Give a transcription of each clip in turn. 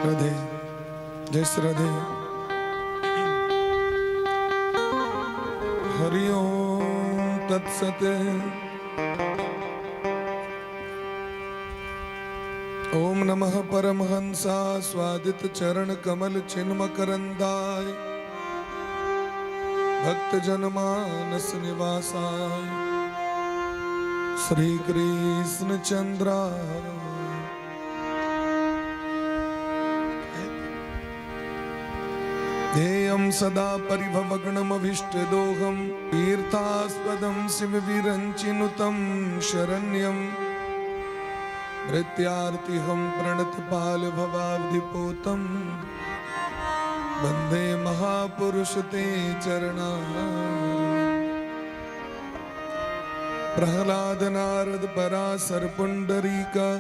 राधे जय श्री राधे। हरि ओम तत्सत। ओम नमः परमहंसा स्वादित चरण कमल चिन्मकरंदाय भक्त जनमानस निवासाय श्री कृष्ण चंद्राय ध्येयं सदा परिभवगणमभीष्टदोहं तीर्थास्पदं शिवविरञ्चिनुतं शरण्यं मृत्यार्तिहं प्रणतपालभवाब्धिपोतं वन्दे महापुरुष ते चरणा। प्रह्लाद नारद पराशर पुंडरीका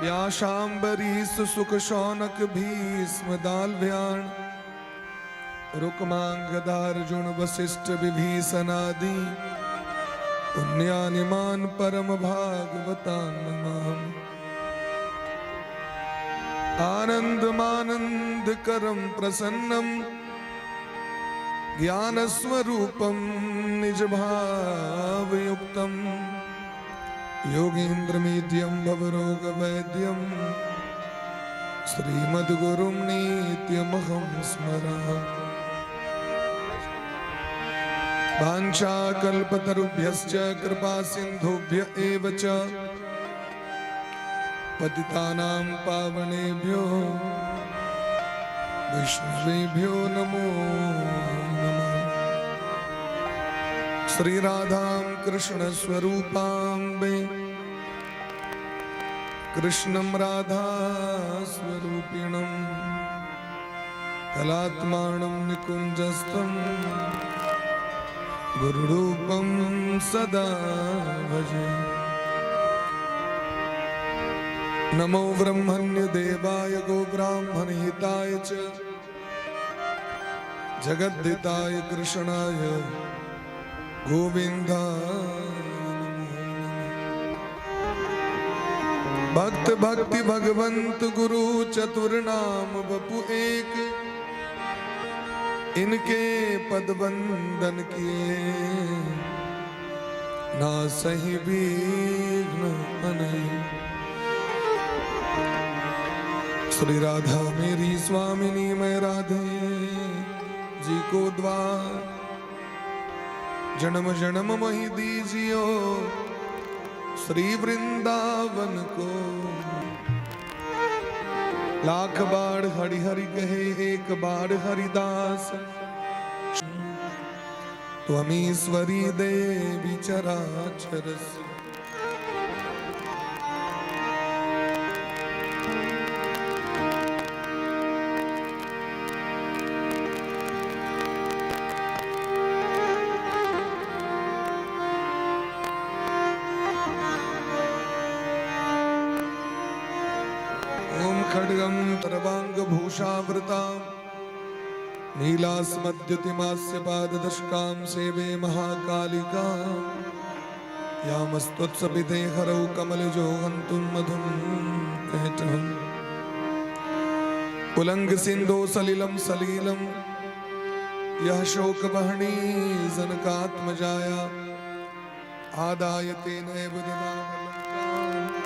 व्याशांबरीश सुख शौनक भीष्म दालव्याण रुक्मांगदार्जुन वसिष्ठ विभीषणादि पुण्यानिमान परम भागवतान् नमामि। आनन्दमानन्दकरं प्रसन्नं ज्ञानस्वरूपं निजभावयुक्तं योगीन्द्रमीड्यं भवरोगवैद्यं श्रीमद्गुरुं नित्यमहं स्मरामि। वाञ्छाकल्पतरुभ्यश्च कृपासिन्धुभ्य एव च पतितानां पावनेभ्यो वैष्णवेभ्यो नमो नमः। श्री राधां कृष्ण स्वरूपाम्बे कृष्णं राधा स्वरूपिणं कलात्मानं निकुञ्जस्थं गुरुरूपं सदा भजे। नमो ब्रह्मण्य देवाय गो ब्राह्मणहिताय च जगद्दिताय कृष्णाय गोविंदाय नमो। भक्त भक्ति भगवंत गुरु चतुर्नाम बपु एक इनके पद वंदन किए ना सही विघ्न अनेक। श्री राधा मेरी स्वामिनी मैं राधे जी को द्वार जन्म जन्म मही दीजियो श्री वृंदावन को। लाख बार हरि हरि कहे एक बार हरिदास त्वमीश्वरी देवी चराचर से। खड्गं तरवांगभूषावृतां नीलास्मद्युतिमास्य पाददशकां सेवे महाकालिका यामस्तुत्सविते हरौ कमलजो हन्तुं मधुं कहटम्। उलंघ सिन्धो सलिलं सलीलं यः शोकवहनी जनकात्मजाया आदाय तेनैव दिनामलङ्काम्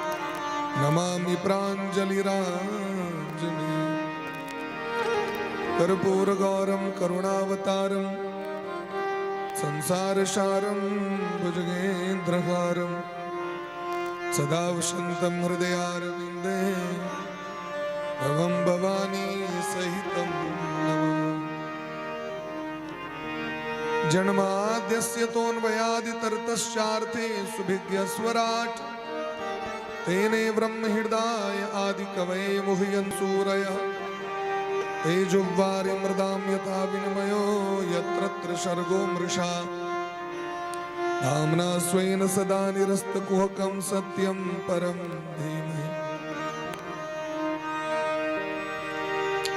नमामि प्राञ्जलिराञ्जलि। कर्पूरगौरं करुणावतारं संसारसारं भुजगेन्द्रहारं सदा वसन्तं हृदयारविन्दे भवं भवानी सहितं नमामि। जन्माद्यस्य तोऽन्वयादितरतश्चार्थे सुभिज्ञस्वराट् तेने ब्रह्महृदाय आदिकवये मुह्यन् सूरयः तेजोवारि मृदां यथा विनिमयो यत्र सर्गो मृषा नाम्ना स्वेन सदा निरस्तकुहकं सत्यं परं धीमहि।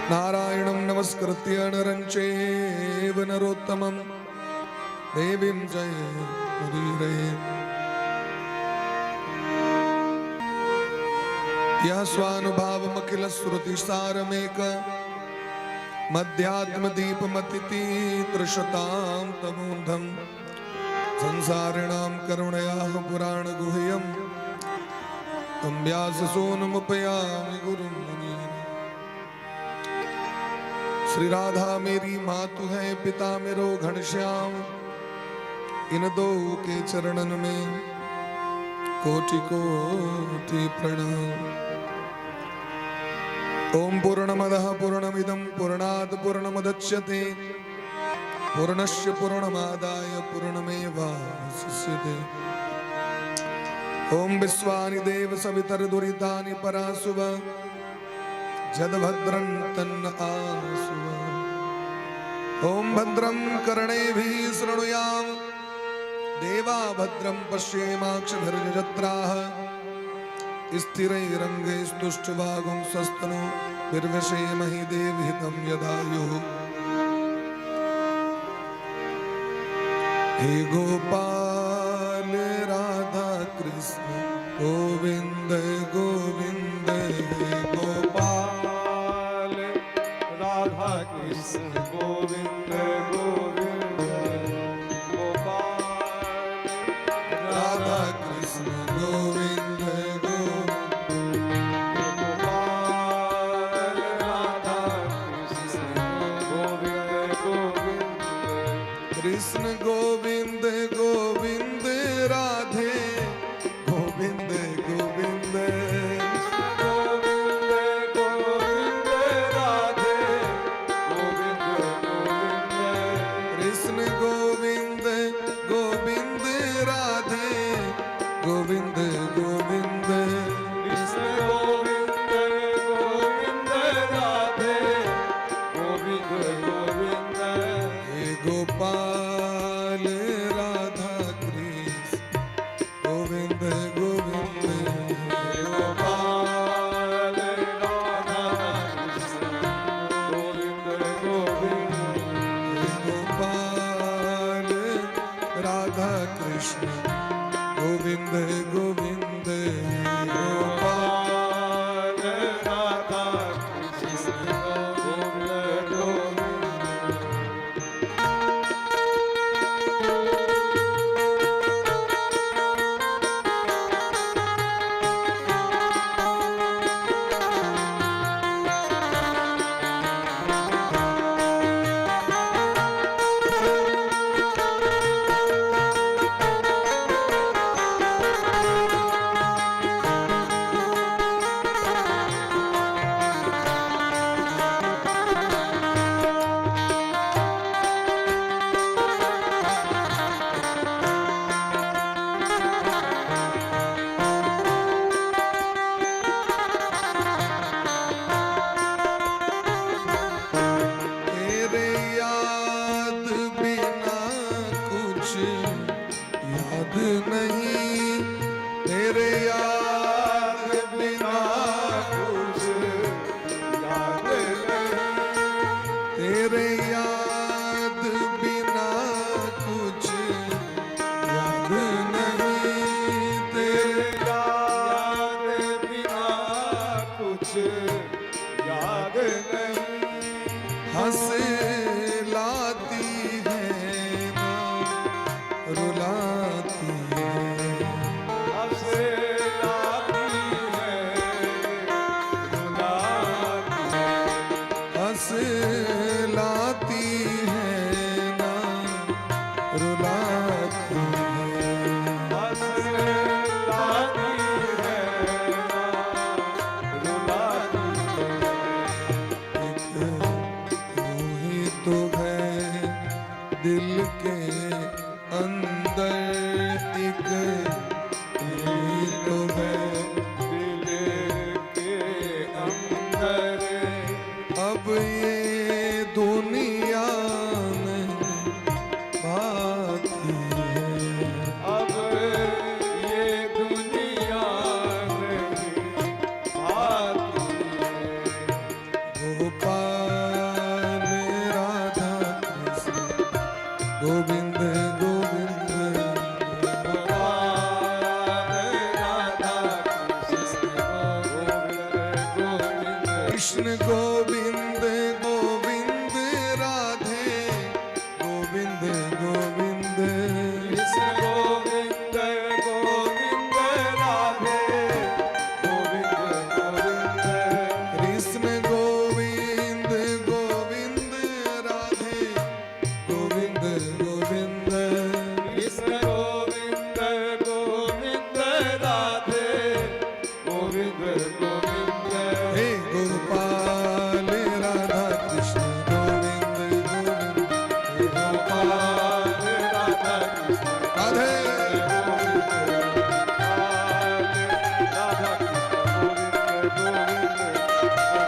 नारायणं नमस्कृत्य नरं चैव नरोत्तमं देवीं जयमुदीरये। यः स्वानुभावमखिलश्रुतिसारमेक मध्यात्मदीपमतितीत्रशतां तमोऽन्धं संसारिणां करुणयाः पुराणगुह्यं तं व्याससूनुमुपयामि गुरुं मुनीन्। श्री राधा मेरी मातु है, पिता मेरो घनश्याम, इन दो के चरणन में कोटि कोटि प्रणाम। ओम पूर्णमदः पूर्णमिदं पूर्णात् पूर्णमुदच्यते पूर्णस्य पूर्णमादाय पूर्णमेवावशिष्यते। ओम विश्वानि देव सवितर्दुरितानि परासुव जदभद्रं तन्न आसुव। ओम भद्रं कर्णेभिः शृणुयाम देवा भद्रं पश्येमाक्षभिर्यजत्राः स्थिरैरङ्गैस्तुष्टुवागुंसस्तनु निर्विषेमहि देवहितं यदायुः। हे गोपाल राधा कृष्ण गोविंद गोविंद। हे गोपाल राधा कृष्ण गोविंद गोविंद। गोपाल राधा कृष्ण गोविंद गोपाल राधा कृष्ण गोविंद गोविंद। कृष्ण गोविंद गोविंद राधे गोविंद गोविंद। गोविंद गोविंद राधे गोविंद गोविंद। कृष्ण गोविंद गोविंद राधे गोविंद गोविंद। कृष्ण गोविंद गोविंद राधे गोविंद गोविंद। हे गोपाल राधा कृष्ण गोविंद गोविंद। गोपाल राधा कृष्ण गोविंद गोविंद। हे गोपाल राधा कृष्ण गोविंद गोविंद। गोपाल राधा कृष्ण गोविंद गोविंद। कृष्ण गोविंद गोविंद राधे गोविंद गोविंद कृष्ण गोविंद गोविंद राधे गोविंद गोविंद कृष्ण गोविंद गोविंद राधे गोविंद गोविंद कृष्ण गोविंद गोविंद राधे गोविंद गोविंद हे गोपाल राधा कृष्ण गोविंद गोविंद हे गोपाल राधा कृष्ण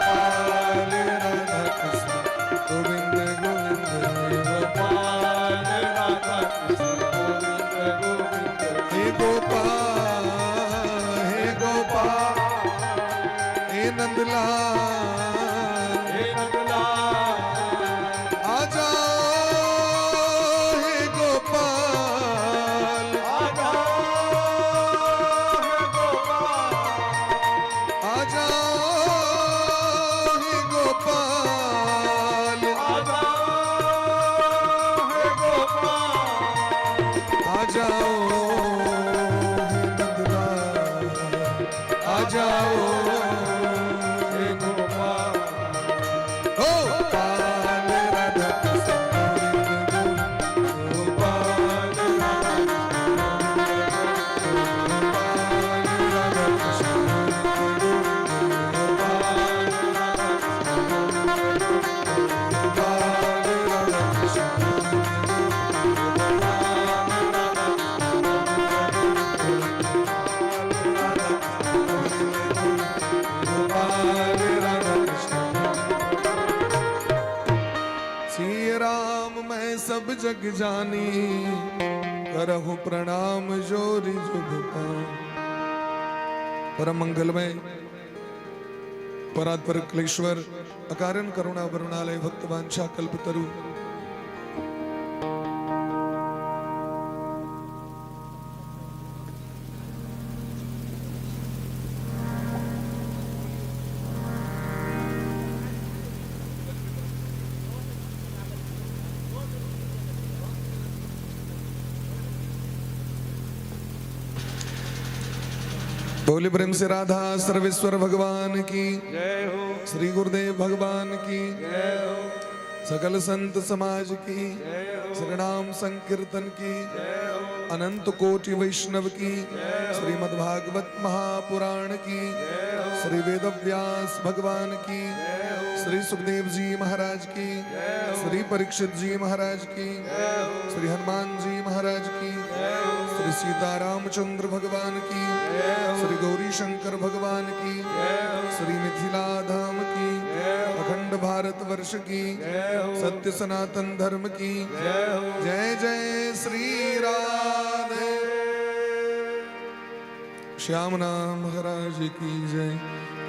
राधे राधा कृष्ण गोविंद गोविंद गोपाल राधा कृष्ण गोविंद गोविंद हे गोपाल हे गोपाल हे नंदलाल आ जाओ हे गोपाल आ जाओ हे गोपाल आ जाओ हे नंदलाल आ जाओ हे गोपाल ओ पाल राधा कृष्ण गोपाल राधा कृष्ण श्री राम मैं सब जग जानी करहु प्रणाम जोरी जुग पाऊं। परम मंगलमय परात्पर क्लेश्वर अकारण करुणा वरुणालय भक्तवांछा कल्पतरु बोली प्रेम से राधा सर्वेश्वर भगवान की जय हो श्री गुरुदेव भगवान की जय हो सकल संत समाज की जय हो श्रीनाम संकीर्तन की जय हो अनंत कोटि वैष्णव की श्रीमद् भागवत महापुराण की श्री वेद व्यास भगवान की श्री सुखदेव जी महाराज की श्री परीक्षित जी महाराज की श्री हनुमान जी महाराज की श्री सीतारामचंद्र भगवान की श्री गौरी शंकर भगवान की श्री मिथिला धाम की अखंड भारत वर्ष की सत्य सनातन धर्म की जय जय श्री राधे श्याम नाम महाराज की जय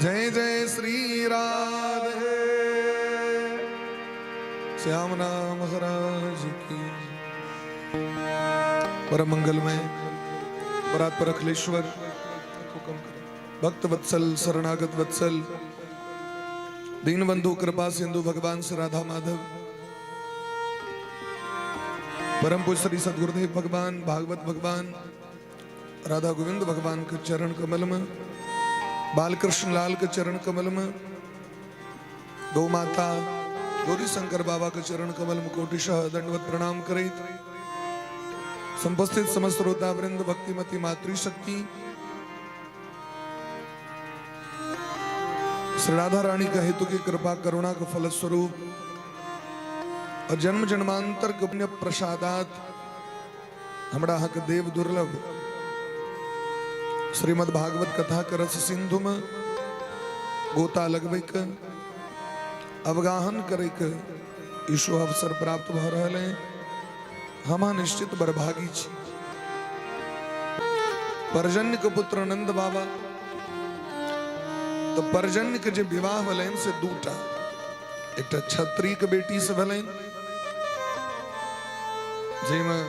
जय जय श्री राधे श्याम नाम महाराज की परम मंगलमय परात्पर अखिलेश्वर भक्त वत्सल शरणागत वत्सल दीनबंधु कृपा सिंधु भगवान श्री राधा माधव परम पूज्य श्री सदगुरुदेव भगवान भागवत भगवान राधा गोविंद भगवान के चरण कमल में बालकृष्ण लाल के चरण कमल में गौ माता गौरी शंकर बाबा के चरण कमल में कोटिशः दंडवत प्रणाम करे संपस्थित समस्त श्रोता वृंद भक्तिमती मातृशक्ति श्री राधा रानी का हेतु की कृपा करुणा का फल स्वरूप और जन्म जन्मांतर के पुण्य प्रसादात हमरा हक देव दुर्लभ श्रीमद् भागवत कथा के रस सिंधु में गोता लगवे के अवगाहन करे के ईशु अवसर प्राप्त भ रहे हमा निश्चित बरभागी छी। परजन्य के पुत्र नंद बाबा तो परजन्य के जे विवाह भलेन से दूटा एक छत्री के बेटी से भलेन जेमा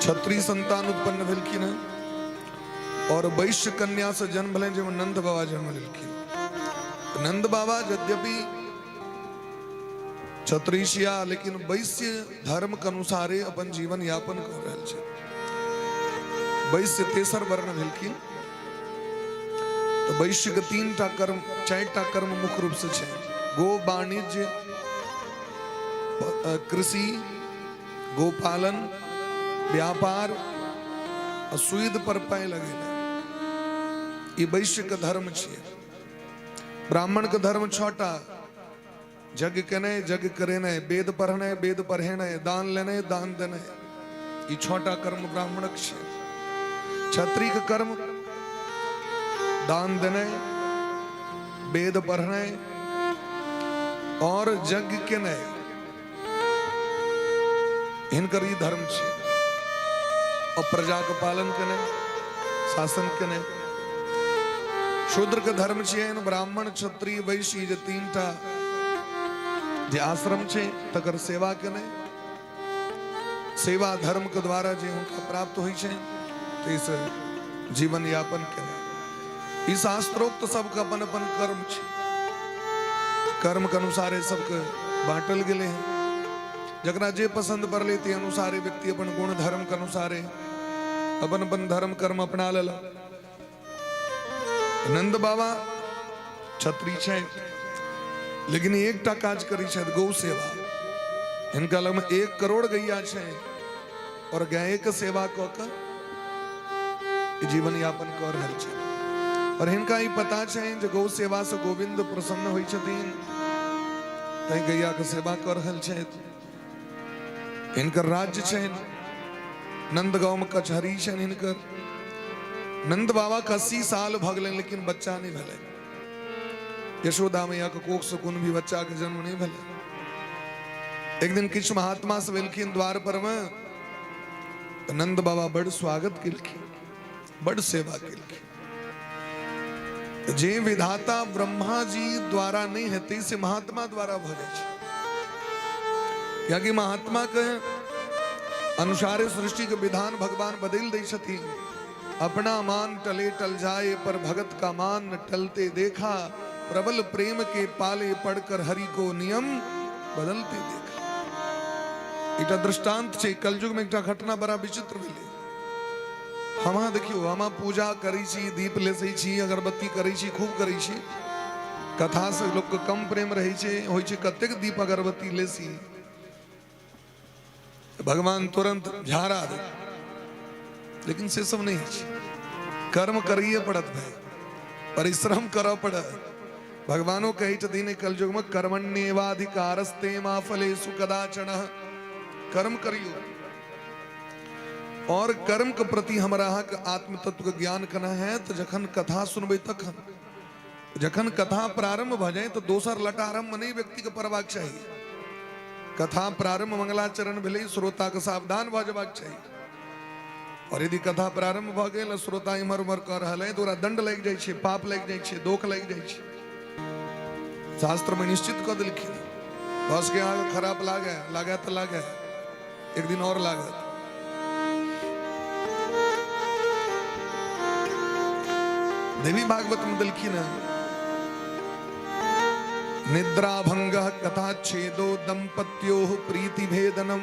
क्षत्रिय संतान उत्पन्न भेलखिन और वैश्य कन्या से जन्म भले जो नंद बाबा जन्म लेलखिन। नंद बाबा यद्यपि क्षत्रिय छिया लेकिन वैश्य धर्म के अनुसारे अपन जीवन यापन कर रहल छै। वैश्य तेसर वर्ण भेलखिन। तो वैश्य के 3टा कर्म 4टा कर्म मुख्य रूप से छै। गो वाणिज्य, कृषि, गोपालन, व्यापार और सुईद पर पाय लगेला। ये वैश्य के धर्म छियै। ब्राह्मण के धर्म 6टा। जग केने, जग करेने, वेद पढ़ने, वेद पढ़ेने, दान लेने, दान देने। ये 6टा कर्म ब्राह्मणक छै। क्षत्रिय के कर्म दान देने, वेद पढ़ने और जग केने, हिनकर ई धर्म छै। और प्रजा के पालन केने, शासन केने। शूद्र के धर्म छै ब्राह्मण, क्षत्रिय, वैश्य जे 3टा जे आश्रम छै तकर सेवा केने। सेवा धर्म के द्वारा जे उनका प्राप्त होइ छै तो इस जीवन यापन केने। इस शास्त्रोक्त सबके अपन अपन कर्म छै। कर्म के अनुसार सबके बांटल गेले हैं। जकरा जे पसंद पड़ले ते अनुसारे व्यक्ति अपन गुण धर्म के अनुसारे अपन अपन धर्म कर्म अपना लेला। नंद बाबा क्षत्रिय छै लेकिन 1टा काज करी छै, गौ सेवा। इनका लग में 1 करोड़ गैया छै और गाय के सेवा क के जीवन यापन कर रहल छै। और इनका ई पता छै जे गौ सेवा से गोविंद प्रसन्न होइ छथिन, तै गैया के सेवा कर रहल छै। इनकर राज्य छै। नंदगांव में कचहरी छै इनकर। नंद बाबा के 80 साल भ गेलै लेकिन बच्चा नहीं भेलै। यशोदा मैया के कोख से कोनो भी बच्चा के जन्म नहीं भेलै। एक दिन किछ महात्मा से भेलखिन द्वार पर में, नंद बाबा बड़ स्वागत केलखिन, बड़ सेवा केलखिन। जे विधाता ब्रह्मा जी द्वारा नहीं हेतै से महात्मा द्वारा भ जाय छै। क्योंकि महात्मा के अनुसारे सृष्टि के विधान भगवान बदल दै छथिन। अपना मान टले टल जाए पर भगत का मान टलते देखा, प्रबल प्रेम के पाले पढ़कर हरि को नियम बदलते देखा। इटा दृष्टांत छै। कलयुग में एकटा घटना बड़ा विचित्र भेलै। हम देखियो, हम पूजा करै छी, दीप लेसै छी, अगरबत्ती करै छी, खूब करै छी। कथा से लोग के कम प्रेम रहै छै, होइ छै कतेक दीप अगरबत्ती लेसी, भगवान तुरंत झाड़ा दे। लेकिन से सब नहीं है। कर्म करिए पड़त भाई, परिश्रम करो पड़त। भगवानो कही छथिन कलयुग में कर्मण्येवाधिकारस्ते मा फलेषु कदाचन। कर्म करियो और कर्म के प्रति हमरा के आत्म तत्व के ज्ञान करना है। तो जखन कथा सुनबे तखन, जखन कथा प्रारंभ भ जाए तो दोसर लटारंभ नहीं व्यक्ति के पढ़बाक चाहिए। कथा प्रारंभ मंगलाचरण भेलै, श्रोता के सावधान भ जबाक चाहिए। और यदि कथा प्रारंभ भ गेल, श्रोता इमर उमर कर रहल है तो ओकरा दंड लग जाय छै, पाप लग जाय छै, दोख लग जाय छै। शास्त्र में निश्चित क देलखिन। बस के आगे खराब लागे तो लागे, एक दिन और लागत। देवी भागवत में देलखिन निद्रा भंग कथा छेदो दंपत्यो प्रीति भेदनम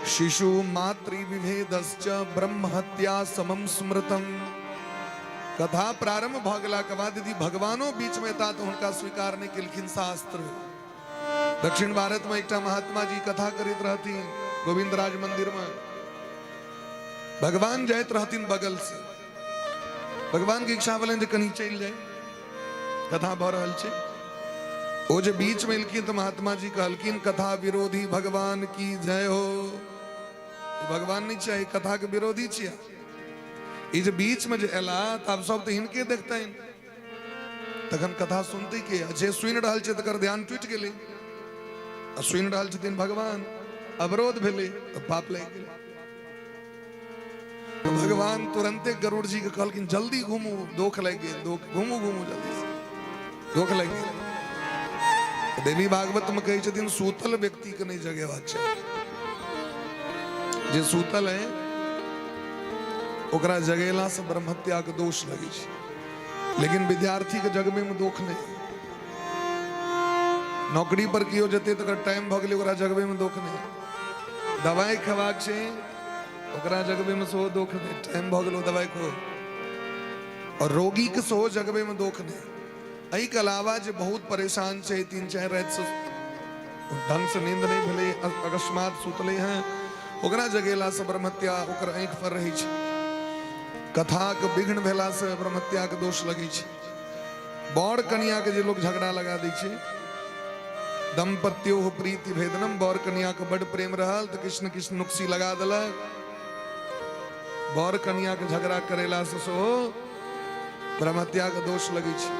शिशु मातृ विभेदश्च ब्रह्म हत्या समम स्मृतम। कथा प्रारंभ भ गेला के बाद यदि भगवानो बीच में था तो उनका स्वीकार नहीं केलखिन शास्त्र। दक्षिण भारत में एकटा महात्मा जी कथा करित रहथिन गोविंद राज मंदिर में। भगवान जाइत रहथिन बगल से। भगवान की इच्छा भेलनि जे कहीं चल जाए, कथा भ रहल छै। वो जे बीच में एलखिन तो महात्मा जी कहलखिन कथा विरोधी भगवान की जय हो। भगवान नहीं चाहिए, कथा के विरोधी छिया। ई जे बीच में जे एला तब सब तो हिनके देखते हैं। तखन कथा सुनते के जे सुनि रहल छै तकर ध्यान टूट गेलै। आ सुनि रहल छथिन भगवान, अवरोध भेलै तो पाप लागि गेलै। तो भगवान तुरंते गरुड़ जी के कहलखिन जल्दी घूमू, दोख लागि गेल, घूमू घूमू जल्दी से, दोख लागि गेल। देवी भागवत में कही छथिन सूतल व्यक्ति के नहीं जगेबाक चाहिए। जे सूतल है ओकरा जगेला से ब्रह्महत्या के दोष लगे छे। लेकिन विद्यार्थी के जगबे में दुख नहीं। नौकरी पर कियो जते तक टाइम भ गेलै ओकरा जगबे में दुख नहीं। दवाई खवाक छे ओकरा जगबे में सो दुख नहीं, टाइम भ गेलो दवाई खो। और रोगी के सो जगबे में दुख नहीं। एहि के अलावा जे बहुत परेशान छे 3-4 रात से ढंग से नींद नहीं भेले, अकस्मात सुतले हैं, ओकरा जगेला से ब्रह्महत्या ओकर आंख पर रही छे। कथा के विघ्न भेला से ब्रह्महत्या के दोष लगे छे। बड़ कन्या के जे लोग झगड़ा लगा दै छे, दंपत्यो प्रीति भेदनम, बड़ कन्या के बड़ प्रेम रहल तो कृष्ण कृष्ण नुक्सी लगा देलक। बड़ कन्या के झगड़ा करेला से सो ब्रह्महत्या के दोष लगे छे।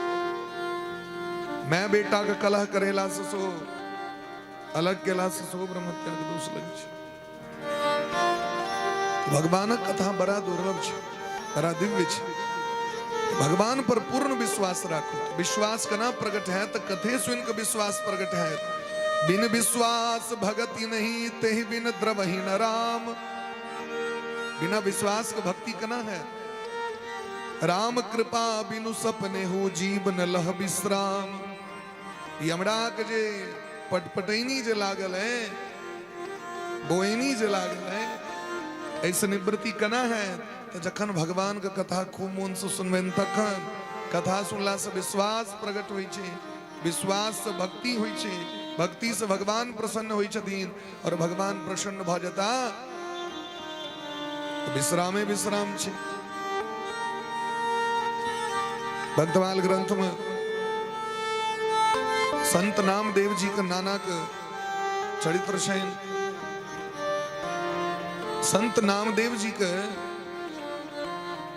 मैं बेटा के कलह करेला से सो अलग केला से सो ब्रह्महत्या के दोष लगे छे। भगवानक कथा बड़ा दुर्लभ छे, बड़ा दिव्य छे। भगवान पर पूर्ण विश्वास राखो। विश्वास कना प्रगट है तो कथे सुन के विश्वास प्रगट है। बिन विश्वास भगति नहीं, तेहि बिन द्रवहि न राम। बिना विश्वास के भक्ति कना है। राम कृपा बिनु सपने हो, जीव न लह विश्राम। यमड़ा के जे पटपटैनी जे लागल है, बोइनी जे लागल है, ऐसे निवृत्ति कना है। तो जखन भगवान के कथा खूब मन से सुनबेन तखन कथा सुनला से विश्वास प्रकट होई छे। विश्वास से भक्ति होई छे। भक्ति से भगवान प्रसन्न होई छथिन। और भगवान प्रसन्न भ जता तो विश्रामे विश्राम छे। भक्तमाल ग्रंथ में संत नामदेव जी के नाना के चरित्र छे। संत नामदेव जी के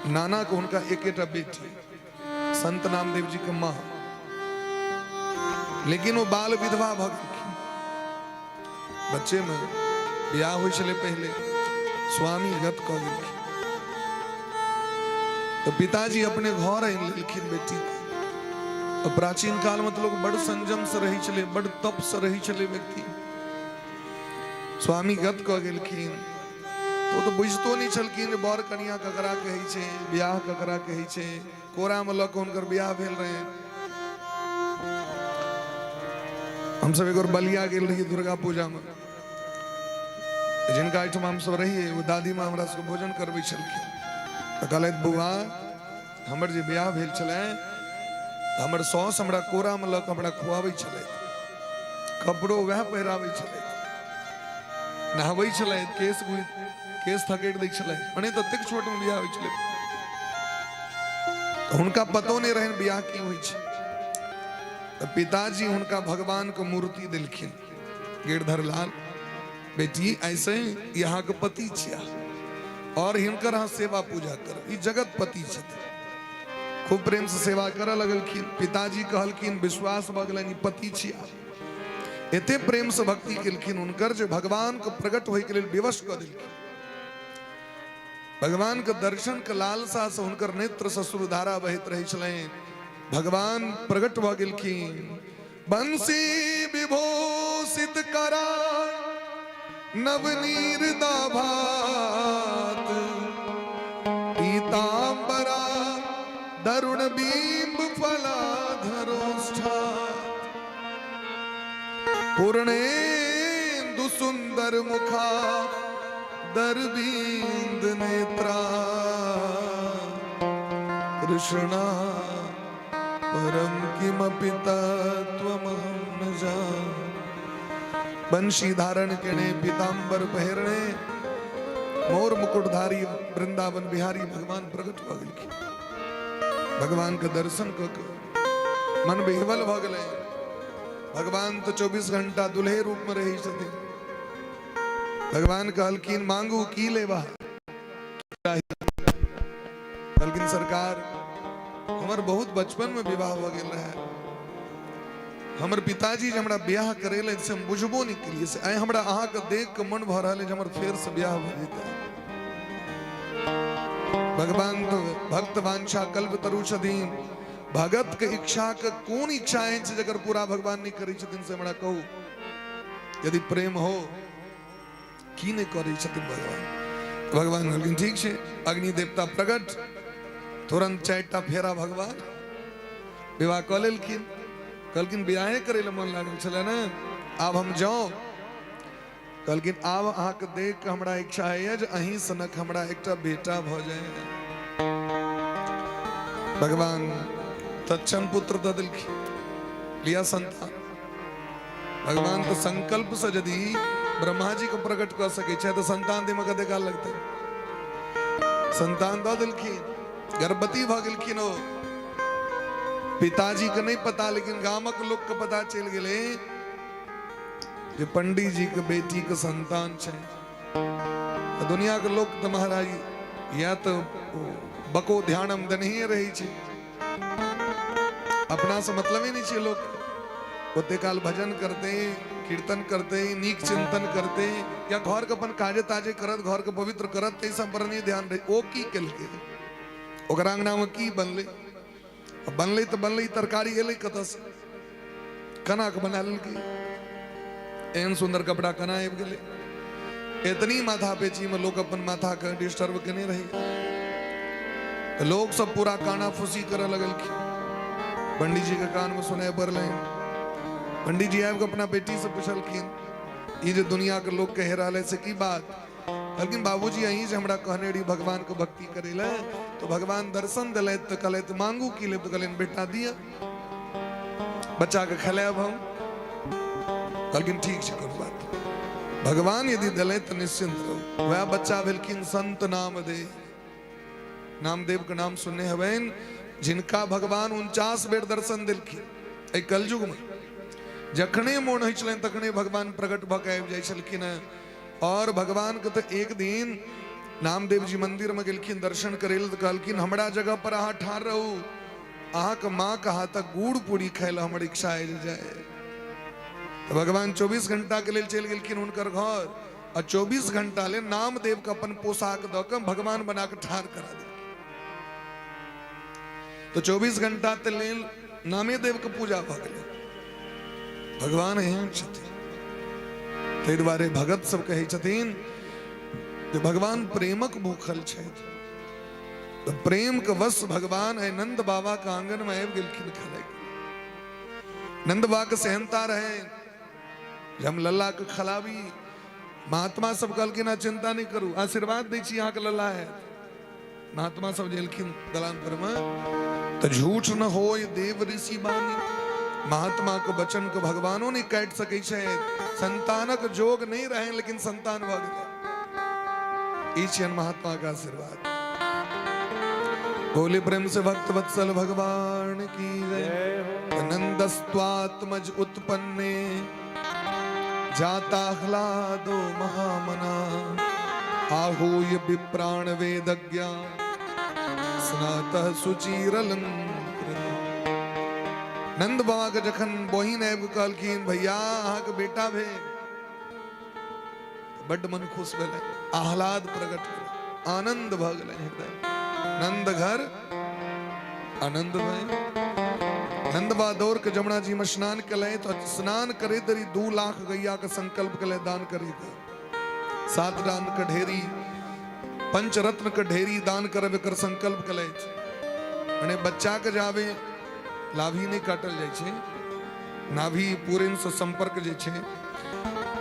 नाना को उनका एकेटा बेटी, संत नामदेव जी के मां, लेकिन वो बाल विधवा भ गेलखिन। बच्चे में ब्याह होय छले पहले, स्वामी गत क गेलखिन। तो पिताजी अपने घर आनि लेलखिन बेटी के। और प्राचीन काल में तो लोग बड़ संयम से रही चले, बड़ तप से रही चले व्यक्ति। स्वामी गत क गेलखिन तो बुझतो नहीं छलखिन बर कन्या ककरा कहै छै, ब्याह ककरा कहै छै। कोरा में लऽ कऽ हुनकर ब्याह भेल रहे। हम सब एक बार बलिया गेल रही दुर्गा पूजा में। जिनका एहिठाम हम सब रहिए वो दादी माँ हमरा सबके भोजन करबै छलखिन। तऽ कहलथि बौआ हमर जे ब्याह भेल छलै तऽ हमर साउस हमरा कोरा में लऽ कऽ हमरा खुआबै छलथि, कपड़ो वएह पहिराबै छलथि, नहाबै छलथि, केस थकेट दै छलथि। मने तो ततेक छोट में ब्याह होइ छलै। हुनका पतो नहीं रहन ब्याह की होइ छै। तो पिताजी हुनका भगवान के मूर्ति देलखिन। गिरधर लाल बेटी ऐसे यहाँ के पति छिया और हिनकर यहाँ सेवा पूजा कर, ई जगत पति छथिन। खूब प्रेम से सेवा करऽ लगलखिन। पिताजी कहलखिन विश्वास भ गेलनि पति छिया। एते प्रेम से भक्ति केलखिन हुनकर जे भगवान के प्रगट होय के लेल विवश क देलखिन। भगवान के दर्शन के लालसा से हुनकर नेत्र ससुर धारा बहत रही छलैन। भगवान प्रगट भ गेलखिन। बंसी विभूषित करा नवनीर दाभात, पीतांबरा दरुण बिंब फलाधरोष्ठात्, पूर्णेन्दु सुंदर मुखा दरबींद नेत्रा, कृष्णा परम किमपि तत्त्वमहं न जाने। बंशी धारण करने, पीतांबर पहरने, मोर मुकुटधारी वृंदावन बिहारी भगवान प्रकट भ गेलखिन। भगवान के दर्शन क के मन विह्वल भ गेलै। भगवान तो 24 घंटा दुल्हे रूप में रही छथिन। भगवान कहलखिन मांगू की लेवा। कहलखिन सरकार हमर बहुत बचपन में विवाह भ गेल रहे। हमर पिताजी जे हमरा ब्याह करेले से हम बुझबो नहीं केलिए से आइ हमरा अहाँ के देख के मन भ रहल है जे हमर फेर से ब्याह भ जेतै। भगवान तो भक्त वांछा कल्प तरु छथिन। भगत के इच्छा के कोन इच्छाएं छै जकर पूरा भगवान नहीं करै छथिन से हमरा कहू। यदि प्रेम हो की नहीं करै छथिन भगवान। भगवान कहलखिन ठीक छे। अग्नि देवता प्रकट, तुरंत 4टा फेरा भगवान विवाह कऽ लेलखिन। कहलखिन बियाहे करे ले मन लागल छले ने, आब हम जाओ। कहलखिन आब अहाँके देख के हमरा इच्छा है जे अहीं सनक हमरा एकटा बेटा भ जाए। भगवान तत्क्षण पुत्र दऽ देलखिन, लिया संतान। भगवान तो संकल्प से यदि ब्रह्मा जी को प्रकट कर सके छे तो संतान दे में कते काल लगते। संतान दऽ देलखिन, गर्भवती भ गेलखिन। ओ पिताजी के नहीं पता, लेकिन गामक लोग के पता चल गेले जे पंडित जी के बेटी के संतान छे। दुनिया के लोग तो महाराज या तो बको ध्यानम दनही रही छे, अपना से मतलब ही नहीं छे। लोग ओते काल भजन करते, कीर्तन करते, नीक चिंतन करते, या घर के अपन काजे ताजे करत, घर के पवित्र करत, ते सब पर नहीं ध्यान रहे। ओ की केलके, ओकरा अंगना में की बनले, बनले तो बनले, तरकारी एले कतऽ से, कना के बना लेलकै। एहन सुंदर कपड़ा कना आबि गेलै। इतनी माथा पेची में लोग अपन माथा के डिस्टर्ब केने रही। तो लोग सब पूरा काना फूसी करे लगलखिन। पंडित जी के कान में सुनाई पड़लै। पंडित जी आबि के अपना बेटी से पूछलखिन, ये जो दुनिया के लोग कह रहा से की बात। कहलखिन बाबूजी अहीं जे हमरा कहने रही भगवान के भक्ति करे ले, तो भगवान दर्शन दिले तो कहले तो मांगू की ले, तो कहले बेटा दिया, बच्चा के खिलायब हम। कहलखिन ठीक छै, कोई बात। भगवान यदि दिले तो निश्चिंत रहो। वह बच्चा भेलखिन संत नामदेव। नामदेव के नाम सुनने हवेन, जिनका भगवान 49 बेर दर्शन दिलखिन। एहि कलयुग में जखने मोन होइ छलनि तखने भगवान प्रकट भऽ कऽ आबि जाइ छलखिन। और भगवान के तो एक दिन नामदेव जी मंदिर में गेलखिन दर्शन करे ले, तो कहलखिन हमरा जगह पर अहाँ ठाढ़ रहू, अहाँ के माँ के हाथक गुड़ पूरी खाय ले हमर इच्छा आबि जाए। तो भगवान 24 घंटा के लिए चल गेलखिन हुनकर घर, और 24 घंटा ले नामदेव के अपन पोशाक दऽ कऽ भगवान बना के ठाढ़ करा दे। तो 24 घंटा तक लेल नामे देव के पूजा भऽ गेलै। भगवान एहन छथिन, ताहि दुआरे भगत सब कहै छथिन जे भगवान प्रेमक भूखल छथि। तो प्रेम के वश भगवान है नंद बाबा के आंगन में आबि गेलखिन खेलै। नंद बाबा के सेहनता रहे, हम लल्ला के खिलाबी। महात्मा सब कहलखिन चिंता नहीं करू, आशीर्वाद दै छी अहाँ के लल्ला है। महात्मा सब जेलखिन दलान पर में, तो झूठ न हो देव ऋषि बानी। महात्मा के वचन के भगवानो नहीं काट सकै छै। संतानक जोग नहीं रहे, लेकिन संतान भऽ गेलै। ई छियन महात्मा का आशीर्वाद। बोले प्रेम से भक्त वत्सल भगवान की जय। नंदस्त्वात्मज उत्पन्ने जाता ह्लादो महामना। आहूय विप्राण वेदज्ञ स्नातः सुचिरलं। नंद बाबा के जखन बहिन आबि कहलखिन भैया अहाँ के बेटा भे, बड्ड मन खुश भेलै, आह्लाद प्रकट भेलै, आनंद भऽ गेलै हृदय। नंद घर आनंद भय। नंद बाबा दौड़ के जमुना जी में स्नान कले, तो स्नान करे तरी 2 लाख गैया के संकल्प कले दान करेगा। 7 दान के ढेरी, पंचरत्न के ढेरी दान करब कर संकल्प कले। मने बच्चा के जावे लाभी नहीं काटल जाय छै, नाभि पूरेन से संपर्क जे छै,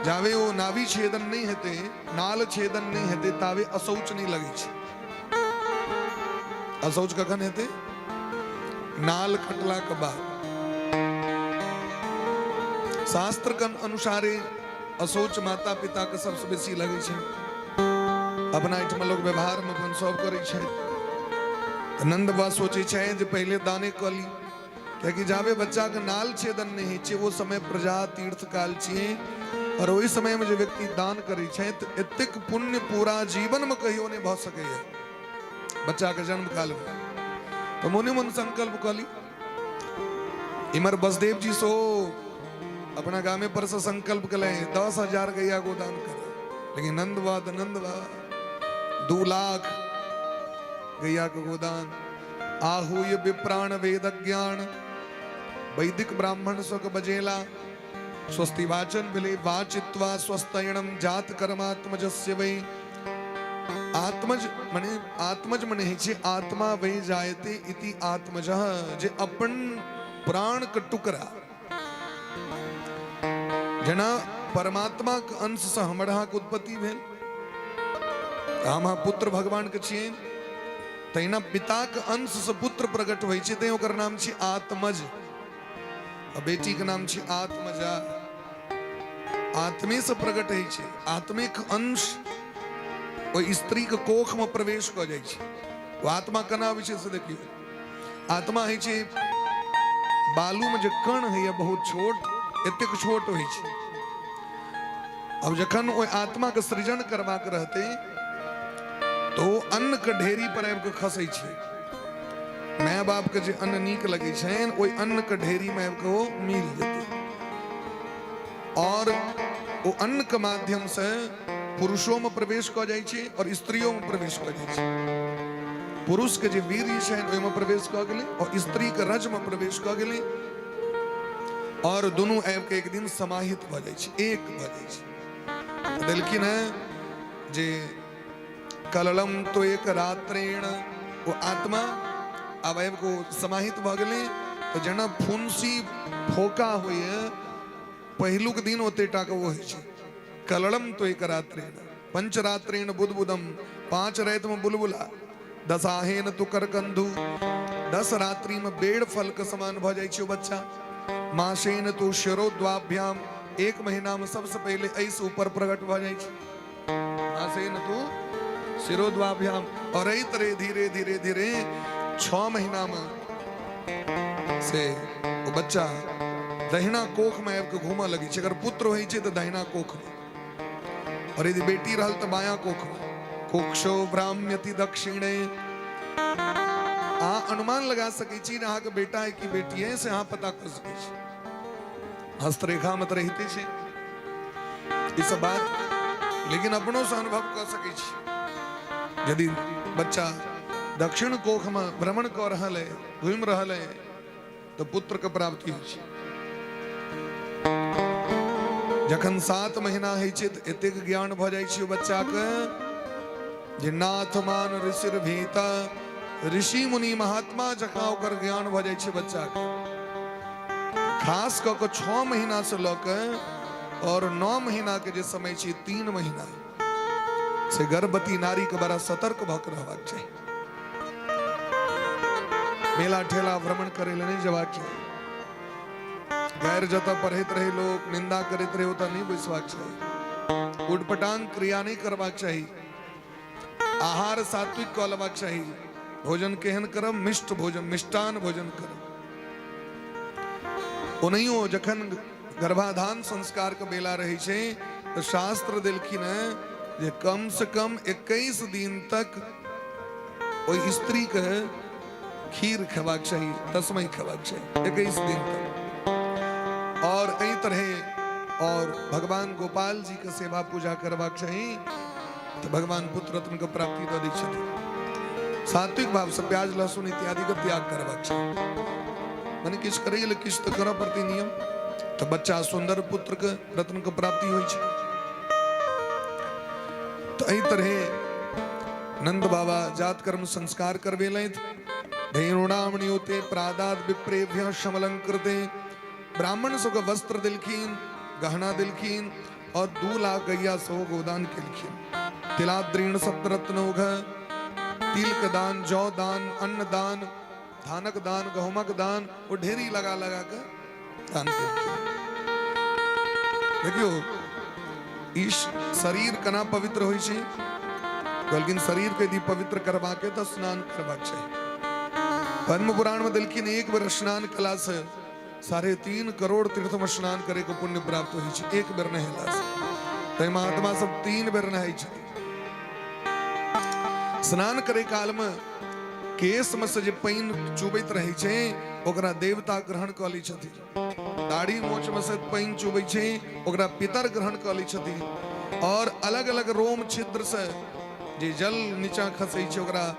जावे वो नाभि छेदन नहीं हेते, नाल छेदन नहीं हेते, तावे असौच नहीं लगे छै। असौच कखन हेते? नाल कटला के बाद। शास्त्र के अनुसारे असौच माता पिता के सबसे बेसी लगे छै। अपना एहिठाम लोग व्यवहार में अपन सब करे छै। नंद बाबा सोचे छै जे पहले दाने क ली, क्योंकि जावे बच्चा के नाल छेदन नहीं छै, वो समय प्रजा तीर्थ काल छिए। और वही समय में जो व्यक्ति दान करे छै तो एतेक पुण्य पूरा जीवन में कहियो नहीं भ सके है बच्चा के जन्म काल में। तो मुनि मन संकल्प क ली। इमर बसदेव जी सो अपना गामे पर से संकल्प कले 10,000 गैया को दान कर। लेकिन नंद बाबा 2 लाख गैया को गोदान। आहूय विप्राण वेद ज्ञान। वैदिक ब्राह्मण स्वक बजेला स्वस्ति वाचन बिले वाचित्वा स्वस्तयणम जात कर्मात्मजस्य वै। आत्मज मने છે आत्मा वै जायते इति आत्मजः जे अपन प्राण का टुकड़ा जना परमात्मा के अंश से हमरा के उत्पत्ति भेल हम पुत्र भगवान के छिए तहिना पिता के अंश से पुत्र प्रकट होइ छै तै ओकर नाम छै आत्मज आ बेटी के नाम छै आत्मजा आत्मे से प्रकट होइ छै आत्मिक अंश ओ स्त्री के कोख में प्रवेश क जाय छै वो आत्मा कना विषय से देखियो आत्मा है छै बालू में जे कण है या बहुत छोट एतेक छोट होइ छै अब जखन ओ आत्मा के सृजन करवा के रहते तो अन्न के ढेरी पर आबि के खसै छै माय बाप के जे अन्न नीक लगे छन ओइ अन्न के ढेरी में आबि के ओ मिल जेतै और ओ अन्न के माध्यम से पुरुषों में प्रवेश क जाय छै और स्त्रियों में प्रवेश क जाय छै पुरुष के जे वीर्य छन ओइ में प्रवेश क गेलै और स्त्री के रज में प्रवेश क गेलै और दोनों आबि के एक दिन समाहित भ जाय छै एक भ जाय छै देलखिन है जे कललम तो एक रात्रेण वो आत्मा अब आबि को समाहित भ गेलै तो जना फुंसी फोका होय पहिलुक दिन ओते टा के वो होइ छै कललम तो एक रात्रेण पंचरात्रेण बुदबुदम 5 रात में बुलबुला 10 आहेन तो करकंधु 10 रात्रि में बेड़ फल के समान भ जाय छै बच्चा मासेन तो शिरोद्वाभ्याम 1 महीना में सबसे पहले ऐसे ऊपर प्रकट भ जाय छै मासेन तो शिरोद्वाभ्याम और ऐ तरह धीरे धीरे धीरे 6 महीना में से वो बच्चा दहिना कोख में आबि के घूमऽ लगी छै अगर पुत्र होइ छै तो दहिना कोख में और यदि बेटी रहल तो बाया कोख में कोक्षो ब्राह्म्यति दक्षिणे अहाँ अनुमान लगा सकै छी अहाँ के बेटा है कि बेटी है से अहाँ पता कर सकै छी हस्तरेखा मत रहिते छै ई सब बात लेकिन अपनों से अनुभव कर सकै छी यदि बच्चा दक्षिण कोख में भ्रमण कर रहल है घूम रहल है तो पुत्र के प्राप्ति होइ छै जखन 7 महीना है छै तो एतेक ज्ञान भ जाय छै बच्चा के जे नाथ मान ऋषिर भीता ऋषि मुनि महात्मा जकां ओकर ज्ञान भ जाय छै बच्चा के खास क के 6 महीना से ल के और 9 महीना के जे समय छै 3 महीना से गर्भवती नारी के बड़ा सतर्क भ के रहबाक चाही मेला ठेला भ्रमण करे ले नहीं जबाक चाही गैर जता पढ़ैत रहे लोग निंदा करैत रहे ओता नहीं बैसबाक चाही उटपटांग क्रिया नहीं करबाक चाही आहार सात्विक क लेबाक चाही भोजन केहन करब मिष्ट भोजन मिष्टान भोजन करब ओनहियो जखन गर्भाधान संस्कार के बेला रहे छै तो शास्त्र देलखिन है जे कम से कम 21 दिन तक ओई स्त्री के खीर खेबाक चाही तस्मै खेबाक चाही 21 दिन तक और कई तरह और भगवान गोपाल जी के सेवा पूजा करबाक चाही तो भगवान पुत्र रत्न के प्राप्ति दऽ दै छथिन सात्विक भाव से प्याज लहसुन इत्यादि के त्याग करबाक चाही माने किछ करै ले किछ तो करऽ पड़तै नियम तो बच्चा सुंदर पुत्र के रत्न के प्राप्ति होइ छै तो एहि तरह नंद बाबा जात कर्म संस्कार करवेलैथ धेनुणामणियोते प्रादाद विप्रेभ्य शमलंकृते ब्राह्मण सो के वस्त्र दिलखीन गहना दिलखीन और 2 लाख गैया सो गोदान केलखीन तिलाद्रीण सप्तरत्नोघ तिल के दान जौ दान अन्न दान धानक दान गहुमक दान वो ढेरी लगा लगा के दान केलखीन देखियो इस शरीर कना पवित्र होइ छै बल्कि शरीर के यदि पवित्र करवा के तो स्नान करबाक चाही पद्म पुराण में दिलखीन एक बेर स्नान कला से 3.5 करोड़ तीर्थ में स्नान करे के पुण्य प्राप्त होइ छै एक बेर नहेला से तै महात्मा सब 3 बेर नहाय छै स्नान करे काल में केश में से जे पाइन चुबैत रहे छै ओकरा देवता ग्रहण क लै छथिन दाढ़ी मोछ में से पाइन चुबै छै ओकरा पितर ग्रहण क लै छथिन और अलग अलग रोम छिद्र से जे जल नीचा खसै छै ओकरा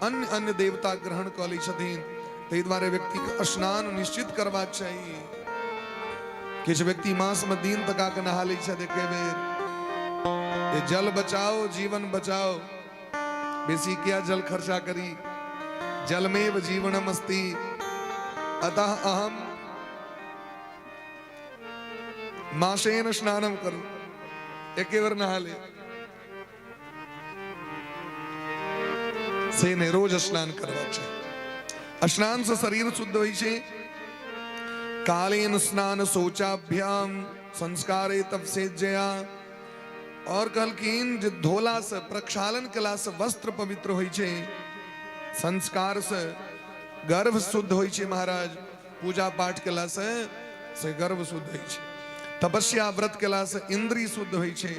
अन्य अन्य देवता ग्रहण क लै छथिन ताहि द्वारे व्यक्ति के स्नान निश्चित करबाक चाही किछ व्यक्ति मास में दिन तका के नहा लै छथि एके बेर ये जल बचाओ जीवन बचाओ बेसी क्या जल खर्चा करी, जलमेव जीवनम अस्ति, अतः अहम मासेन स्नानम करूं, एक बार नहा ले से ने रोज स्नान करवा छे। स्नान से शरीर शुद्ध होई छे। कालेन स्नान शौचाभ्याम संस्कारे तब से जया। और कहलखिन जे धोला से प्रक्षालन कला से वस्त्र पवित्र होई छे, संस्कार से गर्भ शुद्ध होई छे महाराज, पूजा पाठ कला से गर्भ शुद्ध होई छे, तपस्या व्रत कला से इंद्रिय शुद्ध होई छे,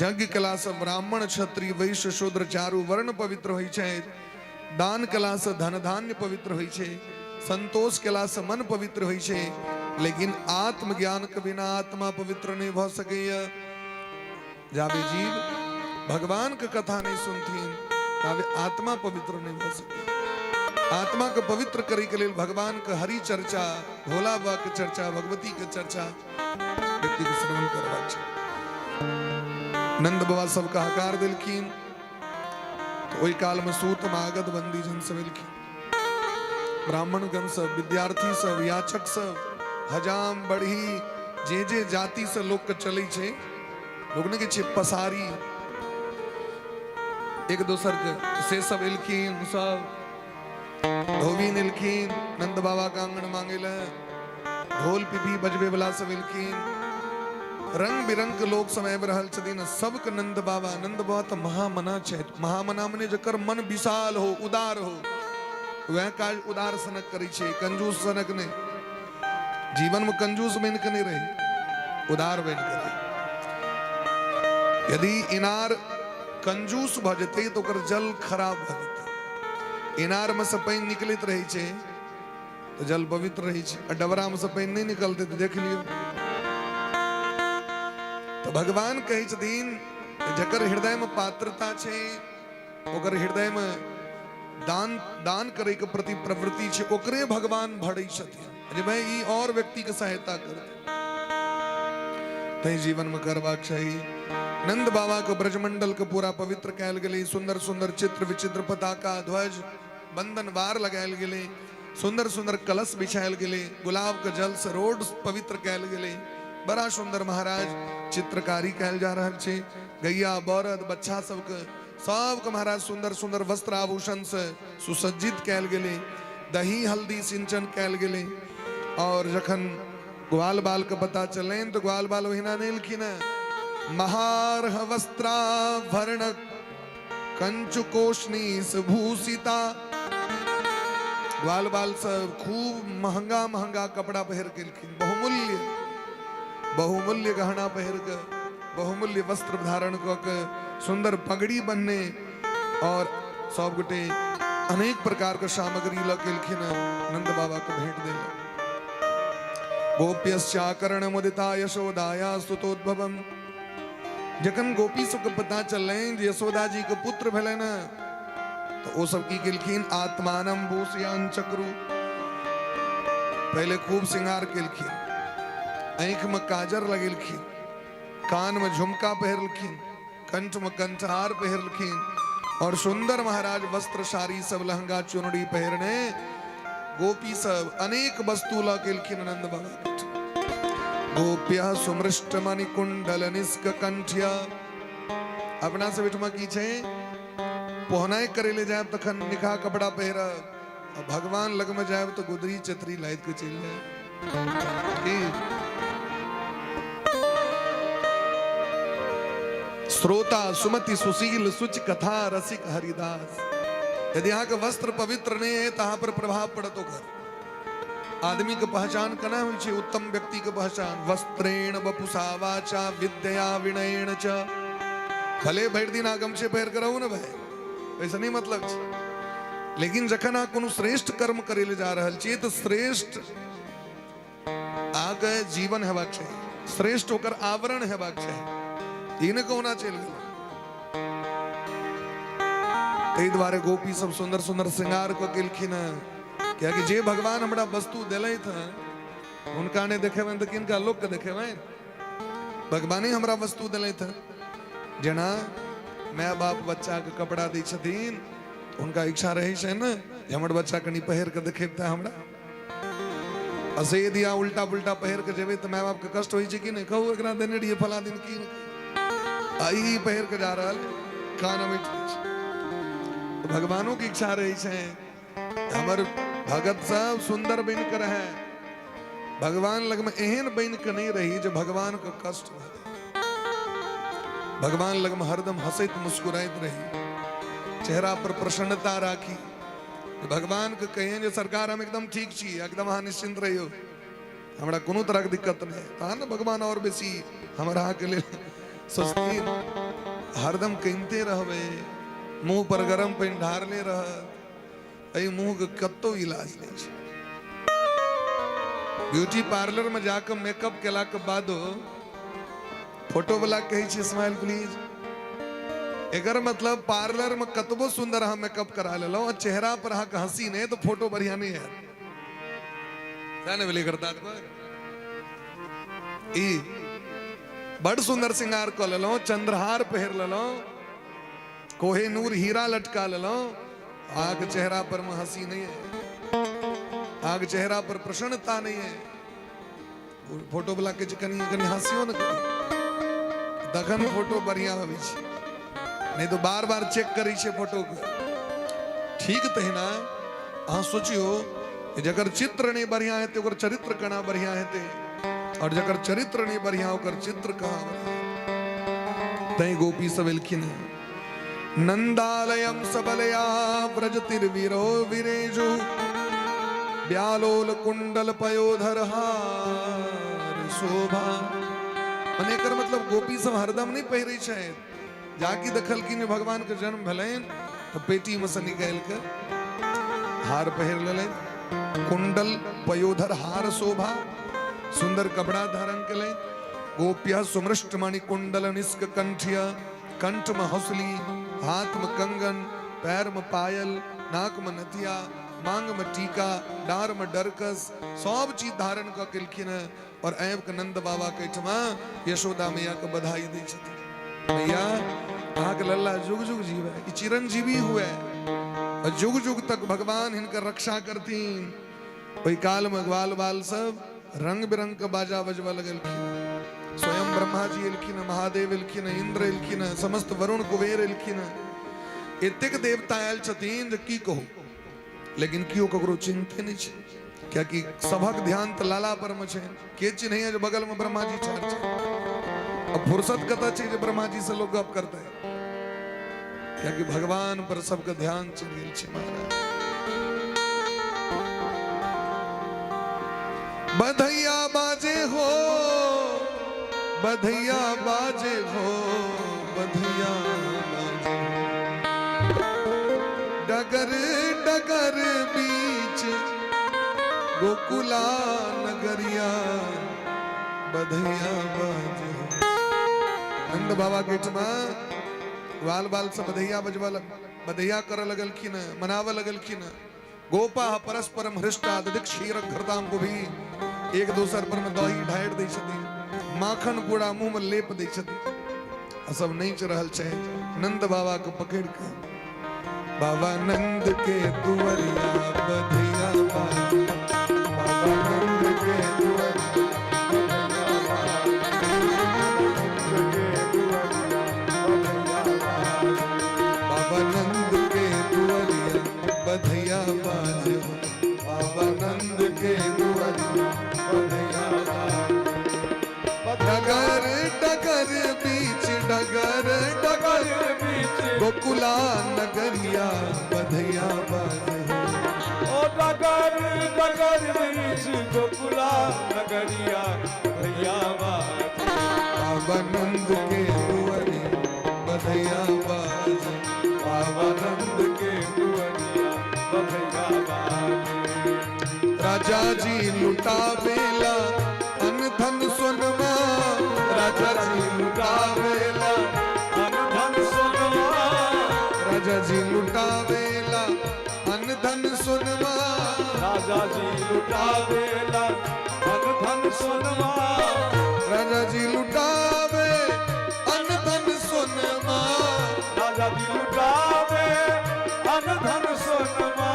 यज्ञ कला से ब्राह्मण क्षत्रिय वैश्य शूद्र चारु वर्ण पवित्र होई छे, दान कला से धन धान्य पवित्र होई छे, संतोष कला से मन पवित्र होई छे, लेकिन आत्मज्ञान के बिना आत्मा पवित्र नहीं भ सकैया। जाबे जीव भगवान के कथा नहीं सुनथिन ताबे आत्मा पवित्र नहीं भ सके। आत्मा के पवित्र करे के लेल भगवान के हरि चर्चा, भोला बाबा के चर्चा, भगवती के चर्चा व्यक्ति के श्रवण करवा छै। नंद बाबा सब का हकार दिलखिन तो ओई काल में सूत मागध बंदी जन सब एलखिन, ब्राह्मण गण सब, विद्यार्थी सब, याचक सब, हजाम बढ़ी जे जे जाति से लोग के चले छे, लोग ने के पसारी एक दोसर के से सब एलखिन, सब धोबी एलखिन, नंद बाबा का आंगन मांगेला, ढोल पिपी बजबे वाला सब एलखिन, रंग बिरंग के लोग समय रहल छथिन। सब के नंद बाबा तो महामना छे। महामना मने जकर मन विशाल हो, उदार हो, वह काज उदार सनक करी छे, कंजूस सनक ने। जीवन में कंजूस बन के नहीं रही, उदार बन के रही। यदि इनार कंजूस भ जते तो ओकर जल खराब भ जते। इनार में से पानी निकलत रही छे तो जल पवित्र रही छे, और डबरा में से पानी नहीं निकलते तो देख लियो। तो भगवान कहे छथिन जकर हृदय में पात्रता छे, ओकर हृदय में दान करे के प्रति प्रवृत्ति छे, ओकरे भगवान भड़ै छथिन। जे भाई ई और व्यक्ति के सहायता करते तै जीवन में करबाक चाही। नंद बाबा को ब्रजमंडल के पूरा पवित्र कैल गेले, सुंदर सुंदर चित्र विचित्र पताका ध्वज बंधन वार लगायल गेले, सुंदर सुंदर कलश बिछायल गेले, गुलाब के जल से रोड पवित्र कैल गेले, बड़ा सुंदर महाराज चित्रकारी कैल जा रहल छे। गैया बरद बच्चा सबके महाराज सुंदर सुंदर वस्त्र आभूषण से सुसज्जित कैल गेले, दही हल्दी सिंचन कैल गेले। और जखन ग्वाल बाल के पता चलें तो ग्वाल बाल वहीना नहीं लिखिन महारह वस्त्राभरण कंचुकोष्णी भूषिता। ग्वाल बाल सब खूब महंगा महंगा कपड़ा पहर के लिखिन, बहुमूल्य गहना पहर के, बहुमूल्य वस्त्र धारण के, सुंदर पगड़ी बनने, और सब गोटे अनेक प्रकार के सामग्री लखिन नंद बाबा को भेंट दिल। गोप्यश्चाकर्ण मुदिता यशोदाया स्तुतोद्भवम। जखन गोपी सबके पता चलें जे यशोदा जी के पुत्र भेले न, तो वो सब की केलखिन आत्मानम भूषयान चक्रु। पहले खूब श्रृंगार केलखिन, आंख में काजर लगेलखिन, कान में झुमका पहरलखिन, कंठ में कंठहार पहरलखिन, और सुंदर महाराज वस्त्र साड़ी सब लहंगा चुनरी पहरने गोपी सब अनेक वस्तु लकेलखिन नंद बाबा। गोप्या सुमृष्ट मणि कुंडल निष्क कंठ्या। अपना से बिठमा की छे पोहनाई करे ले जाए तखन निखा कपड़ा पहरा, भगवान लग में जाए तो गुदरी चतरी लाइट के चल जाए। श्रोता सुमति सुशील सुच कथा रसिक हरिदास। यदि यहाँ का वस्त्र पवित्र नहीं है तो यहाँ पर प्रभाव पड़तो घर। आदमी के पहचान कना हुई छे, उत्तम व्यक्ति के पहचान वस्त्रेण वपुषा वाचा विद्या विनयेन च। भले भर दिन गमछे पहर कर रहू न भाई, वैसा नहीं मतलब छे, लेकिन जखन आ कोनो श्रेष्ठ कर्म करे ले जा रहल छे तो श्रेष्ठ आगे जीवन हेबाक चाहिए, श्रेष्ठ होकर आवरण हेबाक चाहिए, ई न कहना चल गेल। तै द्वारे गोपी सब सुंदर सुंदर श्रृंगार को केलखिन, क्या कि जे भगवान हमरा वस्तु दिले था उनका ने देखे तो किनका लोग के देखे भगवान ही हमरा वस्तु दिले था। जना माय बाप बच्चा के कपड़ा दी छथिन उनका इच्छा रहे छै न जे हमर बच्चा कनी पहिर के देखेबता हमरा असे दिया उल्टा पुल्टा पहिर के जेबे त माय बाप के कष्ट होई छै कि नहीं कहू एकरा देने रहिए फला दिन की आई पहिर के जा रहल कान में तो भगवानों की इच्छा रही है हमर भगत सब सुंदर बन कर है भगवान लग में एहन बन के नहीं रही जो भगवान को कष्ट हो भगवान लग में हरदम हंसत मुस्कुराइत रही चेहरा पर प्रसन्नता राखी भगवान के कहें जो सरकार हम एकदम ठीक छी एकदम अहाँ निश्चिंत रहियो हमरा कोनो तरह के दिक्कत नहीं तहन न भगवान और बेसी हमरा के लिए सोचती हरदम कहते रहबे मुंह पर गरम पानी ढारले रह मुंह के कतो इलाज नहीं छै ब्यूटी पार्लर में जाकर मेकअप केला के बादो फोटो वाला कहे छी स्माइल प्लीज एकर मतलब पार्लर में कतबो सुंदर हम मेकअप करा लेलो और चेहरा पर अहाँ के हंसी नहीं तो फोटो बढ़िया नहीं है जाने वाली करता ई बड़ सुंदर श्रृंगार कर लेलो चंद्रहार पहर लेलो कोहेनूर हीरा लटका लेलो आग चेहरा पर में हंसी नहीं है आग चेहरा पर प्रसन्नता नहीं है फोटो वाला के कनी कनी हंसियो न करी तखन फोटो बढ़िया होवे छै नहीं तो बार बार चेक करी छे फोटो के ठीक तहिना अहाँ सोचियो जकर चित्र नहीं बढ़िया है तो चरित्र कना बढ़िया है और जकर चरित्र नहीं बढ़िया होकर चित्र कहाँ तई गोपी सब एलखिन नंदालयम सबलया व्रजतिर्वीरो विरेजु ब्यालोल कुंडल पयोधर हार शोभा अनेकर मतलब गोपी सब हरदम नहीं पहिरे छै जाकी देखल कि भगवान के जन्म भलेन तो पेटी में से निकाल के हार पहिर लेलेन कुंडल पयोधर हार शोभा सुंदर कपड़ा धारण के ले गोपिया सुमृष्ट मणि कुंडल निष्क कंठिया कंठ में हौसली हाथ में कंगन पैर में पायल नाक में नथिया मांग में टीका डार में डरकस सब चीज धारण कर केलखिन और ऐब के नंद बाबा के ठमा यशोदा मैया के बधाई दै छथिन मैया अहाँ के लल्ला जुग जुग जीवे ई चिरंजीवी हुए और जुग जुग तक भगवान इनकर रक्षा करतीन ओई काल में ग्वाल बाल सब रंग बिरंग के बाजा बजवा लगलखिन स्वयं ब्रह्मा जी एलखिन महादेव एलखिन इंद्र एलखिन समस्त वरुण कुबेर एलखिन एतेक देवता आयल छथिन जे की कहू लेकिन कियो ककरो चिंते नहीं छै क्या कि सबक ध्यान तो लाला पर में छै के चिन्हैया जो बगल में ब्रह्मा जी ठार छै अब फुर्सत कतऽ छै जे ब्रह्मा जी से लोग गप करते क्या कि भगवान पर सबका ध्यान चल गेल छै महाराज बधैया बाजे हो बधैया बाजे हो बधैया बाजे डगर डगर बीच गोकुला नगरिया बधैया बाजे हो नंद बाबा के बाल बाल से बधैया बजवा बधैया कर लगलखिन मनाव लगलखिन गोपा परस्परम हृष्टा दधिक क्षीर घृताम को भी एक दूसर पर में दही ढाइर दै छथिन माखन पूरा मुंह में लेप दै छथिन सब नहीं रहल छै नंद बाबा को पकड़ के बाबा नंद के दुवरिया बधैया बाजे बाबा नंद के बाबा नंद के दुवरिया बधैया बाजे बाबा नंद के दुवरिया बधैया डगर डगर बीच डगर डगर बीच गोकुला नगरिया बधैया बाजे ओ डगर डगर बीच गोकुला नगरिया बधैया बाजे बाबा नंद के दुवरिया बधैया बाजे बाबा नंद के दुवरिया बधैया बाजे राजा जी लुटा बेला अन धन सोनमा राजा जी लुटा बेला धन धन सोनवा राजा जी लुटा बेला अन धन सोनमा राजा जी लुटावेला धन धन सोनवा राजा जी लुटावे अन धन सोनमा राजा जी लुटावे अन धन सोनमा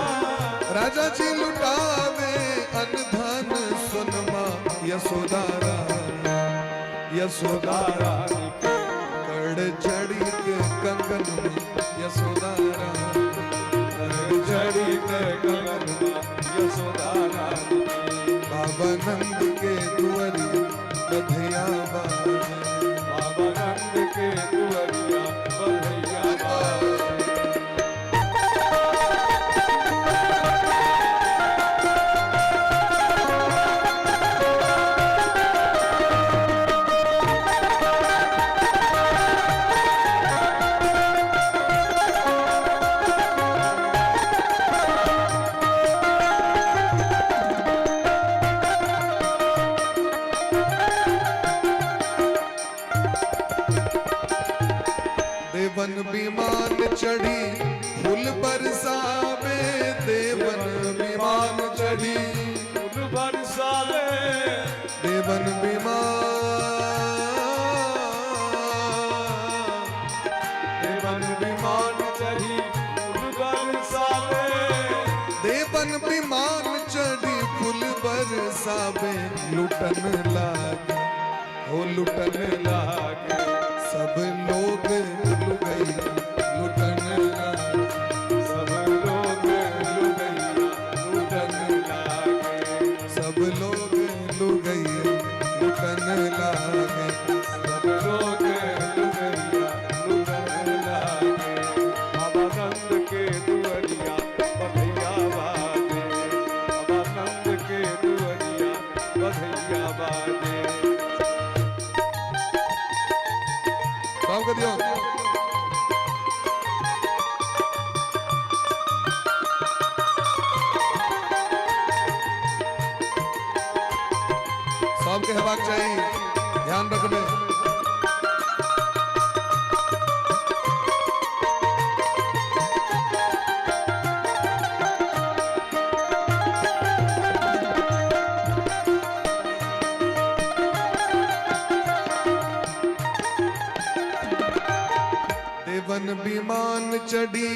राजा जी लुटावे अन धन सोनमा यशोदा रानी यशोदा रानी के कड़ जड़ी के कंगन में यशोदा रानी जड़ी के गगन में यशोदा रानी बाबा नंद के दुआरी बधिया बाजे बाबा नंद के दुआरिया बधैया बाजे देवन विमान चढ़ी फूल बरसावे देवन विमान चढ़ी फूल बरसावे देवन देवन विमान चढ़ी फूल बरसावे देवन विमान चढ़ी फूल बरसावे लुटन लागे हो लुटन लागे सब लोग लुगई लुटन लागे सब लोग लुगैया लुटन लागे सब लोग लुगई लुटन लागे सब लोग लुगैया लुटन लागे बाबा नंद के दुआरिया बधैया बाजे बाबा नंद के दुआरिया बधैया बाजे भाव कर दियो सबके हेबाक चाहिए ध्यान रखबे देवन विमान चढ़ी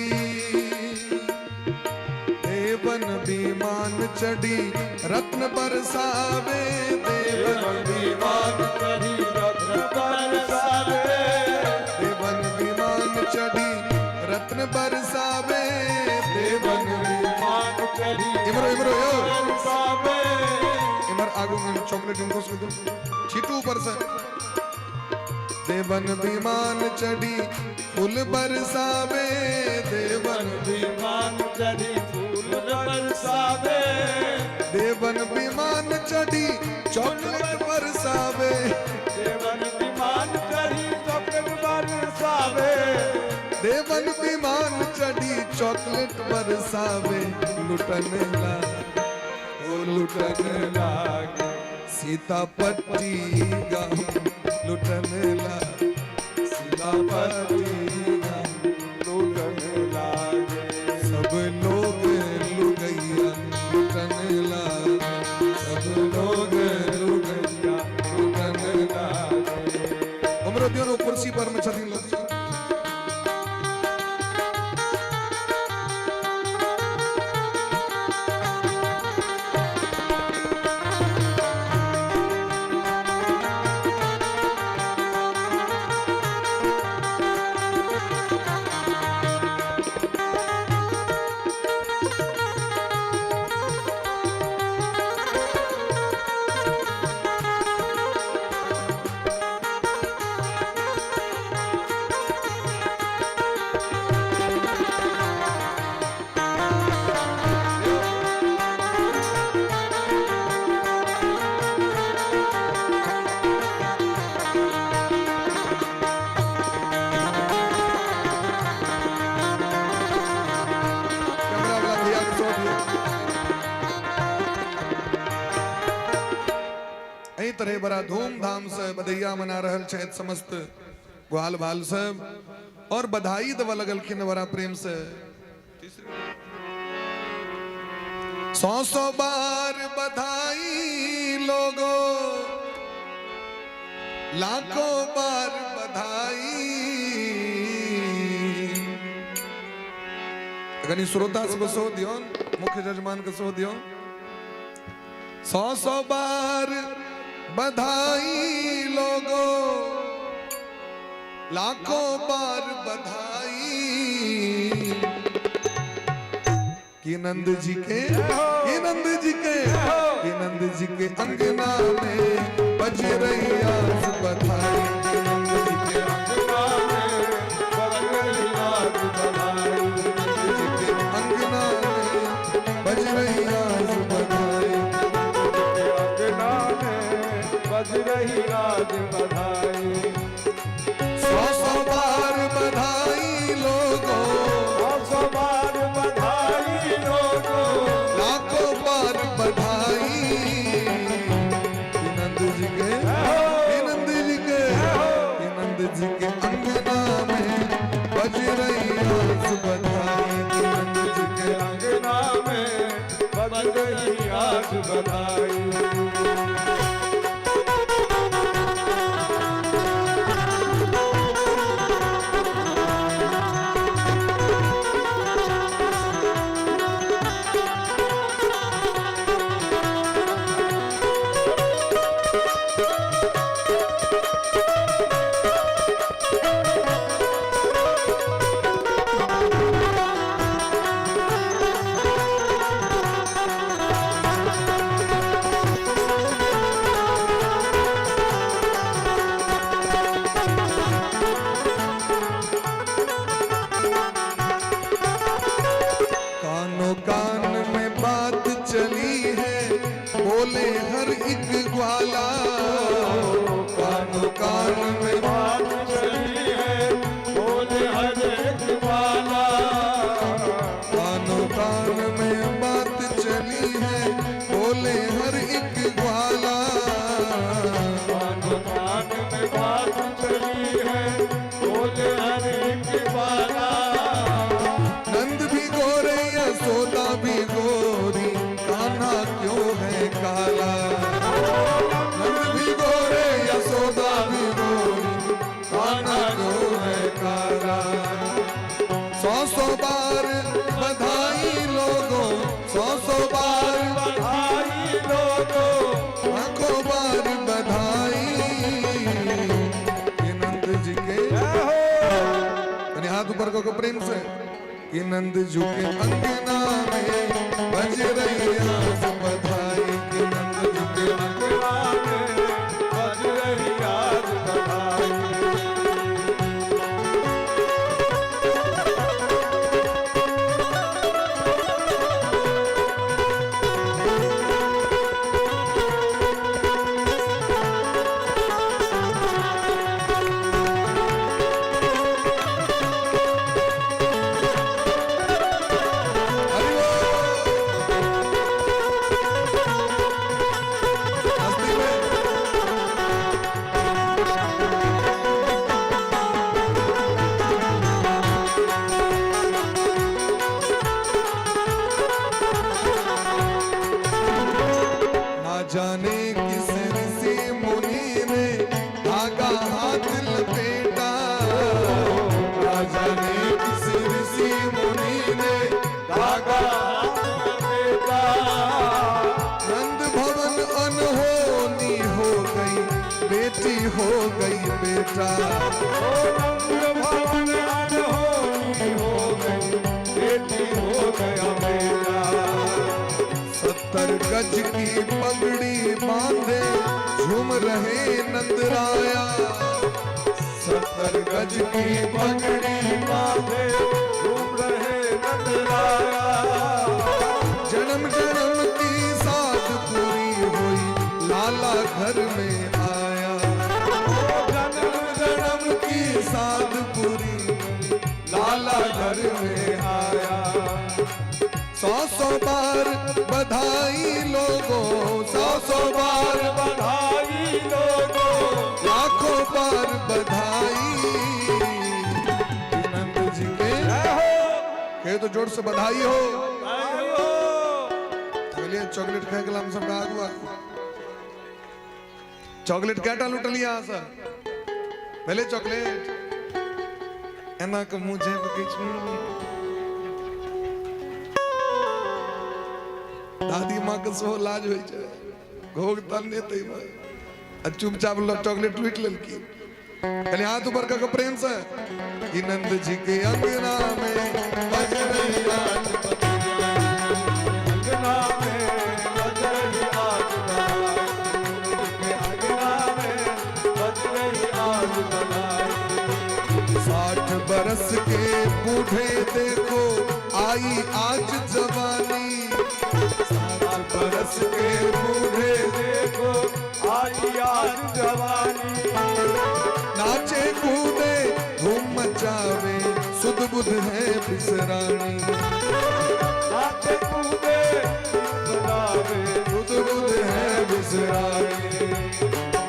देवन विमान चढ़ी रत्न बरसावे देवन विमान चढ़ी रत्न बरसावे देवन विमान चढ़ी रत्न बरसावे देवन विमान चढ़ी इमरो इमरो यो बरसावे इमर आगू में चॉकलेट इनको से दो छीटू ऊपर से देवन विमान चढ़ी फूल बरसावे देवन विमान चढ़ी फूल बरसावे देवन विमान चढ़ी चॉकलेट बरसावे देवन विमान चढ़ी चॉकलेट बरसावे देवन विमान चढ़ी चॉकलेट बरसावे लुटन लागे ओ लुटन लागे सीतापति गाँव लुटन लागे सीतापति गाँव लुटन लागे सब लोग लुगैया लुटन लागे सब लोग लुगैया लुटन लागे हमरो दियो कुर्सी पर में छथिन लोग तरह बड़ा धूमधाम से बधैया मना रहल छथि समस्त ग्वाल बाल सब और बधाई देव लगलखिन बड़ा प्रेम से 100 बार बधाई लोगो लाखों बार बधाई कनी श्रोता सब सो दियो मुख्य जजमान के सो दियो 100 बार बधाई लोगों लाखों बार बधाई कि नंद जी के अंगना में बज रही आज बधाई नंद जी के अंगना में बज रही आज बधाई अंगना में बज रही आज बधाई अंगना में बज रही आज बधाई 100 बार बधाई लोगों 100 बार बधाई लोगों लाखों बार बधाई नंद जी के अंगना में बज रही आज बधाई नंद जी के अंगना में बज रही आज बधाई कान में बात चली है बोले हर एक ग्वाला कान में बात चली है बोले हर एक वाला कान में बात चली है बोले हर एक ग्वाला कान में बात चली है बोले हर एक वाला नंद भी गोरे यशोदा भी गोरी कान्हा क्यों है काला नंद भी गोरे यशोदा भी गोरी कान्हा क्यों है काला 100 बार बधाई लोगों 100 बार बधाई लोगों लाखों बार बधाई ये नंद जी के हाथ ऊपर को प्रेम से कि नंद जी के अंगना में बज रही आज बधाई कि नंद जी के अंगना में बज रही आज बधाई जाने किस ऋषि मुनि ने धागा हाथ लपेटा ना जाने किस ऋषि मुनि ने धागा लपेटा नंद भवन अनहोनी हो गई बेटी हो गई बेटा नंद भवन अनहोनी हो गई बेटी हो गया बेटा 70 गज की पगड़ी बांधे झूम रहे नंदराया 70 गज की पगड़ी बांधे घूम रहे नंदराया जन्म जन्म की साथ पूरी हुई लाला घर में आया जन्म जन्म की साथ पूरी लाला घर में आया 100 बार बधाई लोगों 100 बार बधाई लोगों लाखों बार बधाई नंद जी के तो जोर से बधाई हो चलिए चॉकलेट खाए के लाम सब आगुआ चॉकलेट क्या लुटलिया सर पहले चॉकलेट एना को मुझे दादी माँ के सो लाज हो जाए घोग तन्ने तई चुपचाप चॉकलेट ट्वीट ललकी कहले हाथ ऊपर का प्रेम से कि नंद जी के अंगना में बज रही आज अंगना में बज रही आज बधाई, अंगना में बज रही आज बधाई। 60 बरस के बूढ़े देखो आई आज जवानी, 60 बरस के बूढ़े देखो आई आज जवानी। नाचे कूदे धूम मचावे सुध बुध है बिसरानी, नाचे कूदे बनावे सुध बुध है बिसरानी।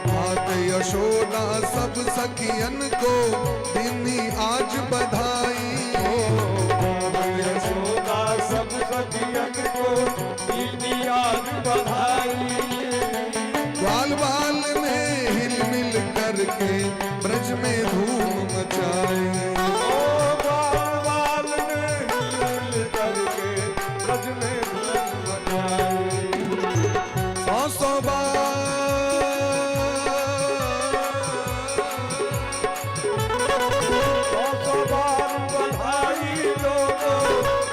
मात यशोदा सब सखियन को दीनी आज बधाई, यशोदा सब सखियन को दीनी आज बधाई। बाल बाल ने हिल मिल करके ब्रज में धूम मचाई, ओ बाल बाल ने हिल करके ब्रज में धूम मचाई। 100 बार 100 बार बधाई लोगो,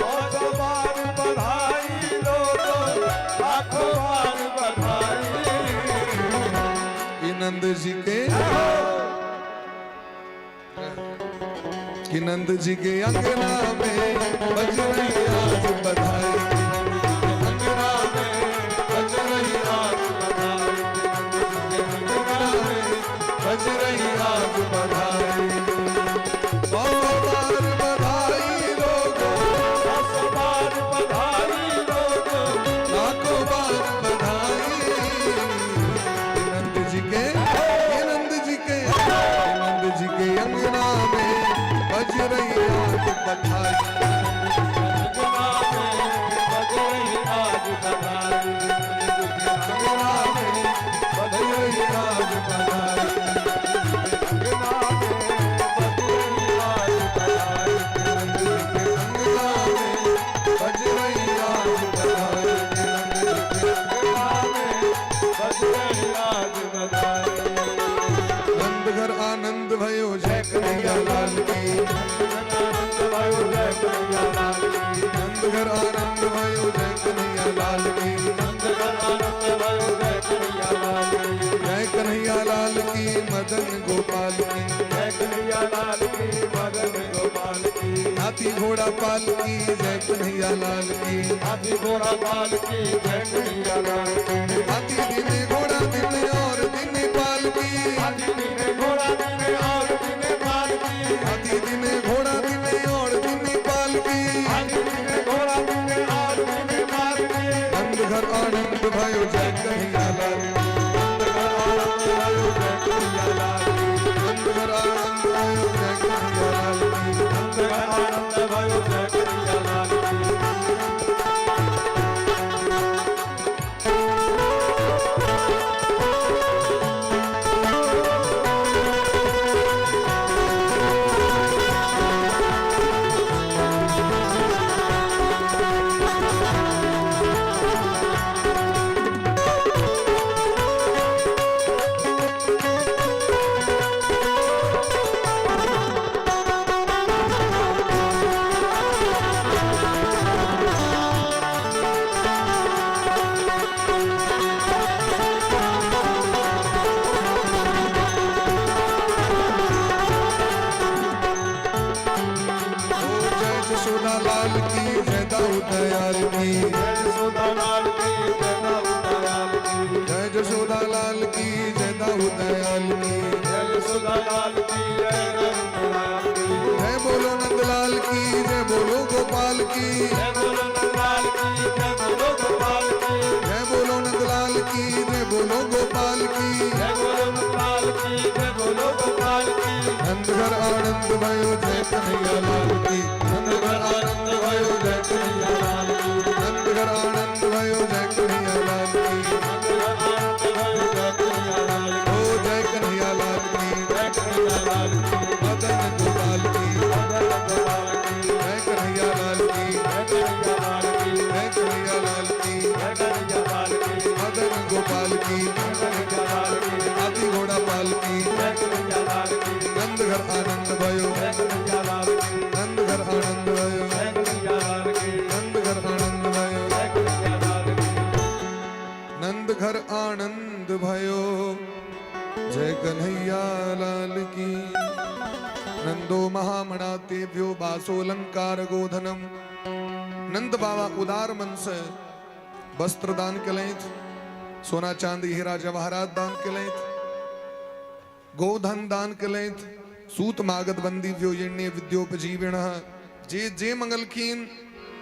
100 बार बधाई लोगो, लाखों बार बधाई। कि नंद जी के कि नंद जी के अंगना में बज रही आज बधाई, अंगना में बज रही आज बधाई, अंगना में बज रही आज बधाई। 100 बार बधाई लोगो, 100 बार बधाई लोगो, लाखों बार बधाई। कि नंद जी के नंद जी के नंद जी के अंगना में बज रही आज बधाई, अंगना में बज रही आज बधाई, अंगना में बज रही आज बधाई, अंगना में बज रही आज बधाई, अंगना में बज रही आज बधाई। अंगना में बज रही आज बधाई। नंद घर आनंद भयो जय कन्हैया लाल की, आनंद भयो जय कन्हैया लाल की, नंद घर आनंद भयो जय कन्हैया लाल की, आनंद भयो जय कन्हैया लाल की, जय कन्हैया लाल की मदन गोपाल की, जय कन्हैया लाल की मदन गोपाल की, हाथी घोड़ा पाल की जय कन्हैया लाल की, हाथी घोड़ा पाल की जय कन्हैया लाल की, हाथी दिने घोड़ा दिने और दिने पाल की, हाथी दिने घोड़ा दिने और दिने पाल की, हाथी दिने घोड़ा दिने और दिने पाल की। हाथी दिने घोड़ा दिने और दिने पाल की। नंद घर आनंद भयो जय कन्हैया लाल की, आनंद भयो जय कन्हैया लाल की, नंद घर आनंद भयो जय कन्हैया लाल की। आनंद भयो जय कन्हैया लाल की। यशोदा लाल की जय दाऊद दयाल की, जय यशोदा लाल की जय दाऊद दयाल की, जय यशोदा लाल की जय दाऊद दयाल की, जय यशोदा लाल की जय दाऊद दयाल की, जय बोलो नंदलाल की जय बोलो गोपाल की, जय बोलो नंदलाल की जय बोलो गोपाल की, जय बोलो नंदलाल की जय बोलो गोपाल की। जय बोलो नंदलाल की जय बोलो गोपाल की। नंद घर आनंद भयो जय कन्हैया लाल की, नंद घर आनंद भयो जय कन्हैया लाल की, नंद घर आनंद भयो जय कन्हैया लाल की। आनंद भयो जय कन्हैया लाल की, ओ जय कन्हैया लाल की, जय कन्हैया लाल की, मदन गोपाल की, मदन गोपाल की, जय कन्हैया लाल की, जय कन्हैया लाल की, जय कन्हैया लाल की। जय घर आनंद भयो, जय कन्हैया लाल की, नंद घर आनंद भयो, जय कन्हैया लाल की, नंद घर आनंद भयो, जय कन्हैया लाल की, नंद घर आनंद भयो, जय कन्हैया लाल की। नंदो महामणा तेभ्यो बासोलंकार गोधनम। नंद बाबा उदार मन से वस्त्र दान केलेत, सोना चांदी हीरा जवाहरात दान केलेत, गोधन दान केलेत, सूत मागत बंदी व्योयण्य विद्योपजीविण। जे जे मंगलखीन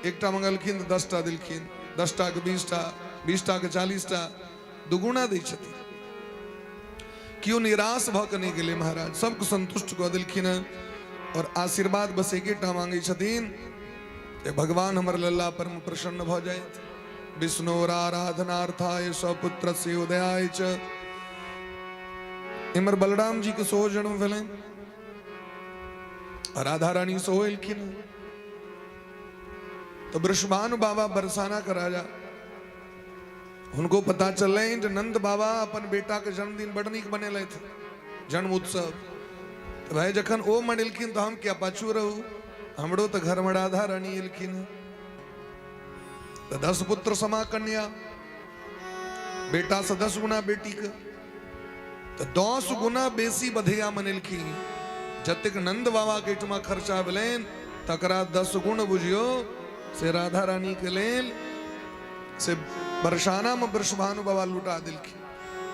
एकटा मंगलखीन 10टा दिलखीन, 10टा के 20टा, 20टा के 40टा दुगुना दै छथिन। क्यों निराश भ के नहीं गेले महाराज, सबको संतुष्ट कऽ देलखिन और आशीर्वाद बस एकेटा मांगे छथिन जे भगवान हमर लल्ला पर प्रसन्न भ जाए। विष्णुर आराधनार्थाय सपुत्रस्य उदयाय च। इमर बलराम जी के 100 जन्म भेलै, राधा रानी 100 एलखिन। तो वृषभानु बाबा बरसाना का राजा, उनको पता चले जे नंद बाबा अपन बेटा के जन्मदिन बड़ नीक बनेले थे, जन्म उत्सव। तो भाई जखन ओ मनेलखिन तो हम क्या पाछू रहू, हमरो तो घर में राधा रानी एलखिन। तो 10 पुत्र समा कन्या, बेटा से 10 गुना बेटी के, तो 10 गुना बेसी बधिया मनेलखिन। जतेक नंद बाबा के ठमा खर्चा भेलैन तकरा 10 गुण बुझियो से राधा रानी के लेल से बरसाना में वृषभानु बाबा लुटा दिलखिन।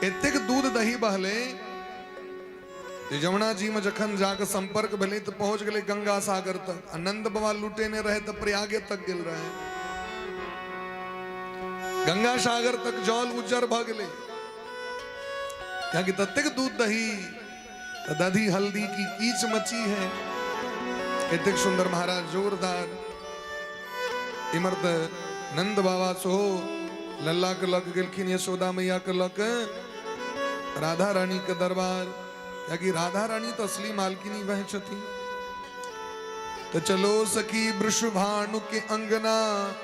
एतेक दूध दही बहले जमुना जी में जखन जाकर संपर्क भेले तो पहुंच गए गंगा सागर तक। नंद बाबा लुटे ने रहे तो प्रयागे तक गिल रहे, गंगा सागर तक जल उज्जर भ गए। क्या कि ततेक दूध दही दधी हल्दी की कीच मची है। एतेक सुंदर महाराज जोरदार इमरत नंद बाबा सो लल्ला के लग गेलखिन, यशोदा मैया के लग राधा रानी के दरबार। क्या कि राधा रानी तो असली मालकिनी वह छथी। तो चलो सखी वृषभानु के अंगना,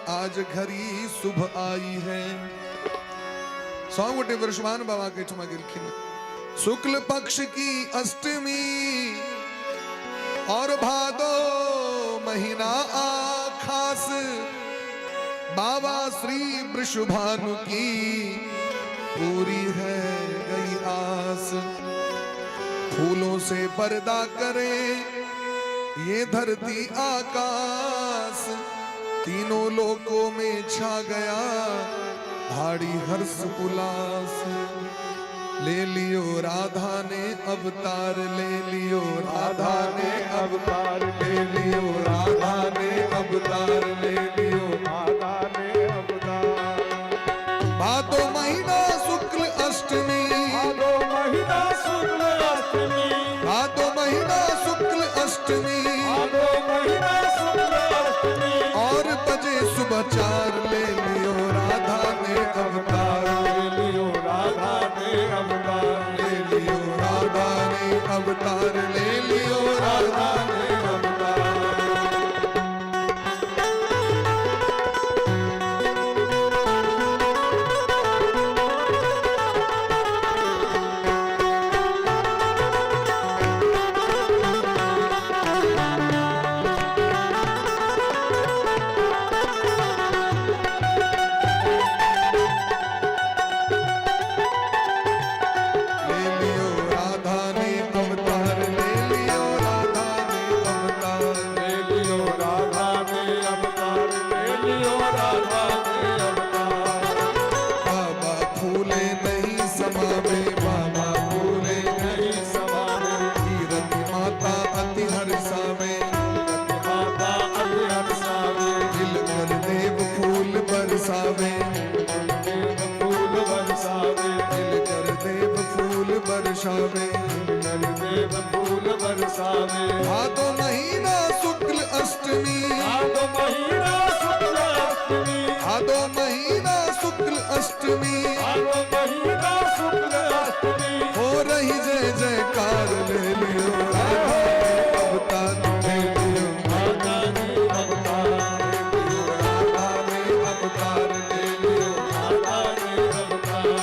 आज घड़ी शुभ आई है। 100 गोटे वृषभानु बाबा के ठमा गेलखिन। शुक्ल पक्ष की अष्टमी और भादो महीना आखास, बाबा श्री वृषभानु की पूरी है गई आस। फूलों से पर्दा करे ये धरती आकाश, तीनों लोकों में छा गया भारी हर्ष उल्लास। ले लियो राधा ने अवतार, ले लियो राधा ने अवतार, ले लियो राधा ने अवतार, ले लियो राधा ने अवतार। भादो महीना शुक्ल अष्टमी, भादो महीना शुक्ल अष्टमी, भादो महीना शुक्ल अष्टमी, भादो महीना शुक्ल अष्टमी। और बजे सुबह 4, ले लियो राधा ने अवतार, ले लियो राधा ने अवतार, ले लियो राधा ने अवतार, ले लियो राधा ने अवतार। बरसावे, फूल बरसावे, मिलकर देव फूल बरसावे, देव फूल बरसावे। भादो महीना शुक्ल अष्टमी, भादो महीना शुक्ल अष्टमी, भादो महीना शुक्ल अष्टमी, भादो महीना शुक्ल अष्टमी। हो रही जय जयकार, ले लियो राधा अवतार, ले लियो राधा ने अवतार, राधा ने अवतार, ले लियो राधा ने अवतार।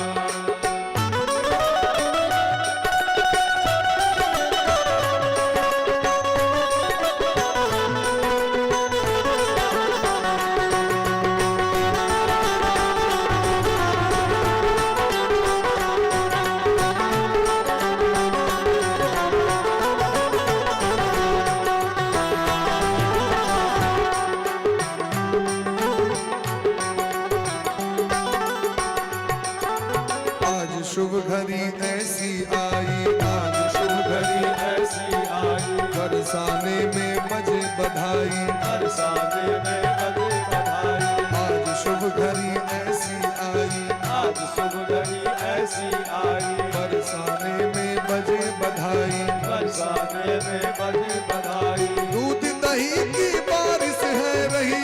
बधाई, बरसाने में बजे बधाई, आज शुभ घड़ी ऐसी आई, आज शुभ घड़ी ऐसी आई, बरसाने में बजे बधाई, बरसाने में बजे बधाई, दूध दही की बारिश है रही,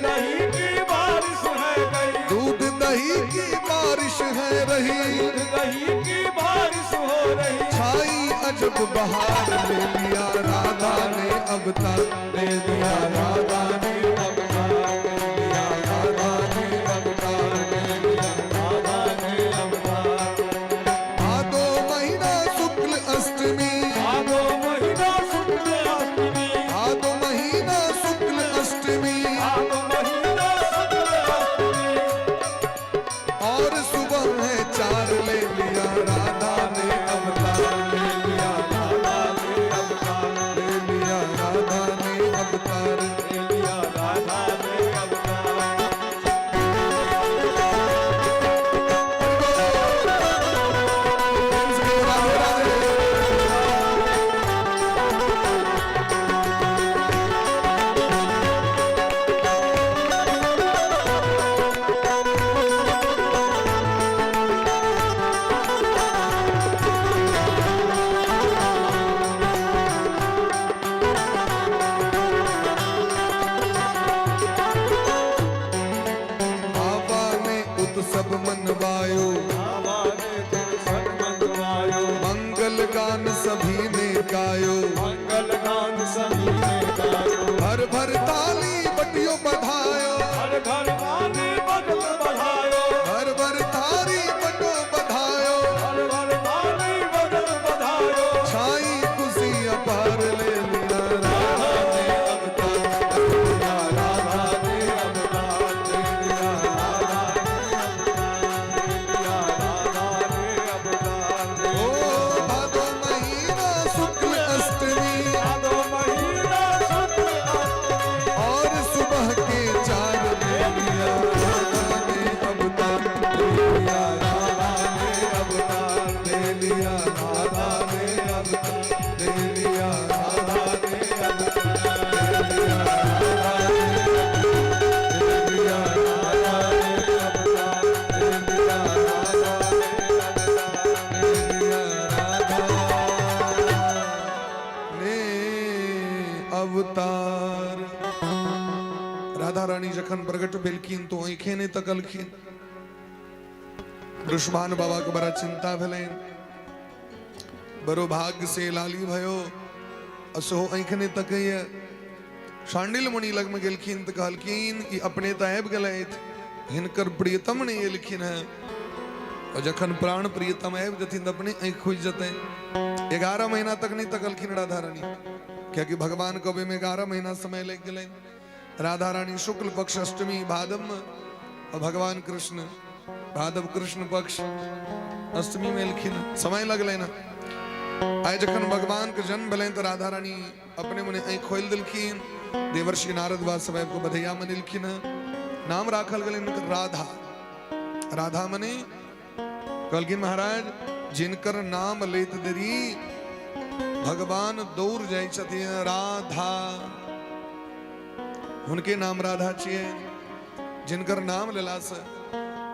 दही की बारिश है गई, दूध दही की बारिश है रही, दही की बारिश हो रही, छाई अजब बहार ले लिया राधा ने अवतार, ले लिया राधा ने अवतार, ले लिया राधा ने अवतार, ले लिया राधा ने अवतार। भादो महीना शुक्ल अष्टमी, भादो महीना शुक्ल अष्टमी, भादो महीना शुक्ल अष्टमी, भादो महीना शुक्ल अष्टमी, और सुबह है 4 ले लिया राधा ने अवतार, ले लिया राधा ने अवतार, ले लिया राधा ने अवतार। ले लिया राधा ने अवतार। राधे राधे। बाबा ने उत्सव मनवायो, बाबा ने तुम सब मनवायो, मंगल गान सभी ने गायो, मंगल गान सभी ने गायो, भर भर ताली बटियो बधायो, हर घर वाली बदल बधायो, भर भर थारी बटो बधायो, हर घर वाली बदल बधायो, छाई खुशी अपार ले लिया राधा ने अवतार, ले लिया राधा ने अवतार, ले लिया राधा ने अवतार, ओ भादो महीना शुक्ल अष्टमी, भादो महीना शुक्ल अष्टमी, और सुबह के 4 ले लिया राधा ने अवतार, ले लिया राधा ने अवतार, ले लिया राधा ने अवतार, ले लिया राधा ने अवतार, ले लिया राधा ने, ले लिया राधा ने अवतार, ले लिया राधा ने, ले लिया राधा ने अवतार। राधा रानी जखन प्रगट भेलखिन तो आंखें ने तकलखिन, वृषभान बाबा के बड़ा चिंता भेलैन, बड़ो भाग्य से लाली भयो, असो आंख ने तकैया। शांडिल मुनि लग में गेलखिन तो कहलखिन कि अपने तो आबि गेलैथ, हिनकर प्रियतम ने एलखिन है, और जखन प्राण प्रियतम आबि जथिन तो अपने आंख खुज जतै। 11 महीना तक नहीं तकलखिन राधा रानी, क्योंकि भगवान कबे में 11 महीना समय लग गए। राधा रानी शुक्ल पक्ष अष्टमी भादव में, और भगवान कृष्ण भादव कृष्ण पक्ष अष्टमी में लिखिन समय लग लेना। आय जखन भगवान के जन्म भले तो राधा रानी अपने मुने आँख खोल दिलखिन, देवर्षि नारद वासुदेव को बधैया मन लिखिन, नाम राखल गले राधा। राधा मने कहलखिन महाराज जिनकर नाम लेत देरी भगवान दौड़ जाय छथिन राधा, उनके नाम राधा छिए। जिनकर नाम लेला से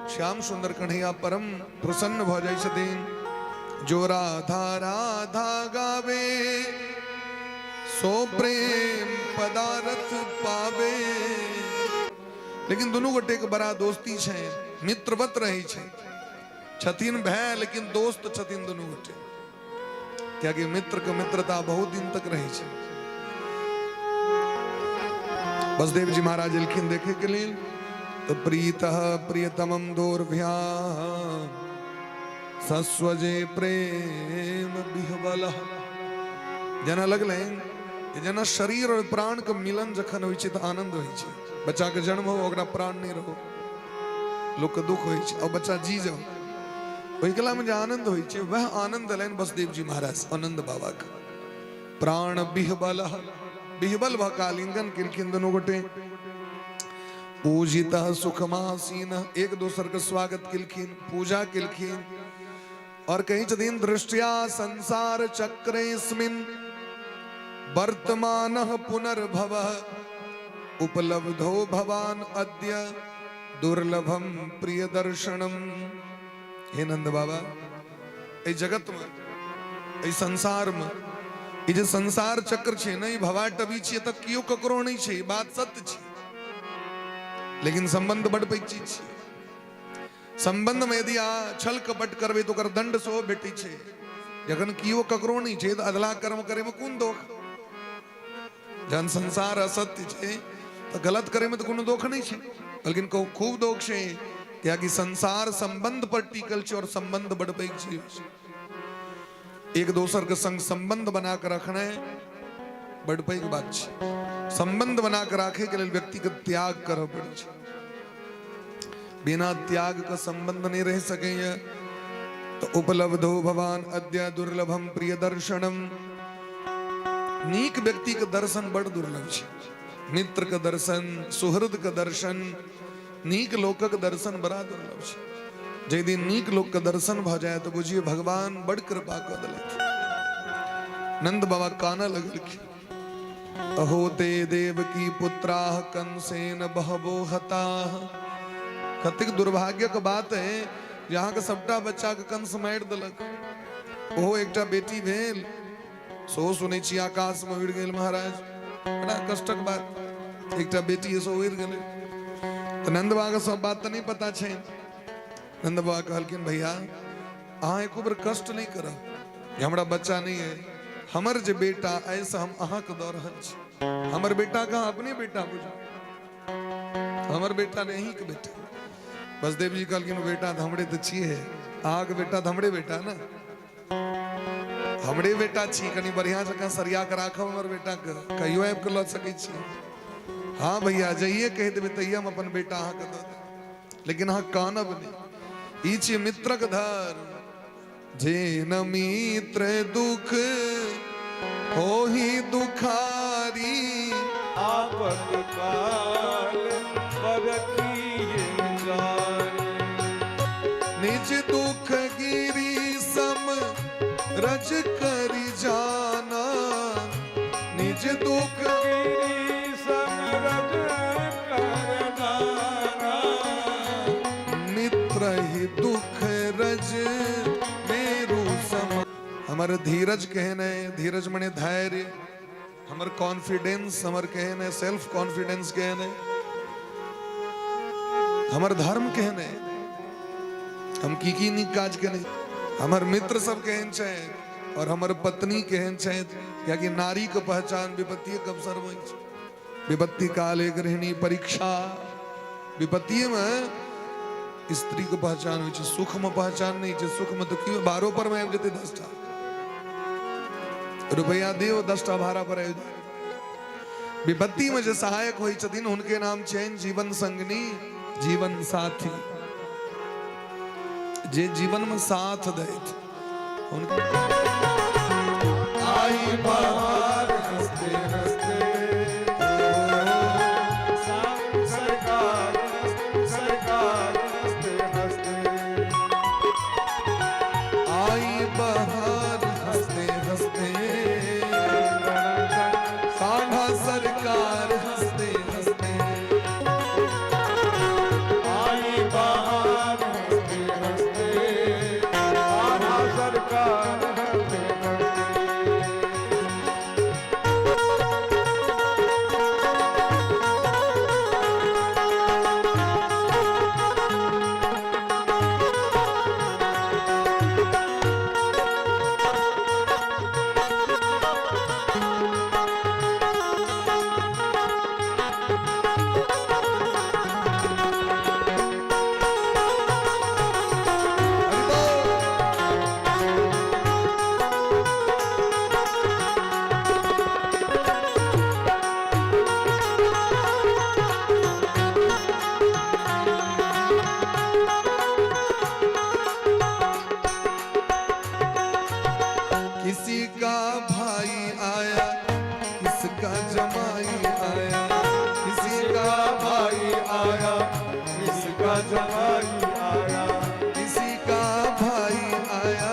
श्याम सुंदर कन्हैया परम प्रसन्न भ जाय छथिन। जो राधा राधा गावे सो प्रेम पदारथ पावे। लेकिन दोनों गोटे के बड़ा दोस्ती छे, मित्रवत रही छे, छथिन भय लेकिन दोस्त छथिन दोनों गोटे। क्या कि मित्र के मित्रता बहुत दिन तक रही छे। वसुदेव जी महाराज लिखिन देखे के लिए तो प्रीतः प्रियतमम दोर्भ्या सस्वजे प्रेम बिहवलः। जना लगले जना शरीर और प्राण के मिलन जखन होइ छै त आनंद होइ छै। बच्चा के जन्म हो ओकरा प्राण नहीं रहो, लोग के दुख होइ छै, और बच्चा जी जाओ ओहि कला में जे आनंद होइ छै, वह आनंद लेन वसुदेव जी महाराज आनंद बाबा का। प्राण बिहबलः, बिहबल भ कालिंगन किलखिन दोनों गोटे। पूजिता सुखमासीन, एक दूसर के स्वागत किलखिन, पूजा किलखिन। और कहीं छथिन दृष्टिया संसार चक्रेस्मिन वर्तमानः पुनर्भवः उपलब्धो भवान अद्य दुर्लभम प्रिय दर्शनम। हे नंद बाबा, ए जगत में, ए संसार में, ये जो संसार चक्र छे नहीं भवाट अभी छे तक क्यों ककरो नहीं छे, बात सत्य छे, लेकिन संबंध बड़ पैघ चीज छे। संबंध में यदि आ छल कपट करवे तो कर दंड सो बेटी छे, जखन कियो ककरो नहीं छे तो अदला कर्म करे में कौन दोख। जन संसार असत्य छे तो गलत करे में तो कोनो दोख नहीं छे, लेकिन को खूब दोख छे क्या कि संसार संबंध पर टिकल छे और संबंध बड़ पैघ चीज छे। एक दोसर के संग संबंध बना कर रखना बड़ पैघ बात छे। संबंध बना कर राखे के लिए व्यक्ति के त्याग करना पड़े छे। बिना त्याग का संबंध नहीं रह सके। तो उपलब्धो भवान अद्य दुर्लभम प्रिय दर्शनम। नीक व्यक्ति के दर्शन बड़ दुर्लभ छे। मित्र का दर्शन, सुहृद का दर्शन, नीक लोक का दर्शन बड़ा दुर्लभ छे। जे दिन नीक लोक का दर्शन भ जाए तो बुझिए भगवान बड़ कृपा कर दिले। नंद बाबा काना लगलखिन, अहो ते देव की पुत्राः कंसेन बहवो हताः। कतिक दुर्भाग्य का बात है, यहाँ के सबटा बच्चा के कंस मार देलक। ओहो एकटा बेटी भेल, सो सुनै छी आकाश में उड़ गेल महाराज, बड़ा कष्टक बात। एकटा बेटी सो उड़ गेलै। तो नंद बाबा के सब बात तो नहीं पता छे। नंद बाबा कहलखिन, भैया अहाँ एको बार कष्ट नहीं करब, हमरा बच्चा नहीं है, हमर जे बेटा ऐसा हम अहाँ के दऽ रहल छी। हमर बेटा कहाँ अपने बेटा बुझो, हमर बेटा नहीं के बेटा। बसदेव जी कहलखिन, बेटा तो हमरे तो छिए, अहाँ के बेटा तो हमरे बेटा ना, हमरे बेटा छी। कनी बढ़िया जगह सरिया के राखब हमर बेटा के, कहियो आबि के लऽ सकै छी। हाँ भैया जइए कह देबै तैया हम अपन बेटा अहाँ के दऽ देब, लेकिन अहाँ कानब नहीं। ई छियै मित्रक धर्म। जे न मित्र दुख होहि दुखारी, आपत काल परखिए जारी। निज दुख गिरी सम रज करि जाना। निज दुख गिरी समरज कर जाना। मित्र ही दुख रज मेरु सम। हमर धीरज कहने, धीरज मने धैर्य, हमर कॉन्फिडेंस, हमर कहने सेल्फ कॉन्फिडेंस कहने, हमर धर्म कहने, हम की नीक काज कहने। हमर मित्र सब कहन छै और हमर पत्नी कहन छै, क्या कि नारी के पहचान विपत्ति के अवसर में छै। विपत्ति काले गृहिणी परीक्षा। विपत्ति में स्त्री के पहचान हो, सुख में पहचान नहीं छै। सुख में तो क्यों बारो पर में आबि जेतै 10 टा रुपया दियो, 10 टा भाड़ा पर आबि जाए। विपत्ति में जो सहायक होई छथिन उनके नाम छनि जीवन संगनी, जीवन साथी। जे जीवन में साथ दैत उनके। आई बहार हंसते हंसते, सरकार सरकार हंसते हंसते। आई बहार हंसते हंसते, कान्हा सरकार हंसते हंसते। आई बहार हंसते हंसते, कान्हा सरकार हंसते हंसते। किसी का भाई आया, किसका जमाई आया। किसी का भाई आया, किसका जमाई आया। किसी का भाई आया,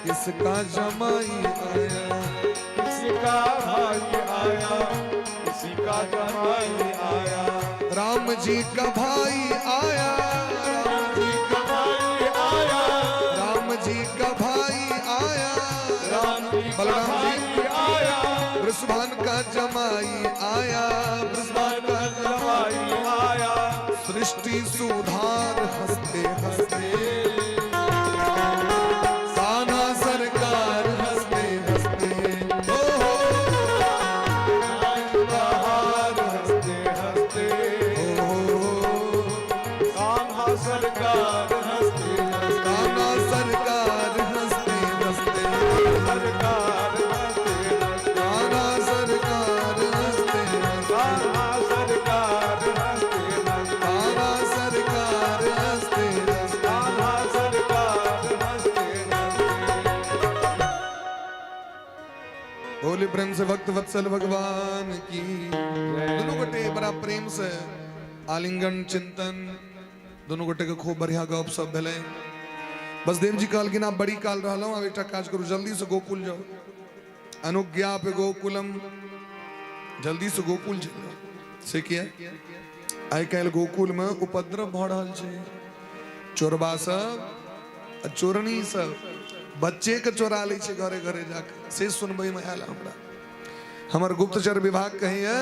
किसका जमाई आया। किसका भाई का जमाई आया, राम जी का भाई आया, राम जी का भाई आया, राम जी का भाई आया, राम जी का बलराम जी भाई आया, वृषभान का जमाई आया, वृषभान का जमाई आया, सृष्टि सुधार हंसते हंसते, कान्हा सरकार हंसते हंसते, ओ हो बहार हंसते हंसते, ओ हो, कान्हा सरकार हंसते हंसते, कान्हा सरकार हंसते हंसते, सरकार हंसते हंसते, कान्हा सरकार हंसते हंसते, कान्हा सरकार हंसते हंसते, कान्हा सरकार हंसते हंसते। कान्हा सरकार हंसते हंसते। बोले प्रेम से भक्त वत्सल भगवान की। दोनों गोटे बड़ा प्रेम से आलिंगन चिंतन दोनों गोटे के खूब बढ़िया गप सब भेले। बस देव जी कहल कि ना बड़ी काल रहा अब एक काज करू, जल्दी से गोकुल जाओ, अनुज्ञा पे गोकुलम, जल्दी से गोकुल जाओ। से किया आइ काल्हि गोकुल में उपद्रव भ रहल छै, चोरबा सब आ चोरनी सब बच्चे के चोरा ले छै घरे घरे जाके, से सुनबई में आयल हमरा। हमर गुप्तचर विभाग कहिए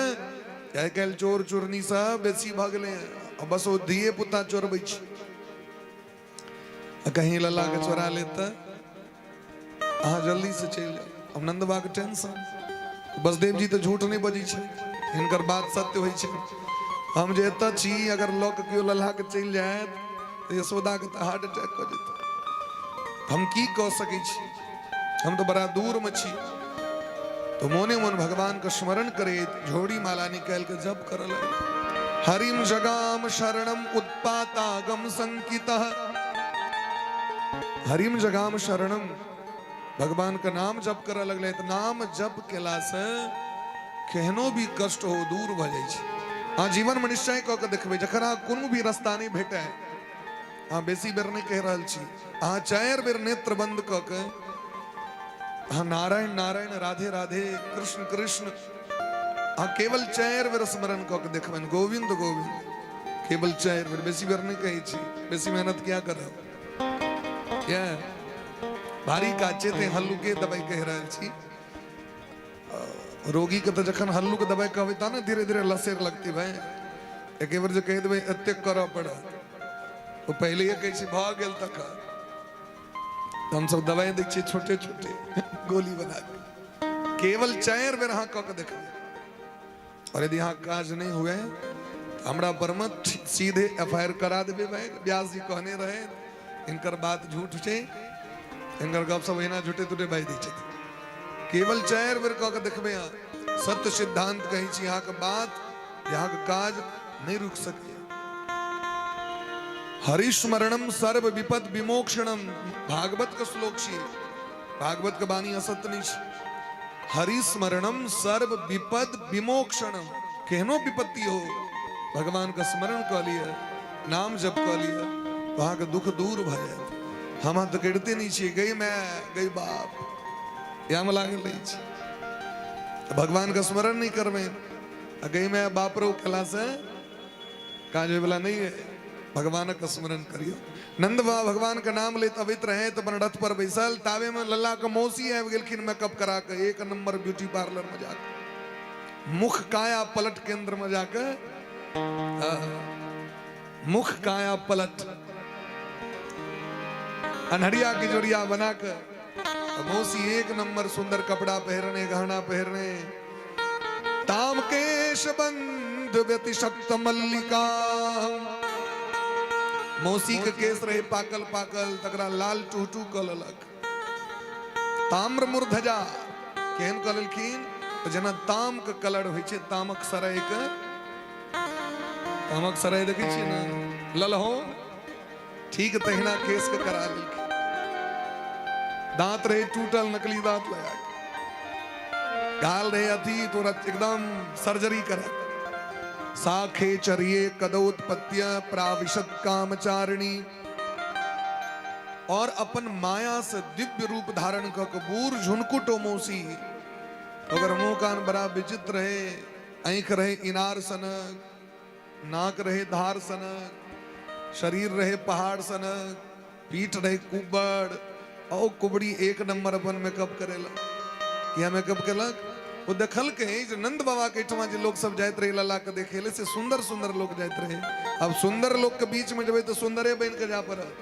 आइ काल्हि चोर चोरनी सब बेसी भ गेले हैं, अब बस वो धिये पुता चोरबै छै, आ कहीं लल्ला के चोरा लेता अहाँ जल्दी से चलि जाओ। अब नंदबा के टेंशन, बसदेव जी तो झूठ नहीं बजी छै, हिनकर बात सत्य होइ छै। हम जे एतऽ छी अगर लोक केओ लल्हा के चलि जायत तऽ यशोदा के तऽ हार्ट अटैक क जेतै, हम की कह सकै छी, हम तो बड़ा दूर में छी। तो मोने मोन भगवान का स्मरण करे, झोड़ी माला निकाल के जप कर लगे। हरिम जगाम शरणम उत्पातागम संकितः, हरिम जगाम शरणम, भगवान का नाम जप कर लगले तो नाम जप केला से केहनो भी कष्ट हो दूर भ जाय छै। हाँ जीवन में निश्चय क के देखबे, जखन कोनो भी रास्ता नहीं भेटे, हाँ बेसी बेर नहीं कह रहल छी, हाँ 4 बेर नेत्र बंद क के हाँ नारायण नारायण राधे राधे कृष्ण कृष्ण, हाँ केवल 4 बेर स्मरण क के देखबन गोविंद गोविंद, केवल 4 बेर, बेसी बेर नहीं कहे छी, बेसी मेहनत क्या करब। या भारी काचे थे हल्लू के दवाई कह रहल छी, रोगी के तो जखन हल्लू के दवाई कहबे ता ना धीरे धीरे लसेर लगती भाई, एक बार जो कह देवे एते करऽ पड़ा, वो पहले ये कैसे भाग गेल तक हम सब दवाई दै छियै छोटे छोटे गोली बना के, केवल 4 बेर अहाँ कऽ के देखबै, और यदि यहाँ काज नहीं हुए तो हमरा पर मत सीधे FIR करा देबे भाई। व्यास जी कहने रहे इनकर बात झूठ छै, इनकर गप सब एना झूठे तुटे बाई दै छथिन, केवल 4 बेर कऽ के देखबै अहाँ, सत्य सिद्धांत कहै छी, यहाँ के बात यहाँ के काज नहीं रुक सके। हरिस्मरणम सर्व विपद विमोक्षणम, भागवत का श्लोक छी, भागवत के बानी असत नहीं छी। हरिस्मरणम सर्व विपद विमोक्षणम, केहनो विपत्ति हो भगवान का स्मरण कर लिया, नाम जप कर लिया, वहां के दुख दूर भ जाए। हम तो कहते नहीं छी गई मैं गई बाप, या में लागल रही छी, भगवान का स्मरण नहीं करबे, गई मैं बाप रो कला से काज वाला नहीं है, भगवान का स्मरण करियो। नंद बाबा भगवान का नाम लेत अबित रहे तो अपन रथ पर बैसल, तावे में लल्ला का मौसी आबि गेलखिन मेकअप करा के, 1 नंबर ब्यूटी पार्लर में जाके, मुख काया पलट केंद्र में जाके, मुख काया पलट अनहरिया की जोड़िया बना कर, मौसी 1 नंबर सुंदर कपड़ा पहरने, गहना पहरने, ताम केश बंद व्यतिशक्त मल्लिका, मौसी के केस रहे पाकल पाकल, तकरा लाल टूटू कललक, ताम्र मूर्धजा केहन कललखिन जना ताम के कलर होइ छै, तामक सराय के, तामक सराय देखै छियै ना ललहो, ठीक तहिना केस के करा लेलखिन, दांत रहे टूटल नकली दांत लगा के, गाल रहे अथी तो एकदम सर्जरी करा, साखे चरिये कदोत्पत्य प्राविशत कामचारिणी, और अपन माया से दिव्य रूप धारण कर बूर झुनकुटो मौसी, अगर मुंह कान बड़ा विचित्र है, आंख रहे इनार सनक, नाक रहे धार सनक, शरीर रहे पहाड़ सनक, पीठ रहे कुबड़, और कुबड़ी एक नंबर अपन मेकअप करेला। या मेकअप केलक वो देखल के जो नंद बाबा के ठमा जे लोग सब जाइत रहे लला के देखेले से सुंदर सुंदर लोग जाइत रहे। अब सुंदर लोग के बीच में जबे तो सुंदरे बन के जा पड़त,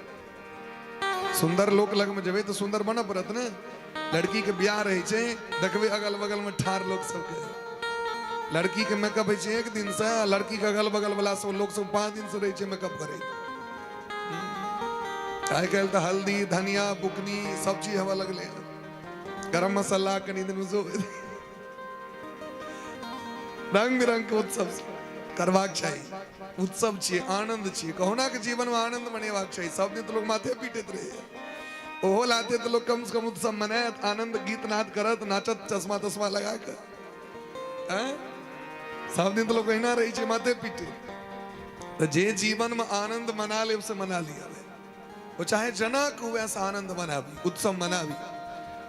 सुंदर लोग लग में जबे तो सुंदर बन पड़त ने। लड़की के ब्याह रहे छे, देखबे अगल बगल में ठार लोग सब के लड़की के मेकअप है छे एक दिन से, लड़की के अगल बगल वाला सब लोग सब 5 दिन से रहे छे मेकअप करे। आइ काल तो हल्दी धनिया बुकनी सब चीज हवा लगले, गरम मसाला कनी दिन में जो रंग बिरंग के उत्सव करवाक चाहिए। उत्सव छे, आनंद छे, कहुना के जीवन में आनंद मनेवाक चाहिए। सब दिन तो लोग माथे पीटत रहे, ओहो लाते तो लोग कम से कम उत्सव मनात, आनंद गीत नाद करत, नाचत, चश्मा तश्मा लगा कर। सब दिन तो लोग कहना रही छे माथे पीटे। तो जे जीवन में आनंद मना ले उसे मना लिया, वो चाहे जनक हुए ऐसा आनंद मनावी, उत्सव मनावी।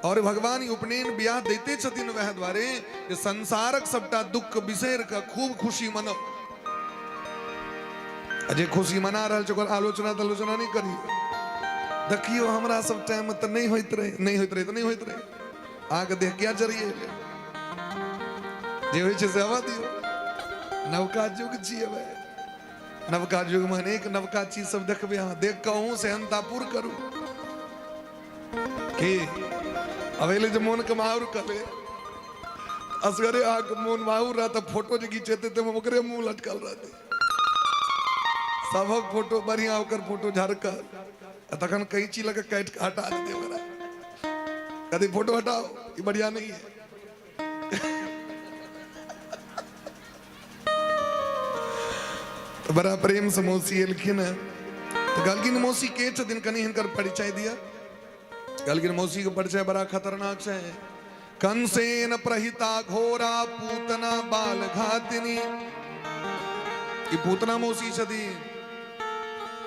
और भगवान उपनयन ब्याह देते छथिन वह द्वारे जे संसारक सबटा दुख बिसेर का खूब खुशी मनो। अजे खुशी मना रहल छै ओकर आलोचना तलोचना नहीं करी। देखियो हमरा सब टाइम में तो नहीं होइत रहे, नहीं होइत रहे तो नहीं होइत रहे। आगे देख क्या जरिए जे होय छै से हवा दियो। नवका युग छियै भाई, नवका युग में अनेक नवका चीज सब देखबे। हाँ देख कहूँ से अंतापुर करू के अवेले जो मोन कमाउर कले असगरे आग मोन माउर रहा, तो फोटो जो खींचते थे ओकरे मुंह लटकल रहते। सबक फोटो बढ़िया होकर फोटो झरकर तखन कई चीज लगे काट के हटा दे मेरा, कभी फोटो हटाओ ये बढ़िया नहीं है। तो बड़ा प्रेम से मौसी एलखिन है। तो गलगिन मौसी के दिन कनी हिनकर परिचय दिया। गलगिन मौसी का परिचय बड़ा खतरनाक है। कंसेन प्रहिता घोरा पूतना बाल घातिनी। ये पूतना मौसी छथि।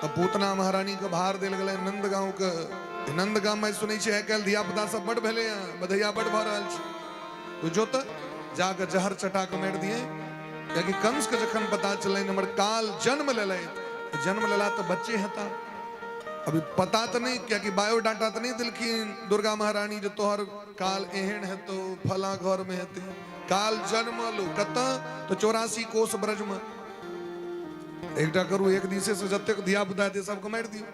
अब पूतना महारानी का भार दिल गए नंदगांव के। नंदगांव में सुनै छै आइ काल्हि धिया पुता सब बड़ भेले हैं, बधैया बड़ भऽ रहल छै। तो जो तो जाके जहर चटा के मारि दिए। क्योंकि कंस के जखन पता चले हमर काल जन्म ले, जन्म लेला तो बच्चे हता। अभी पता तो नहीं, क्या कि बायोडाटा तो नहीं दिलखिन दुर्गा महारानी जो तोहर काल एहन है तो फला घर में हेते। काल जन्म लो कत तो 84 कोस ब्रज में। एकटा करू एक दिसे से जतेक धिया पुता हेते सबको मारि दियो,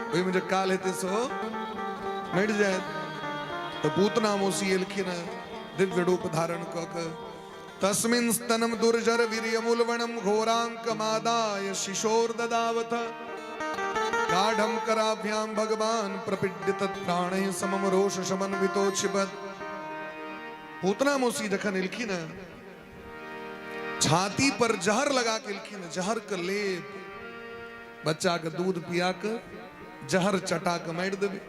ओहि में जो काल हेते सो मरि जाए। तो पूतना मौसी एलखिन दिव्य रूप धारण क के। तस्मिन् स्तनम दुर्जर वीर्यमूलवणम घोरांक मादाय शिशोर ददावथ। गाढ़ं कराभ्याम भगवान प्रपीड्य तत्प्राणैः समम रोष समन्वितोक्षिपत्। पूतना मौसी जखन एलखिन छाती पर जहर लगा के एलखिन, जहर के लेप। बच्चा के दूध पिया के जहर चटा के मारि देबे।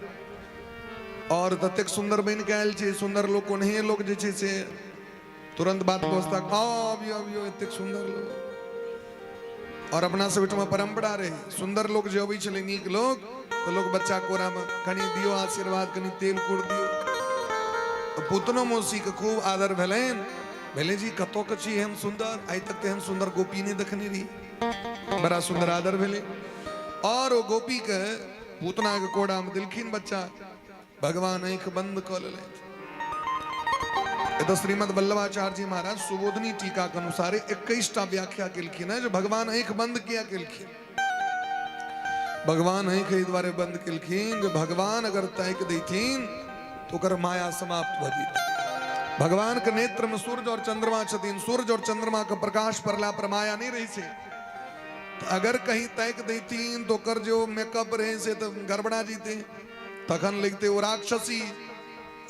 और ततेक सुंदर बन के आयल छै, सुंदर लोग को नहीं लोग जे छै से तुरंत बात व्यवस्था अबियो अबियो एतेक सुंदर लोग। और अपना सब में परंपरा रहे, सुंदर लोग जो अबै छलै नीक लोग तो लोग बच्चा कोरा में कनी दियो आशीर्वाद, कनी तेल कूड़ दियो। तो पूतनो मौसी के खूब आदर भेलैन। भेले जी कतो के छी हम सुंदर, आइ तक ते हम सुंदर गोपी नहीं देखने रही। बड़ा सुंदर आदर भेले। और वो गोपी के पूतना के कोड़ा में दिलखिन बच्चा। भगवान आंख बंद क लेलैन। तो श्रीमद वल्लभाचार्य जी महाराज सुबोधनी टीका के अनुसार 21टा व्याख्या केलखिन है जो भगवान आंख बंद किया केलखिन। भगवान आंख एहि द्वारे बंद केलखिन जो भगवान अगर ताक देथिन तो कर माया समाप्त भ जेतै। भगवान के नेत्र में सूर्य और चंद्रमा छथिन। सूर्य और चंद्रमा के प्रकाश परला पर माया नहीं रही छै। तो अगर कहीं ताक देथिन तो कर जो मेकअप रहे से तो गड़बड़ा जीते। तखन लिखते वो राक्षसी,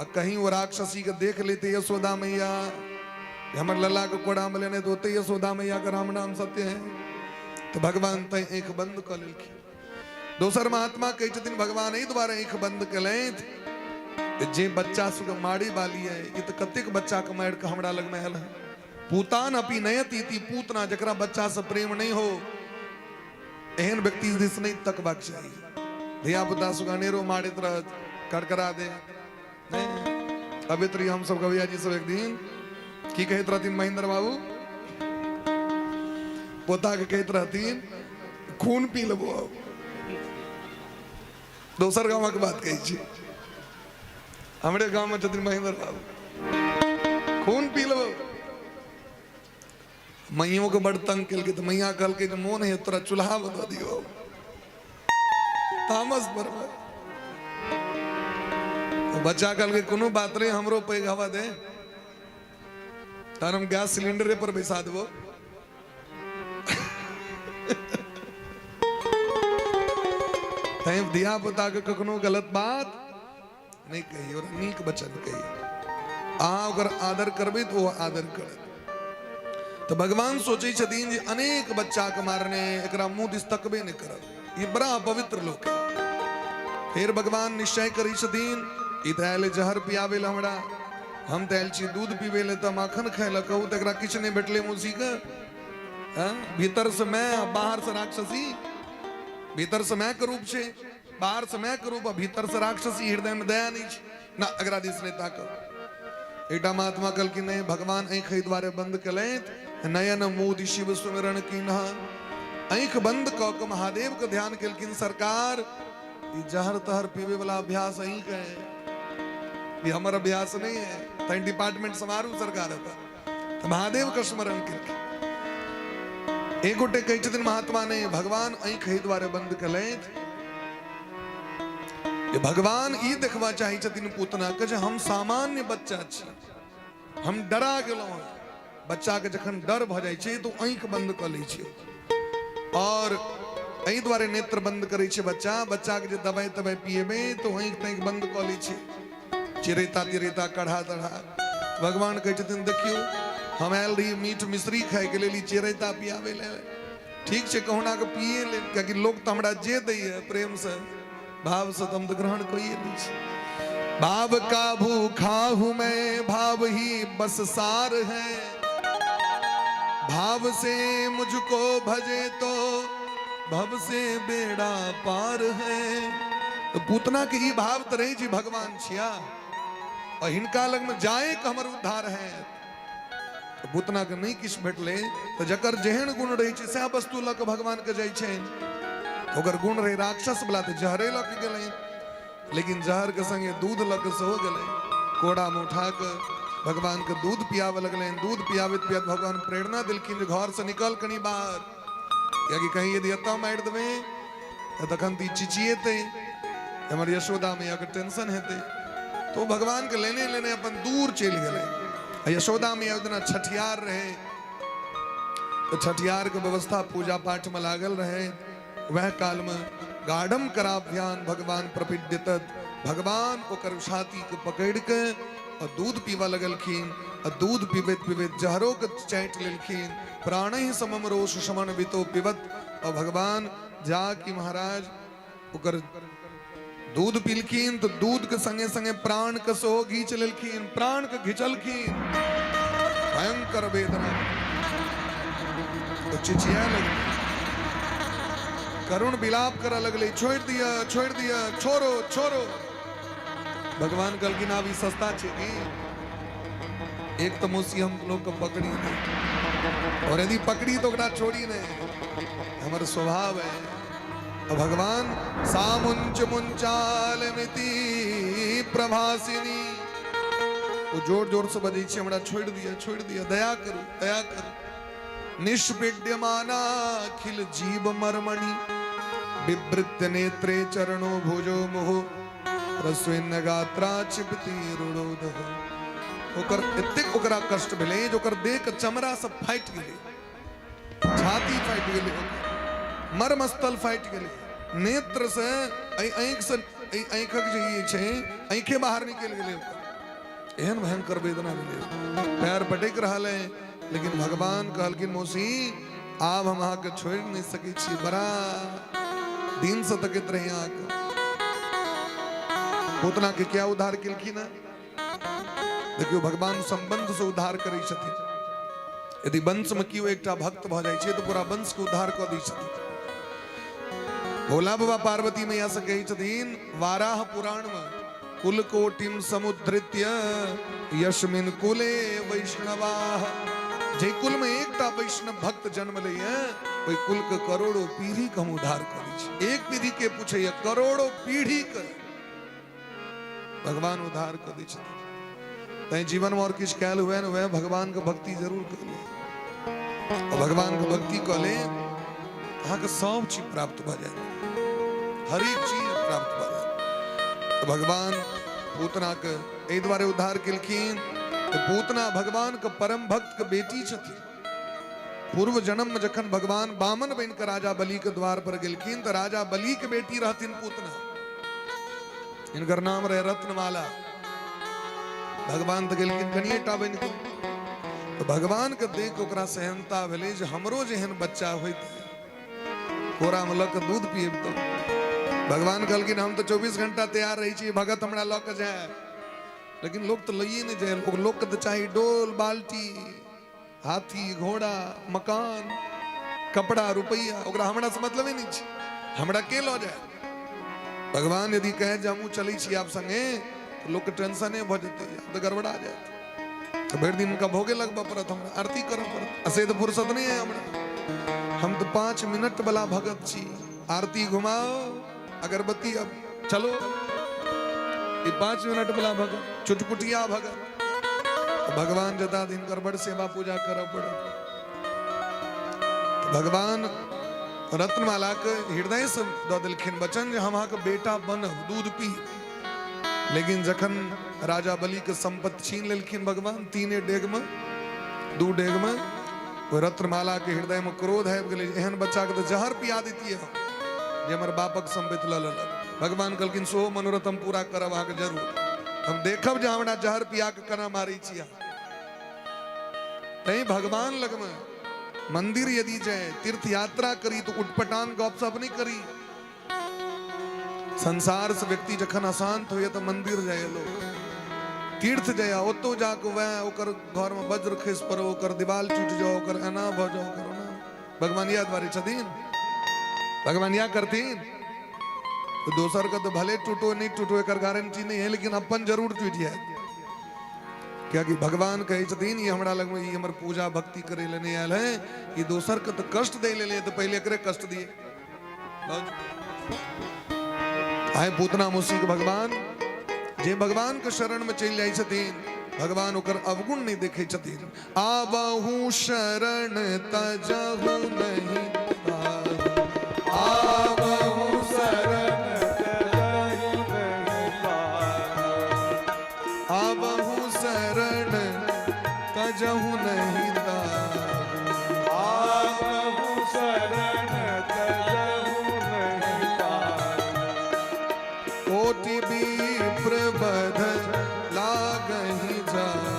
कहीं वो राक्षसी के देख लेते यशोदा मैया, हमर लल्ला के कोड़ा में लेने तो यशोदा मैया का राम नाम सत्य है। तो भगवान तय आंख बंद कर लेलखिन। दोसर महात्मा कहे छथिन भगवान एहि द्वारे आंख बंद केलैथ जे बच्चा सुख मारे वाली है। ये तो कतेक बच्चा के मार के हमरा लग में आयल है। पूतान अपनी नयति इति पूतना, जकरा बच्चा से प्रेम नहीं हो एहन व्यक्ति दिस नहीं तकबाक चाहिए। धिया पुता सुख अनेरो मारत रहत, करकरा दे नहीं। अभित्री हम सब गवैया जी सब एक दिन की कहत रहथिन महेंद्र बाबू पोता के कहत रहतीन खून पी लेबो दोसर गाँव के बात कही छी हमरे गांव में छथिन महेंद्र बाबू खून पी लेबो मैयों के बड़ तंग के तो मैया कहल के मोन है तोरा चूल्हा बता दियो तामस पर बच्चा कहल के कोनो बात रे हमरो पैग हवा दे तार हम गैस सिलेंडर पर बैसा देबो दिया पुता के कखनो गलत बात नहीं कही और नीक वचन कही अगर आदर करबे तो वो आदर कर तो भगवान सोचे छथिन जे अनेक बच्चा के मारने एकरा मुंह दिस तकबे नहीं करब ये बड़ा पवित्र लोक है फिर भगवान निश्चय करी छथिन ई तैल जहर पियावे ल हमरा हम तैल छी दूध पीवे ले त माखन खाए ल कहू त एकरा किछ नहीं भेटले मुसी के भीतर से मैं बाहर से राक्षसी भीतर से मैं के रूप छे बाहर से मैं के रूप भीतर से राक्षसी हृदय में दया नहीं ना अगरा दिस ने ताक एटा महात्मा कल की नहीं भगवान ऐख द्वारे बंद कलेत नयन मोदी शिव सुमिरन की ऐख बंद कौक महादेव का ध्यान कलकिन सरकार जहर तहर पीवे वाला अभ्यास ऐख है ये हमारा अभ्यास नहीं है तैं डिपार्टमेंट समारू सरकार था तो महादेव का स्मरण करके एक गोटे कही छथिन महात्मा ने भगवान ऐख द्वारे बंद कलेत भगवान ई देखवा चाहे छथिन पूतना के जे हम सामान्य बच्चा छी हम डरा गेलौ बच्चा के जखन डर भ जाय छै तो आंख बंद क लै छै और एहि द्वारे नेत्र बंद करे छै बच्चा बच्चा के जे दवाई तवाई पिएबे तो आंख तैंक बंद क लै छै चिरेता तिरेता कढ़ा तढ़ा भगवान कहे छथिन देखियो हम आयल रही मीठ मिश्री खाए के लिए चिरेता पियावे ले ठीक छै कहुना के पिए ले क्योंकि लोग तो हमरा जे दैए प्रेम से भाव से तुम तो ग्रहण कोई नहीं भाव का भूखा हूं मैं भाव ही बस सार है भाव से मुझको भजे तो भव से बेड़ा पार है तो पूतना के ही भाव तो रही जी भगवान छिया और हिनका लग में जाए कि हमर उद्धार है तो पूतना के नहीं किछ भेटले तो जकर जेहन गुण रही छै सह वस्तु लक भगवान के जाय छै ओकर गुण रहे राक्षस बला तो जहरे लग गए लेकिन जहर के संगे दूध लग से हो गए कोड़ा में उठा के भगवान के दूध पियावे लगले दूध पियावे पियात भगवान प्रेरणा दिलखिन जे घर से निकल कनी बाहर या कि कहीं यदि अत्ता मार देवे तो तखन ती चिचिएते हमर यशोदा मैया के टेंशन हेते तो भगवान के लेने लेने अपन दूर चल गए यशोदा मैया उतना छठियार रहे तो छठियार के व्यवस्था पूजा पाठ में लागल रहे वह काल में गाढ़म कराभ्यान भगवान प्रपिड्यत भगवान ओकर छाती के पकड़ के और दूध पीवा लगलखिन और दूध पीबेत पीबेत जहरों के चाट लेलखिन प्राण ही समम रोष शमन बितो पिबत और भगवान जाकि महाराज ओकर दूध पीलखिन तो दूध के संगे संगे प्राण के सो घींच लेलखिन प्राण के घिचलखिन भयंकर वेदना तो चिचिया लगी करुण विलाप करा लगले छोड़ दिया छोड़ो छोड़ो भगवान कल की नावी सस्ता छेगी एक तो मुसी हम लोग को पकड़ी नहीं और यदि पकड़ी तो छोड़ी नहीं हमारा स्वभाव है तो भगवान सामुंच मुंचाल मिति प्रभासिनी वो जोर जोर से बजी छे हमरा छोड़ दिया दया करो निष्पीड्यमाना खिल जीव मर्मणि विवृत्य नेत्रे चरणो भुजो मुहु रस्वेन गात्रा चिपति रुणोदह ओकर एतेक ओकरा कष्ट भेले जो ओकर देह के चमड़ा सब फाइट गेले छाती फाइट गेले मर्मस्थल फाइट गेले नेत्र से आंख से आंखक जे छै आंखे बाहर निकल गेले एहन भयंकर वेदना भेले पैर पटक रहल है लेकिन भगवान कहलकिन मौसी आब हम अहाँ के छोड़ नहीं सके छी बड़ा दिन से तकत रहे अहाँ पूतना के क्या उद्धार केलखिन देखियो भगवान संबंध से उद्धार करै छथिन यदि वंश में कियो एकटा भक्त भ जाय छै तो पूरा वंश के उद्धार क दै छथिन भोला बाबा पार्वती मैया से कहै छथिन वाराह पुराण में कुल कोटिम समुद्रित्य यस्मिन कुले वैष्णवाः जे कुल में एकटा वैष्णव भक्त जन्म लिये वही कुल के करोड़ों पीढ़ी के हम उद्धार करी छी। एक पीढ़ी के पूछे करोड़ों पीढ़ी के भगवान उद्धार कर दी छथिन। तै जीवन में और किछ कैल हुए न वह भगवान के भक्ति जरूर कर ले और भगवान के भक्ति कर ले अहाँ के सब चीज प्राप्त भ जाए, हर एक चीज प्राप्त भ जाए। तो भगवान पूतना के एहि द्वारे उद्धार केलखिन। तो पूतना भगवान के परम भक्त के बेटी छथिन। पूर्व जन्म में जखन भगवान बामन बन के राजा बलि के द्वार पर गेलखिन तो राजा बलि के बेटी रहथिन पूतना। इनकर नाम रहे रत्नमाला। भगवान तो गेलखिन कनिएटा बन के। तो भगवान के देख ओकरा सहनता भेलै जे हमरो जेहन बच्चा होइत कोरा में लक दूध पिएब। तो भगवान कहलखिन हम तो 24 घंटा तैयार रही छी, भगत हमरा लक जाए। लेकिन लोग तो लइए नहीं जाए। लोग के तो चाहिए डोल बाल्टी, हाथी घोड़ा, मकान, कपड़ा, रुपया। ओकरा हमरा से मतलब ही नहीं छै, हमरा के लो जाए। भगवान यदि कहे जे हमू चली छी आप संगे तो लोग के टेंशने भ जेते, तो गड़बड़ा जाए। तो भर दिन उनका भोगे लगबा पड़त, हमरा आरती करब पड़त। ऐसे तो फुर्सत नहीं है हमरा। हम तो 5 मिनट वाला भगत छी। आरती घुमाओ, अगरबत्ती, अब चलो। ये 5 मिनट वाला भगत, चुटपुटिया भगत। तो भगवान जता दिन कर बड़ सेवा पूजा करब पड़त। तो भगवान रत्नमाला के हृदय से दऽ देलखिन वचन जे हम अहाँके बेटा बनब, दूध पी। लेकिन जखन राजा बलि के संपत्ति छीन लेलखिन भगवान 3 डेग में 2 डेग में, वो रत्नमाला के हृदय में क्रोध आबि गेलै। एहन बच्चा के तो जहर पिया देतियै हम जे हमर बापक संपत्ति लऽ लेलक। भगवान कहलखिन सो मनोरथ हम पूरा करब अहाँके जरूर। हम देखब जे हमरा जहर पिया के केना मारै छी। तैं भगवान लग में मंदिर यदि जाए, तीर्थ यात्रा करी तो उटपटांग गपशप नहीं करी। संसार से व्यक्ति जखन अशांत हो तो मंदिर जाए, लोग तीर्थ जाए। ओतो जाके वह ओकर घर में वज्र खस पड़ो, ओकर दीवाल टूट जाओ, ओकर एना भ जाओ, ओकर ओना। भगवान या द्वारे छथिन, भगवान या करथिन। तो दोसर का तो भले टूटो नहीं टूटो एकर गारंटी नहीं है, लेकिन अपन जरूर टूट जाए। क्या कि भगवान कहे छथिन ये हमरा लग में ये हमर पूजा भक्ति करे लेने आयल है, ये दोसर के तो कष्ट दे ले तो पहले एकरे कष्ट दिए। आए पूतना मुसी के भगवान जे भगवान के शरण में चल जाए छथिन, भगवान ओकर अवगुण नहीं देखे छथिन। आबहु शरण तजहु नहीं पाहु, आबहु शरण तजहु नहीं पाहु, आबहु शरण तजहु नहीं पाहु, आबहु शरण तजहु नहीं पाहु, कोटि विप्र बध लागहि जाहु,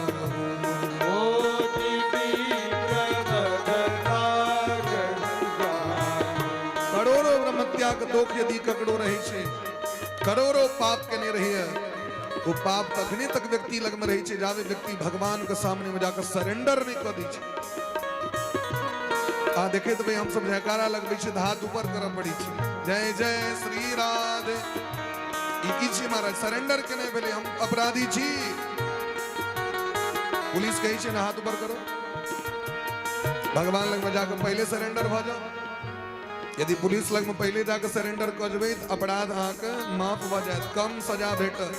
कोटि विप्र बध लागहि जाहु। करोड़ों ब्रह्मत्या के दोख यदि ककड़ो रहे छे, करोड़ों पाप केने रही है, वो पाप तखने तक व्यक्ति लग में रही छे जावे व्यक्ति भगवान के सामने में जाकर सरेंडर नहीं कर दी छे। आ देखे तो भाई हम सब जयकारा लगबै छे, हाथ ऊपर करब पड़ी छे, जय जय श्री राधे। ई की छी महाराज, सरेंडर केने भेले, हम अपराधी छी। पुलिस कही छे ना हाथ ऊपर करो, भगवान लग में जाकर पहले सरेंडर भ जाओ। यदि पुलिस लग में पहले जाकर सरेंडर कर जेबै तो अपराध अहाँके माफ भ जायत, कम सजा भेटत।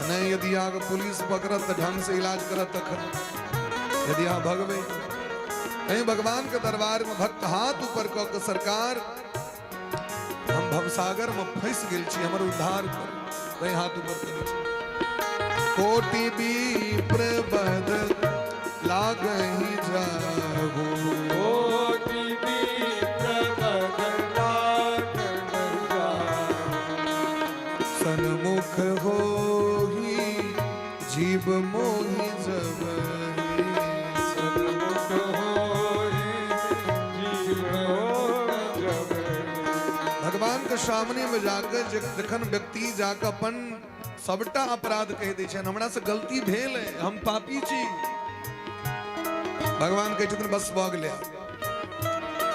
नहीं यदि अहाँके पुलिस पकड़त तो ढंग से इलाज करत तखन, यदि अहाँ भगबै। नहीं भगवान के दरबार में भक्त हाथ ऊपर क के सरकार हम भवसागर में फंस गेल छी, हमर उद्धार कर। नहीं हाथ ऊपर करै छी। कोटि विप्र बध लागहि जाहु, कोटि विप्र बध लागहि जाहु, सन्मुख होहि जीव मोहि जबहि, सन्मुख होहि जीव मोहि जबहि। भगवान के सामने में जाकर जखन व्यक्ति जाकर अपन सबटा अपराध कह दै छनि, हमरा से गलती भेल है, हम पापी छी। भगवान कहै छथिन बस भऽ गेलै।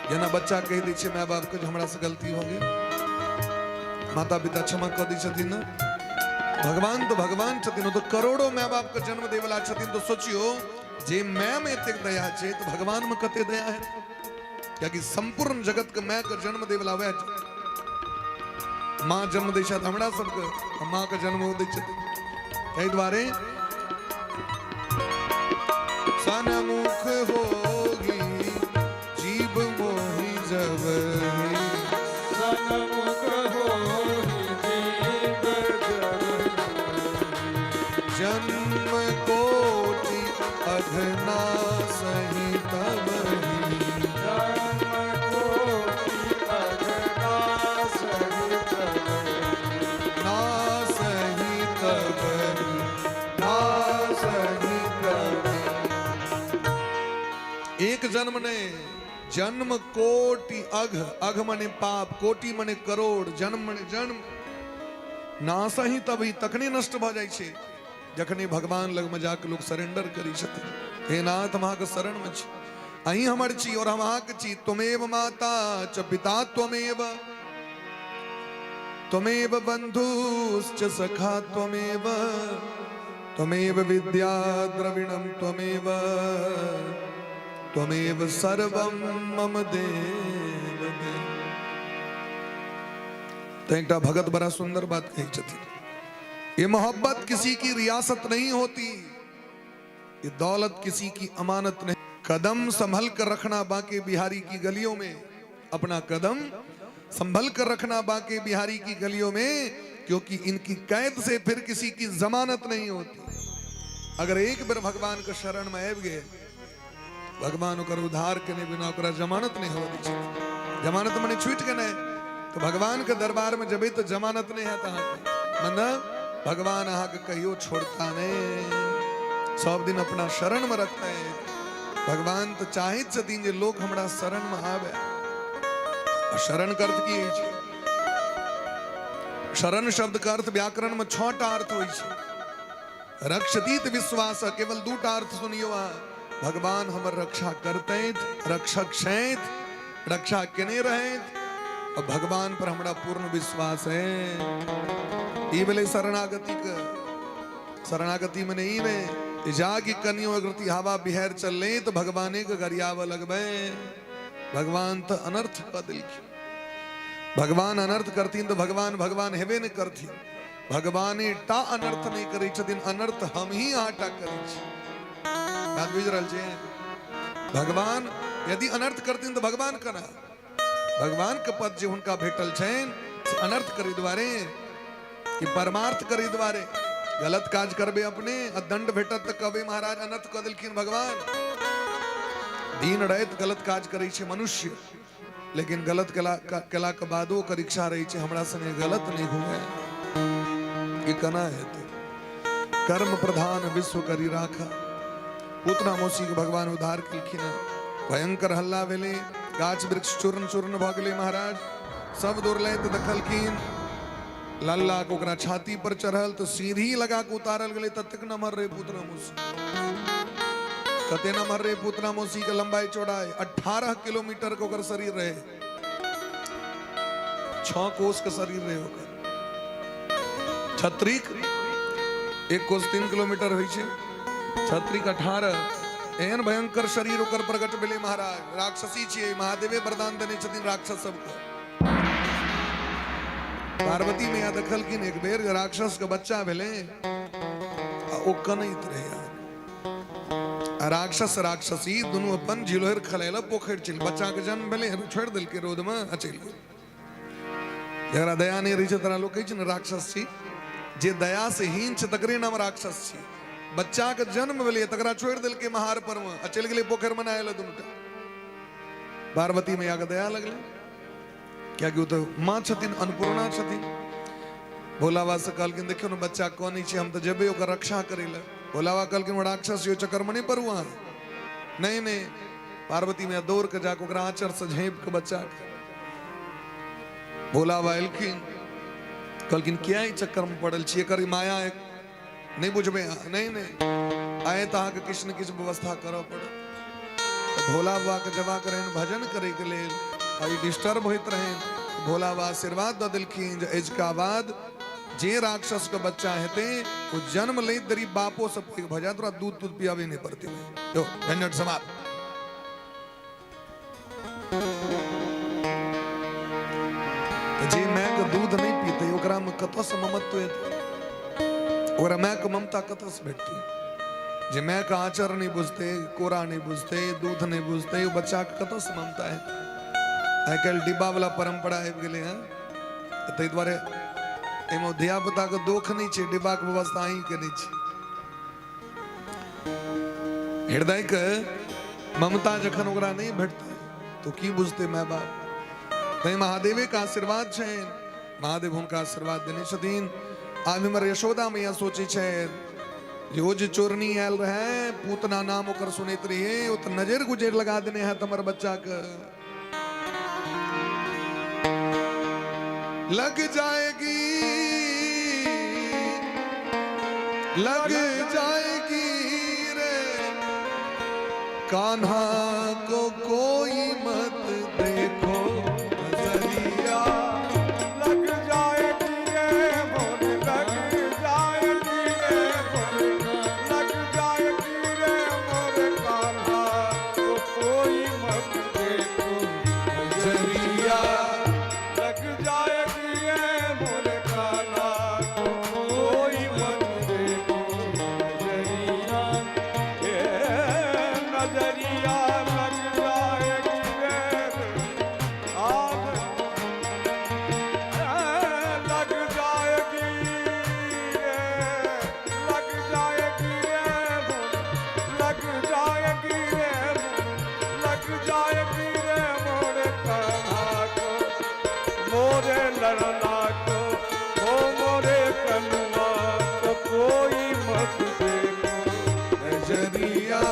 जेना बच्चा कह दै छै माय बाप के जे हमरा से गलती हो गई, माता पिता क्षमा कऽ दै छथिन न। भगवान तो भगवान छथिन, तो करोड़ों माय बाप के जन्म दे वाला छथिन। तो सोचियो जे मैं में एतेक दया छे तो भगवान में कते दया है क्या कि संपूर्ण जगत के मैं का जन्म देवला वह मां जन्म दै छथि हमरा सबके मां का जन्म दै छथि ताहि दुआरे सनमुख होगी जीव मोहि जबहि सनमुख होहि जीव जबहि जन्म कोटि अघना सही तबहि जन्म कोटि अघना सहि तबहि ना सही तबहि ना सही तबहि। एक जन्म ने जन्म कोटि अघ अघ मने पाप कोटि मने करोड़ जन्म मने जन्म नाश ही तभी तखने नष्ट भ जाय छे जखने भगवान लग में जाके लोग सरेंडर करी छथिन हे नाथ हम अहाँके शरण में छी अहीं हमर छी और हम अहाँके छी त्वमेव माता च पिता त्वमेव त्वमेव बंधुश्च सखा त्वमेव त्वमेव विद्या द्रविणं त्वमेव त्वमेव सर्वं मम देव देव। तो एक भगत बड़ा सुंदर बात कही छथि ये मोहब्बत किसी की रियासत नहीं होती ये दौलत किसी की अमानत नहीं कदम संभल कर रखना बांके बिहारी की गलियों में अपना कदम संभल कर रखना बांके बिहारी की गलियों में क्योंकि इनकी कैद से फिर किसी की जमानत नहीं होती अगर एक बार भगवान के शरण में आबि गए भगवान ओकर उद्धार के बिना ओकरा जमानत नहीं हो दी जमानत मने छूट के नहीं तो भगवान के दरबार में जबे तो जमानत नहीं है मतलब भगवान अहाँ के कहियो छोड़ता नहीं सब दिन अपना शरण में रखता है भगवान तो चाहत छथिन जे लोग हमरा शरण में आवे शरण के अर्थ की छै शरण शब्द का अर्थ व्याकरण में 6टा अर्थ होय छै रक्षतीत विश्वास केवल 2टा अर्थ सुनियो भगवान हमर रक्षा करते रक्षक छैत रक्षा केने रहत और भगवान पर हमरा पूर्ण विश्वास है ये बोले शरणागति में नहीं ने जागी कनियो अग्रति हवा बिहार चल ले तो भगवाने के गरियाव लगबे भगवान तो अनर्थ का दिल की भगवान अनर्थ करतीन तो भगवान भगवान हेबे नहीं करती भगवाने टा अनर्थ नहीं करी छथिन अनर्थ हम ही आटा करी छी बात बुझ रहल छै भगवान यदि अनर्थ करतीन तो भगवान कना भगवान के पद जे हुनका भेटल छैन से अनर्थ करी द्वारे कि परमार्थ करी द्वारे गलत काज करबे अपने दंड भेटत तो कबे महाराज अनर्थ क देलखिन भगवान दिन रात गलत काज करै छै मनुष्य लेकिन गलत कला के बादो कर इच्छा रही छै हमरा संगे गलत नहीं हुए ये कना हेतै कर्म प्रधान विश्व करी राखा पूतना मौसी के भगवान उद्धार केलखिन भयंकर हल्ला भेले गाछ वृक्ष चूर्ण चूर्ण भ गेलै महाराज सब दौड़लथि देखलखिन लल्ला को ओकरा छाती पर चढ़ल तो सीढ़ी लगा के उतारल गेलै ततेक नमहर रहे पूतना मौसी कते नमहर रहे पूतना मौसी के लंबाई चौड़ाई 18 किलोमीटर के ओकर शरीर रहे 6 कोस के शरीर रहे ओकर छत्रिक 1 कोस 3 किलोमीटर होइ छै छत्रिक 18 एहन भयंकर शरीर ओकर प्रकट भेलै महाराज राक्षसी छियै महादेवे वरदान देने छथिन राक्षस सबके पार्वती मैया देखलखिन एक बेर राक्षस के बच्चा भेले ओ कनैत रहे राक्षस राक्षसी दुनू अपन झिलोहर खलेला पोखर चल बच्चा के जन्म भेले छोड़ देलकै रोद में चल गेल जरा दया नहीं रही छै तोरा लोग कहै छै ने राक्षस छी जे दया से हीन छै तकरे नाम राक्षस छी बच्चा के जन्म भेले तकरा छोड़ देलकै महार पर में चल गेलै पोखर में नहाय ले दुनूटा पार्वती मैया के दया लगले क्या कि तो माँ छथिन अन्नपूर्णा छथिन भोला बाबा से कहलखिन देखियो ना बच्चा कोनी छै हम तो जेबे ओकर रक्षा करे ले भोला बाबा कहलखिन राक्षस यो चक्कर में नहीं पड़ू नहीं नहीं पार्वती मैया दौड़ के जाके ओकरा आंचर से झाँप के बच्चा भोला बाबा एलखिन कहलखिन क्या ई चक्कर में पड़ल छी एकर माया एक नहीं बुझबे नहीं नहीं आए तो अहाँके किछु ने किछु व्यवस्था करऽ पड़त भोला बाबा के जबा करें भजन करे के लेल डिस्टर्ब होइत रहे भोला बाबा आशीर्वाद द दिलखिन एजका बाद जे राक्षस का बच्चा है ते वो जन्म ले दरी बापो सब एक भजा तो दूध दूध पियावे नहीं पड़ती जो झंझट समाप्त। जे मैं का दूध नहीं पीते ओकरा में कतस ममत्व है ओकरा मैं का ममता कतस बैठती जे मैं का आचर नहीं बुझते कोरा नहीं बुझते दूध नहीं बुझते वो बच्चा का कतस ममता है आई कल डिब्बा वाला परंपरा है गेले हैं ते द्वारे एमो धिया पुता को दुख नहीं छे डिब्बा के व्यवस्था ही के नहीं छे हृदय के ममता जखन ओकरा नहीं भेटते तो की बुझते माय बाप तई महादेव का आशीर्वाद छे महादेव उनका आशीर्वाद देने छथिन आज हमर यशोदा मैया सोची छे जो जे चोरनी आयल रहे पूतना नाम ओकर सुनैत रहिए ओ त नजर गुजर लगा देने है तमर बच्चा के लग जाएगी रे कान्हा को कोई मत देखो नजरिया लग जाएगी रे मोर लग जाएगी रे मोर लग जाएगी रे मोर कान्हा को कोई मत देखो नजरिया लग जाएगी रे मोर कान्हा को कोई मत देखो नजरिया ये नजरिया लग जाएगी रे आग लग जाएगी रे लग जाएगी रे लग जाएगी रे लग जाएगी रे मोरे कान्हा को मोरे लड़ना को ओ मोरे कनुआ को कोई मत देखो नजरिया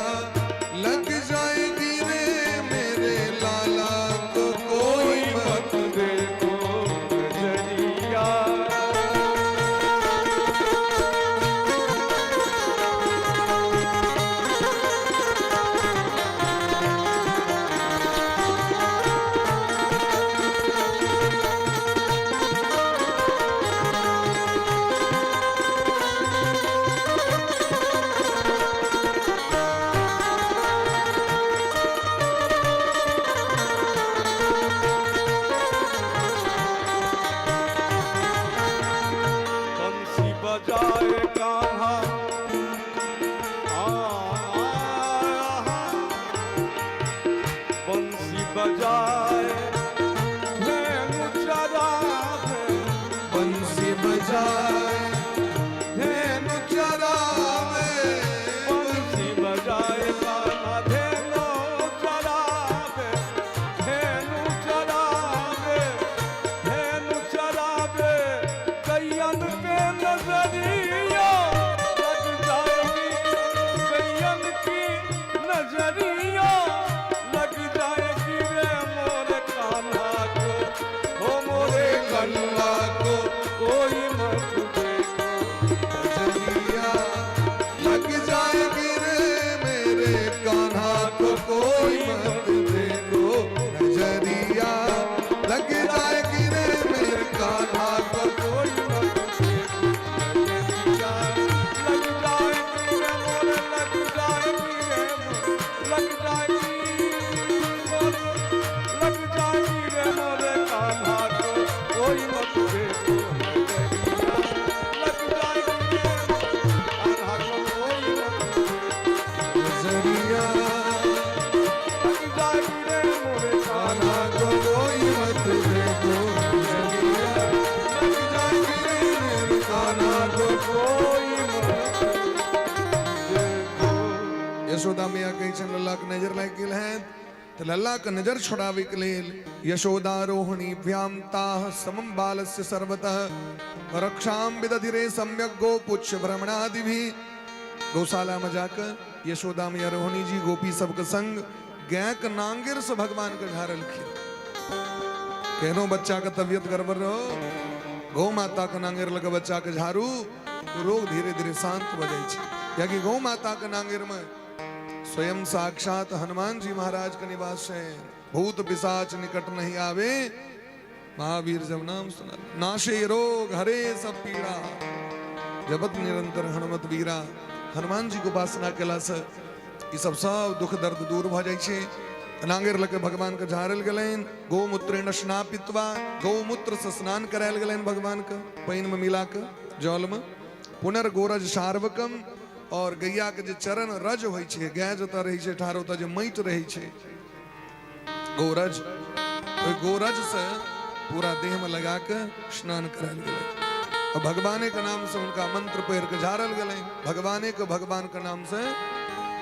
लग जाएगी रे मेरे लाला को कोई मत देखो नजरिया बंसी बजाए कान्हा बंसी बजाए धेनु चरावे बंसी बजाए धेनु चरावे बंसी बजाए कान्हा धेनु चरावे धेनु चरावे धेनु चरावे कैयन के नजरिया लग जाएगी कैयन की नजरिया लग जाएगी रे मोर कान्हा को ओ मोरे कन्हा को कोई मत देखो नजरिया लग जाएगी रे मेरे कान्हा को कोई मत देखो नजरिया लग जाएगी रे मेरे कान्हा को कोई मत देखो नजरिया लग जाएगी रे मोर लग जाएगी रे मोर लग जाएगी मोर लग जाएगी रे मोर कान्हा को कोई मत देखो नजरिया लग जाएगी रे कान्हा को कोई मत देखो नजरिया लग जाएगी रे मोर कान्हा कान्हा को कोई मत देखो नजरिया लग जाएगी रे मेरे कान्हा को कोई मत देखो यशोदा मैया कही छन लल्ला के नजर लाग गेल है तो लल्ला के नजर छुड़ावे के लेल यशोदा रोहिणी भ्याम ताह समम बालस्य सर्वतः रक्षाम विदधिरे सम्यक गोपुच्छ भ्रमणादि भी गौशाला में जाकर यशोदा मैया रोहिणी जी गोपी सबके संग गैक नांगिर से भगवान के झारल खी कहनो बच्चा का तबियत गड़बड़ रहो गौ माता के नांगेर लगे बच्चा के झाड़ू तो रोग धीरे धीरे शांत हो जाए छे या कि गौ माता के नांगेर में स्वयं साक्षात हनुमान जी महाराज का निवास है भूत पिशाच निकट नहीं आवे महावीर जब नाम सुना, नाशे रोग हरे सब पीड़ा, जपत निरंतर हनुमत वीरा। हनुमान जी को उपासना केला से ई सब दुख दर्द दूर भ जाय छे। नांगेर लके भगवान के झारल गलेन, गोमूत्रेण स्नापित्वा, गौमूत्र से स्नान करायल गलेन भगवान के पानी में मिला के जल में। पुनर्गोरज सार्वकम, और गैया के जे चरण रज होय छे, गाय जता रही छे ठार ओता जे मैट रही छे गोरज, ओय गोरज से पूरा देह में लगा के स्नान करायल गले। और भगवाने के नाम से उनका मंत्र पैर के झारल गले। भगवाने के भगवान के नाम से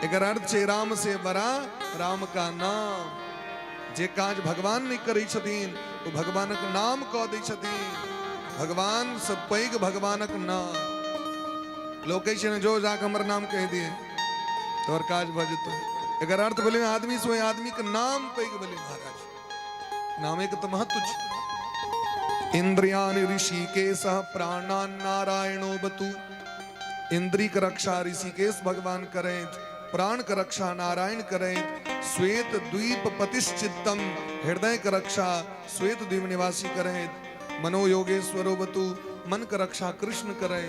एकर अर्थ छे राम से बड़ा राम का नाम। जे काज भगवान नहीं करै छथिन तो भगवान के नाम कह दै छथिन। भगवान से पैघ भगवान के नाम। लोग कहे छे जो जाके हमर नाम कह दिए तो और काज भ जेतौ। एकर अर्थ बोले आदमी से आदमी के नाम पैघ बोले महाराज। नाम एक तो महत्व छे। इंद्रियानि ऋषिकेश प्राणान नारायणो बतु। इंद्री की रक्षा ऋषिकेश भगवान करें, प्राण की रक्षा नारायण करें। श्वेत द्वीप पतिश्चित्तम, हृदय की रक्षा श्वेत द्वीप निवासी करें। मनोयोगेश्वरो बतु, मन की रक्षा कृष्ण करें।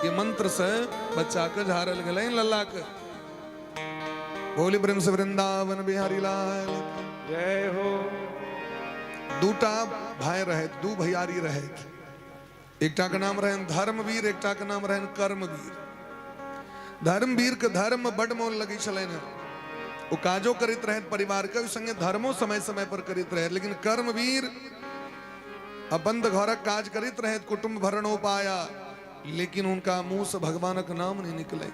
ये मंत्र से बच्चा के झारल गले लल्ला के। बोली ब्रह्म से वृंदावन बिहारी लाल जय हो। दूटा भाई रहे, दू भैयारी रहे। एकटा के नाम रहे धर्मवीर, एकटा के नाम रहे कर्मवीर। धर्मवीर के धर्म बड़ मोन लगी छलैन। वो काजो करित रहे परिवार के संगे, धर्मो समय समय पर करित रहे। लेकिन कर्मवीर अपन घर काज करित रहे, कुटुंब भरणो पाया, लेकिन उनका मुंह से भगवान का नाम नहीं निकले।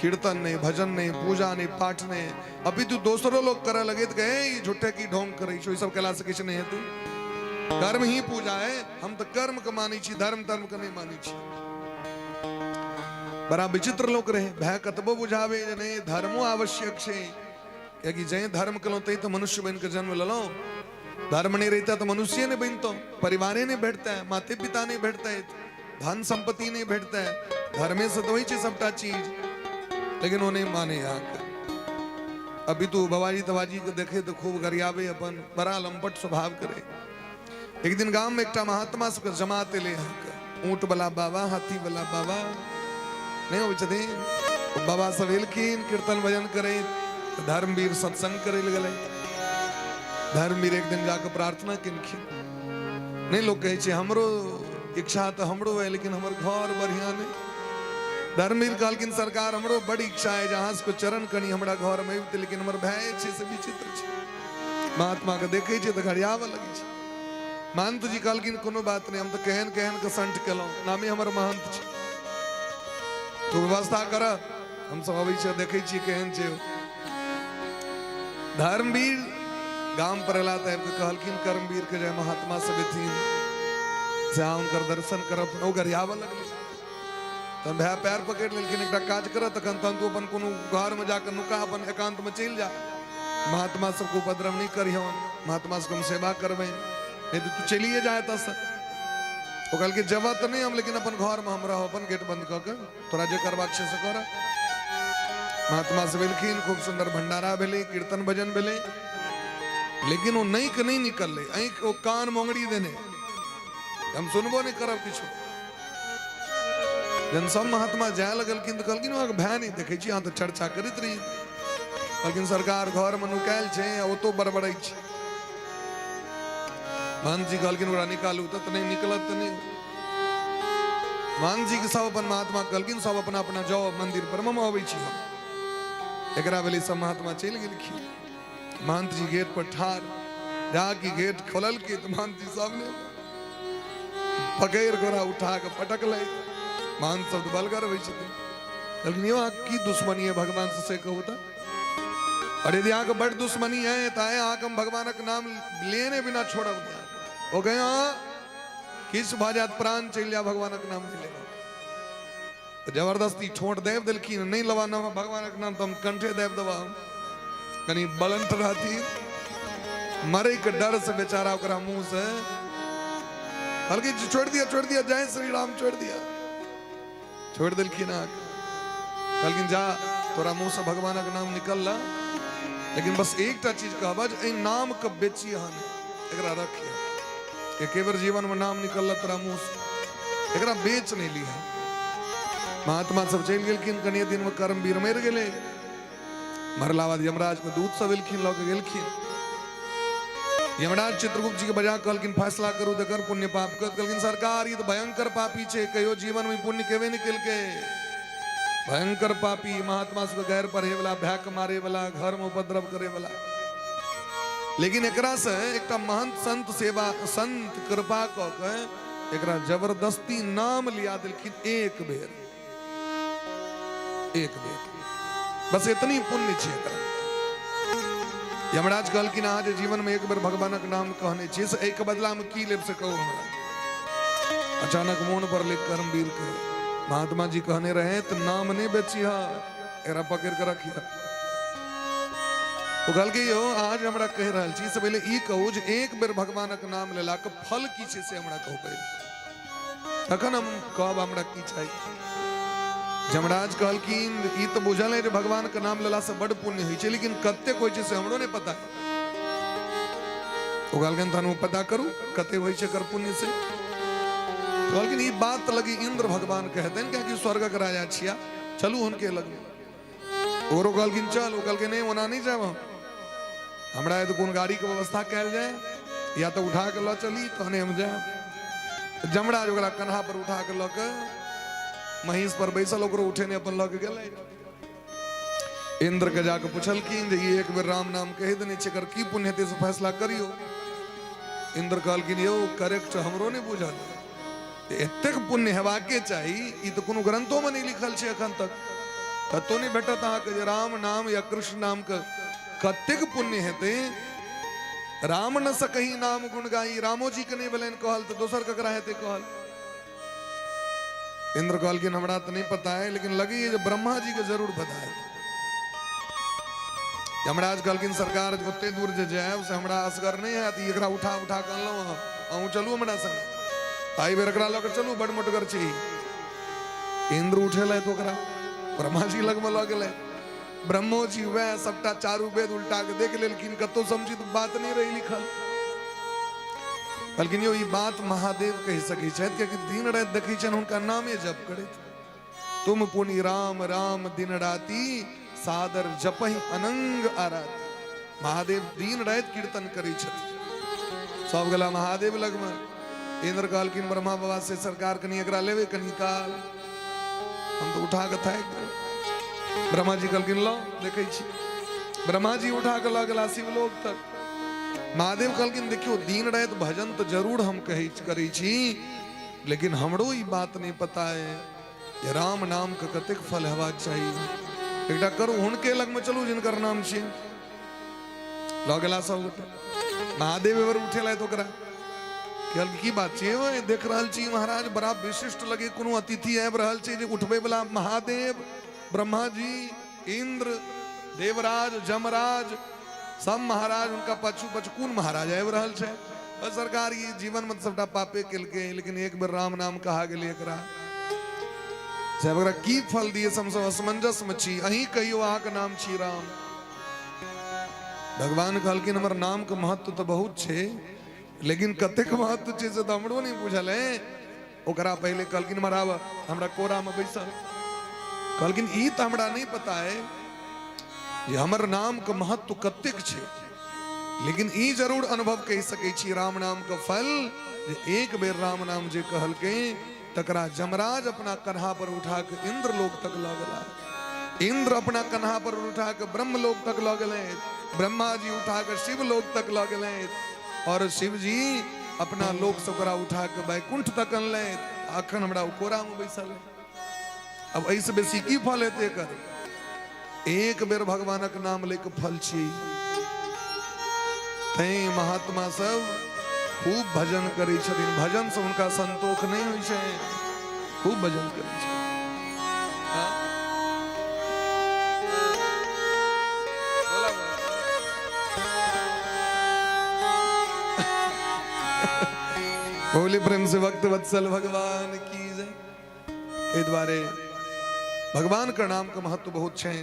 कीर्तन ने, भजन ने, पूजा ने, पाठ ने। अभी तो दूसरों लोग करे लगे तो गए झूठे की ढोंग करे, ये सब कला से किसी नहीं है। तू कर्म ही पूजा है। हम तो कर्म को मानी छी, धर्म धर्म को नहीं मानी छी। बड़ा विचित्र लोग रहे। भय कतबो बुझावे नहीं, धर्मो आवश्यक छे। कि जय धर्म कलो तई तो मनुष्य बन के जन्म ललो। धर्म नहीं रहता तो मनुष्य नहीं बनतो, परिवार नहीं बैठता है, माते पिता नहीं बैठता है, धन संपत्ति नहीं बैठता है। धर्मे से तो वही चीज सबटा चीज, लेकिन वो नहीं माने यहाँ। अभी तो बवाजी तवाजी को देखे तो खूब गरियावे, अपन बड़ा लंपट स्वभाव करे। एक दिन गांव में एकटा महात्मा सबके जमाते ले, ऊंट वाला बाबा, हाथी वाला बाबा नहीं हो छथिन। बाबा सब एलखिन, कीर्तन भजन करे। धर्मवीर सत्संग करे गले। धर्मवीर एक दिन जाकर प्रार्थना किनखिन। नहीं लोग कहे छे हमरो इच्छा तो हमरो है, लेकिन हमर घर बढ़िया नहीं। धर्मवीर कहलकिन सरकार हमरो बड़ी इच्छा है जहां से चरण कनी हमरा घर में, लेकिन हमर भय छे से विचित्र छे। महात्मा के देखे छे तो घड़ियाव लगे छे। महंत जी कहलकिन कोनो बात नहीं, हम तो कहन कहन के संठ केलौ, नामे हमर महंत छे। तो व्यवस्था कर, हम सब अबै छे देखे छी केहन छे। धर्मवीर गांव पर अला तब के कहलकिन कर्मवीर के जय महात्मा सब थीन से उनकर दर्शन करब। ओ घड़ियाव लगले तब भै पैर पकड़ लेकिन एक काज कर, तखन तू अपन कोनो घर में जाकर नुका अपन एकांत में चल जा। महात्मा सबको उपद्रव नहीं करियो, महात्मा से हम सेवा करबे, नहीं तो तू चलिए जाए तस। वो कहल के जब तो नहीं हम, लेकिन अपन घर में हम रहो, अपन गेट बंद करके तोरा जे करबाक छे से कर। महात्मा से बेलखिन, खूब सुंदर भंडारा भेले, कीर्तन भजन भेले, लेकिन वो नहीं के नहीं निकलले। आंख वो कान मोंगड़ी देने, हम सुनबो नहीं करब किछो। जन सब महात्मा जाए लगलखिन तो कहलखिन वहां भय नहीं देखे छी, यहाँ तो चर्चा करित रही। लेकिन सरकार घर में नुकायल छे, ओ तो बड़बड़ाई छे। महंत जी कहलखिन ओकरा निकालू तो नहीं निकलत तो नहीं। महंत जी के सब अपन महात्मा कहलखिन सब अपना अपना जाओ मंदिर पर, हम अबै छी। हम एकरा बेली सब महात्मा चल गेलखिन। महंत जी गेट पर ठाड़ जाके गेट खोलल के तो महंत जी सामने पकड़ गोरा उठा के पटक ले। महंत सब बलगर होइ छथिन, लेकिन यहाँ की दुश्मनी है भगवान से कहू तो। और यदि यहाँ बड़ दुश्मनी है तो यहाँ हम भगवान का नाम लेने बिना छोड़ब नहीं। हो गए किस भाजात प्राण चल जा भगवान का नाम नहीं लेगा। तो जबरदस्ती ठोट देव दिलखिन, नहीं लवा ना भगवान का नाम तो हम कंठे देव दबा कहीं बलंत रहती। मरे के डर से बेचारा ओकरा मुंह से हल्की छोड़ दिया जय श्री राम छोड़ दिया, छोड़ दिलखिन। कहलखिन जा तोरा मुंह से भगवान का नाम निकल ला, लेकिन बस एक चीज कहबा, नाम के बेची हन एकरा रखिए। एक बार जीवन में नाम निकल तोरा मुंह से एकरा बेच नहीं लिया। महात्मा सब चल गेलखिन, कनिए दिन में कर्मवीर मर गेले। मरला बाद यमराज को दूत सब एलखिन, लऽ के गेलखिन। यमराज चित्रगुप्त जी के बजा कहलखिन फैसला करू देकर पुण्य पाप कर। कहलखिन सरकार ये तो भयंकर पापी छे, कहियो जीवन में पुण्य केवे नहीं केलके। भयंकर पापी, महात्मा से गैर पढ़े वाला, भैक मारे वाला, घर में उपद्रव करे वाला। लेकिन एकरा से एकटा महंत संत सेवा, संत कृपा क के एकरा जबरदस्ती नाम लिया दिलखिन एक बेर, एक बेर, बस इतनी पुण्य छे एकरा। यमराज कहलखिन आज जीवन में एक बार भगवानक नाम कहने छे, से एक बदला में की लेब से कहू हमरा। अचानक मोन पर ले कर्मवीर के महात्मा जी कहने रहे तो नाम नहीं बेचिया, एरा पकड़ के रखिया। वो कहलके यो आज हमरा कह रहल छी, से पहले ई कहू जे एक बेर भगवानक नाम लेला के फल की छे से हमरा कहू पहले, तखन हम कहब हमरा की चाहिए। यमराज कहलखिन ई तो बुझल है जे भगवान के नाम लेला से बड़ पुण्य होई छे, लेकिन कते कोई छे से हमरो नहीं पता। वो कहलखिन थानु पता करू कते होई छे कर पुण्य से। कहलखिन ई बात लगी इंद्र भगवान कहते हैं कि स्वर्ग का राजा छिया, चलू उनके लगे। और कहलखिन चल, वो कहलखिन नहीं ओना नहीं जाब, हमरा तो कौन गाड़ी के व्यवस्था कैल जाए, या तो उठा के ल चली तहने हम जाए। यमराज ओकरा कन्हा पर उठा के ल के महिष पर बैसल ओकरो उठे ने अपन लग गेलै। इंद्र के जाके पूछलखिन जे ये एक बेर राम नाम कह देने छे, कर की पुण्य हेतै से फैसला करियो। इंद्र कहलखिन यो करेक्ट हमरो नहीं बुझल, एतेक पुण्य हेबाके चाही, ई तो कोनो ग्रंथों में नहीं लिखल छे अखन तक। कतो नहीं भेटत अहाँके जे राम नाम या कृष्ण नाम के कतेक पुण्य हेतै। राम न सकही नाम गुण गाई, रामो जी के नहीं भेलैन कहल तो दोसर ककरा हेतै कहल। इंद्र कहलखिन हमरा तो नहीं पता है, लेकिन लगी है जो ब्रह्मा जी के जरूर पता है। यमराज कहलखिन सरकार ओते दूर जे जायब से हमरा असगर नहीं है, एकरा उठा उठा के अनलहुं, अहूँ चलू हमरा संग, आई बेर एकरा लऽ के चलू, बड़ मोटगर छी। इंद्र उठेलै तो ओकरा ब्रह्मा जी लग में लऽ गेलै। ब्रह्मो जी वह सबटा चारू वेद उल्टा के देख लेलखिन, कतो समझी तो बात नहीं रही लिखल। कहलखिन यो ई बात महादेव कह सकै छथि, कियाकि दिन राति देखै छनि हुनका नामे जप करैत। तुम पुनि राम राम दिन राति, सादर जपहि अनंग आराती। महादेव दिन राति कीर्तन करै छथि, सब गेला महादेव लग में। इंद्र कहलखिन ब्रह्मा बाबा से सरकार कनी एकरा लेवे कनी काल, हम तो उठा के थाकि गेल। ब्रह्मा जी कहलखिन लो देखै छी। ब्रह्मा जी उठा के लऽ गेला शिवलोक तक। महादेव कहलखिन देखियो दिन रात भजन तो जरूर हम करै छी, लेकिन हमरो ई बात नहीं पता है जे राम नाम के कतेक फल हेबाक चाहिए। एकटा करू हुनके लग में चलू जिनकर नाम छी। लऽ गेला सब गोटे। महादेव एवर उठेला तो ओकरा कहल की बात छै, देख रहल छी महाराज बड़ा विशिष्ट लगे, कोनो अतिथि आबि रहल छै जे उठबै वाला। महादेव, ब्रह्मा जी, इंद्र, देवराज, जमराज सब महाराज उनका पछू पछू कौन महाराज आबि रहल छै। सरकार ये जीवन में सबटा पापे केलकै, लेकिन एक बेर राम नाम कहा गेलै एकरा से एकरा की फल दिए हम सब असमंजस में छी। अहीं कहियो अहाँके नाम छी राम। भगवान कहलखिन हमर नाम के महत्व तो बहुत छै, लेकिन कतेक महत्व छै से तो हमरो नहीं बुझल है। ओकरा पहले कहलखिन महाराज हमरा कोरा में बैसल। कहलखिन ई तो हमरा नहीं पता है ये हमर नाम के महत्व कतेक छै, लेकिन ई जरूर अनुभव कह सकै छी राम नाम के फल। जे एक बेर राम नाम जे कहलकै तकरा जमराज अपना कन्हा पर उठा के इंद्र लोक तक लऽ गेला। इंद्र अपना कन्हा पर उठा के ब्रह्म लोक तक लऽ गेलै। ब्रह्मा जी उठा के शिव लोक तक लऽ गेलै, और शिव जी अपना लोक से ओकरा उठा के वैकुंठ तक अनलै। अखन हमरा कोरा में बैसल है। अब ऐसे बेसी की फल हेतै एकर। एक बेर भगवानक नाम लेके फल छी। तैं महात्मा सब खूब भजन करै छथिन। भजन से उनका संतोष नहीं होइ छै, खूब भजन करै छै। बोले प्रेम से भक्त वत्सल भगवान की जय। ए द्वारे भगवान का नाम का महत्व बहुत छै।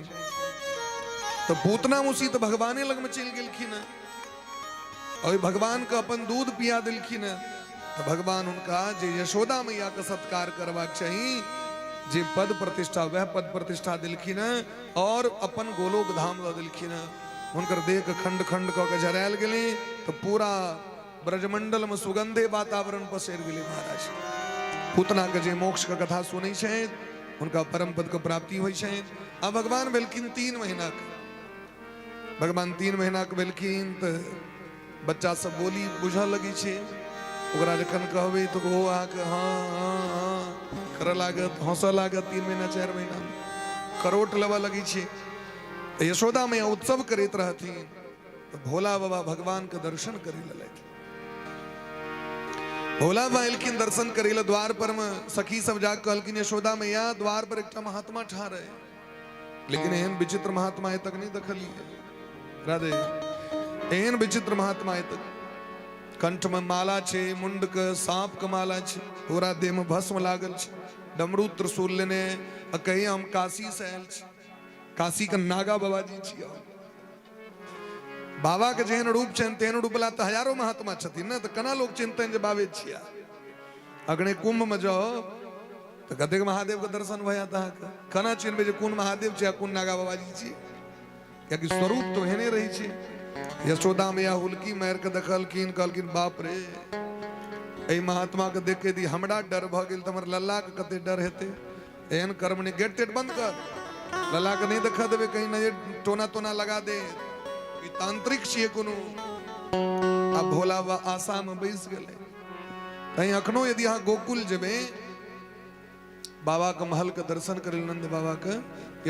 तो पूतना मुसी तो भगवाने लग में चल गेलखिन, और भगवान का अपन दूध पिया दिलखिन। तो भगवान उनका जे यशोदा मैया का सत्कार करवाक चाहिए, जे पद प्रतिष्ठा वह पद प्रतिष्ठा दिलखिन और अपन गोलोक धाम दो दिलखिन। उनकर देख खंड खंड के जरायल गए तो पूरा ब्रजमंडल में सुगंधे वातावरण पसेर गए महाराज। पूतना के जे मोक्ष का कथा सुनै छै उनका परम पद को प्राप्ति होइ छै। अब भगवान बेलखिन 3 महीना के, भगवान 3 महीना के बेलखिन तो बच्चा सब बोली बुझ लगी छे। ओकरा जखन कहबे तो वो आके हाँ हाँ हाँ कर लागत, हंसऽ लागत। 3 महीना 4 महीना करोट लेवा लगी छे। तो यशोदा मैया उत्सव करैत रहथिन तो भोला बाबा भगवान के दर्शन करे ललथि। भोला बाबा एलखिन दर्शन करे ला द्वार पर में। सखी सब जाके कहलखिन यशोदा मैया द्वार पर एकटा महात्मा ठाड़ है, लेकिन एहन विचित्र महात्मा तक नहीं देखलिए। राधे एहन विचित्र महात्मा तक कंठ में माला छे, मुंड के सांप के माला छे, पूरा देह में भस्म लागल छे, डमरू त्रिशूल लेने। कही हम काशी से आयल छी, काशी के नागा बाबा जी छियै। बाबा के जेहन रूप छन तेहन रूप ला तो हजारों महात्मा छथिन ना, तो कना लोग चिंतन जे बाबे छिया। अगने कुंभ में जाओ तो कतेक महादेव के दर्शन भया था, कना चिन्हबे जे कोन महादेव छिया कोन नागा बाबा जी छियै, कियाकि स्वरूप तो हेने रही छे। यशोदा मैया हुलकी मार के देखलखिन, कहलखिन बाप रे ए महात्मा के देख के दी हमरा डर भ गेल, त हमर लल्ला के कते डर हेते। एहन कर्म ने गेट टेट बंद कर, लल्ला के नहीं देखा देबे, कहीं नजर टोना टोना लगा दे, ई तांत्रिक छिए कोनो। अब भोला बाबा आशा में बैस गेले। कहीं अखनो यदि यहाँ गोकुल जेबे बाबा के महल के दर्शन करे, नंद बाबा के,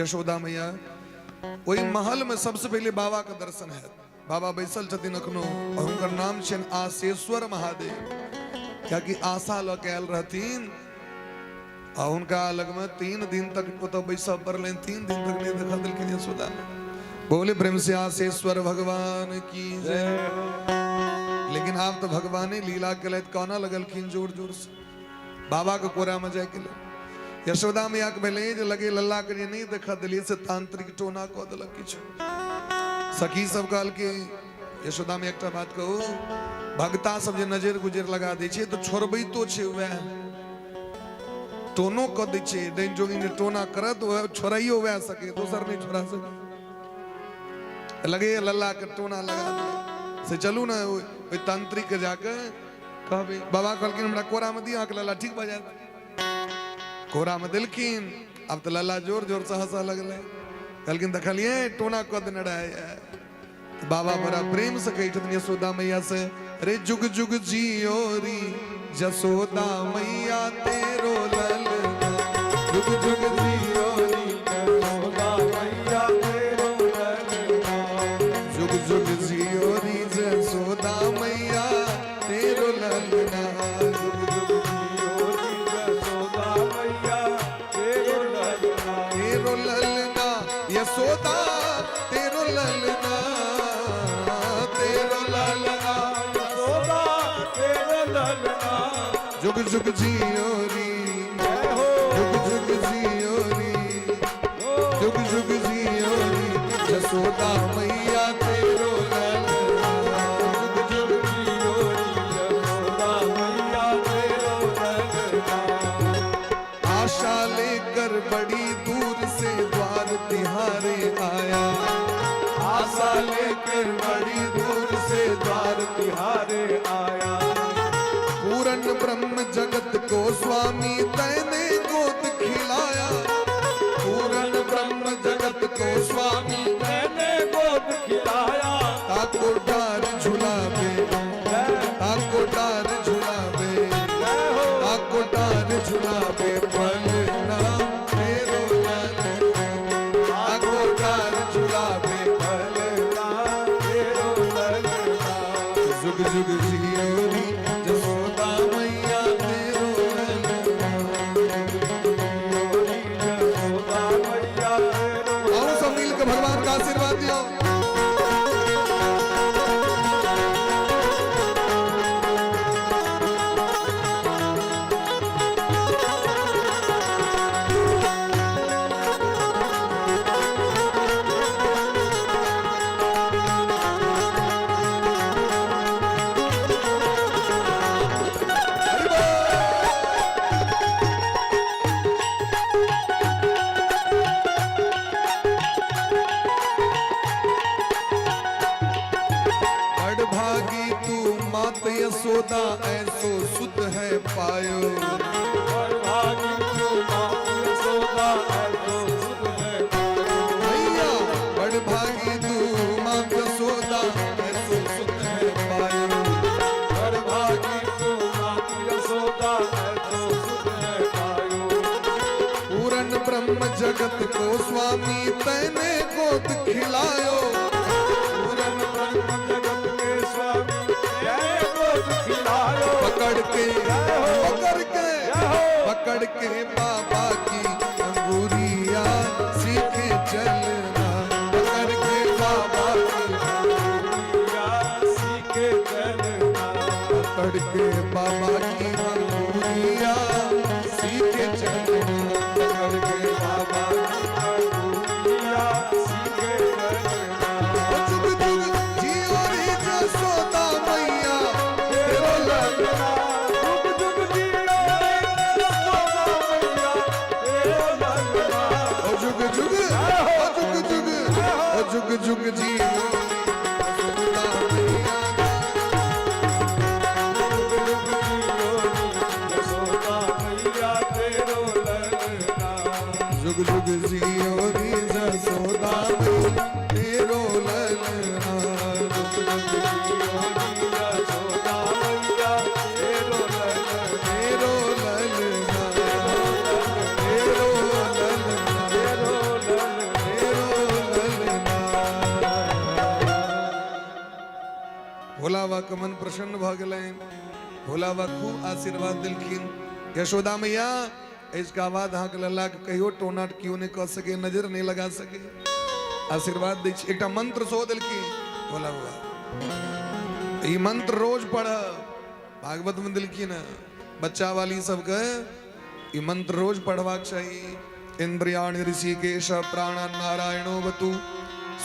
यशोदा मैया वही महल में सबसे पहले बाबा का दर्शन है। बाबा बैसल छथिन अखनो, और उनका नाम छन आशेश्वर महादेव, क्या कि आशा ल के आयल रहथिन। और उनका अलग में 3 दिन तक तो बैसब पड़ल, 3 दिन तक नहीं देखा दिलखिन यशोदा। बोले प्रेम से आशेश्वर भगवान की जय। लेकिन आप तो भगवान लीला के कहना लगलखिन जोर जोर से, बाबा के कोरा में जाके यशोदा मैया के भेले जे लगे लल्ला के नहीं देखा दिलिए से तांत्रिक टोना कह देलक किछु। सखी सब कहल कि यशोदा में एकटा बात कहू, भक्ता सब जे नजर गुजर लगा दै छै तो छोड़बै तो छै, वह टोनो कह दै छै। दैन जोगिन जे टोना करत वह छोड़ाइयो वह सके, दोसर नहीं छोड़ा सके। लगे लल्ला के टोना लगा दे से चलू ना ओइ तांत्रिक के जाके कहबे। बाबा कहलखिन हमरा कोरा में दिया के लल्ला ठीक भ जात। कोरा में दिलखिन, अब तो लल्ला जोर जोर से हंसा लगले। कहलखिन देखलिए टोना कह देने रहे। बाबा बड़ा प्रेम से कही छथिन यशोदा मैया से, रे जुग जुग जियोरी यशोदा मैया तेरो ललना, जुग जुग जियोरी यशोदा मैया तेरो ललना, जुग जुग जियोरी यशोदा मैया तेरो ललना, जुग जुग जियोरी यशोदा मैया तेरो ललना, तेरो ललना यशोदा तेरो ललना, तेरो ललना यशोदा तेरो ललना, जुग जुग जियोरी जुग जुग जियोरी जुग जुग जियोरी यशोदा मैया तेरो ललना, जुग जुग जियोरी यशोदा मैया तेरो ललना। आशा लेकर बड़ी दूर से द्वार तिहारे आया, आशा लेकर बड़ी दूर से द्वार तिहारे आया। पूर्ण ब्रह्म जगत को स्वामी तैने गोद खिलाया, पूर्ण ब्रह्म जगत को स्वामी तैने गोद खिलाया। ताको डार झुलावे, ताको डार झुलावे, ताको डार झुलावे पलना तेरो ललना, ताको डार झुलावे पलना तेरो ललना, जुग जुग जियोरी यशोदा मैया तेरो ललना, यशोदा मैया तेरो। आओ सब मिल के भगवान का आशीर्वाद दियो। भागी तू मात यशोदा ऐसो सुत है पायो। भागी तू मात यशोदा ऐसो सुत है पायो। भैया बड़ भागी तू मात यशोदा ऐसो सुत है पायो। बड़ भागी तू मात यशोदा ऐसो सुत है पायो। पूरन ब्रह्म जगत को स्वामी तैने गोद खिलायो। पूरन ब्रह्म जगत के स्वामी तैने गोद खिलायो। पकड़ के बाबा की अंगुरिया सीखे चलना। पकड़ के बाबा की अंगुरिया सीखे चलना। पकड़ के बाबा की अंगुरिया सीखे चलना। पकड़ के बाबा अंगुरिया सीखे चलना। जुग जुग जियो रे जसोदा मैया तेरो लगना। जुग जुग जियो रे यशोदा मैया तेरो लगना। ओ जुग जुग जुग जुग जियो यशोदा मैया। यशोदा मैया तेरो लगना। जुग जुग जियो रे जसोदा मैया तेरो लगना। जुग जुग जियो रे यशोदा मैया तेरो लगना। तेरो लगना। तेरो लगना। तेरो लगना। भोला बा के मन प्रसन्न भ गेलैन। भोला बा खूब आशीर्वाद दिलखिन। यशोदा मैया इसका बाद अहाँ के लल्ला के कहियो टोना क्यों नहीं कह सके, नजर नहीं लगा सके, आशीर्वाद दै छी। एकटा मंत्र सो दिलखिन भोला बाबा। ई मंत्र रोज पढ़, भागवत में दिलखिन बच्चा वाली सबके ई मंत्र रोज पढ़वाक चाहिए। इंद्रियाणि ऋषिकेश प्राणा नारायणो बतु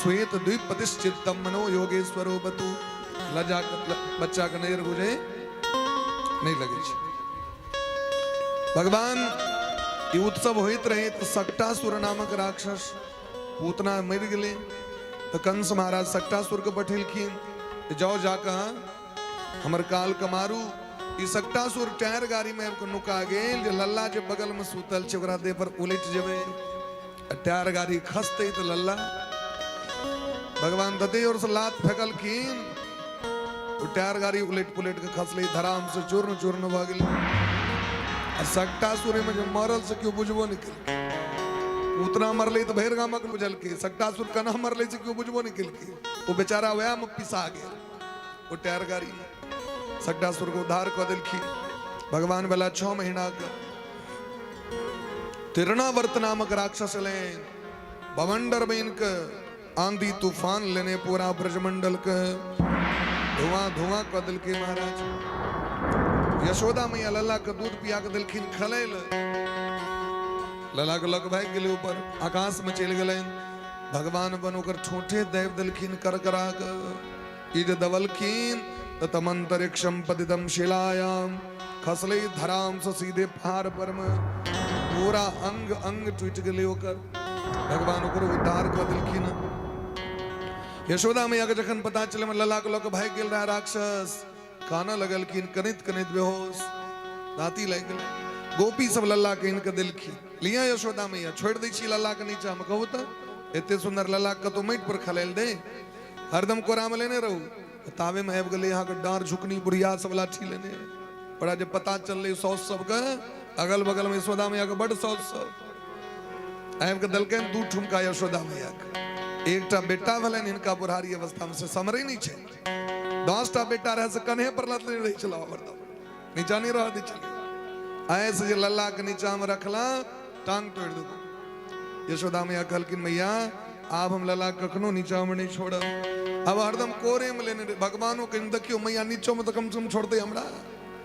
श्वेत द्विपतिश्चित्तम मनो योगेश्वरो बतु। लजा बच्चा के नजर बुझे नहीं लगे छै। भगवान ये उत्सव होइत रहे तो सक्टासुर नामक राक्षस पूतना मर गए। तो कंस महाराज सक्टासुर के पठेलखिन जाओ जाकर हमर काल कमारू। ई सक्टासुर टायर गाड़ी में नुका गेल। लल्ला जे बगल में सुतल छै ओकरा देह पर उलट जेबे, टायर गाड़ी खसते तो लल्ला। भगवान ददे और से लात फेंकलखिन, टायर गाड़ी उलट पुलट के खसले, धराम से चूर्ण चूर्ण भ गेल। सक्टासुर में जब मरल से क्यों बुझबो नहीं कल। उतना मरले तो भैर गामक बुझल के, सक्टासुर कना मरले से क्यों बुझबो नहीं कल के। वो बेचारा वह में पिसा गया वो टायर गाड़ी में। सक्टासुर को उद्धार कर दिलखिन भगवान। बेला 6 महीना का तिरणावर्त नामक राक्षस ले बवंडर में इनका आंधी तूफान लेने पूरा ब्रजमंडल का धुआं धुआं कर दिल के महाराज। यशोदा मैया लल्ला का दूध पिया के दिलखिन खलेल। लल्ला के लग भाग गेले ऊपर आकाश में चल गए। भगवान बनोकर ठोठे देव दिलखिन कर करा इज दवलखिन तमंतरिक्षम पतितम शिलायाम खसले धराम से सीधे फार पर में पूरा अंग अंग टूट गए होकर भगवान ओकर उद्धार कर दिलखिन। यशोदा मैया के जखन पता चले में लल्ला के लोग भाग गेल रहा राक्षस, काना लगलखिन कनित कनित बेहोश दाती लग गेल। गोपी सब लल्ला के इनके दिलखिन लिया यशोदा मैया छोड़ दै छी लल्ला के नीचा में कहू तो एते सुंदर लल्ला के तो माटि पर खलेल दे, हरदम कोरा में लेने रहू। तावे में आबि गेले यहाँ के डांर झुकनी बुढ़िया सब लाठी लेने। बड़ा जब पता चल सौस सबके अगल बगल में यशोदा मैया के बड़ सौस सब आबि के दलके दू ठुमका यशोदा मैया के। एकटा बेटा भलन इनका बुढ़ारी अवस्था में से समरे नहीं छे। 10टा बेटा रहे से कन्हे पर लत नहीं रही चला वरदा नीचा नहीं रह दी चली ऐसे जे लल्ला के नीचा में रखला टांग तोड़ दो। यशोदा मैया कहलकिन मैया आप हम लल्ला कखनो नीचा में नहीं छोड़, अब हरदम कोरे में लेने भगवानों कहीं देखियो मैया नीचो में तो कम से कम छोड़ दे हमरा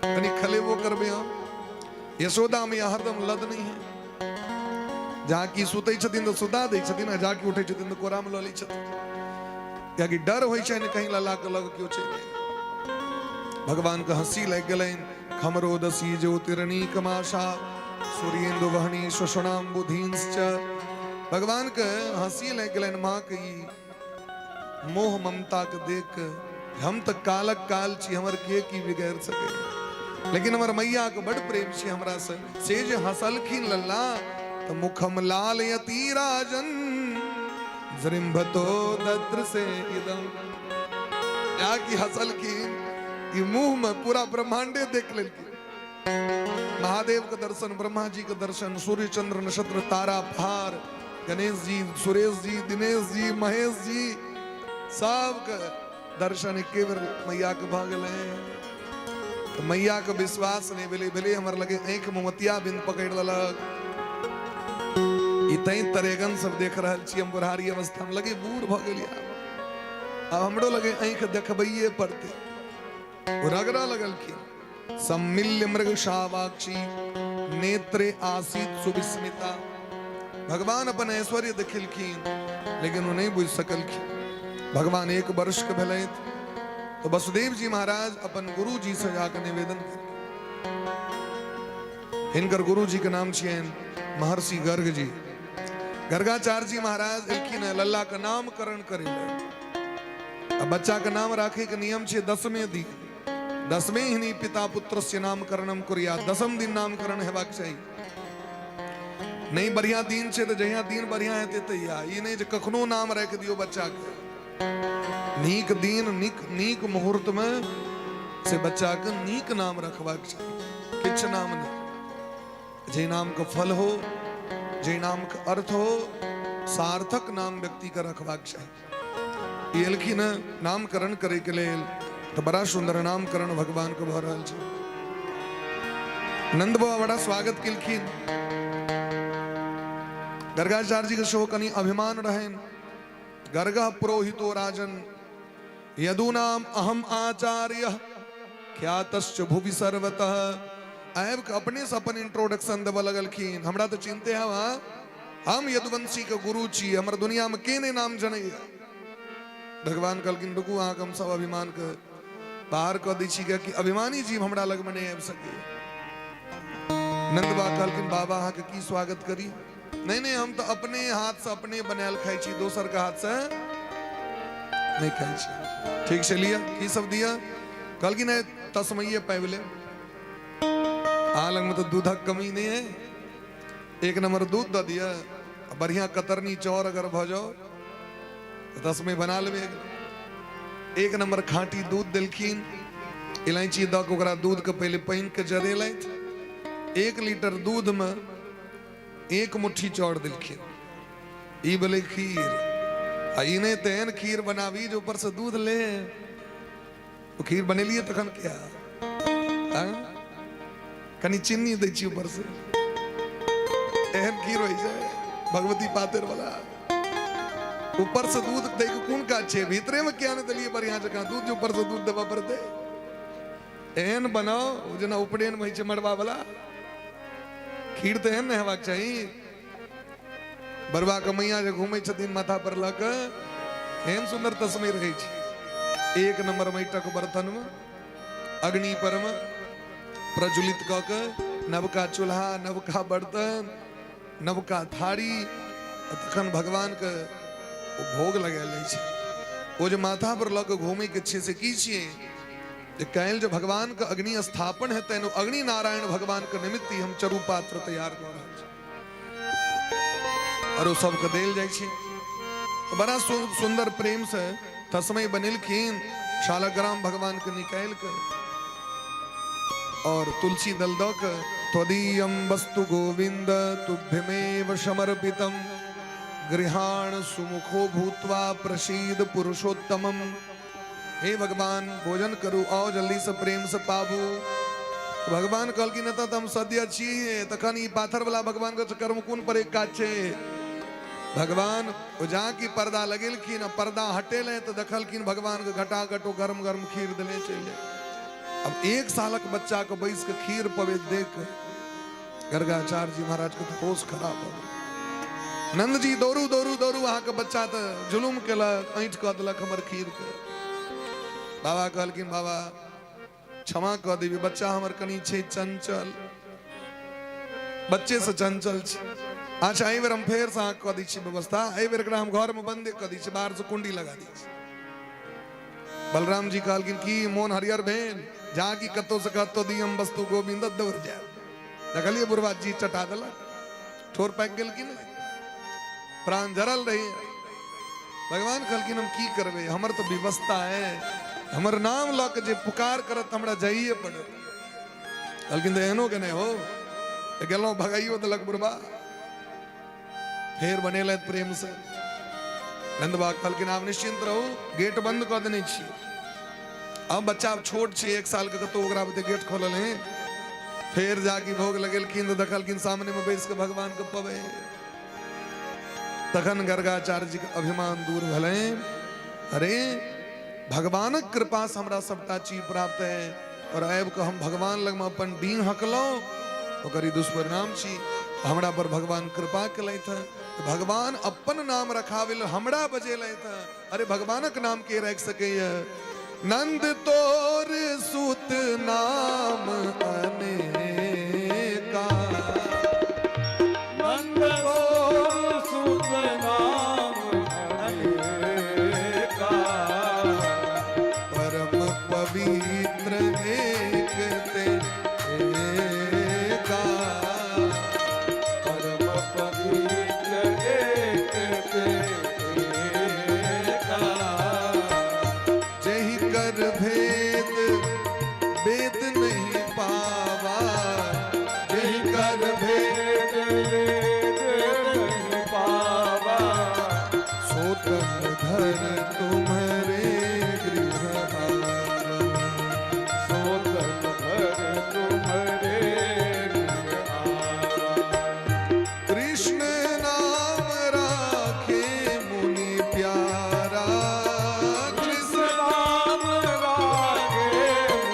कनी खले वो करबे हम। यशोदा मैया हरदम लद नहीं है, जाकी सुतै छथिन तो सुता दै छथिन, जाकी उठै छथिन तो कोरा में ल लै छथिन, कियाकि डर होइ छै ने कहीं लल्ला के लग क्यों छै। भगवान के हंसी लग गलैन खमरोदसी ज्योतिरणी कमाशा सूर्येन्दु वहनी श्वशनाम बुधिंश्च। भगवान के हंसी लग गलैन मां के मोह ममता के देख हम तो कालक काल छी हमर के की बिगड़ सके, लेकिन हमर मैया के बड़ प्रेम छी हमरा से जे हंसलखिन लल्ला तो मुखम लाल यती राजन जृंभतो दद्र से इदम, या की हंसलखिन कि मुंह में पूरा ब्रह्मांडे देख लेलखिन। महादेव का दर्शन, ब्रह्मा जी का दर्शन, सूर्य चंद्र नक्षत्र तारा पहाड़, गणेश जी, सुरेश जी, दिनेश जी, महेश जी, सबका दर्शन एके बेर मैया के भ गेल। तो मैया के विश्वास नहीं भेले, भेले हमर लगे आंख मोमतिया बिंद पकड़ ललक। इतई तरेगन सब देख रहल छी हम बुढ़ारी अवस्था में, लगे बूढ़ भ गेलिया, अब हमरो लगे आंख देखबैये पड़ते। रगड़ा लगलखिन सम्मिल्य मृग शावाक्षी नेत्रे आसीत सुविस्मिता। भगवान अपन ऐश्वर्य देखिलखिन लेकिन वो नहीं बुझ सकलखिन। भगवान एक वर्ष के भेल तो वसुदेव जी महाराज अपन गुरु जी से जाकर निवेदन कर, हिनकर गुरु जी के नाम छियन महर्षि गर्ग जी। गर्गाचार्य जी महाराज एलखिन लल्ला का नामकरण करे। अब बच्चा का नाम राखे के नियम छे 10वें दिन, 10वें ही पिता पुत्र से नामकरणम कुरिया, 10म दिन नामकरण हेबाक चाहिए। नहीं बढ़िया दिन छे तो जहिया दिन बढ़िया हेते तहिया, ई नहीं जे कखनो नाम रख दियो बच्चा के। नीक दिन नीक मुहूर्त में से बच्चा के नीक नाम रखबाक चाहिए, किछ नाम नहीं। जे नाम का फल हो, जे नाम का अर्थ हो, सार्थक नाम व्यक्ति का रखबाक चाहिए। एलखिन नामकरण करे के लेल तो बड़ा सुंदर नामकरण भगवान को भ रहल छै। नंद बाबा बड़ा स्वागत केलखिन। गर्गाचार्य जी के सेहो कनी अभिमान रहन। गर्गः पुरोहितो राजन यदुनाम अहम आचार्य ख्यातश्च भुवि सर्वतः। आब के अपने से अपन इंट्रोडक्शन देव लगलखिन। हमरा तो चिंते है हम यदुवंशी के गुरु छी, हमर दुनिया में के ने नाम जनैया। भगवान कहलखिन रुकू, अहाँ हम सब अभिमान के बाहर कह दै छी कि अभिमानी जीव हमरा लग में नहीं आबि सके। नंद बाबा कहलखिन बाबा अहाँ के की स्वागत करी। नहीं नहीं, हम तो अपने हाथ से अपने बनायल खाई छी, दोसर के हाथ से नहीं खाई छी। ठीक से लिया, की सब दिया? कहलखिन तस्मैये पैवले, लग में तो दूधक कमी नहीं है, एक नंबर दूध द दिया। बढ़िया कतरनी चौर अगर भ जाओ तो तस्मै बना लेबे। एक नंबर खाटी दूध दिलखिन। इलायची द के ओकरा दूध के पहले पाइन के जरेलैथ। 1 लीटर दूध में 1 मुट्ठी चौर दिलखिन। ई बोले खीर, आई नहीं तेन खीर बनावी जो ऊपर से दूध ले। वो खीर बनेलिए तखन क्या कनी चीनी दै छी ऊपर से, एहन खीर होइ जाए भगवती पातर वाला। ऊपर से दूध दे के कौन का छे, भीतरे में क्या न दलिए बढ़िया जगह दूध जो ऊपर से दूध देवा पड़ते। एहन बनाओ जना उपडेन में छे मड़वा वाला खीर तो एहन न हेबाक चाहिए। बरवा के मैया जे घूमै छथिन माथा पर ल के, एहन सुंदर तस्मै रहै छै। 1 नंबर माटिक बर्तन में अग्नि पर में प्रज्वलित क के नवका चूल्हा, नवका बर्तन, नवका थारी, तखन भगवान के भोग लगायल जाइ छै। ओ जे माथा पर ल के घूमै के छै से की छियै? काल्हि जो भगवान के अग्नि स्थापन हेतै, अग्नि नारायण भगवान के निमित्त हम चरु पात्र तैयार कर रहल छी और सबके देल जाइ छै। बड़ा सुंदर प्रेम से तस्मै बनेलखिन। शालग्राम भगवान के निकाल के और तुलसी दल द के त्वदीयं वस्तु गोविंद तुभ्यमेव समर्पितम गृहाण सुमुखो भूत्वा प्रसीद पुरुषोत्तमम। हे भगवान भोजन करू, आओ जल्दी से प्रेम से पाबू। तो भगवान कहल कि न हम सद्य छी, तखन ई पाथर वाला भगवान के कर्म कोन पर एक काज छे। भगवान जहाँ की पर्दा लगेलखिन, पर्दा हटेले तो देखलखिन भगवान के घटा घटो गरम गरम खीर दिले चले। अब 1 सालक बच्चा को बैस के खीर पवे देख गर्गाचार्य जी महाराज के होश खराब हो। नंद जी दौड़ू दौड़ू दौड़ू, अहाँ के बच्चा तो जुलुम केलक, ऐंठ कह दिलक हमर खीर के। बाबा कहलखिन बाबा क्षमा कह देवी, बच्चा हमर कनी छे चंचल, बच्चे से चंचल छे। अच्छा एहि बेर हम फेर से कह दी छी व्यवस्था, एहि बेर एकरा हम घर में बंदे कह दी छी, बाहर से कुंडी लगा दी छी। बलराम जी कहलखिन की मोन हरियर भेन जहाँ की कतो से कतो दी हम वस्तु गोविंद दौड़ जाए देखलिए बुढ़वा जी चटा दिला ठोर पैक गेल की नहीं प्राण जरल रही भगवान कहलखिन हम की करबे हमर तो व्यवस्था है हमर नाम लऽ के जे पुकार करत हमरा जाइए पड़त कहलखिन तो एहनो के नहीं हो गेलों भगाइयो देलक बुढ़वा फेर बनेल प्रेम से नंद बाबा कहलखिन आब निश्चिंत रहू गेट बंद कर देने छी अब बच्चा छोट छी 1 साल के तो ओकरा बते गेट खोलल है फिर जाके भोग लगेलखिन तो देखलखिन सामने में बैस के भगवान के पवे तखन गर्गाचार्य जी के अभिमान दूर भले अरे भगवानक कृपा से हमरा सबटा चीज प्राप्त है और आब के हम भगवान लग में अपन डींग हकलो ओकर ई दुष्परिणाम छी हमरा पर भगवान कृपा केलैथ भगवान अपन नाम रखाविल हमरा बजेलैथ अरे भगवानक नाम के रख सकैया नंद तोर सुत नाम अनेका नंद तोर सुत नाम अनेका परम पवित्र एक ते एका परम पवित्र एक ते एका जहि कर भेद वेद नहीं पावा जहि कर भेद वेद नहीं पावा सो तन धर तुम्हारे गृह आवा। सोतन भर तुम्हारे गृह आवा। कृष्ण नाम राखे मुनि प्यारा कृष्ण नाम रागे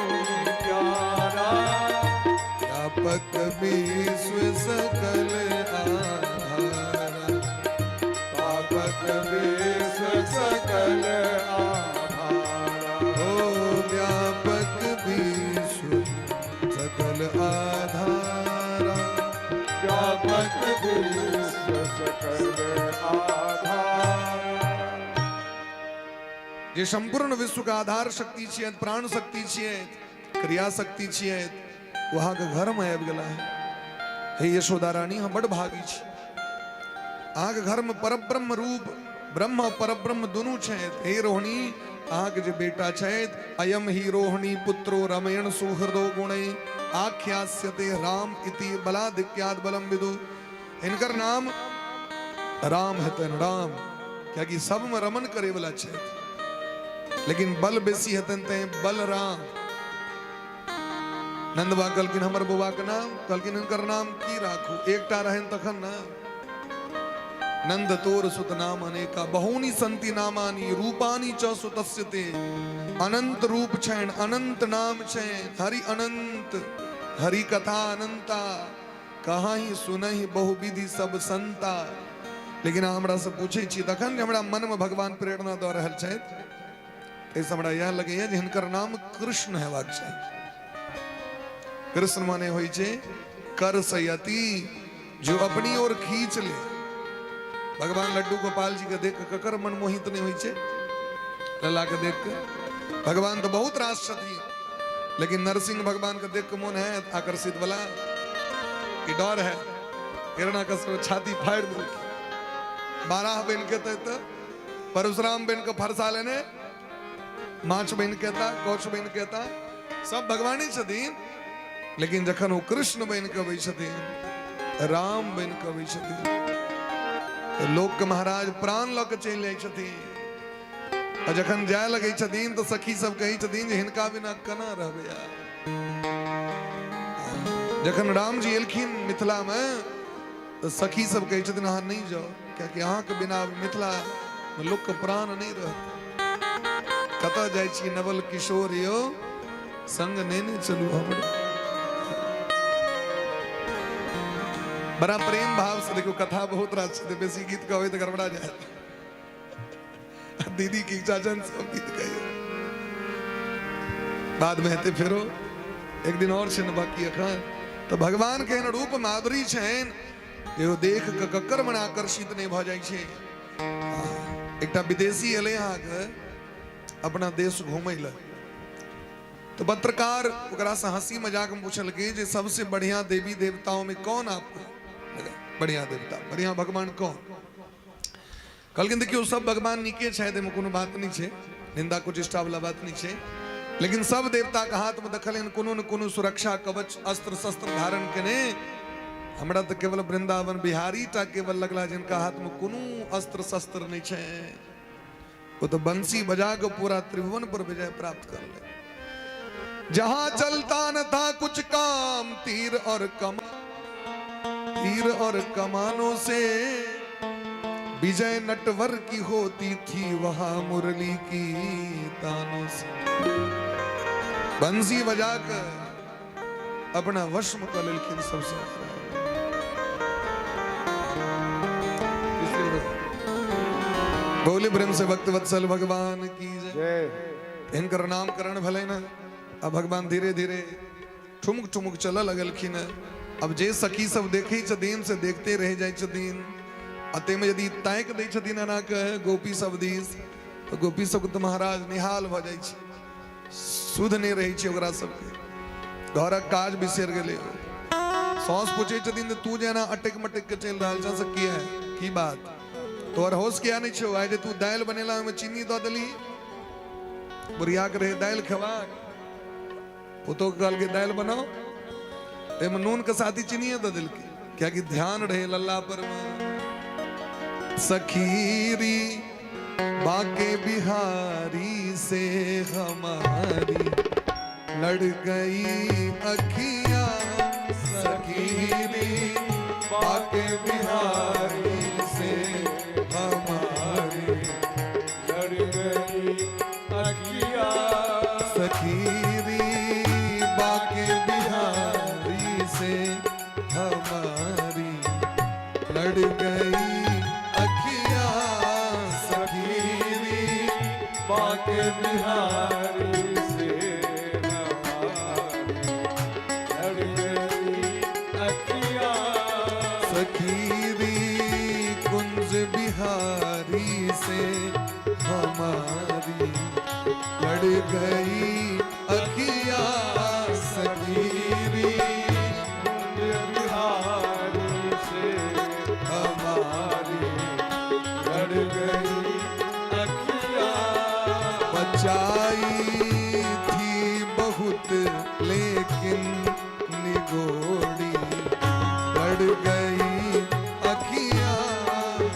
मुनि प्यारा व्यापक विश्व सकल आधारा पापक विश्व सकल आधारा ओ व्यापक विश्व सकल आधारा व्यापक विश्व सकल आधारा जे संपूर्ण विश्व का आधार शक्ति छियै प्राण शक्ति छियै क्रिया शक्ति छियै वहां के घर में आबि गेला है हे यशोदा रानी हम बड़ भागी छी अहाँ के घर में परब्रह्म रूप ब्रह्म और परब्रह्म दुनू छथि हे रोहिणी अहाँ के जे बेटा छथि अयम ही रोहिणी पुत्रो रमयण सुहृदो गुणे आख्यास्यते राम इति बलाधिक्याद बलम विदु इनकर नाम राम हेतन राम क्या कि सब में रमन करे वाला छथि लेकिन बल बेसी हेतन ते बलराम नंद बा कहलखिन हमर बौआ के नाम कहलखिन इनकर नाम की राखू एकटा रहन तखन ना नंद तोर सुत नाम अनेका बहुनी संति नामानी रूपानी च सुतस्य ते अनंत रूप छैन अनंत नाम छैन हरि अनंत हरि कथा अनंता कहाँ ही सुनहि बहुविधि सब संता लेकिन हमरा से पूछे छी तखन जे हमरा मन में भगवान प्रेरणा दऽ रहल छथि ऐसे हमरा यह लगैया जे हिनकर नाम कृष्ण हेबाक चाही कृष्ण माने होइ छै कर सयति जो अपनी ओर खींच ले भगवान लड्डू गोपाल जी के देख के ककर मन मोहित नहीं होइ छै लला के देख के भगवान तो बहुत रास छथिन लेकिन नरसिंह भगवान के देख के मन है आकर्षित वाला कि डर है हिरण्यकश्यप छाती फाड़ दे 12 बन के तो परशुराम बन के फरसा लेने माछ बन के कौछ बन के सब भगवानी छथिन लेकिन जखन वो कृष्ण बन के अबै छथिन राम बन के अबै छथिन तो लोक के महाराज प्राण लऽ के चलि जाइ छथिन और जखन जाय लगे छथिन तो सखी सब कही छथिन जे हिनका बिना केना रहबै यार जखन राम जी एलखिन मिथिला में तो सखी सब कही छथिन अहाँ नहीं जाओ क्योंकि अहाँ के बिना मिथिला में लोक के प्राण नहीं रहत कतऽ जाइ छी नवल किशोर यो संग नेने चलू हमरे बड़ा प्रेम भाव से देखो कथा बहुत राज बेसी गीत कहे तो गड़बड़ा जाए दीदी की चाचन सब गीत कहे बाद में हेते फेरो एक दिन और छन बाकी अखन तो भगवान के रूप माधुरी छन जे देख के ककर मन आकर्षित नहीं भ जाय छे एकटा विदेशी एले अहाँ के अपना देश घूमे ला। तो पत्रकार ओकरा से हंसी मजाक में पूछल के जे सबसे बढ़िया देवी देवताओं में कौन आपको लगा बढ़िया देवता, बढ़िया भगवान कौन? कहलखिन देखियो सब भगवान नीके छै, में कोनो बात नहीं छै, निंदा कुचेष्टा वाला बात नहीं छै, लेकिन सब देवता के हाथ में देखल कोनो न कोनो सुरक्षा कवच अस्त्र शस्त्र धारण केने। हमरा तो केवल वृंदावन बिहारी टा केवल लगला जिनका हाथ में कोनो अस्त्र शस्त्र नहीं छै, वो तो बंसी बजा के पूरा त्रिभुवन पर विजय प्राप्त कर ले। जहां चलता न था कुछ काम, तीर और कमानों से विजय नटवर की होती थी, वहां मुरली की तानों से। बंसी बजाकर अपना वश में कर लेकिन सबसे बोले प्रेम से भक्त वत्सल भगवान की जय। इनकर नामकरण भले ना, अब भगवान धीरे धीरे ठुमक ठुमक चल लगलखिन। अब जे सखी सब देखे छथिन से देखते रह जाए छथिन, अते में यदि ताक दै छथिन ना कहे गोपी सब दिस, तो गोपी सब तो महाराज निहाल भ जाय छै, सुध नहीं रही छै ओकरा सबके। घरक काज बिसर गेले, सौस पूछे छथिन तू जेना अटक मटक के चल रहल छ से की है की बात, तोहर होश किया नहीं छो? आइ जे तू दाल बनेला में चीनी द देली, बुढ़िया के रहे दाल खेबाक, वो तो कहल के दाल बनाओ, एमे नून के साथी चीनी दे दिल के, क्या कि ध्यान रहे लल्ला पर में। सखीरी बाके बिहारी से हमारी लड़ गई अखियां, सखीरी बाके बिहारी से हमारी लड़ गई अखियां, सखीरी बाके बिहारी से हमारी लड़ गई अखियां, सखीरी बाके बिहारी से हमारी लड़ गई अखियां, सखीरी कुंज बिहारी से हमारी लड़ गई अखियां, सखीरी बिहारी से हमारी लड़ गई अखियां, बचाई थी बहुत लेकिन निगोड़ी लड़ गई अखियां,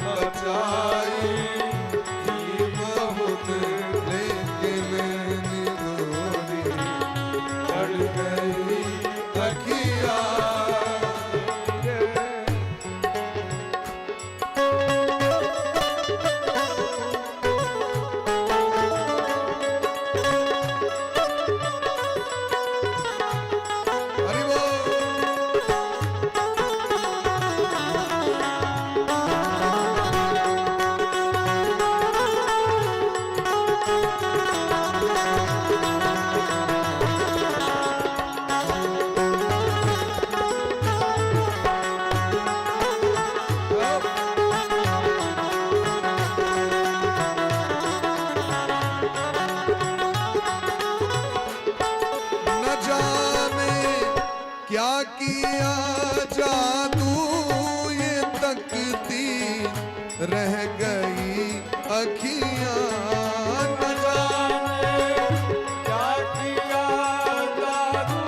बचाई थी बहुत लेकिन निगोड़ी लड़ गई अखियां। हरि बोल। न जाने क्या किया जादू, ये तकती रह गई अखियां, न जाने क्या किया जादू,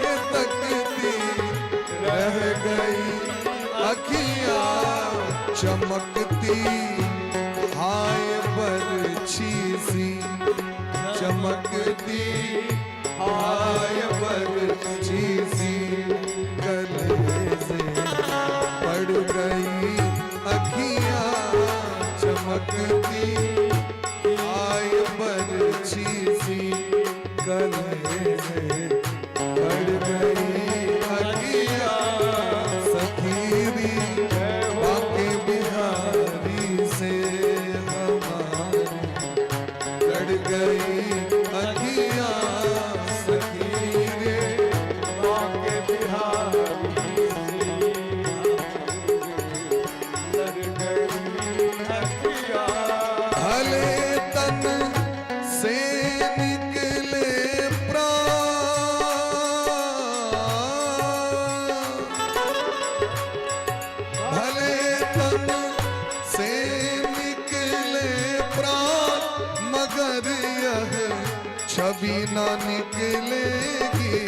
ये तकती रह गई अखियां, चमकती हाय बरछी सी, चमकती हाय बरछी सी, गले से पड़ गई अखियां, चमकती हाय बरछी सी, गले से पड़ गई अखियां, सखीरी बाके बिहारी से हमारी लड़ गई अखियां, सखीरी बाके बिहारी से लड़ गई अखियां, भले तन छवि न निकलेगी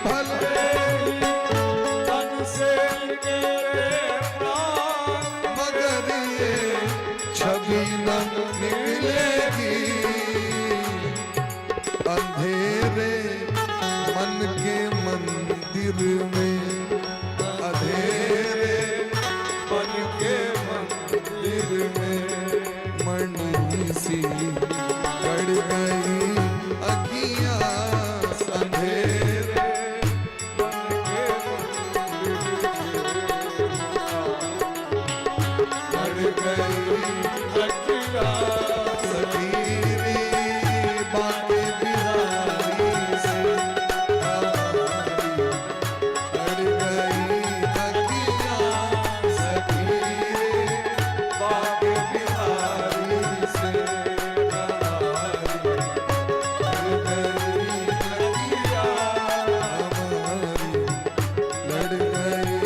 भले तन से निकले प्राण, मगर ये छवि न निकलेगी अंधेरे मन के मंदिर में, अंधेरे मन के मंदिर में मणि सी पड़ गई अखियां अंधेरे मन के पड़ गई अखियाँ सखीरी बाटे बिहारी से हमारी पड़ गई अखियां सखीरी बाटे बिहारी से हमारी पड़ गई अखियां हमारी लड़ गई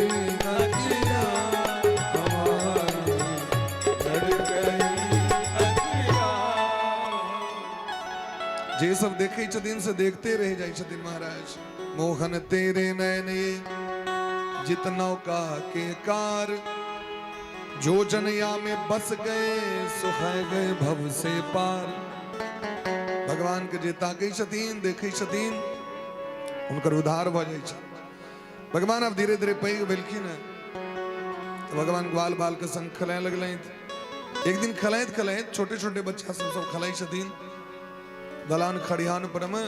अखियां हमारी लड़ गई जे सब देखे छथिन से देखते रह जाय छथिन महाराज। मोहन तेरे नयने जितनौ का के कार, जो जनया में बस गए सुख गए भव से पार। भगवान के जे ताकै छथिन देखै छथिन हुनकर उद्धार भ जाय छै। भगवान अब धीरे धीरे पैघ भेलखिन हैं तो भगवान ग्वाल बाल के संग खेलाय लगलथि। एक दिन खेलैत खेलैत छोटे छोटे बच्चा सब खेलाय छथिन दलान खड़िहान पर में,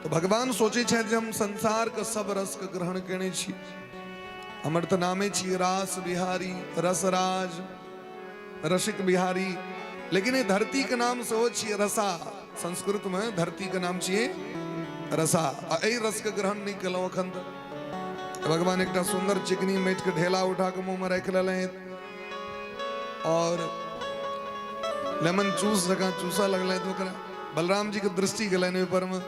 तो भगवान सोचे छथि जे हम संसार के सब रस के ग्रहण केने छी, हमर तो नामे छी रास बिहारी रसराज रसिक बिहारी, लेकिन ये धरती के नाम से हो छी रसा। संस्कृत में धरती के नाम छिए रसा। एहि रस के ग्रहण नहीं केलहुँ अखन तक। भगवान एक सुंदर चिकनी मेट के ढेला उठा के मुंह में रख लेलथि और लेमन जूस जगह चूसा लगलथि ओकरा। बलराम जी के दृष्टि गलैन ऊपर में,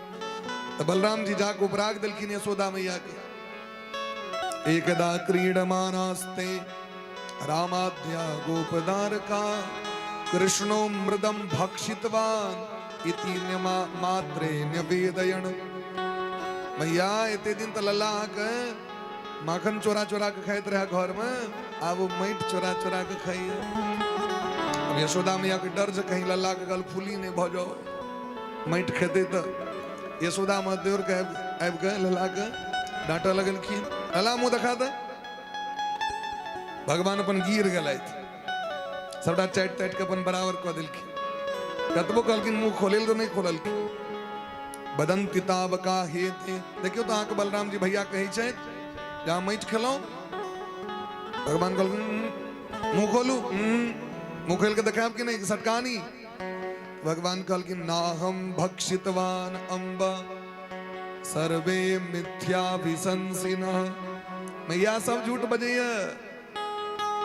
तो बलराम जी जाके उपराग दिलखिन यशोदा मैया के। एकदा क्रीडमानास्ते रामाद्या गोपदारका, कृष्णो मृदम भक्षितवान इति मात्रे न्यवेदयन। मैया एते दिन तो लल्ला के माखन चोरा चोरा के खाइत रहा घर में, अब वो माइट चोरा चोरा के खाइए। अब यशोदा मैया के डर से कहीं लल्ला के गलफुली नहीं भ जाओ, माइट खेते तो यशोदा महादेव के आबि के लल्ला के डांटा लगलखिन, लल्ला मुंह देखा दे। भगवान अपन गिर गलथि, सबटा चाटि ताटि के अपन बराबर कऽ देलखिन। कतबो कहलखिन मुंह खोलेल तो नहीं खोललखिन। बदंती ताब का हेते, देखियो तो अहाँके बलराम जी भैया कहै छथि जहाँ माटि खेलौं, भगवान कहलखिन मुंह खोलू, मुंह खोल के देखाब कि नहीं सटकानी। भगवान कहलखिन ना हम भक्षितवान अम्बा सर्वे मिथ्याभिशंसिनः। मैया सब झूठ बजैया,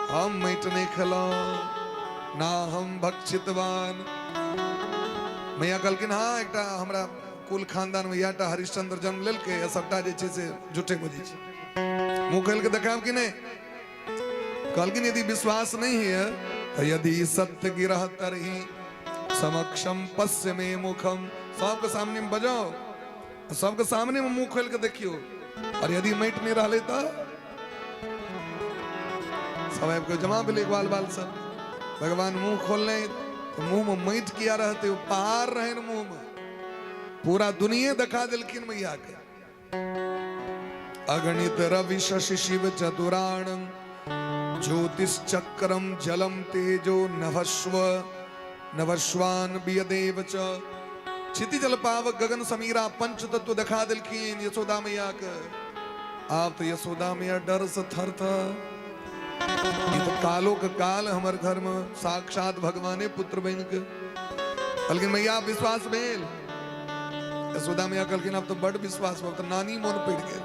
हम माटि नहीं खेलौं, ना हम भक्षितवान। मैया कहलखिन हाँ एकटा हमरा कुल खानदान में याटा हरिश्चंद्र जन्म लेलकै, सबटा जे छै से झूठे बजै छै। मुंह खोल के देखाब कि नहीं। कहलखिन यदि विश्वास नहीं है तो यदि सत्य गिरह तरही समक्षम पश्य में मुखम। सबके सामने में बजाओ, सबके सामने में मुंह खोल के देखियो, और यदि माटि नहीं रहले तो सब आपको जमा भेले ग्वाल बाल सब। भगवान मुंह खोलने तो मुंह में माटि किया रहते, पहाड़ रहे न मुंह में, पूरा दुनिया दिखा दिलखिन मैया के। अगणित रवि शशि शिव चतुराणम ज्योतिष चक्रम जलम तेजो नभस्वान बियदेव च। क्षितिजल पावक गगन समीरा पंच तत्व दिखा दिलखिन यशोदा मैया के। आप तो यशोदा मैया डर से थर थर, ये तो कालो का काल हमारे घर में साक्षात भगवाने पुत्र बन के। कहलखिन मैया आप विश्वास भेल। यशोदा मैया कहलखिन अब तो बड़ विश्वास, अब तो नानी मन पड़ गए,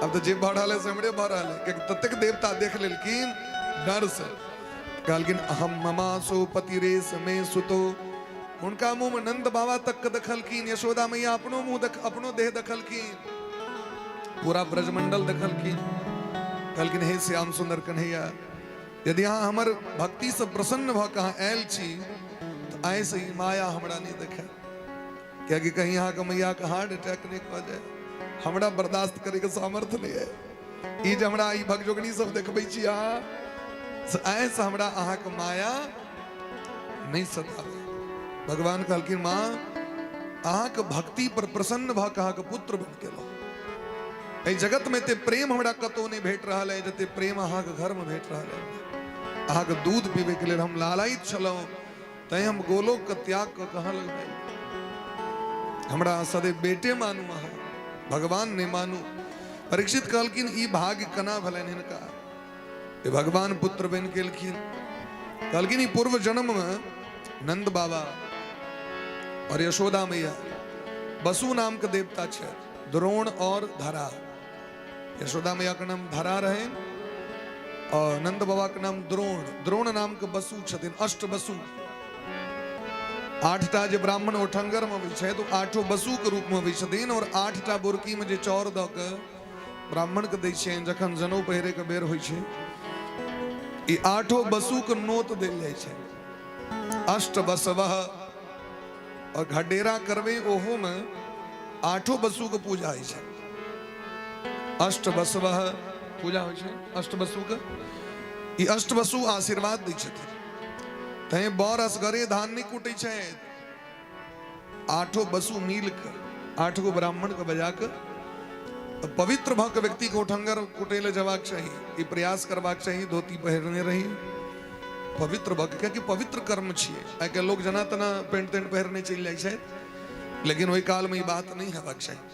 अब तो जे बढ़ल से हमरे बढ़ल है। ततेक देवता देख लेलखिन डर से। कहलखिन अहम ममासो पतिरेश में सुतो। उनका मुंह में नंद बाबा तक दखलखिन। यशोदा मैया अपनो मुंह अपनो देह दखलखिन, पूरा ब्रजमंडल दखलखिन। कहलखिन हे श्याम सुंदर कन्हैया, यदि अहाँ हमर भक्ति से प्रसन्न भ कहाँ आयल छी तो ऐसे ही माया हमरा नहीं देखे। क्या कि कहीं यहाँ का मैया का हार्ट अटैक नहीं हो जाए, हमरा बर्दाश्त करे के सामर्थ्य नहीं है। ई जे हमरा ई भगजोगनी सब देखबै छी अहाँ, ऐसे हमरा अहाँ के माया नहीं सतावे। भगवान कहलखिन माँ अहाँ के भक्ति पर प्रसन्न भ के अहाँ के पुत्र बन के लो। एहि जगत में ते प्रेम हमरा कतौ नहीं भेट रहा है जते प्रेम अहाँ के घर में भेट रहा है। अहाँ के दूध पीबे के लिए हम लालायित छलहुँ, तै हम गोलोक के त्याग के कहाँ लगबै। हमरा सदैव बेटे मानू, अहाँ भगवान ने मानू। परीक्षित कहलखिन ई भाग्य कना भलन हिनका, ये भगवान पुत्र बन केलखिन। कहलखिन ई पूर्व जन्म में नंद बाबा और यशोदा मैया बसु नाम के देवता छे, द्रोण और धरा। यशोदा मैया का नाम धरा रहे और नंद बाबा का नाम द्रोण। द्रोण नाम के बसु छथिन, अष्ट बसु। 8टा जे ब्राह्मण ओठंगर में अबै छै तो 8 बसु के रूप में अबै छथिन, और 8टा बुरकी में जे चौर द के ब्राह्मण के दै छियनि जखन जनऊ पहिरे के बेर होइ छै, ई 8 बसु के नोत देल जाइ छै। अष्ट बसवः, और घडेरा करबे ओहो में 8 बसु के पूजा होइ छै। अष्ट बसवः पूजा होइ छै अष्ट बसु के। ई अष्ट बसु आशीर्वाद दै छथिन। तै बर असगरे धान नहीं कूटे छै, 8 बसु मिल के 8 गो ब्राह्मण के बजा के पवित्र भ के व्यक्ति को उठंगर कुटे ले जवाक चाहिए। ई प्रयास करबाक चाहिए, धोती पहिरने रही पवित्र भ के, क्योंकि पवित्र कर्म छिए। आइ के लोग जना तना पेंट तेंट पहिरने चल जाइ छै, लेकिन ओहि काल में ई बात नहीं हेबाक चाहिए।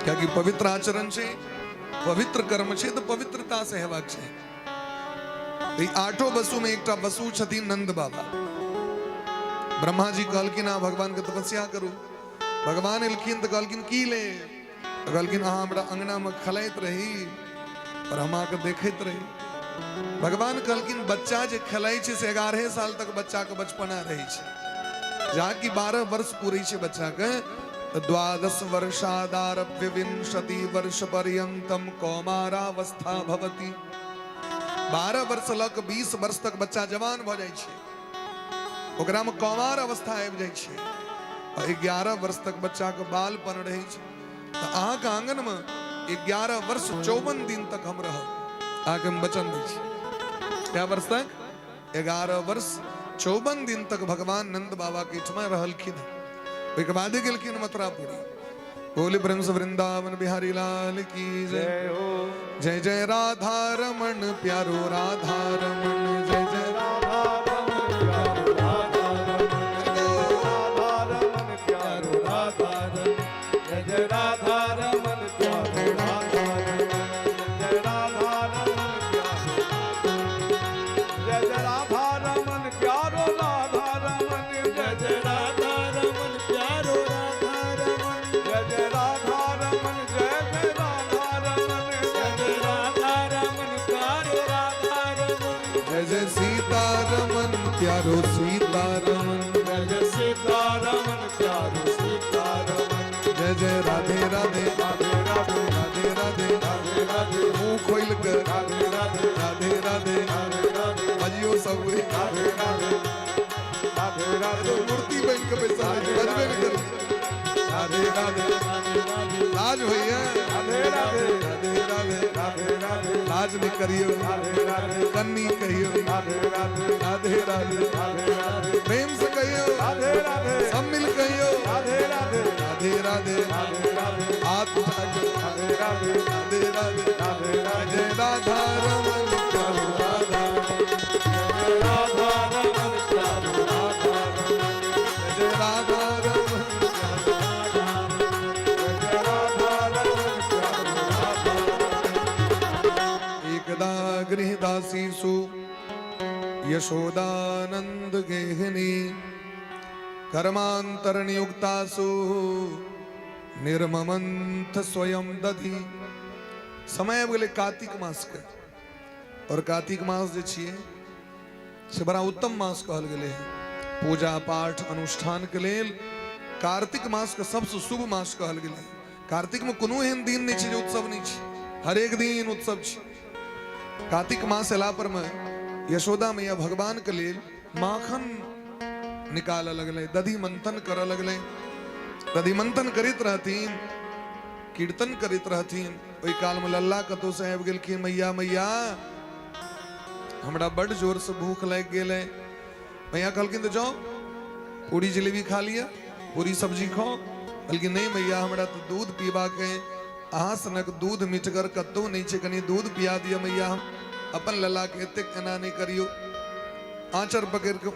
क्योंकि पवित्र आचरण छै, पवित्र कर्म छै, तो पवित्रता से हेबाक चाहिए। 8 बसु में एकटा बसु छथिन नंद बाबा। ब्रह्मा जी कहलखिन आ भगवान के तपस्या करू। भगवान एलखिन तो कहलखिन की ले, कहलखिन अहाँ हमरा अंगना में खलैत रही और हम के देखैत रही। भगवान कहलखिन बच्चा जे खेलै छै से 11 साल तक बच्चा के बचपना रहै छै। जहाँ की 12 वर्ष पूरे छै बच्चा के, 12 वर्षादारभ्य 20 वर्ष पर्यंतम कौमारावस्था भवति। 12 वर्ष लग 20 वर्ष तक बच्चा जवान भ जाइ छै, ओकरा में कौमार अवस्था आबि जाइ छै, और 11 वर्ष तक बच्चा के बालपन रहै छै। तो अहाँ के आंगन में 11 वर्ष 54 दिन तक हम रहब। आगे हम वचन दै छी। क्या वर्ष तक? 11 वर्ष 54 दिन तक भगवान नंद बाबा के ठमा रहलखिन। ओहिके बाद गेलखिन मथुरापुरी। बोले ब्रह्म वृंदावन बिहारी लाल की जय हो। जय जय राधा रमन प्यारो राधा रमन, जय जय राधा रमन प्यारो राधा रमन, प्यारो राधा रमन, जय जय राधा रमन प्यारो राधा रमन, जय राधा रमन जय जय राधा रमन प्यारो राधा रमन, जय जय राधा रमन प्यारो राधा रमन, जय जय राधा रमन, जय जय राधा रमन, जय जय राधा रमन प्यारो राधा रमन, जय जय सीता रमन प्यारो सीता रमन, जय जय सीता रमन प्यारो सीता रमन, जय जय राधे राधे राधे राधे राधे राधे राधे राधे मुंह खोल कर राधे राधे राधे राधे राधे राधे बजियो सब राधे राधे राधे राधे मूर्ति बन के पैसा बजबे नहीं करी। राधे राधे लाज भैया राधे राधे राधे राधे राधे राधे लाज नहीं करियो, राधे राधे कन्नी कहियो, राधे राधे राधे राधे राधे राधे प्रेम से कहियो, राधे राधे सब मिल कहियो, राधे राधे राधे राधे राधे राधे हाथ उठा के राधे राधे राधे राधे राधे राधे जय राधा रमन प्यारो राधा जय राधा रमन प्यारो राधा रमन, जय राधा रमन जय राधा रमन प्यारो राधा रमन। एकदा गृहदासीसु यशोदानंद गेहिनी कर्मांतर नियुक्तासु निर्ममंथ स्वयं दधी। समय आबि गेलै कार्तिक मास के, और कार्तिक मास जे छियै से बड़ा उत्तम मास कहल गेलै है पूजा पाठ अनुष्ठान के लेल। कार्तिक मास के सबसे शुभ मास कहल गेलै। कार्तिक में कोनो एहन दिन नहीं छै जे उत्सव नहीं छै, हर एक दिन उत्सव छै। कार्तिक मास एला पर में यशोदा मैया भगवान के लेल माखन निकाल लगले, दधी मंथन कर लगले। दधी मंथन करित रहतीन, कीर्तन करित रहतीन। ओई काल में लल्ला कतो से आबि गेलखिन, मैया मैया हमरा बड़ जोर से भूख लग गेले। मैया कहलखिन तो जाओ पूरी जलेबी खा लिया, पूरी सब्जी खाओ। बल्कि नहीं मैया हमरा तो दूध पीबा के, अहाँ सनक दूध मिठगर कतो नहीं छे, कनी दूध पिया दिया मैया। हम अपन लला के एतेक एना नहीं करियो। आंचर पकड़ के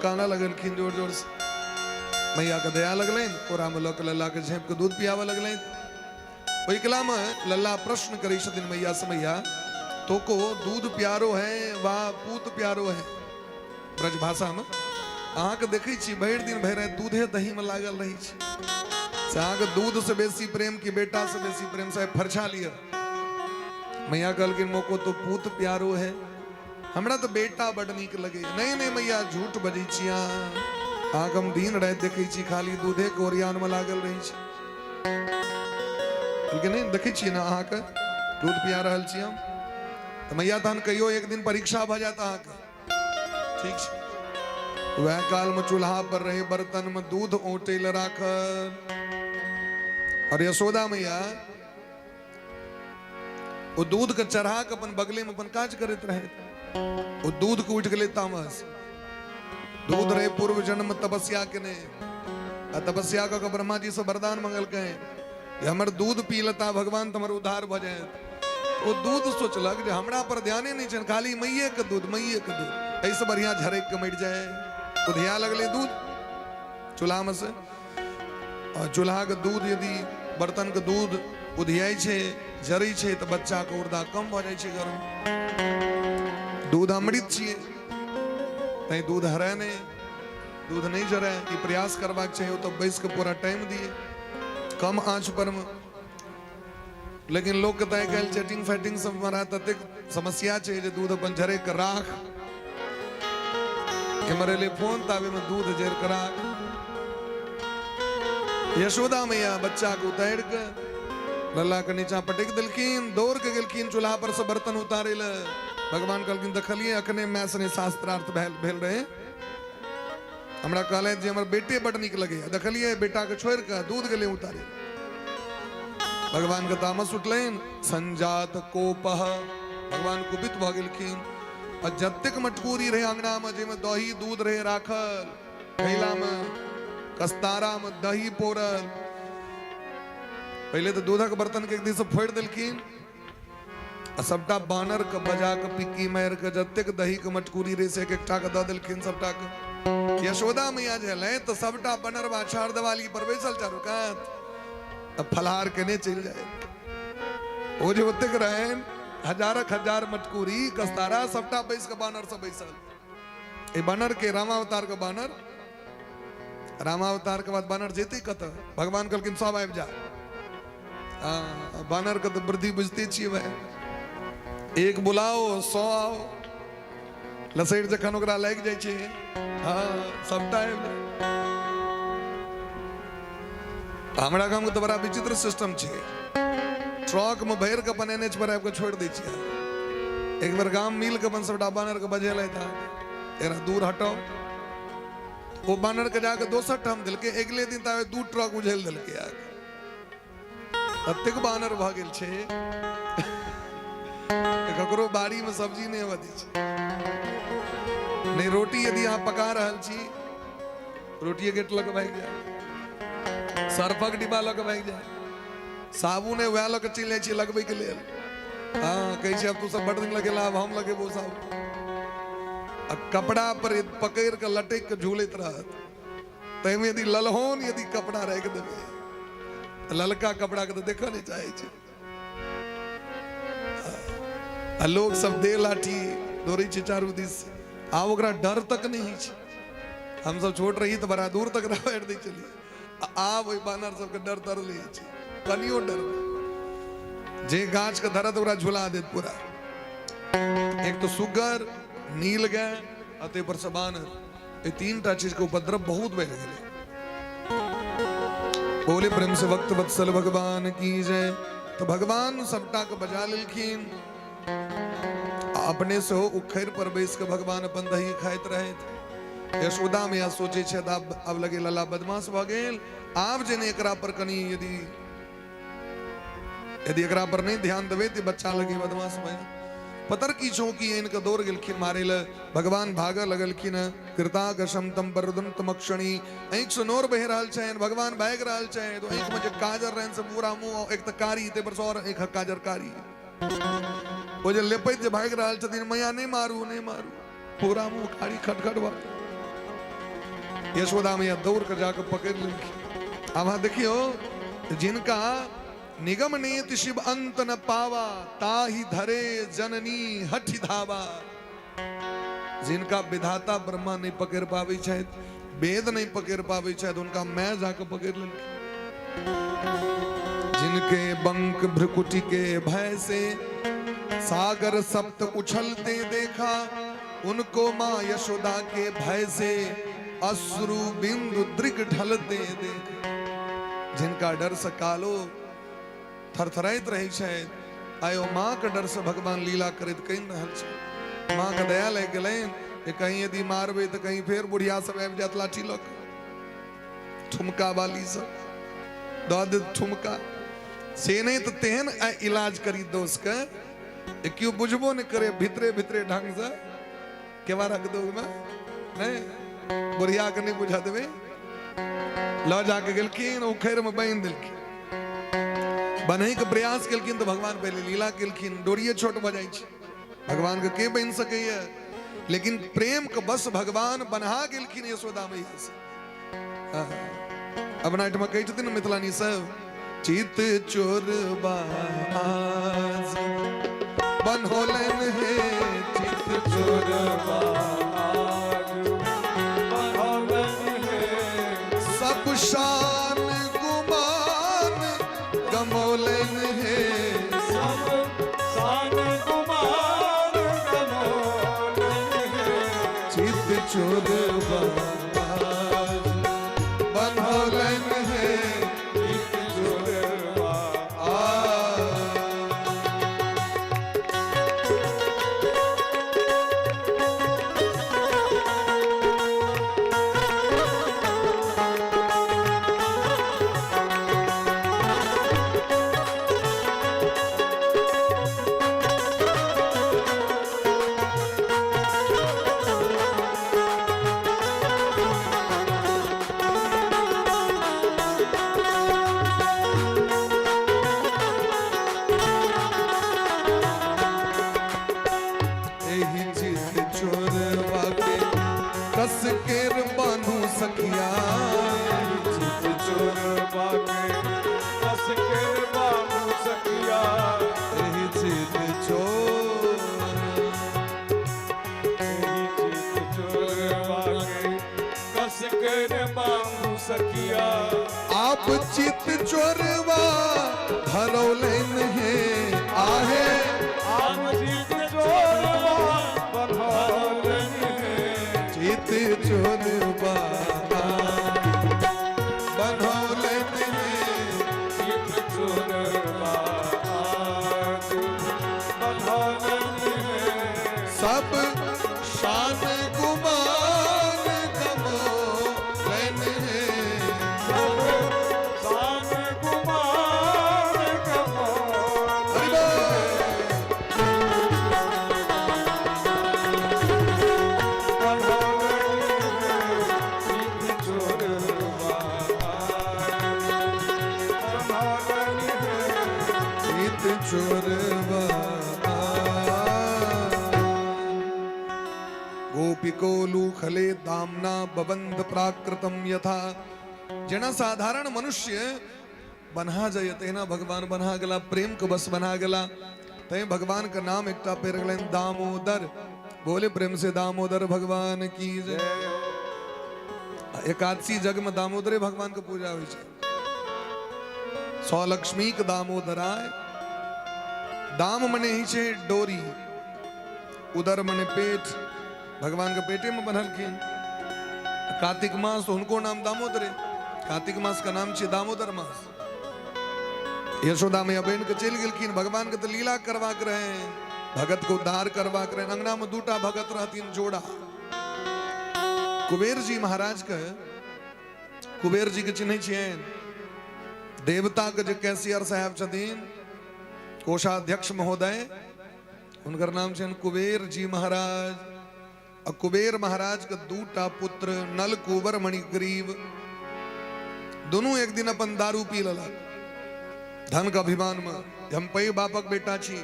काना लगलखिन जोर जोर से। मैया के दया लगलैन, ओरा में लोक लल्ला के झेप के दूध पियावा लगलैन। ओई कला में लल्ला प्रश्न करी छथिन मैया से, मैया तो को दूध प्यारो है वा पूत प्यारो है? ब्रज भाषा में अहाँ के देखै छी भरि दिन भरि राति दूधे दही में लागल रही छी। से अहाँ के दूध से बेसी प्रेम की बेटा से बेसी प्रेम से फरछा लिया। मैया कहलखिन मोको तो पूत प्यारो है, हमरा तो बेटा बड़ नीक लगे। नहीं नहीं मैया झूठ बजै छी अहाँ के हम दिन राति देखै छी खाली दूधे के ओरियान में लागल रही छी। लेकिन नहीं देखै छी ना अहाँ के दूध पिया रहल छी हम। तो मैया तहन कहियो एक दिन परीक्षा भ जाता अहाँ के, ठीक छै। वह काल में चूल्हा पर रहे बर्तन में दूध ओटेल राखल, और यशोदा मैया वो दूध के चढ़ा के अपन बगले में अपन काज करते रहे। वो दूध को उठ गए तामस। दूध रहे पूर्व जन्म तपस्या के ने, तपस्या का ब्रह्मा जी से वरदान मंगल के हमर दूध पी लता भगवान तुम्हारे उद्धार भ जाए। वो दूध सोचलक जे हमरा पर ध्याने नहीं छन, खाली मैये के दूध मैये के दूध, ऐसे बढ़िया झरक के मर जाए। उधिया लगले दूध चूल्हा में से। और चूल्हा के दूध यदि बर्तन के दूध उधियाई छे जरै छे तो बच्चा के उर्दा कम भ जाय छे घर में। दूध अमृत छिए, तै दूध हरै नहीं, दूध नहीं जरै। ई प्रयास करबाक चाहिए तो बैस के पूरा टाइम दिए कम आंच पर में। लेकिन लोग कहता है कि चैटिंग फैटिंग सब हमारा तते समस्या छे जे दूध अपन झरे के राख के मरेले फोन तावे में दूध जर के राख। यशोदा मैया बच्चा को उतार के लल्ला के नीचा पटक दिलखिन, दौड़ के गेलखिन चूल्हा पर से बर्तन उतारे ले। भगवान कहलखिन देखलिए अखने मैं सने शास्त्रार्थ भेल रहे, हमरा कहले जे हमर बेटे बड़ निक लगे, देखलिए बेटा के छोड़ के दूध गेले उतारे। भगवान के तामस उठलैन, संजात कोपह, भगवान कुपित भ गेलखिन। और जतेक मटकूरी रहे अंगना में जेमे दही दूध रहे राखल, खैला में कस्तारा में दही पोरल, पहले तो दूधक बर्तन के एक दिन से फोड़ दिलखिन। सबटा बानर के बजा के पिक्की मार के जतेक दही के मटकूरी रहे से एकटा के द दिलखिन सबटा के। यशोदा मैया झले तो सबटा बनर बाछाड़ दवाली पर बैसल चारू कात, अब फलहार केने चल जाए। वो जो ओतेक रहे हजारक हजार मटकूरी कस्तारा सबटा बैस के बानर से बैसल। ए बानर के रामावतार के बानर, रामावतार के बाद बानर जेते कत भगवान कहलखिन सब आबि जा। बानर के तो वृद्धि बुझते छिए भाई, एक बुलाओ 100 आओ। लसैर जखन ओकरा लाग जाय छै, हाँ सबटा आबि जाय। हमरा गांव में तो बड़ा विचित्र सिस्टम छै, ट्रक में भर के अपन एनएच पर आबि के छोड़ दै छियै। एक बार गांव मिल के अपन सबटा बानर के बजेलै था एरा दूर हटाओ। वो बानर के जाके दोसर ठाम दिलके, अगले दिन तावे 2 ट्रक उझेल दिलके। आगे अतेक बानर भ गेल छै ककरो बाड़ी में सब्जी नहीं होवा दै छै। नहीं रोटी यदि अहाँ पका रहल छी, रोटिए गेट लग भाग जाए, सर्फक डिब्बा लग भाग जाए, साबुन वह लग चल जाए छी लगबे के लेल। हाँ कहै छै अब तू सब बड़ दिन लगेला, अब हम लगेबो साबुन। अब कपड़ा पर पकड़ के लटक के झूलत रहत, तैमे यदि ललहोन यदि कपड़ा राख देबे, ललका कपड़ा के तो देखो नहीं चाहे छै। लोग सब दे लाठी दौड़े छै चारू दिस, आ ओकरा डर तक नहीं छै। हम सब छोट रही तो बड़ा दूर तक रह दै चलिए, आब ओइ बानर सबके डर तर ले छै, कनियो डर जे गाछ के धरत ओकरा झुला देत पूरा। एक तो सुगर, नील गाय, अते पर से बानर, ये 3टा चीज के उपद्रव बहुत बढ़ गए। बोले प्रेम से वक्त वत्सल भगवान की जय। तो भगवान सबटा के बजा लेलखिन, अपने से हो उखैर पर बैस के भगवान अपन दही खाइत रहे। यशोदा में आ सोचे छे अब लगे लला बदमाश भ गेल आप जेने एकरा पर कनी यदि एकरा पर नहीं ध्यान देवे तो बच्चा लगे बदमाश भय पतर की चौकी इनका दौड़ गेलखिन मारे ल भगवान भाग लगलखिन कृतागशम तम परदम तमक्षणी आंख से नोर बह रहल छै भगवान भाग रहल छै तो आंख में जे काजर रहन से पूरा मुंह एक त कारी ते पर और एक काजर कारी वो जे लेपैत जे भाग रहल छथिन मैया नहीं मारू पूरा मुंह कारी खटखटवा यशोदा मैया दौड़ कर जाकर पकड़ लेलखिन। अब देखियो जिनका निगम नेति शिव अंत न पावा ताही धरे जननी हठि धावा, जिनका विधाता ब्रह्मा नहीं पकड़ पावे शायद वेद नहीं पकड़ पावे शायद उनका मैं जाकर पकड़ लेंगे। जिनके बंक भ्रुकुटी के भय से सागर सप्त उछलते देखा उनको माँ यशोदा के भय से अश्रु बिंदु दृग ढलते देखा। जिनका डर से कालो थरथराइत रही शायद आयो माँ का डर से भगवान लीला करित कहीं रहल छै। माँ का दया लग गए कि कहीं यदि मारबे तो कहीं फिर बुढ़िया सब आबि जात लाठी लक ठुमका वाली सब दद ठुमका से नहीं तो तेहन इलाज करी दोस्त का क्यों बुझबो न करे भितरे भितरे ढंग से केवा रख दो नहीं बुढ़िया के नहीं बुझा देवे ल जाके गेलखिन उखैर में बांध देलखिन बनई के प्रयास केलखिन तो भगवान पहले लीला केलखिन डोरिये छोट भ जाय छै भगवान के बन सकैया लेकिन प्रेम के बस भगवान बन्हा गेलखिन यशोदा मैया से। अब नाट में कहै छथिन मिथिलानी सब चित चोर बाज बनहोलन हे चित चोर बाज बनहोलन हे सब शान गुमान गमोलन है सब शान गुमान गमोलन है चित चोर बाज बनहोलन है चित चोर बाज एही चित चोरवा के कस केर बांधू सखिया चित चोर बाके कस के बाबू सखिया एही चित चोर चित चोर बाके कस के बाबू सखिया आप चित चोरवा धरौलन है आहे आम चित चोर बनहोलन है चित चोरवा बनौलन है चित चोर बाज बनहोलन है सब शान गुमान गमोलन है सब शान गुमान गमोलन हरि चित चोरवा गोपिको लूखले दामना बबंध प्राकृतम यथा जना साधारण मनुष्य बन्हा जायते ना भगवान बन्हा गला प्रेम के बस बना गला तय भगवान का नाम एकटा पेर गलन दामोदर बोले प्रेम से दामोदर भगवान की जय। एकादशी जग में दामोदरे भगवान के पूजा होइ छै सौ लक्ष्मी के दामोदराय दाम मने ही छे डोरी उदर मने पेट भगवान के पेटे में बनलखिन कार्तिक मास उनको नाम दामोदर कार्तिक मास का नाम छे दामोदर मास। यशोदा मैया बहन के चल गेलखिन भगवान के तो लीला करवा के रहे भगत को उद्धार करवा के रहे अंगना में दूटा भगत रहतीन जोड़ा कुबेर जी महाराज के कुबेर जी के चिन्ह छियन देवता के जो कैशियर साहब छथिन कोषाध्यक्ष महोदय उनकर नाम छन कुबेर जी महाराज। और कुबेर महाराज के दूटा पुत्र नल कुबर मणिग्रीव दोनों एक दिन अपन दारू पी ललक धन का अभिमान में हम पै बापक बेटा छी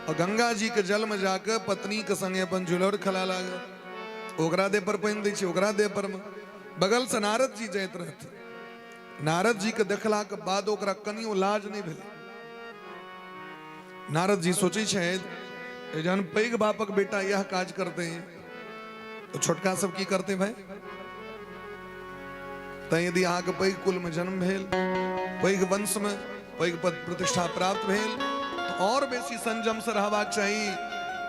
और गंगा जी के जल में जाकर पत्नी के संगे अपन झुलौर खला लाग ओकरा दे पर पहिन दै छी ओकरा दे पर में बगल से नारद जी जाइत रहते नारद जी के देखला के बाद ओकरा कनियो लाज नहीं भेल। नारद जी सोचे छथि जहन पैघ बापक बेटा यह काज करते हैं तो छोटका सब की करते भाई तो यदि अहाँ के पैघ कुल में जन्म भेल पैघ वंश में पैघ पद प्रतिष्ठा प्राप्त भेल तो और बेसी संयम से रहबाक चाहिए।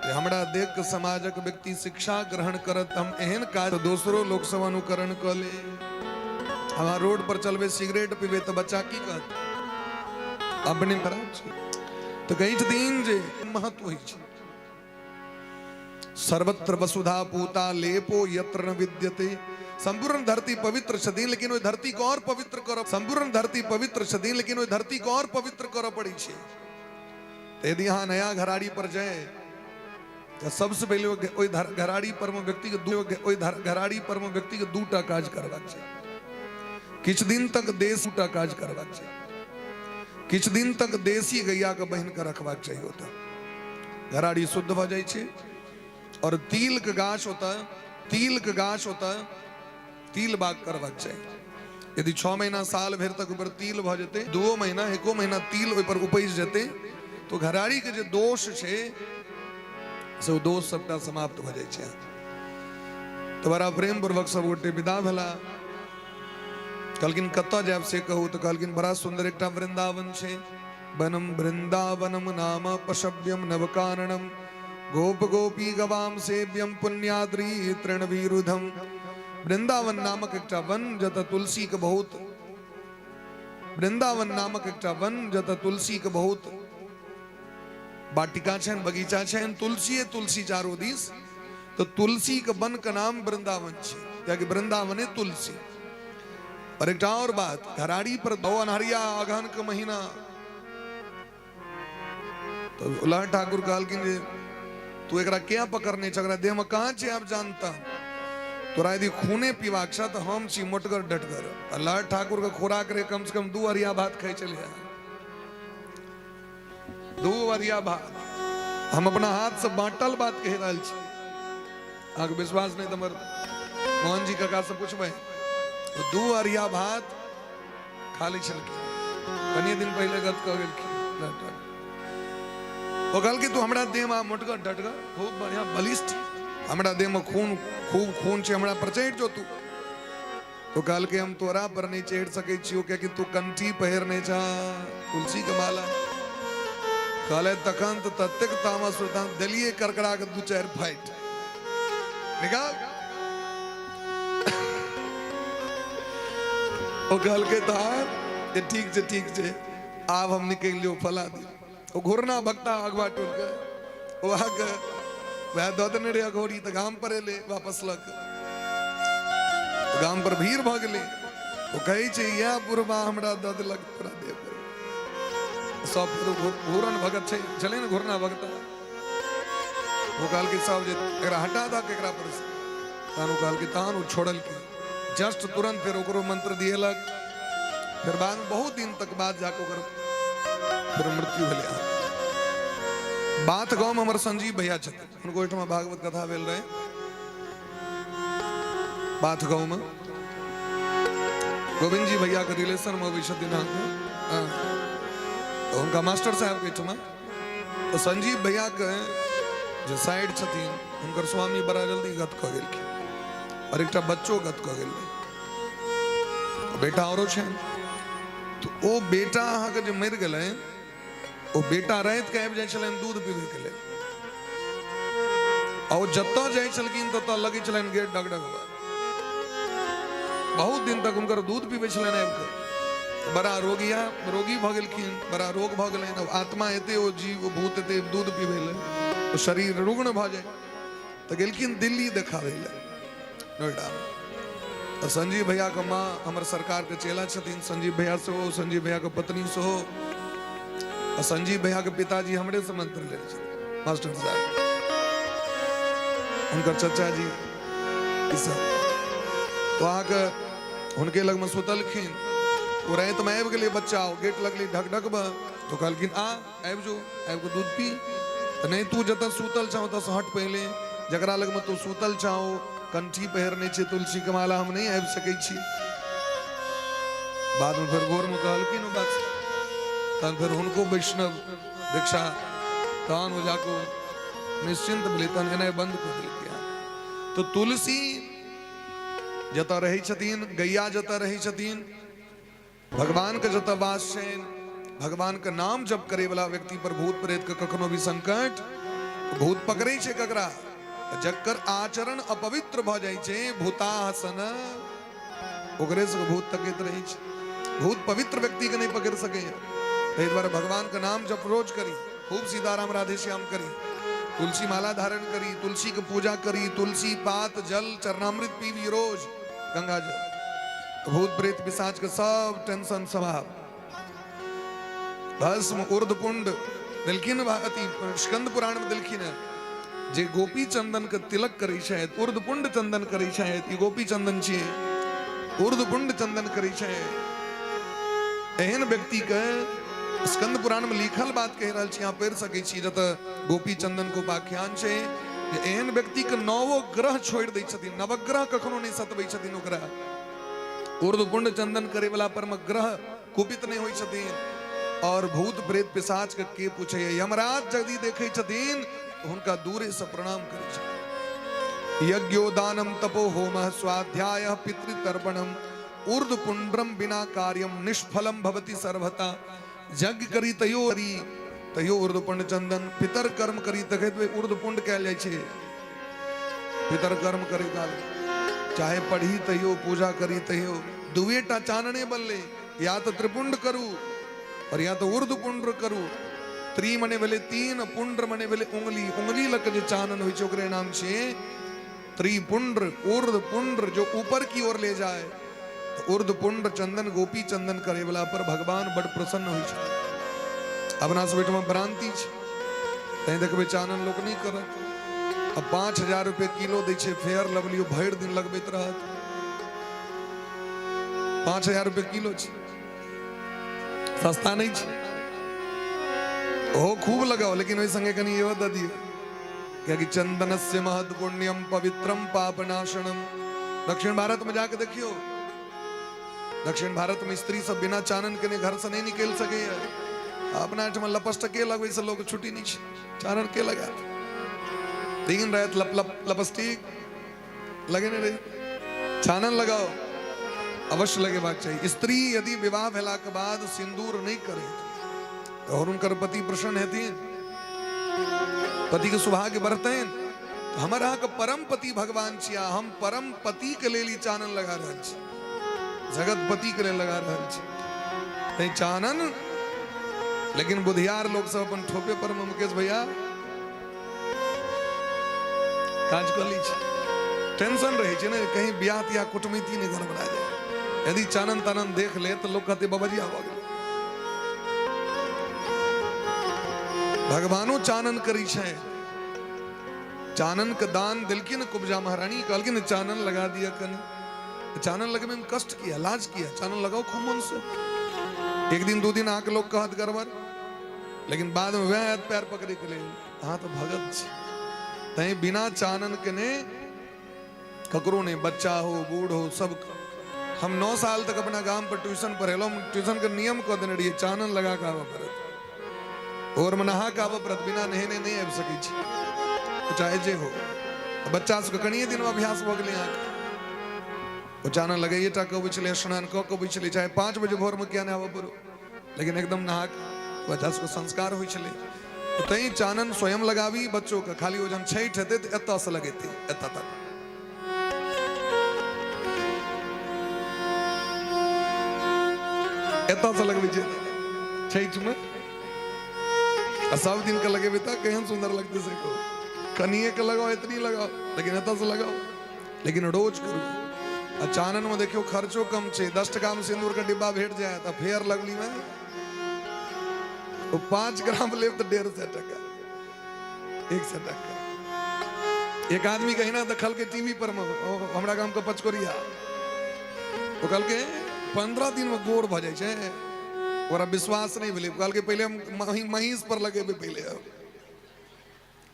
हमरा देख के समाजक व्यक्ति शिक्षा ग्रहण करत हम एहन काज दोसरो लोक सब अनुकरण क ले। हम रोड पर चलबे सिगरेट पीबे तो बच्चा की कहत अपने तो कही दिन जे महत्व होइ छै सर्वत्र वसुधा पूता लेपो यत्र न विद्यते। संपूर्ण धरती पवित्र छथिन लेकिन ओइ धरती को और पवित्र करब संपूर्ण धरती पवित्र छथिन लेकिन ओइ धरती को और पवित्र करब पड़ै छै। यदि यहाँ नया घराड़ी पर जाए तो सबसे पहले ओइ घराड़ी पर में व्यक्ति के दूटा काज करबाक छै। किछ दिन तक देश दूटा काज करबाक छै किछ दिन तक देसी गैया के बहन के रखबाक चाहिए होता घराड़ी शुद्ध भ जाय छै। और तिल के गाछ होता तिल बाग करबाक चाहिए। यदि 6 महीना साल भर तक ऊपर तिल भ जेते 2 महीना 1 महीना तिल ओइ पर उपज जेते तो घराड़ी के जे दोष छै से ओ दोष सबटा समाप्त भ जाय छै। तो बड़ा प्रेम पूर्वक सब गोटे विदा भेला कहलखिन कतऽ जायब से कहू तो कहलखिन बड़ा सुंदर एकटा वृंदावन छै वनम वृंदावनम नाम पशव्यम नवकाननम गोप गोपी गवाम सेव्यम पुण्याद्री तृणवीरुधम। वृंदावन नामक एकटा वन जत तुलसी के बहुत वृंदावन नामक एकटा वन जत तुलसी के बहुत बाटिका छन बगीचा छन तुलसी चारो दिस तो तुलसी के वन का नाम वृंदावन छै कियाकि वृंदावन है तुलसी। और एक और बात घराड़ी पर दो अनहरिया अगहन के महीना तो उल्लाह ठाकुर कहलखिन जे तू एकरा क्या पकड़ने छकरा देह में कहां छे आप जानता तोरा यदि खूने पीबाक छ तो हम छी मोटगर डटगर। अल्लाह ठाकुर के खोराक रे कम से कम 2 अरिया भात खाई चले 2 अरिया भात हम अपना हाथ से बांटल बात कह रहल छी। आगे विश्वास नहीं तो मोहन जी काका से पूछबे 2 अरिया भात खा ली छलखिन कनी दिन पहले गत कह गेलखिन वो कहल कि तू हमरा देह में मोटगर डटगर खूब बढ़िया बलिष्ठ हमरा देह में खूब खून छे हमरा पर चढ़ जो तू तो कहल के हम तोरा पर नहीं चढ़ सके छियो क्योंकि तू कंठी पहिरने छा तुलसी के माला कहले तखन तो तत्तेक तामस होता दलिए करकड़ा के 2-4 फाइट निकाल ओ कहल के तार ये ठीक छे आब हम निकल लियो फला दी ओ घुरना भक्ता अगवा टोल के ओ आग वह ददने रे अघोरी त गाम पर ले वापस लक गाम पर भीड़ भ गेले ओ कहै छै या पुरबा हमरा दद लग तोरा दे पर सब घुरन भगत छै चले न घुरना भगता वो कहल के सब जे एकरा हटा द केकरा पर से तानु कहल के तानु छोड़ल के जस्ट तुरंत फिर ओकरो मंत्र दिएलक फिर बाद बहुत दिन तक बाद जाके ओकर फिर मृत्यु भेलै। बात गांव में हमर संजीव भैया छथिन उनको ओहिठाम भागवत कथा भेल रहे बात गांव में गोविंद जी भैया के रिलेशन में अबै छथिन तो उनका मास्टर साहब के ठमा तो संजीव भैया के जो साइड छथिन उनकर स्वामी बड़ा जल्दी गत क गेलखिन और एकटा बच्चो गत क गेल बेटा औरो छै तो ओ बेटा अहाँ के जे मर गेलै ओ बेटा रात के आबि जाय छलनि दूध पीबे के लेल और जतऽ जाय छलखिन ततऽ लगै छलनि गेट डगडग बहुत दिन तक उनकर दूध पीबे छलनि आबि के बड़ा रोगी भ गेलखिन बड़ा रोग भ गेलनि अब आत्मा एते ओ जीव भूत एते दूध पीबे ले तो शरीर रुग्ण भ जाय तो गेलखिन दिल्ली देखावे ले नोएडा में। तो संजीव भैया का माँ हमारे सरकार के चेला छथिन, संजीव भैया से हो, संजीव भैया के पत्नी से हो, और संजीव भैया के पिताजी हमरे से मंत्र ले छथिन, मास्टर साहब, उनकर चचा जी ई सब। तो आके उनके लग में सुतलखिन, वो रात में आबि गेलै, बच्चा गेट लगली ढक ढक बा, तो कहलखिन आ आबि जो, आबि के दूध पी। तो नहीं तू जतन सूतल चाहो तस हट पहले, जकरा लग में तू सूतल चाहो कंठी पहरने छे तुलसी के माला हम नहीं आबि सकै छी। बाद में फिर भोर में कहलखिन ओ बात, तन फिर उनको वैष्णव दीक्षा तहन हो जाको निश्चिंत भेलै, तहन एनाइ बंद कर देलकै। तो तुलसी जतऽ रहै छथिन, गैया जतऽ रहै छथिन, भगवान के जतऽ वास छनि, भगवान के नाम जप करे वाला व्यक्ति पर भूत प्रेत के कखनो भी संकट भूत पकड़े छै ककरा, जकर आचरण अपवित्र भ जाय छै, भूतासन ओकरे से भूत तकैत रहै छै, भूत पवित्र व्यक्ति के नहीं पकड़ सके। ताहि दुआरे भगवान का नाम जप रोज करी, खूब सीताराम राधे श्याम करी, तुलसी माला धारण करी, तुलसी के पूजा करी, तुलसी पात जल चरणामृत पीवी रोज, गंगा जल। भूत प्रेत पिशाच के सब टेंशन स्वभाव भस्म ऊर्ध्वपुंड दिलखिन, अति स्कंद पुराण में दिलखिन है, जे गोपी चंदन के तिलक करै छथि, ऊर्ध्वपुंड चंदन करै छथि, ई गोपी चंदन छियै, ऊर्ध्वपुंड चंदन करै छै। एहन व्यक्ति के स्कंद पुराण में लिखल बात कह रहल छी, अहाँ पढ़ि सकै छी, जतऽ गोपी चंदन को उपाख्यान छै, जे एहन व्यक्ति के नवो ग्रह छोड़ि दै छथिन, नवग्रह कखनो नहीं सतबै छथिन ओकरा। ऊर्ध्वपुंड चंदन करे वाला पर में ग्रह कुपित नहीं होइ छथिन। और भूत प्रेत पिशाच के पूछे, यमराज यदि देखे छथिन तो उनका दूरे से प्रणाम करे छथिन। यज्ञो दानम तपो होमः स्वाध्याय पितृतर्पणम ऊर्ध्वपुंड्रम बिना कार्यम निष्फलम भवति सर्वथा। यज्ञ करी तयो ऊर्ध्वपुंड चंदन, पितर कर्म करी तके ऊर्ध्वपुंड कहल जाइ छै। पितर कर्म करे काल चाहे पढ़ी तयो, पूजा करी तयो, दुएटा चानने बल्ले, या तो त्रिपुंड करू और या तो ऊर्ध्वपुंड करू। त्रि मने भेले तीन, पुंड्र मने भेले उंगली, उंगली लग जे चानन होइ छै ओकरे नाम छै त्रिपुंड्र। ऊर्ध्वपुंड जो ऊपर की ओर ले जाए, तो ऊर्ध्वपुंड चंदन गोपी चंदन करे वाला पर भगवान बड़ प्रसन्न होइ छै। अपना सब में भ्रांति छै, तैं देखबे चानन लोक नहीं करत। अब 5000 रुपए किलो दै छै फेयर लवली, भरि दिन लगबैत रहत। 5000 रुपए किलो छै, सस्ता नहीं छै। ओहो खूब लगाओ, लेकिन वही संगे कनी एवं द दियो, क्या कि चंदनस्य महद पुण्यम पवित्रम पापनाशनम। दक्षिण भारत में जाके देखियो, दक्षिण भारत में स्त्री सब बिना चानन के घर से नहीं निकल सके। अपना में लपस्टक के लगवे से लोग छुट्टी नहीं छै, चानन के लगा दिन रात लप लप लपस्टिक लगे नहीं रहे। चानन लगाओ अवश्य लगे बात चाहिए। स्त्री यदि विवाह भेला के बाद सिंदूर नहीं करे और उनकर पति प्रसन्न हेथिन, पति के सौभाग्य बढ़तन, तो हमारा के परम पति भगवान छिया, हम परम पति के लिए चानन लगा रहे छी, जगत पति के लिए लगा रहे छी। नहीं चानन, लेकिन बुधियार लोग सब अपन ठोपे पर में मुकेश भैया काज कर ली, टेंशन रहे छै ना, कहीं ब्याह या कुटुमिति ने घर बना जाए। यदि चानन तानन देख ले तो लोग कहते बाबाजी आ गए। भगवानो चानन करी छै, चानन के दान दिलकिन कुब्जा महारानी, कहलकिन चानन लगा दिया कनी। चानन लगे में कष्ट किया, लाज किया, चानन लगाओ खूब मन से। एक दिन दो दिन आके लोग कहत गड़बड़, लेकिन बाद में वह पैर पकड़े के लिए हाँ तो भगत छै। तय बिना चानन के ने ककरो ने, बच्चा हो बूढ़ हो सब। हम 9 साल तक अपना गांव पर ट्यूशन पढ़ेलो, ट्यूशन के नियम कह देने रहिए चानन लगा के आवा पड़त और नहा के आवा पड़त, बिना नहेने नहीं आबि सकै छी, चाहे जे हो। बच्चा सबके कनिए दिन में अभ्यास भ गेलै अहाँके, ओ चानन लगाइए टा के छलै, स्नान कऽ के अबै छलै, चाहे 5 बजे भोर में किया नहीं आबऽ पड़ो, लेकिन एकदम नहा के बच्चा सबके संस्कार होइ छलै। तई चानन स्वयं लगावी बच्चों का, खाली वो जन छठ हेते तो एत से लगेते, एत तक एत से लगबे छठ में, सब दिन का लगे बेटा केहन सुंदर लगते से को। कनिए के लगाओ, इतनी लगाओ, लेकिन एत से लगाओ। लेकिन रोज करू। अचानक में देखियो खर्चो कम छे, 10 टका में सिंदूर का डिब्बा भेट जाए तो फेयर लगली में वो 5 ग्राम ले तो 150 टका, 100 टका। एक आदमी कहीं ना दखल के टीवी पर हमारा गांव का पचकोरिया वो कल के 15 दिन में गोड़ भ जाए, और विश्वास नहीं मिले। कल के पहले हम महीस पर लगे पहले,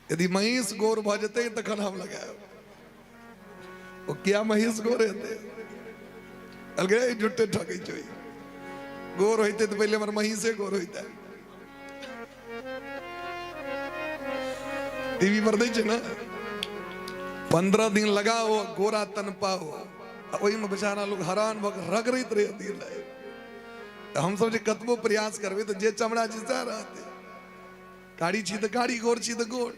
यदि महीस गोर भ जते तखन हम लगाए। वो क्या महीस गोर हेते, अलगे जुट्टे ठकै छै। गोर होते तो पहले हमर महीसे गोर होता। टीवी पर दै छै ना, 15 दिन लगाओ गोरा तन पाओ, वही में बेचारा लोग हैरान भग रगड़ित रहती है। हम सब जे कतबो प्रयास करबे तो जे चमड़ा जिसा रहते, कारी छी तो कारी, गोर छी तो गोर।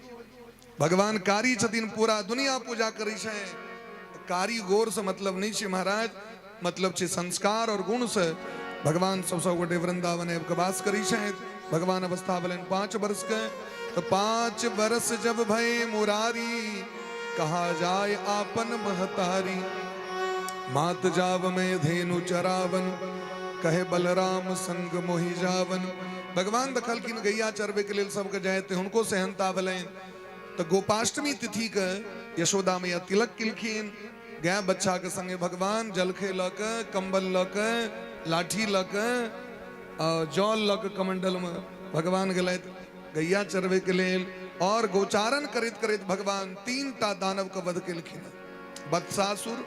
भगवान कारी छथिन, पूरा दुनिया पूजा करी छै। कारी गोर से मतलब नहीं छै महाराज, मतलब छै संस्कार और गुण से। भगवान सब गोटे वृंदावन में वास करी छै। भगवान अवस्था बलन 5 वर्ष के, तो 5 वर्ष जब भय मुरारी, कहा जाए आपन महतारी। मात जाव में धेनु चरावन, कहे बलराम संग मोहि जावन। भगवान दखल की गैया चरवे के लिए सबके जाए थे, उनको सहनता भले। तो गोपाष्टमी तिथि के यशोदा मैया तिलक किलखिन, गाय बच्चा के संगे भगवान जलखे लक, कंबल लक, लाठी लक, जल लक कमंडल में भगवान गए गैया चरवे के लिए। और गोचारण करित करित भगवान 3 टा दानव के वध केलखिन, बत्सासुर,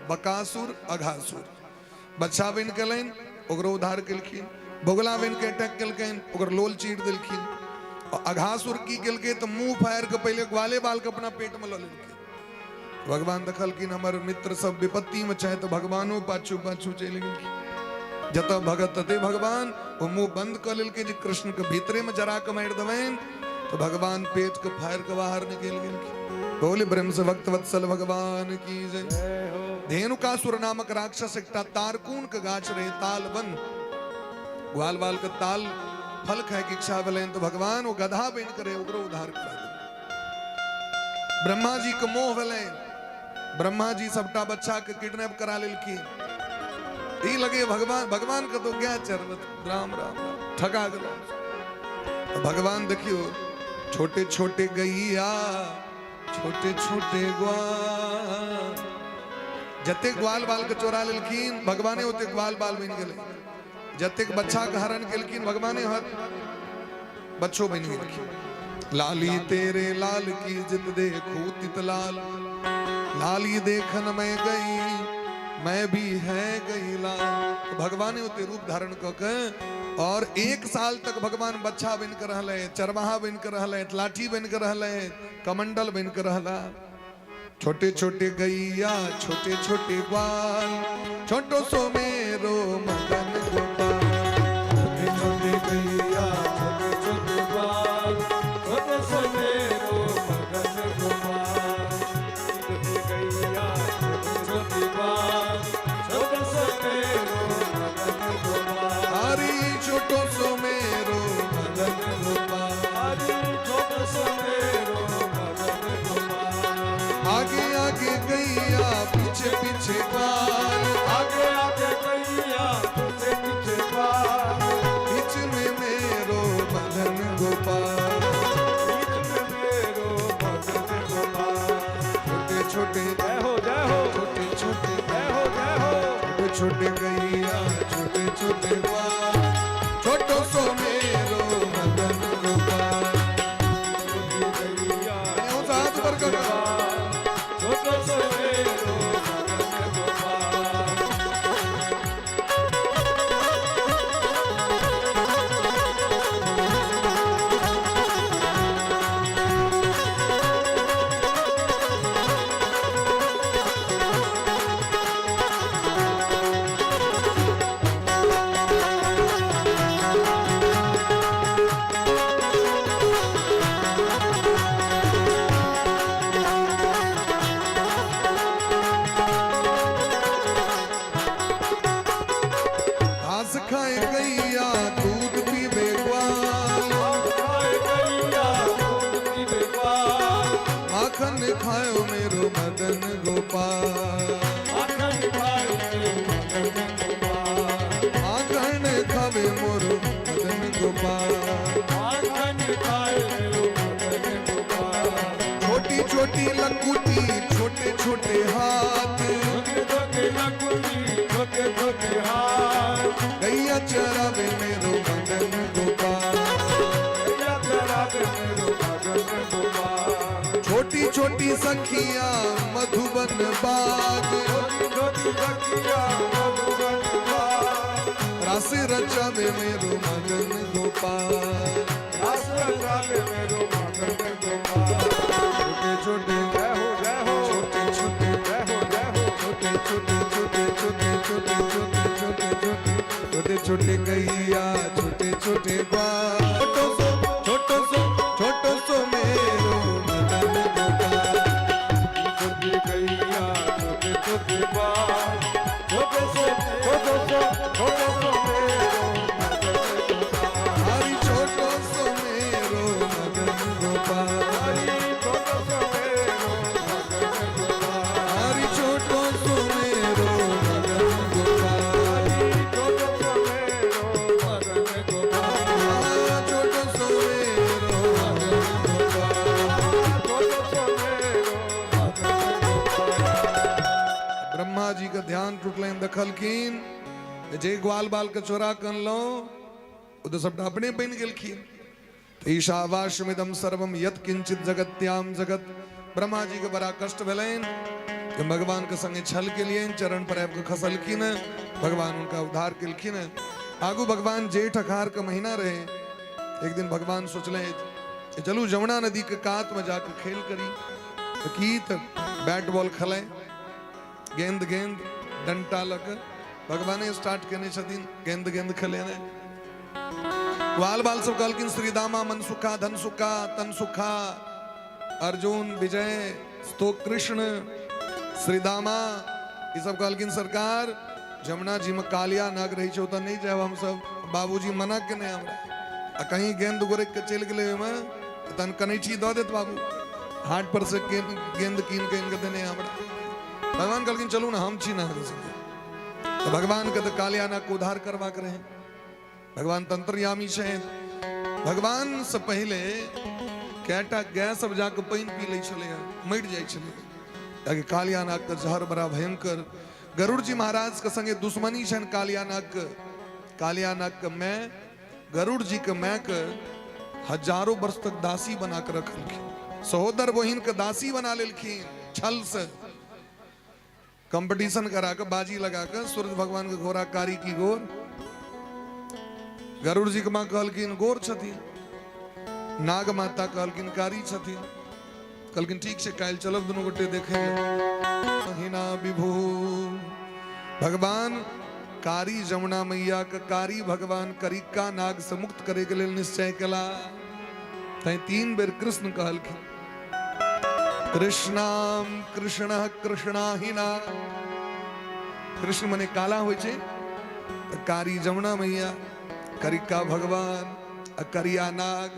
बकासुर, अघासुर। बच्चा बन कलन ओकरो उद्धार केलखिन, बोगला बन के अटैक केलखिन, ओकर लोल चीर देलखिन। और अघासुर की केलके तो मुंह फायर के पहले ग्वाले बाल के अपना पेट में ल लेलखिन। भगवान दखल की हमर मित्र सब विपत्ति में चाहे तो भगवानो पाछू पाछू चल गेलखिन। जत भगत तते भगवान, वो मुंह बंद कर लेलके जे कृष्ण के भीतरे में जरा के मार देवें, तो भगवान पेट के फायर के बाहर निकल गेलखिन। बोले ब्रह्म से भक्त वत्सल भगवान की जय। धेनुकासुर नामक राक्षस एकटा तारकून के गाछ रहे, ताल वन, ग्वाल बाल के ताल फल खाए की इच्छा भलेन, तो भगवान वो गधा बन करे ओकरो उद्धार करा दे। ब्रह्मा जी के मोह भलेन, ब्रह्मा जी सबटा बच्चा के किडनैप करा लेलखिन। ई लगे भगवान के तो क्या चरवत, राम राम राम ठगा गलो। तो भगवान देखियो छोटे छोटे गैया, छोटे छोटे ग्वाल, जते ग्वाल बाल के चोरा लेलखिन भगवाने ओते ग्वाल बाल बन गेले। जते बच्चा के हरण केलखिन भगवाने हर बच्चों बन गेलखिन। लाली तेरे लाल की जिद देखूं तितलाल, लाली देखन में गई मैं भी है गई लाल। तो भगवान ओते रूप धारण करके और 1 साल तक भगवान बच्चा बन कर रहले, चरवाहा बन कर रहले, लाठी बन कर रहले, कमंडल बन कर रहला। छोटे छोटे गैया, छोटे छोटे ग्वाल, छोटो सो मेरो मदन गोपाल। छोटे छोटे गैया, छोटे छोटे ग्वाल, छोटे सो मेरो मदन गोपाल। छोटे गैया, छोटे छोटे ग्वाल, छोटे सो मेरो मदन गोपाल। हरी छोटो सो मेरो मदन गोपाल, हरी छोटो सो मेरो मदन गोपाल। आगे आगे गैया, पीछे पीछे ग्वाल, आगे आगे गैया, पीछे पीछे ग्वाल। बीच में मेरो मदन गोपाल, बीच में मेरो मदन गोपाल। छोटे छोटे जय हो छोटे छोटे जय हो छोटे छोटे गैया, छोटे छोटे ग्वाल, छोटो सो मेरो मदन गोपाल। गैया हाथ पर कर, छोटो सो मेरो मदन गोपाल। गोपाल। आंगन खाए मेरो मदन गोपाल। छोटी छोटी लंगूटी छोटे छोटे हाथ, छोटे छोटे लकुटी छोटे छोटे हाथ। गैया चरावे मेरो मदन गोपाल। गैया चरावे मेरो मदन गोपाल। छोटी छोटी सखिया मधुबन बाग, छोटी छोटी सखिया मधुबन बाग। रास रचावे मेरो मदन गोपाल। रास रचावे मेरो मदन गोपाल। छोटे छोटे जय हो छोटे छोटे जय हो जय हो। छोटे छोटे छोटे छोटे छोटे छोटे छोटे छोटे छोटे छोटे गैया छोटे छोटे बाल। छोटो सो मेरो मदन गोपाल। छोटी गैया छोटे छोटे बाल। छोटे से मेरो मदन गोपाल। हरि छोटो सो मेरो मदन गोपाल। हरि छोटो सो मेरो मदन गोपाल। हरि छोटो सो मेरो मदन गोपाल। हरि छोटो सो मेरो मदन गोपाल। छोटो सो मेरो मदन गोपाल। छोटो सो मेरो मदन गोपाल। ब्रह्मा जी का ध्यान टूटलें दखल कीन, जे ग्वाल बाल के चोरा कर लो उद सब अपने बन गेलखिन। ईशावास्यमिदं सर्वम यत किंचित जगत्याम जगत। ब्रह्मा जी के बड़ा कष्ट भेलन कि भगवान के संगे छल के लिए चरण पर आपको खसलखिन, भगवान उनका उद्धार केलखिन। आगू भगवान जेठ अखार का महीना रहे। एक दिन भगवान सोचले कि चलू जमुना नदी के कात में जाकर खेल करी। तो की बैट बॉल खेले, गेंद गेंद डंटा लग भगवान स्टार्ट करने छथिन गेंद गेंद खेले ने। ग्वाल बाल सब कहलखिन श्री दामा मन सुखा धन सुखा तन सुखा। अर्जुन विजय स्तोक कृष्ण श्री दामा ये सब कहलखिन सरकार जमुना जी में कालिया नाग रही छो तो नहीं जाए हम सब। बाबूजी मना के नहीं हमरा कहीं गेंद गोरे के चल गए में तन कनैठी दो देत बाबू हाट पर से गेंद कीन के इनके देने हमरा। भगवान कहलखिन चलू ना हम छी ना तो भगवान के तो कालिया नाग को उद्धार करवा कर रहे। भगवान तंत्रयामी छे। भगवान से पहले कैटा गैस सब जाके पानी पी ले चले मर जाए चले ताकि कालिया नाग का जहर बड़ा भयंकर। गरुड़ जी महाराज के संगे दुश्मनी छन कालिया नाग। कालिया नाग के मैं गरुड़ जी के मैं के हजारों वर्ष तक दासी बना कर रखलखिन। सहोदर बहिन के दासी बना लेलखिन छल से। कंपटीशन करा के बाजी लगा कर सूरज भगवान के घोड़ा कारी की गोर। गरुड़ जी के मां कहलखिन गोर छथिन, नाग माता कहलखिन कारी छथिन। कहलखिन ठीक से काल चलब दोनों गोटे देखेंगे। हिना विभू भगवान कारी जमुना मैया का कारी भगवान करिका नाग से मुक्त करे के लिए निश्चय कला। तै 3 बेर कृष्ण कहलखिन कृष्णाम कृष्ण कृष्णाहिना। कृष्ण मने काला होय छे त कारी जमुना मैया करिका भगवान आ करिया नाग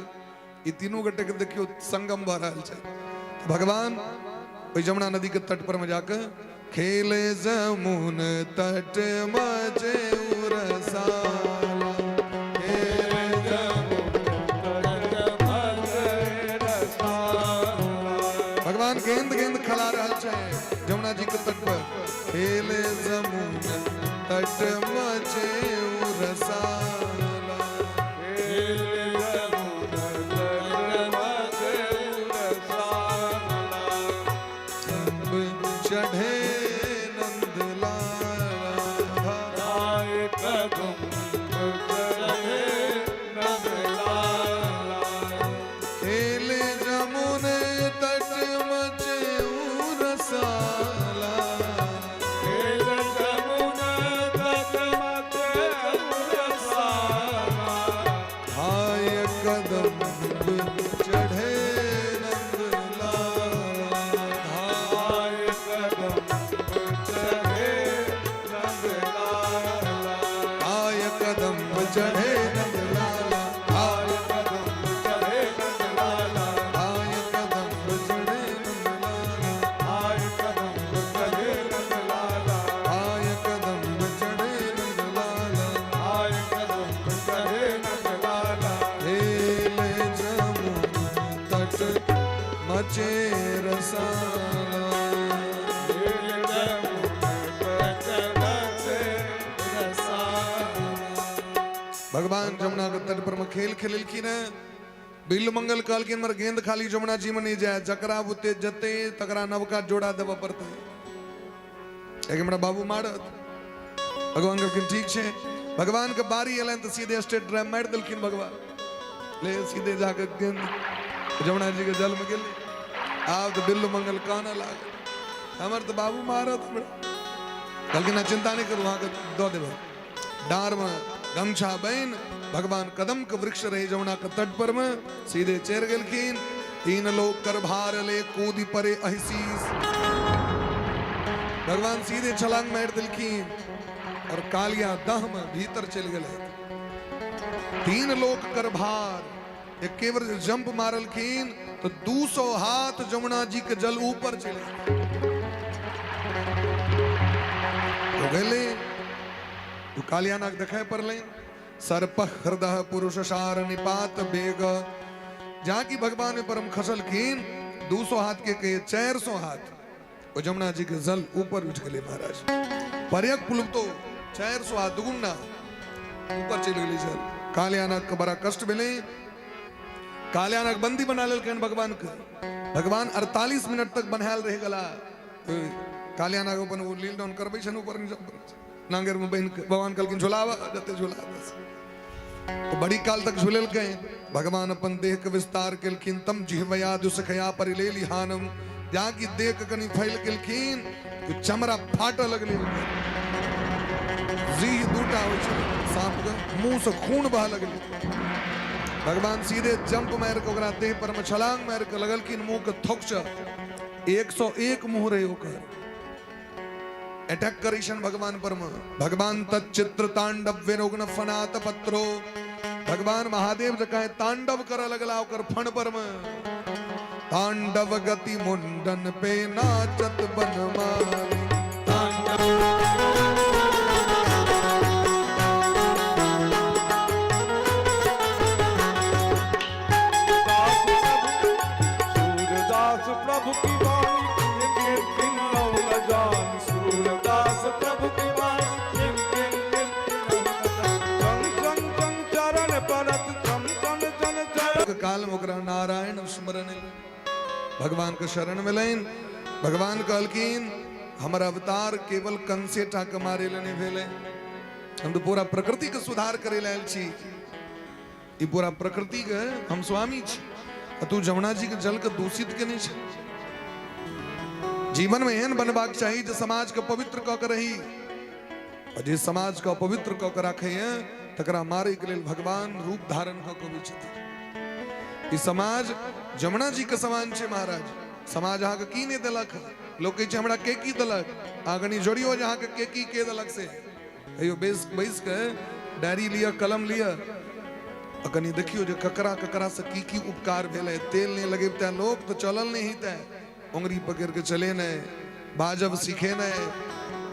ये तीनों गोटे के देखियो संगम भ रहल छै। भगवान ओई जमुना नदी के तट पर में जाकर खेले जमुन तट मजे उरसाला। खेले भगवान गेंद गेंद खिला रहल छै जमुना जी के तट पर। खेले जमुन तट मजे उरसाला। चढ़े नंद लाला खेले जमुने तट मचे उरसाला। बचे रसाला। भगवान जमुना के तट पर में खेल खेलखिन बिल मंगल कहलखिन मर गेंद खाली जमुना जी में नहीं जाए जकरा बुते जते तकरा नवका जोड़ा देवा पड़ते एक हमरा बाबू मारत भगवान कहलखिन ठीक छे भगवान के बारी एलन तो सीधे स्टेट ड्राइव मार दिलखिन भगवान ले सीधे जाके गेंद जमुना जी के जल में गेले आब तो बिल मंगल काना लाग हमर तो बाबू मारत कहलखिन चिंता नहीं करू वहां के दो देबो डार में गमछा बहन भगवान कदम के वृक्ष रहे जमुना के तट पर में सीधे चेर गेलखिन तीन लोग कर भार ले कूदी परे अहिसीस भगवान सीधे छलांग मार दिलखिन और कालिया दह में भीतर चल गए तीन लोग कर भार एक केवल जंप मारलखिन तो 200 हाथ जमुना जी के जल ऊपर चले गए तो कालियानाग देखे पर ले सर्प हृदय पुरुष सार निपात बेग जहाँ की भगवान ने परम खसल खीन 200 हाथ के 400 हाथ वो जमुना जी के जल ऊपर उठ गए महाराज पर्यक पुल तो 400 हाथ दुगुना ऊपर चले गए जल कालियानाग का बड़ा कष्ट मिले कालियानाग बंदी बना ले भगवान का भगवान 48 मिनट तक बनहाल रह गला कालियानाग अपन वो लील डाउन करबे छन ऊपर नांगर में बहन भगवान कल झुलावा जते झुला तो बड़ी काल तक झुलल गए भगवान अपन देह के विस्तार केलखिन तम जिहवया दुसखया परिले लिहानम जहाँ की देह के कनी फैल केलखिन तो चमड़ा फाट लगले जी दूटा हो सांप के मुंह से खून बह लगले भगवान सीधे जंप मार के ओकरा देह पर में छलांग मार के लगलखिन मुंह के थोकच 101 मुंह रहे ओकर अटैक करीशन भगवान पर भगवान तच्चित्र तांडव विरोग्न फनात पत्रो भगवान महादेव जकाए तांडव कर लगला ओकर फण पर तांडव गति मुंडन पे नाचत बनमाली सूरदास प्रभु की काल मुकरा नारायण स्मरण भगवान के शरण में लेन भगवान कहलखिन हमारा अवतार केवल कंसे टाक मारे लेने भेले हम तो पूरा प्रकृति के सुधार करे लायल छी ई पूरा प्रकृति के हम स्वामी छी तू जमुना जी के जल के दूषित के नहीं छी जीवन में एहन बनबाक चाहिए जो समाज के पवित्र क के रही और जे समाज का पवित्र क के राखे तकरा मारे के लेल भगवान रूप धारण क के विचित्र ई समाज जमुना जी के समान छे महाराज समाज अहाँ के की नहीं देलक लोग कहे हमरा के की देलक आगनी जोड़ियो जहाँ के की के देलक से अयो बेस बैस के डायरी लिया कलम लिया अकनी देखियो जो ककरा ककरा से की उपकार भेले तेल नहीं लगेबते लोग तो चलल नहीं हिते उंगली पकड़ के चले न बाजब सीखे न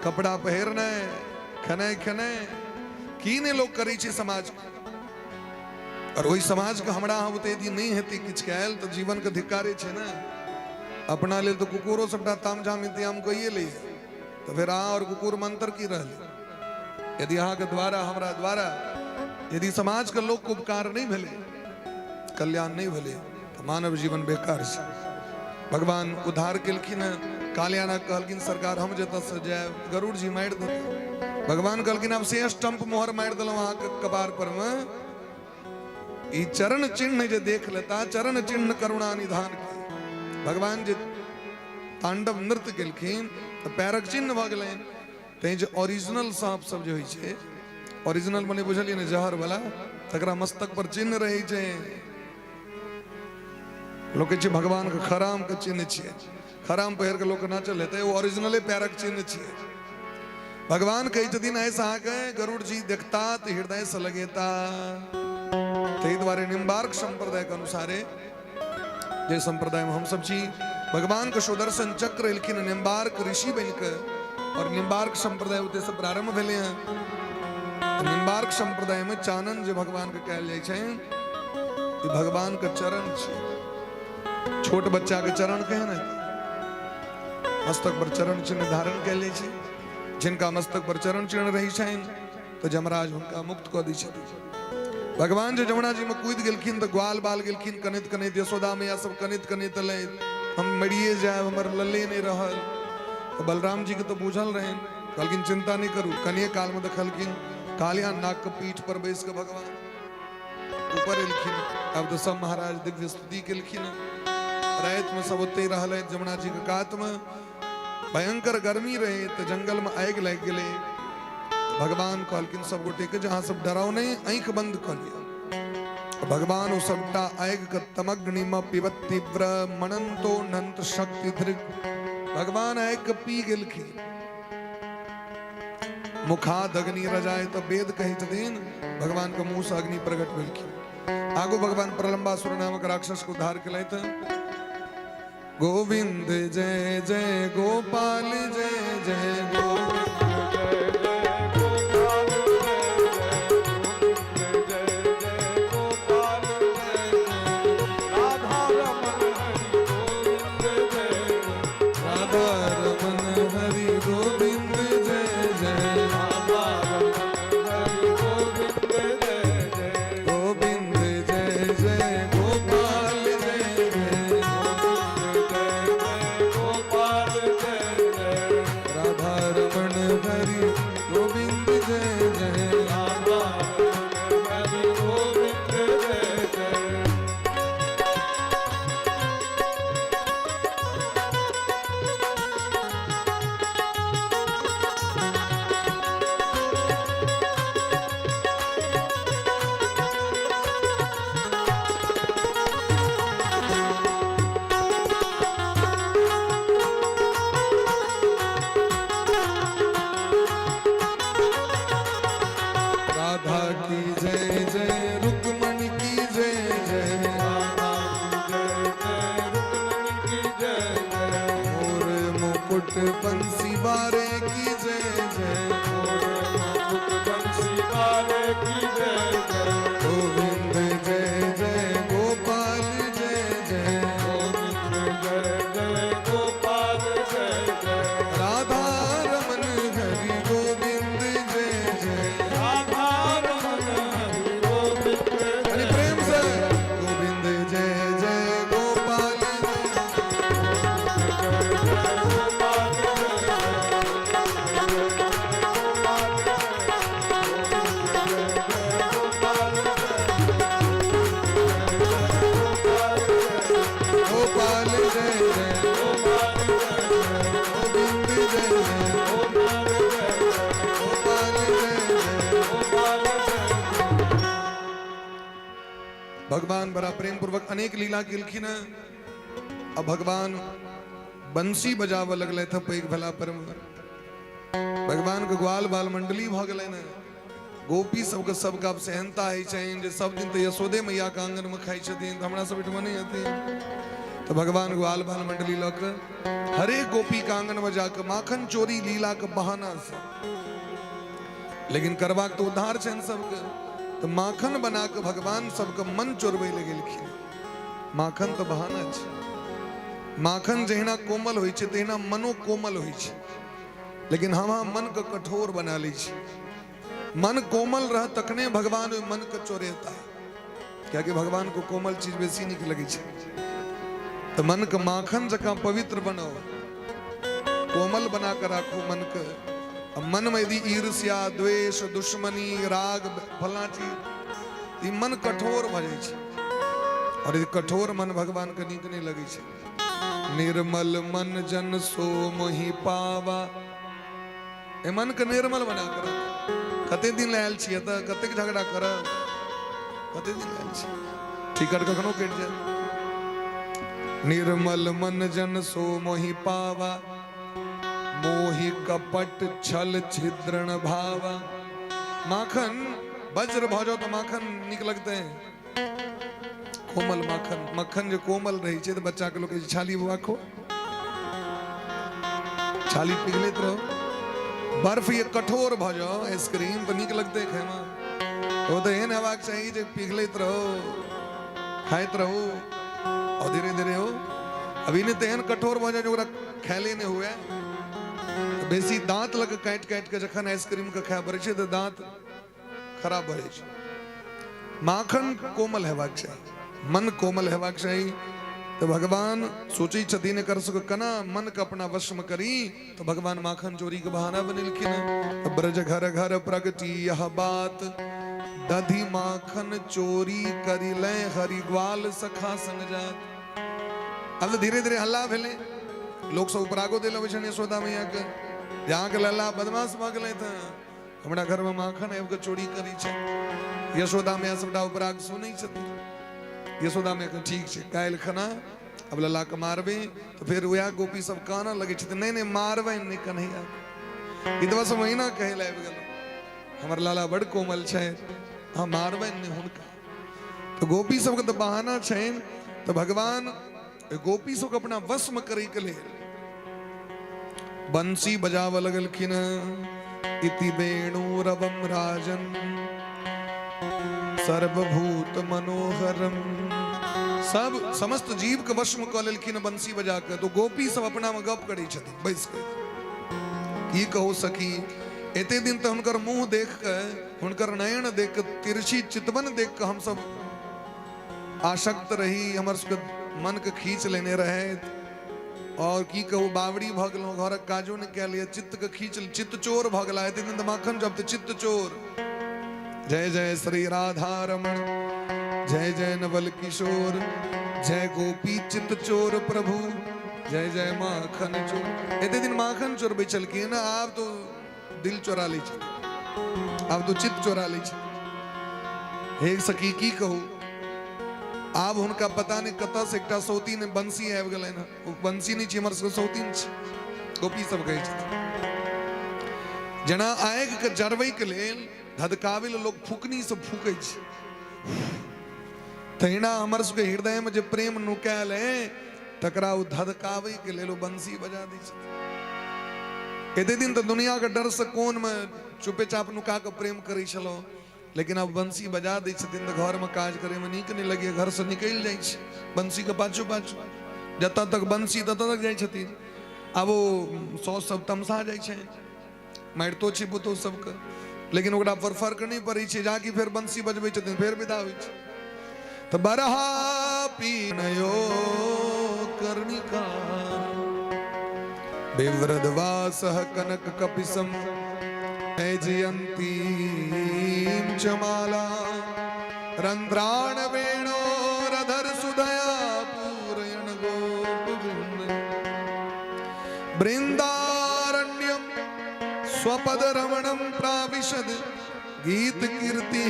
कपड़ा पहरना खने खने की ने लोग करी छे समाज और वही समाज का हमरा होते यदि नहीं हेती किछ कैल तो जीवन के धिक्कारे छे ना अपना ले तो कुकुरो सबटा तामझाम इंतजाम कइए ले तो फिर आ और कुकुर मंत्र की रहल यदि अहाँ के द्वारा हमरा द्वारा यदि समाज के लोग को उपकार नहीं भेले कल्याण नहीं भेले तो मानव जीवन बेकार छे भगवान उद्धार केलखिन कालियाना कहलखिन सरकार हम जत से जाए गरुड़ जी मार दे भगवान कहलखिन अब से स्टंप मोहर मार दिलो अहाँ के कपार पर में ई चरण चिन्ह जे देख लेता चरण चिन्ह करुणा निधान के भगवान जे तांडव नृत्य केलखिन तो पैरक चिन्ह भ गेलैन ते जे ओरिजिनल सांप सब जे होई छे ओरिजिनल मने बुझलिए ने जहर वाला तकरा मस्तक पर चिन्ह रहे छे लोग छे भगवान के खराम के चिन्ह छे खराम पहिर के लोग नाचल हेते वो ओरिजिनले पैरक चिन्ह छे भगवान कई दिन ऐसा के गरुड़ जी देखता तो हृदय से लगेता ते द्वारे निम्बार्क संप्रदाय के अनुसारे जे संप्रदाय में हम सब छी भगवान के सुदर्शन चक्र लिखिन निम्बार्क ऋषि बन के और निम्बार्क संप्रदाय उते से प्रारंभ भेले हैं निम्बार्क संप्रदाय में चानन जो भगवान के कहल जाय छै भगवान के चरण छै छोट बच्चा के चरण कहे ना मस्तक पर चरण चिन्ह धारण कैले छी जिनका मस्तक पर चरण चिन्ह रही छन तो जमराज उनका मुक्त क दी छथिन। भगवान जो जमुना जी में कूद गेलखिन तो ग्वाल बाल गेलखिन कनित कनित यशोदा मैया सब कनित कनित ले हम मरिए जाए हमर लल्ले नहीं रहल। तो बलराम जी के तो बूझल रहे कहलखिन चिंता नहीं करू। कनिए काल में देखलखिन कालिया नाग के पीठ पर बैस के भगवान ऊपर एलखिन। अब तो सब महाराज दिव्य स्तुति केलखिन। रात में सब ओते रहल जमुना जी के कात में भयंकर गर्मी रहे तो जंगल में आग लग गए। भगवान कहलखिन सब गोटे के जहां सब डराओ नहीं आंख बंद कर लिया। भगवान सबटा आग के तमग्नि में पिबत तीव्र मनंतो नंत शक्ति धृग भगवान आग के पी गेलखिन। मुखाद अग्नि रजाए तो वेद कही छथिन भगवान के मुंह से अग्नि प्रकट भेलखिन। आगो भगवान प्रलंबासुर नामक राक्षस को उद्धार केलैथ। गोविंद जय जय गोपाल जय जय गोविंद बंसी बारे की जय जय बंसी बारे की जय जय गोविंद जय जय गोपाल जय जय गोविंद जय जय गोपाल जय जय राधा रमन हरि गोविंद जय जय राधा रमन हरि गोविंद हरि प्रेम से गोविंद जय जय गोपाल भगवान बड़ा प्रेम पूर्वक अनेक लीला केलखिन। अब भगवान बंसी बजाव लगले थे पैघ भला पर भगवान के ग्वाल बाल मंडली भ गए न। गोपी सबके सबके अब सहनता है छन जे सब दिन तो यशोदे मैया के आंगन में खाई छथिन तो हमरा सब इठमा नहीं आती। तो भगवान ग्वाल बाल मंडली लक हरे गोपी के आंगन में जाकर माखन चोरी लीला के बहाना से लेकिन करवा तो उद्धार छन सबके। तो माखन बना के भगवान सबके मन चोरबे लगे। माखन तो बहाना छे। माखन जहिना कोमल होई छे तहिना मनो कोमल होई छे लेकिन हम मन के कठोर बना ली छे। मन कोमल रह तकने भगवान मन के चोरेता क्या कि भगवान को कोमल चीज बेसी निक लगी छे। तो मन के माखन जका पवित्र बनाओ कोमल बना कर राखो मन के। मन में यदि ईर्ष्या द्वेष दुश्मनी राग फला चीज ई मन कठोर भ जाय छे और यदि कठोर मन भगवान के नीक नहीं लगे छे। निर्मल मन जन सो मोहि पावा ए मन के निर्मल बना कर कते दिन लायल छिए त कते झगड़ा कर कते दिन लायल छी टिकट कखनो कट जाए। निर्मल मन जन सो मोहि पावा मोहि कपट छल छिद्रण भावा। माखन वज्र भजो तो माखन निक लगते हैं कोमल माखन। मक्खन जो कोमल रही छे तो बच्चा के लोग छाली बुआखो छाली पिघलित रहो। बर्फ ये कठोर भजो आइसक्रीम तो निक लगते खाए में तो एहन हेबाक चाहिए जे पिघलित रहो खाइत रहो और धीरे धीरे हो अभी ने तेहन कठोर हो जाए जो खेले ने हुए बेसी दांत लग काट काट के जखन आइसक्रीम का खाया पड़े छे तो दांत खराब भरे छे। माखन कोमल हेबाक चाहिए, मन कोमल हेबाक चाहिए। तो भगवान सोची छती ने कर सको कना मन का अपना वश में करी तो भगवान माखन चोरी के बहाना बनिलखिन। तो ब्रज घर घर प्रगति यह बात दधी माखन चोरी करी ले हरिग्वाल सखा संग जात। अब धीरे धीरे हल्ला भेले लोग सब उपरागो दिल वचन यशोदा मैया के जहाँ के लल्ला बदमाश भागले था हमारा घर में माखन है चोरी करी छे। यशोदा मैया सबटा उपराग सुनै छथि। यशोदा मैया के ठीक छे काल्हि खना अब लल्ला के मारबे तो फिर वह गोपी सब काना लगे छथि नहीं नहीं मारबे नहीं कन्हैया ई तो बस महीना कहे लाइब गेलो हमर लाला बड़ कोमल छे हम मारबे नहीं हुनका। तो गोपी सब के तो बहाना छे। तो भगवान गोपी सब अपना वश में करे के लिए बंसी बजाव लगलखिन। इति वेणुरवम राजन सर्वभूत मनोहरम। सब समस्त जीव के वश में क लेलखिन बंसी बजा के। तो गोपी सब अपना में गप करै छथिन बैस के की कहो सखी एते दिन तो हुनकर मुंह देख के हुनकर नयन देख के तिरछी चितवन देख के हम सब आसक्त रही हमर सबके मन के खींच लेने रहे। और की कहू बावड़ी भगलो घर काजो ने कह लिया चित्त के खींच चित्त चोर भगला एते दिन माखन जब तो चित्त चोर। जय जय श्री राधा रमण जय जय नवल किशोर जय गोपी चित्त चोर प्रभु जय जय माखन चोर। एते दिन माखन चोर बेचल की ना आप तो दिल चोरा ली आप तो चित्त चोरा ली। हे सखी की कहू आब हुनका पता नहीं कत से एकटा सौती ने बंसी आबि गेलै ना वो बंसी नहीं हमर सबके सौतीन छै गोपी सब कहै छथिन। जना आगि के जरबै के लेल धधकावे ले लोग फुकनी से फूकै छै तहिना हमर सबके हृदय में जे प्रेम नुकायल है तकरा वो धधकावे के लेल बंसी बजा दै छथिन। एते दिन तो दुनिया के डर से कोन में चुपे चाप नुका के प्रेम करै छलो लेकिन अब बंसी बजा दै छथिन तो घर में काज करे में नीक नहीं लगे घर से निकल जाइ छै बंसी के पाछू पाछू जतऽ तक बंसी ततऽ तक जाइ छथिन। अब वो सौ सब तमसा जाइ छै मारितो छै पुतो सबके लेकिन ओकरा पर फर्क नहीं पड़ै छै जाकि फिर बंसी बजबै छथिन फिर विदा होइ छै। तो बरहा पीनयो कर्णिकार विवृद्धवासः कनक कपिसम जयंतीं च माला रंध्राण वेणोरधर सुधया पूरयण गोपवृंद बृंदारण्यम स्वपद रमणम प्राविशद गीत कीर्ति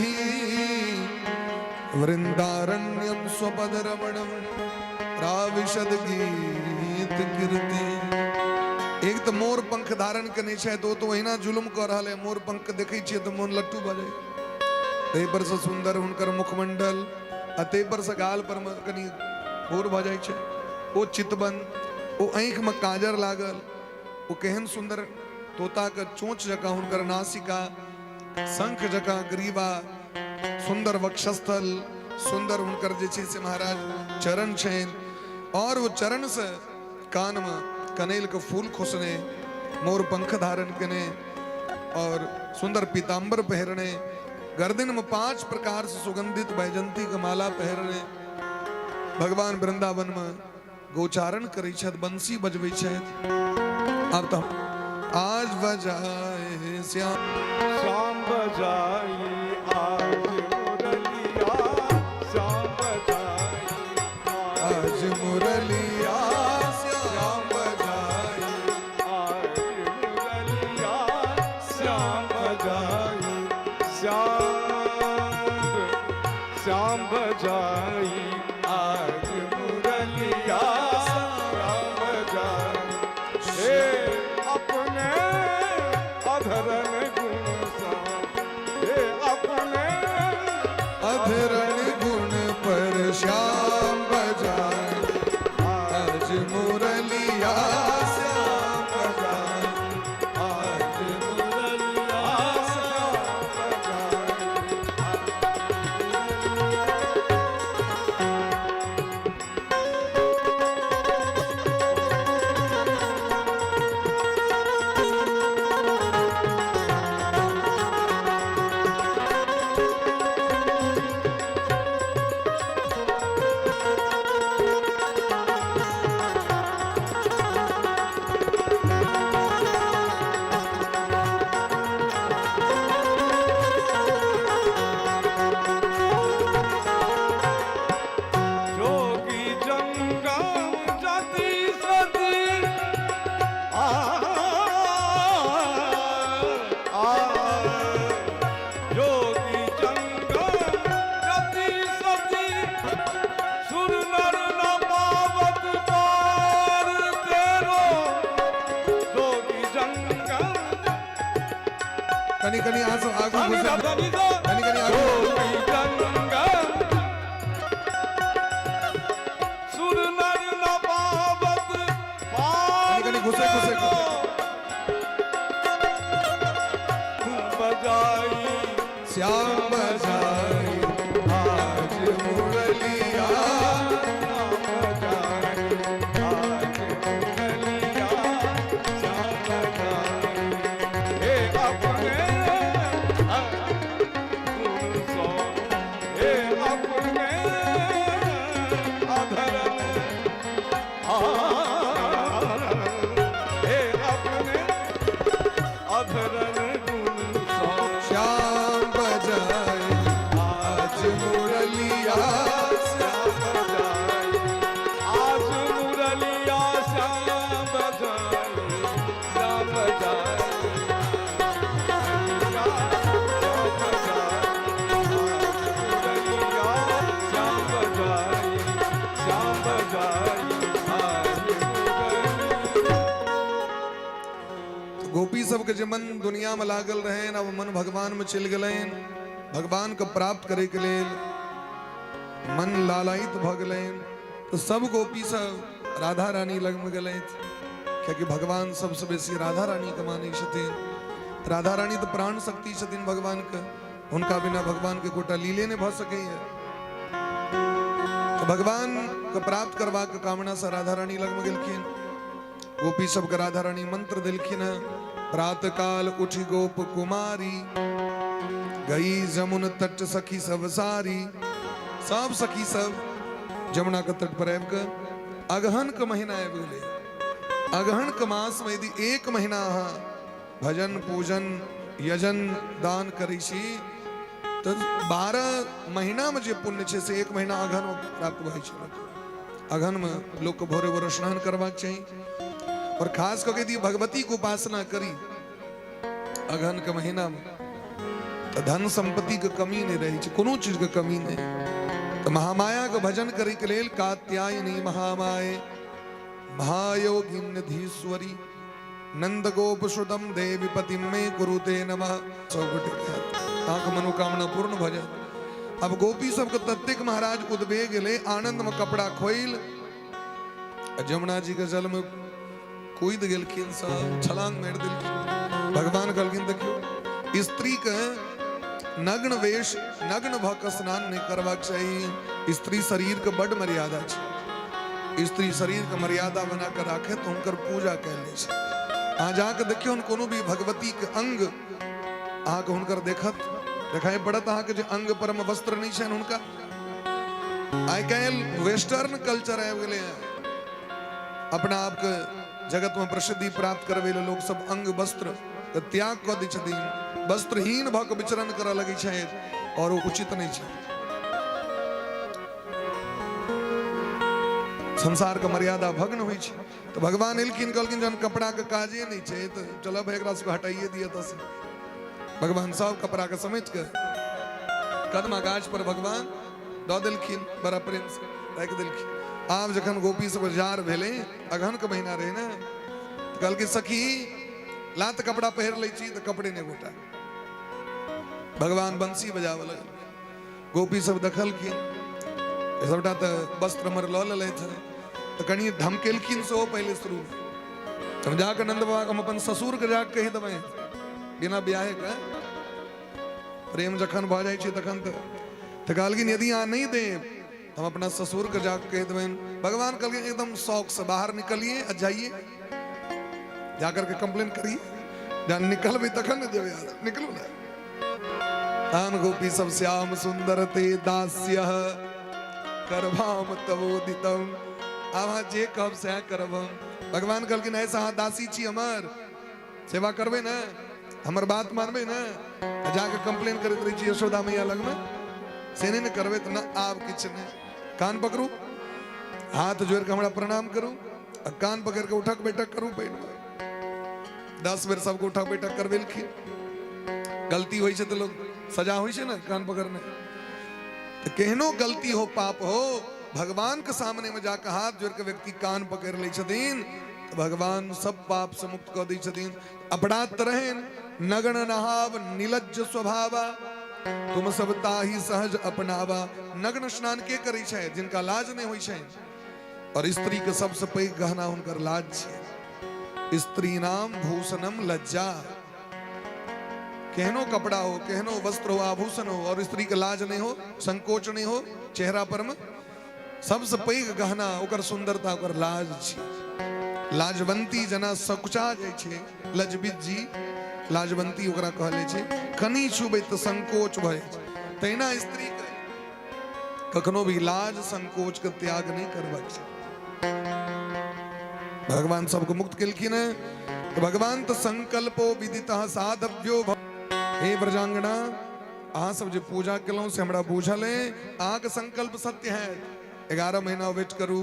वृंदारण्यम स्वपद रमणम प्राविशद गीत कीर्ति। एक तो मोर पंख धारण करने छे तो वहीना जुलुम कर रहा है मोर पंख देखे छे तो मोन लट्टू बजे ते पर से सुंदर हुनकर मुखमंडल अते पर से गाल पर कनी और भ जाय छे ओ चितवन ओ आंख में काजर लागल ओ केहन सुंदर तोता के चोंच जका हुनकर नासिका शंख जका ग्रीवा सुंदर वक्षस्थल सुंदर हुनकर जे छे से महाराज चरण छेन और वो चरण से कान में कनेल के फूल खुसने मोर पंख धारण करने और सुंदर पीतांबर पहरने गर्दन में 5 प्रकार से सुगंधित बैजंती का माला पहरने भगवान वृंदावन में गोचारण करै छथि बंसी बजबै छथि। अब तो आज बजाए श्याम श्याम बजाई आज मुरलिया श्याम बजाई आज मुरलिया श्याम बजाई आज मुरलिया श्याम बजाई हे अपने अधरन गुण हे अपने अधरन गुण पर श्याम बजाए आज मुरलिया श्याम बजाए आज मुरलिया श्याम बजाए। कनी कनी आस आगू धनी घुसे धनी सा कनी कनी आगू गोपी गंगा सुर नर न पावत कनी कनी घुसे घुसे बजाई श्याम बजाई आज मुरलिया श्याम बजाई आज मुरलिया आज मुरलिया श्याम बजाई श्याम गोपी सब के जे मन दुनिया में लागल रहे अब मन भगवान में चल गए भगवान को प्राप्त करे के लेल मन लालायित भ गए तो सब गोपी सब राधा रानी लग में गए क्योंकि भगवान सबसे बेसी राधा रानी के माने छथिन राधा रानी तो प्राण शक्ति छथिन भगवान के उनका बिना भगवान के कोटा लीले ने भ सके तो भगवान को प्राप्त करवा के कामना से राधा रानी लग में गेलखिन गोपी सब के राधा रानी मंत्र दिलखिन प्रात काल उठी गोप कुमारी गई जमुन तट सखी सब सारी सब सखी सब जमुना के तट पर आबि के अगहन के महीना आबि गेलै अगहन के मास में यदि एक महीना अहाँ भजन पूजन यजन दान करै छी तो 12 महीना में जे पुण्य छै से एक महीना अगहन में प्राप्त भइ छै अगहन में लोग को भोरे भोरे स्नान करबाक चाहिए और खास करके यदि भगवती को उपासना करी अगहन के महीना में तो धन संपत्ति के कमी नहीं रही कोनो चीज के कमी नहीं तो महामाया के भजन करे के लेल कात्यायनी महामाये महायोगिन्यधीश्वरी नंद गोप सुदम देवी पति में कुरुते नमः ताक मनोकामना पूर्ण भजन अब गोपी सब के तत्तिक महाराज उद्बे गेले आनंद में कपड़ा खोइल जमुना जी के जल में कूद गेलखिन सब छलांग मार देलखिन भगवान कहलखिन देखियो स्त्री के नग्न वेश नग्न भ के स्नान नहीं करबाक चाहिए स्त्री शरीर के बड़ मर्यादा छै स्त्री शरीर के मर्यादा बना कर राखे तो उनकर पूजा कैल छै अहाँ जाके देखियो कोनो भी भगवती के अंग अहाँ के हुनकर देखत देखाई पड़त अहाँ के जे अंग पर में वस्त्र नहीं छै हुनका आइ काल्हि वेस्टर्न कल्चर आबि गेलै अपना आप के जगत में प्रसिद्धि प्राप्त करवे लोग सब अंग वस्त्र के त्याग कर दै छथिन वस्त्रहीन भ के विचरण करऽ लगै छै और वो उचित नहीं छै संसार के मर्यादा भग्न होइ छै तो भगवान एलखिन कहलखिन जन कपड़ा के काजे नहीं छै तो चलब एकरा से हटाइए दिए तो भगवान सब कपड़ा के समेट के कदमा गाछ पर भगवान दऽ देलखिन बड़ा प्रेम से राखि देलखिन आब जखन गोपी सब जार भेले अगहन के महीना रहे ना कल की सखी लात कपड़ा पहर लै छी तो कपड़े ने गोटा भगवान बंसी बजावे लगल गोपी सब देखलखिन सबटा तो वस्त्र मर लऽ लेलथि तो कनी धमकेलखिन सेहो पहले शुरू हम जाके नंद बाबा हम अपन ससुर के जाके कहि देबै बिना ब्याहे के प्रेम जखन भ जाइ छै तखन तो कहलखिन यदि अहाँ नहीं देब हम अपना ससुर के जाके कह देवें भगवान कल एकदम शौक से बाहर निकलिए और जाइए जाकर के कंप्लेन करिए जहाँ निकल भी तखन न देवे यार निकलो ना आन गोपी सब श्याम सुंदर ते दास्य करभाम तवोदितम आवा जे कब से करब भगवान कहलखिन ऐसा हाँ दासी छी हमर सेवा करबे ना हमर बात मानबे ना जाके कंप्लेन करत रही छी यशोदा मैया लग में से नहीं करबे तो ना आब किछ नहीं कान पकड़ू हाथ जोड़ के हमरा प्रणाम करू कान पकड़ के उठक बैठक करू बैठ 10 बेर सबको उठक बैठक करवेलखिन गलती होइ छै तो लोग सजा होइ छै ना कान पकड़ने तो केहनो गलती हो पाप हो भगवान के सामने में जाकर हाथ जोड़ के व्यक्ति कान पकड़ ले छथिन तो भगवान सब पाप से मुक्त कर दै छथिन अपराध तो रहे नगण नहाव नीलज स्वभावा तुम सब ताही सहज अपनावा। नग्न स्नान के करी छे जिनका लाज नहीं होई छे और स्त्री के सबसे पैघ गहना हुनकर लाज छे। स्त्री नाम भूषणम लज्जा। केहनो कपड़ा हो, केहनो वस्त्र हो, आभूषण हो और स्त्री के लाज नहीं हो, संकोच नहीं हो चेहरा पर में, सबसे पैघ गहना ओकर सुंदरता ओकर लाज छे। लाजवंती जना सकुचा जाय छे, लजबित जी लाजवंती ओकरा कहले छे। कनी छुबे तो संकोच भय तैना स्त्री के कखनो भी लाज संकोच के त्याग नहीं करबाक छे। भगवान सबको मुक्त केलखिन है तो भगवान तो संकल्पो विदितः साधव्यो। हे ब्रजांगना अहाँ सब जे पूजा केलौं से हमरा बुझल है अहाँ के संकल्प सत्य है। 11 महीना वेट करू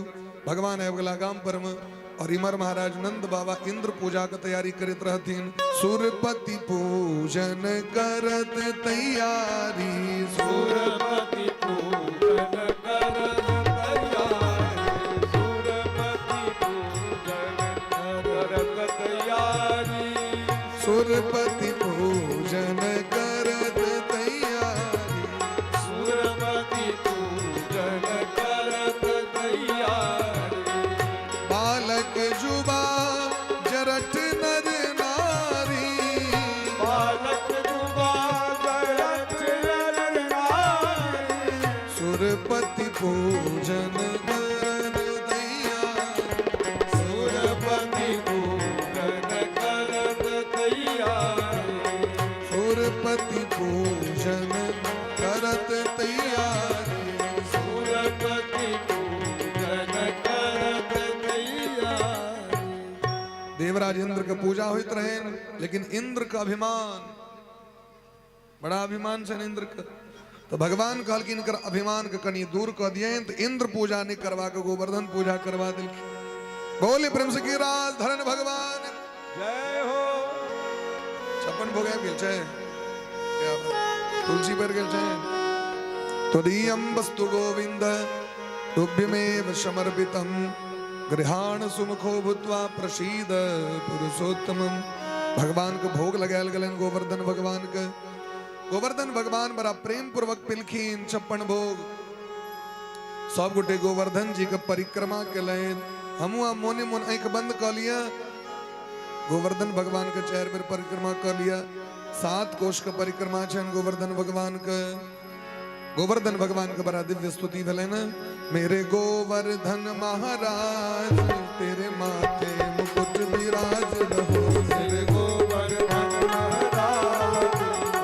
भगवान आबि गेला गाम पर में और इमर महाराज नंद बाबा इंद्र पूजा के तैयारी करत रहथिन। सूरपति पूजन करत तैयारी, सूरपति पूजन करत तैयारी, सूरपति पूजन करत तैयारी, सूरपति पूजन करत तैयारी। सूरपति पूजन करत तैयारी। बालक जुबा जरठ नर नारी, बालक जुबा जरठ नर नारी, सुरपति पूजन करत तैयारी, सूरपति पूजन करत तैयारी, सुरपति पूजन करत तैयारी। सूरपति पूजन करत तैयारी। देवराज इंद्र के पूजा होइत रहे लेकिन इंद्र का अभिमान, बड़ा अभिमान से इंद्र का, तो भगवान कहल कि इनकर अभिमान के कनी दूर कर दिए तो इंद्र पूजा नहीं करवा के गोवर्धन पूजा करवा दिल। बोले प्रेम से की राज धरन भगवान जय हो। 56 भोग गेल छै, तुलसी पर गेल छै। त्वदीयं वस्तु गोविंद तुभ्यमेव समर्पितम् गृहाण सुमुखो भूत्वा प्रसीद पुरुषोत्तमम्। भगवान के भोग लगायल गलन गोवर्धन भगवान के। गोवर्धन भगवान बड़ा प्रेम पूर्वक पिलखिन 56 भोग। सब गोटे गोवर्धन जी के परिक्रमा केलन। हमू मोने मोन आंख बंद कर लिया, गोवर्धन भगवान के 4 बेर परिक्रमा कर लिया। 7 कोष के परिक्रमा छन गोवर्धन भगवान के। गोवर्धन भगवान के बड़ा दिव्य स्तुति भेलै न। मेरे गोवर्धन महाराज तेरे माथे मुकुट विराज रहो। मेरे गोवर्धन महाराज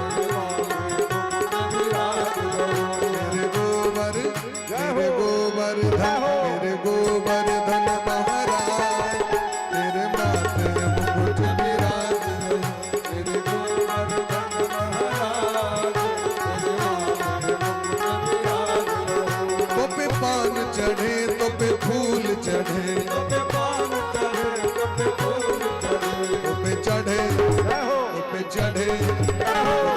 तेरे माथे मुकुट विराज रहो। मेरे गोवर्धन महाराज तेरे माथे मुकुट विराज रहो। मेरे गोवर्धन महाराज तेरे माथे मुकुट विराज रहो। तो पे पान चढ़े तो पे फूल चढ़े, तबे पान चढ़े तबे फूल चढ़े। तो पे चढ़े तो पे चढ़े तो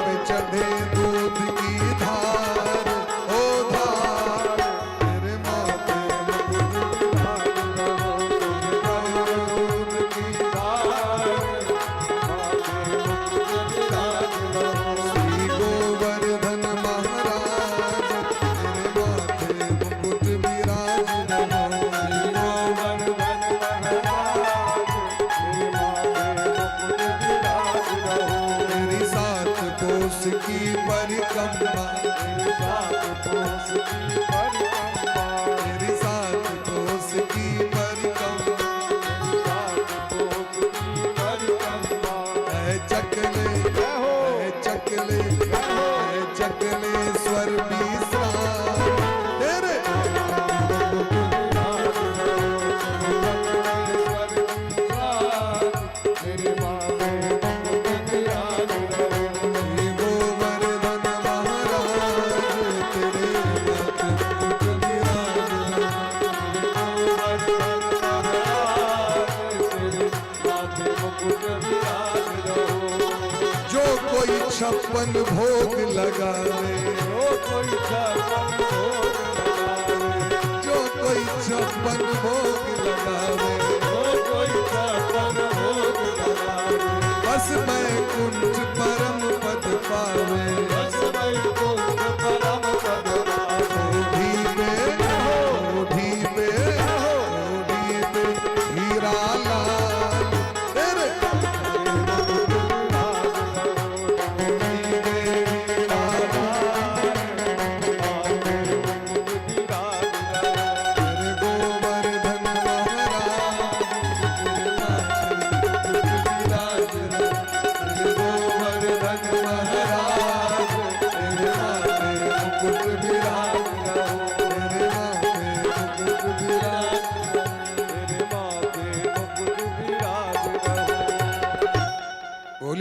पे चढ़े दूध की धार, ओ धार तेरे माथे मुकुट विराज रहो। दूध की श्री गोवर्धन महाराज तेरे माथे मुकुट विराज रहो। मेरी 7 कोस की परिक्रमा, मेरी 7 कोस की परिक्रमा। ऐ चकले स्वर विश्राम तेरे गोवर्धन महाराज तेरे माथे मुकुट विराज रहो। जो कोई 56 भोग लगावे, जो कोई 56 भोग लगावे, बस मैं कुंठ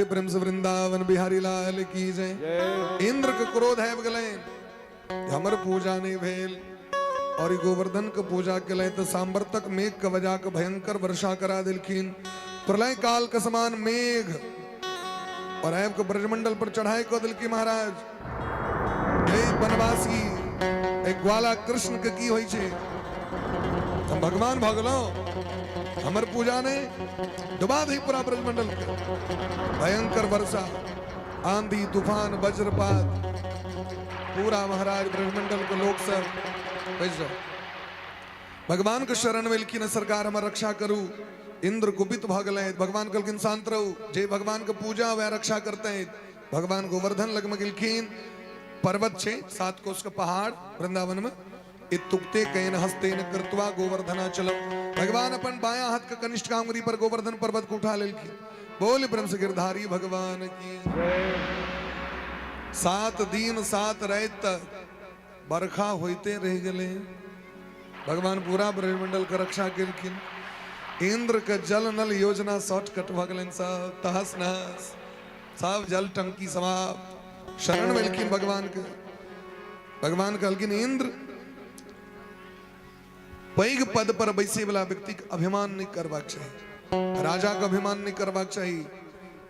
प्रेम से वृंदावन बिहारी लाल की जय। इंद्र के क्रोध है गले हमर पूजा नहीं भेल और ई गोवर्धन के पूजा के लिए तो सांबर्तक मेघ का वजह के भयंकर वर्षा करा दिलखिन। प्रलय काल के समान मेघ और ऐब के ब्रजमंडल पर चढ़ाई को दिल की महाराज। एक वनवासी एक ग्वाला कृष्ण के की होई छे हम भगवान भगलो हमर पूजा ने डुबा दी पूरा ब्रजमंडल के। भयंकर वर्षा आंधी तूफान वज्रपात पूरा महाराज ब्रजमंडल के लोग सब बैठ जाओ भगवान के शरण में लिखी न सरकार हमर रक्षा करू। इंद्र कुपित भगल है भगवान कलकिन शांत रहू जे भगवान के पूजा वह रक्षा करते हैं। भगवान गोवर्धन लग में गिलखीन पर्वत छे 7 कोस का पहाड़ वृंदावन में इतुक्ते कैन हस्ते न कृत्वा गोवर्धना चलम। भगवान अपन बायां हाथ का कनिष्ठ कांगरी पर गोवर्धन पर्वत को उठा लेलखिन। बोल ब्रह्म से गिरधारी भगवान की 7 दिन 7 रात तक बरखा होते रह गए। भगवान पूरा ब्रह्मंडल का रक्षा केलखिन। इंद्र के जल नल योजना शॉर्टकट भगलन सब तहस नहस सब जल टंकी समाप्त शरण मिलखिन भगवान के। भगवान कहलखिन इंद्र पैघ पद पर बैसे वाला व्यक्ति के अभिमान नहीं करबाक चाहिए। राजा का अभिमान नहीं करबाक चाहिए।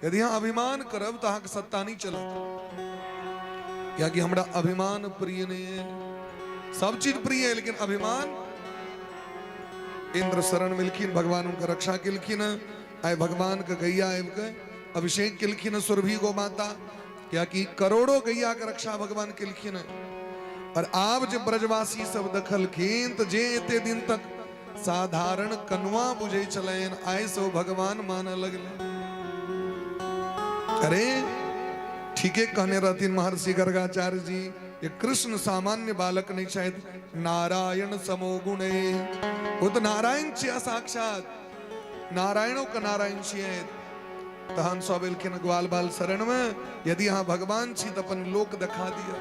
यदि यहाँ अभिमान करब तो अहाँ के सत्ता नहीं चलत क्या कि हमरा अभिमान प्रिय नहीं है। सब चीज प्रिय है लेकिन अभिमान। इंद्र शरण मिलखिन भगवान उनका रक्षा किलखिन। आए भगवान का गैया के अभिषेक किलखिन सुरभि गो माता क्या कि करोड़ों गैया का रक्षा भगवान किलखिन। और आप जब ब्रजवासी सब दखलखिन तो जे एते दिन तक साधारण कनुआ बुझे चलेन आए सो भगवान माना लगले। अरे ठीक है कहने रहती महर्षि गर्गाचार्य जी ये कृष्ण सामान्य बालक नहीं शायद नारायण समो गुणे वो तो नारायण छिया साक्षात नारायणों का नारायण छिया। तहन सोबेल के ग्वाल बाल शरण में यदि यहाँ भगवान छी तो अपन लोक दिखा दिया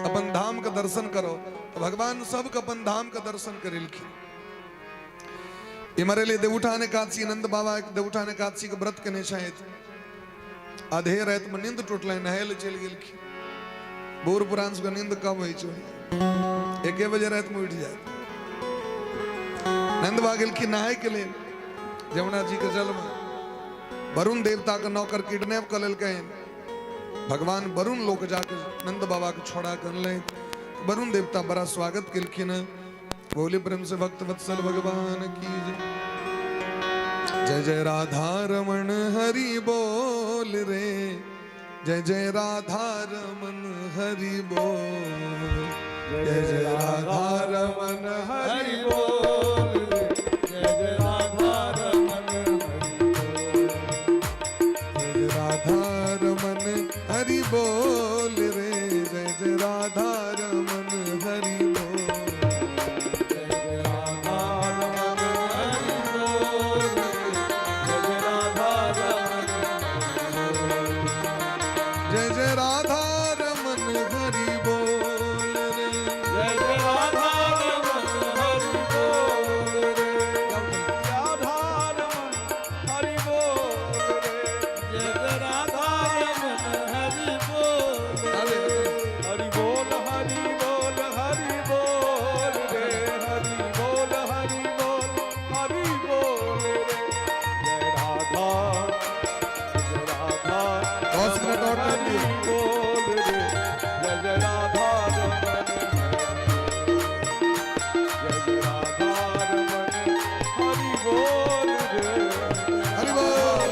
अपन धाम का दर्शन करो तो भगवान सब का अपन धाम का दर्शन करेलखिन। इमरे ले देवउठान एकादशी नंद बाबा देवउठान एकादशी के व्रत के शायद आधे रात में नींद टूटल नहल चल गेलखिन। बूढ़ पुरान से नींद कब हो 1 बजे रात में उठ जाए। नंद बाबा गेलखिन नहाय के लिए जमुना जी के जल में। वरुण देवता का नौकर किडनैप कर लेल भगवान वरुण लोक जाकर नंद बाबा को छोड़ा कर ले। वरुण देवता बड़ा स्वागत किलखिन। बोले प्रेम से भक्त वत्सल भगवान की जय जय राधा रमन हरि बोल रे जय जय राधा रमन हरि बोल जय जय राधा रमन हरि बोल जय जय राधा रमन हरि बोल रे जय जय राधा रमन हरि बोल जय जय राधा रमन हरि बोल रे जय जय राधा रमन हरि बोल रे राधा रमन हरि बोल रे जय जय राधा रमन हरि बोल हरि बोल हरि बोल हरि बोल रे हरि बोल हरि बोल हरि बोल रे जय राधा 10 मिनट और कर दिए। बोल रे जय जय राधा रमन जय जय राधा रमन हरि बोल रे हरि बोल।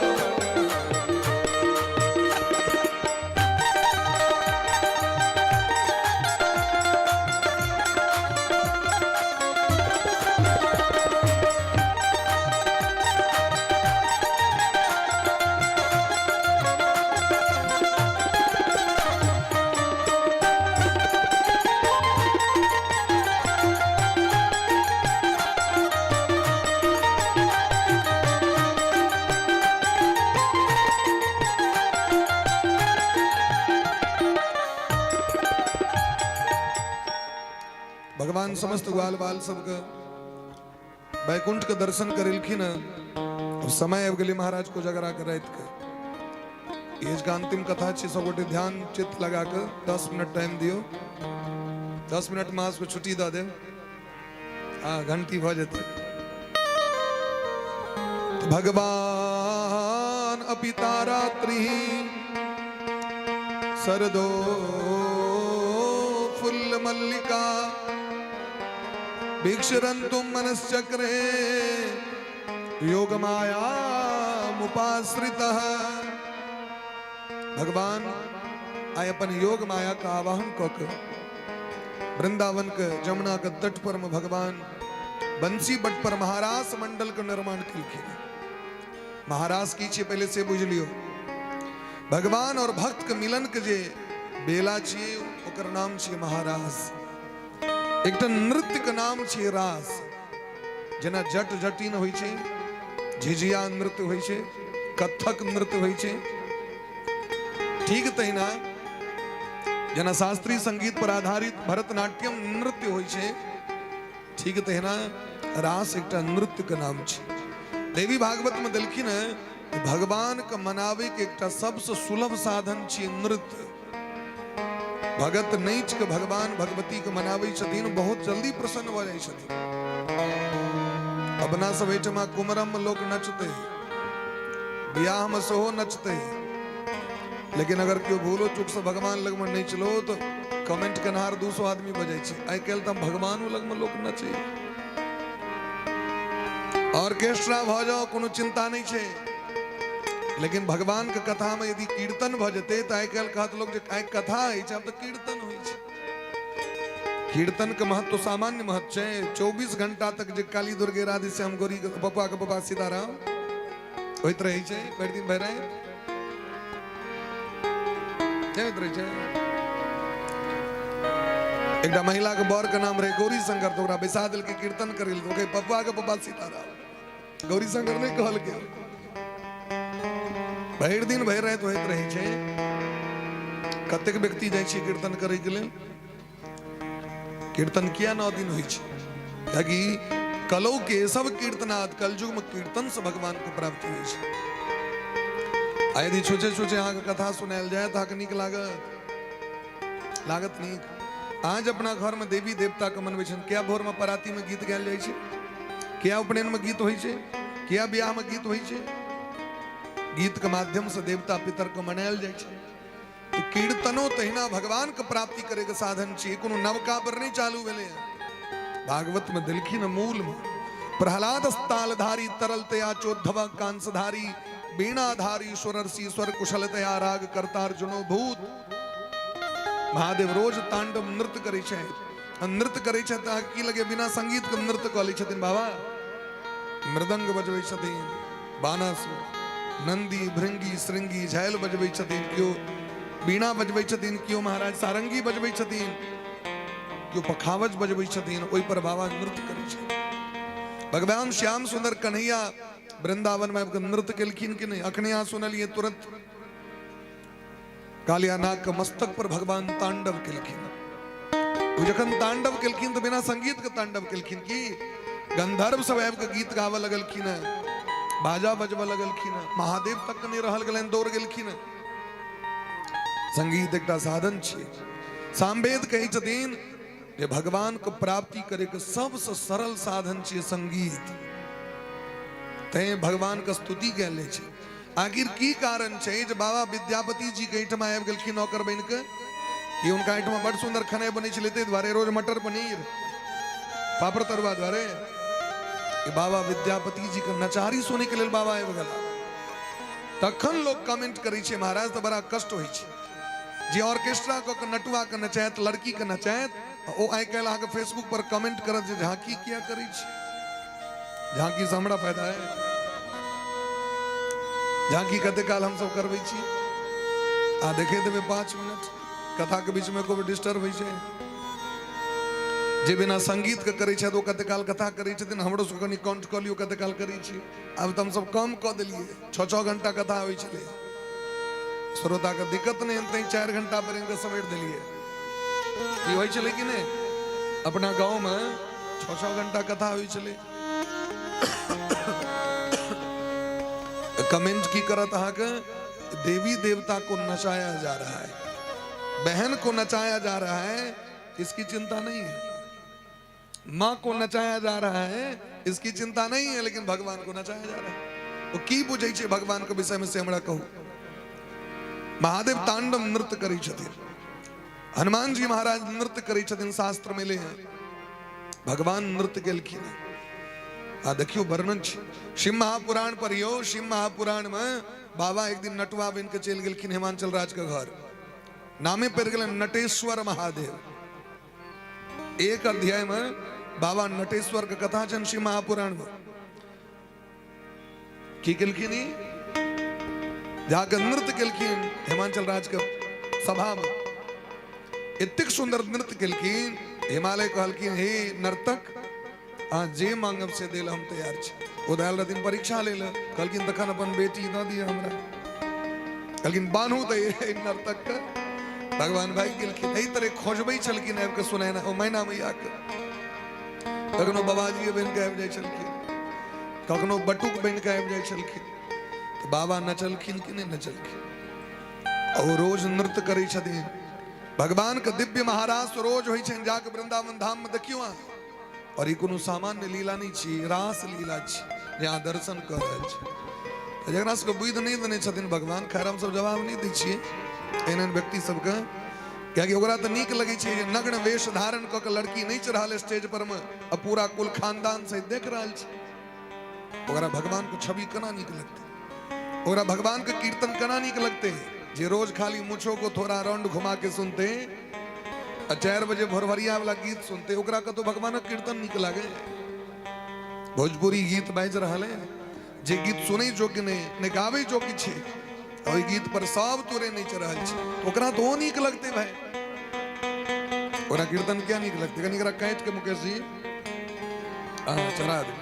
भगवान समस्त ग्वाल बाल सबके बैकुंठ के दर्शन करेलखिन। समय अब गली महाराज को जगरा कर रात के एज का अंतिम कथा छे सब गोटे ध्यान चित्त लगाकर 10 मिनट टाइम दियो 10 मिनट मास को छुट्टी द दे हाँ घंटी भ जेते तो भगवान अपिता रात्रि सरदो फुल्ल मल्लिका भिक्षरन्तुं मनश्चक्रे योग माया मुपाश्रितः भगवान आय अपन योग माया का आवाहन कक वृंदावन के जमुना के तट पर में भगवान बंसी बट पर महारास मंडल का निर्माण की महारास की छे पहले से बुझ लियो भगवान और भक्त के मिलन के जे बेला छे ओकर नाम छे महारास एक नृत्य के नाम छे रास जेना जट जटिन होय छे झिझिया नृत्य होय छे कथक नृत्य होय छे ठीक तहिना जेना शास्त्रीय संगीत पर आधारित भरतनाट्यम नृत्य होय छे ठीक तहिना रास एक नृत्य के नाम छे देवी भागवत में देलखिन भगवान के मनावे के एक सबसे सुलभ साधन छे नृत्य भगत नैच के भगवान भगवती के मनावे छथिन बहुत जल्दी प्रसन्न हो जाय छथिन अपना सब एठमा कुमरम में लोग नचते बियाह में सेहो नचते लेकिन अगर क्यों भूलो चूक से भगवान लग में नहीं चलो तो कमेंट कनार 200 आदमी बजाय छे आई कल तम भगवान लग में लोग नचे ऑर्केस्ट्रा भ जाओ कोनो चिंता नहीं छे लेकिन भगवान के कथा में यदि कीर्तन भ जते त आई कल कहत लोग जे आई कथा है अब तो कीर्तन होई छे कीर्तन के महत्व तो सामान्य महत्व छे 24 घंटा तक जे काली दुर्गे राधे श्याम गौरी के पप्पा के पप्पा सीताराम होइत रही छे भर दिन भर एक महिला के बर के नाम रहे गौरी शंकर तो बैसा दिल के कीर्तन करिल तो पप्पा के पप्पा सीताराम गौरी शंकर नहीं कहल के भर दिन भर रहे तो होइत रही छे कतेक व्यक्ति जाय छे कीर्तन करे के लेल कीर्तन किया 9 दिन होई छे ताकि कलौ के सब कीर्तनाद कलयुग में कीर्तन से भगवान को प्राप्ति होई छे यदि छोचे छोचे अहाँ के कथा सुनायल जाए तो नीक लागत नीक आज अपना घर में देवी देवता के मनबै छन क्या भोर में पराती में गीत गायल जाय छे क्या उपनयन में गीत होय छे क्या ब्याह में गीत होय छे गीत के माध्यम से देवता पितर को मनायल जाय छे तो कीर्तनो तहिना भगवान के प्राप्ति करे के साधन छे कोनो नवका पर नहीं चालू भेले भागवत में दिलखिन मूल में प्रहलाद स्थालधारी तरलतया चोद्धव कांसधारी बीणाधारी स्वरर्षि स्वर कुशलतया राग कर्तार्जुनो भूत महादेव रोज तांडव नृत्य करे छे नृत्य करे छे त की लगे बिना संगीत के नृत्य कले छथिन बाबा मृदंग बजबै छथिन बानासुर नंदी भृंगी श्रृंगी झायल बजबै छथिन क्यों बीणा बजबै छथिन क्यों महाराज सारंगी बजबै छथिन क्यों पखावज बजबै छथिन ओइ पर बाबा नृत्य करे छे भगवान श्याम सुंदर कन्हैया वृंदावन में नृत्य केलखिन कि नहीं अखने यहाँ सुनलिए तुरंत कालिया नाग के मस्तक पर भगवान तांडव केलखिन जखन तांडव केलखिन तो बिना संगीत के तांडव केलखिन कि गंधर्व सब आबि के गीत गावे लगलखिन बाजा बजबे लगलखिन महादेव तक नहीं रहल गेलन दौड़ गेलखिन संगीत एकटा साधन छे सामवेद कहै छथिन जे भगवान को प्राप्ति करे के सबसे सरल साधन छे संगीत ते भगवान का स्तुति कैले छे आखिर की कारण छे जे बाबा विद्यापति जी के एठमा आबि गेलखिन नौकर बन के कि उनका एठमा बड़ सुंदर खाना बनै छलै तै द्वारे रोज मटर पनीर पापड़ तरुआ द्वारे कि बाबा विद्यापति जी के नचारी सुने के लेल बाबा आबि गेला तखन लोग कमेंट करै छे महाराज तो बड़ा कष्ट होई छे जे ऑर्केस्ट्रा को नटुआ के नचायत लड़की के नचायत ओ आइ काल्हि अहाँके फेसबुक पर कमेंट करत जे झांकी किया करै छी झांकी से हमरा फायदा है झांकी कते काल हम सब करबै छी आ देखे देबे 5 मिनट कथा के बीच में कोई डिस्टर्ब होइ छै जे बिना संगीत के करै छै तो कते काल कथा करै छथिन हमरो सब कनी काउंट क लियो कते काल करै छी अब त हम सब कम क देलिए 6-6 घंटा कथा होइ छलै श्रोता के दिक्कत नहीं तै 4 घंटा पर इनके समेट देलिए ई होइ छलै कि नहीं अपना गांव में 6-6 घंटा कथा होइ छलै कमेंट की करत अहाँ के देवी देवता को नचाया जा रहा है, बहन को नचाया जा रहा है, इसकी चिंता नहीं है। माँ को नचाया जा रहा है, इसकी चिंता नहीं है, लेकिन भगवान को नचाया जा रहा है। तो की बुझे छे भगवान के विषय में से हमरा कहूं। महादेव तांडव नृत्य करी छथिन, हनुमान जी महाराज नृत्य करी छथिन, शास्त्र में ले हैं भगवान नृत्य केलखिन। आ देखियो वर्णन छै शिव महापुराण पढ़ियो। शिव महापुराण में बाबा एक दिन नटवा बन के चल गेलखिन हिमांचल राज के घर, नामे पड़ गेल नटेश्वर महादेव। एक अध्याय में बाबा नटेश्वर के कथा छन शिव महापुराण में। की केलखिन, जाकर नृत्य केलखिन हिमांचल राज के सभा में। इतक सुंदर नृत्य केलखिन, हिमालय कहलखिन हे नर्तक हाँ जे मांगब से देल हम तैयार छी। उदाहरण दिन परीक्षा ले ल, कहलखिन तखन अपन बेटी न दिए हमरा, कहलखिन बान्हू दे नर्तक के। भगवान भाई गेलखिन, एही तरह खोजबै छलखिन आबि के सुनाना ओ मैना मैया के। कखनो बाबाजी बन के आबि जाइ छलखिन, कखनो बटुक बन के आबि जाइ छलखिन। तो बाबा नचलखिन कि नहीं नचलखिन, और रोज नृत्य करै छथिन। भगवान के दिव्य महाराज रोज होइ छनि, जाके वृंदावन धाम में देखियो अहाँ। और ई कोनो सामान्य लीला नहीं छी, रास लीला छी, यहाँ दर्शन कर रहल छी। जकरा सबके बुद्धि नहीं देने छथिन भगवान, खैर हम सब जवाब नहीं दै छियै एहन व्यक्ति सबके, कियाकि ओकरा तऽ नीक लगै छै जे नग्न वेश धारण कऽ के लड़की नहीं रहल स्टेज पर में, अब पूरा कुल खानदान से देख रहल छै। ओकरा भगवान के छवि केना नीक लगतै, ओकरा भगवान के कीर्तन केना नीक लगतै। जे रोज खाली मुछो को थोड़ा राउंड घुमा के सुनते, 4 बजे भोरभरिया वाला गीत सुनते, ओकरा के तो भगवान के कीर्तन नीक लागे। भोजपुरी गीत बाज रहल है, जे गीत सुनै जो कि नहीं गावे जो कि छै, ओई गीत पर सब तोरे नहीं चढ़ रहल छै, ओकरा तो नीक लगते भाई। ओकरा कीर्तन क्या नीक लगते, कनी एकरा काट के मुकेश जी चढ़ा दे।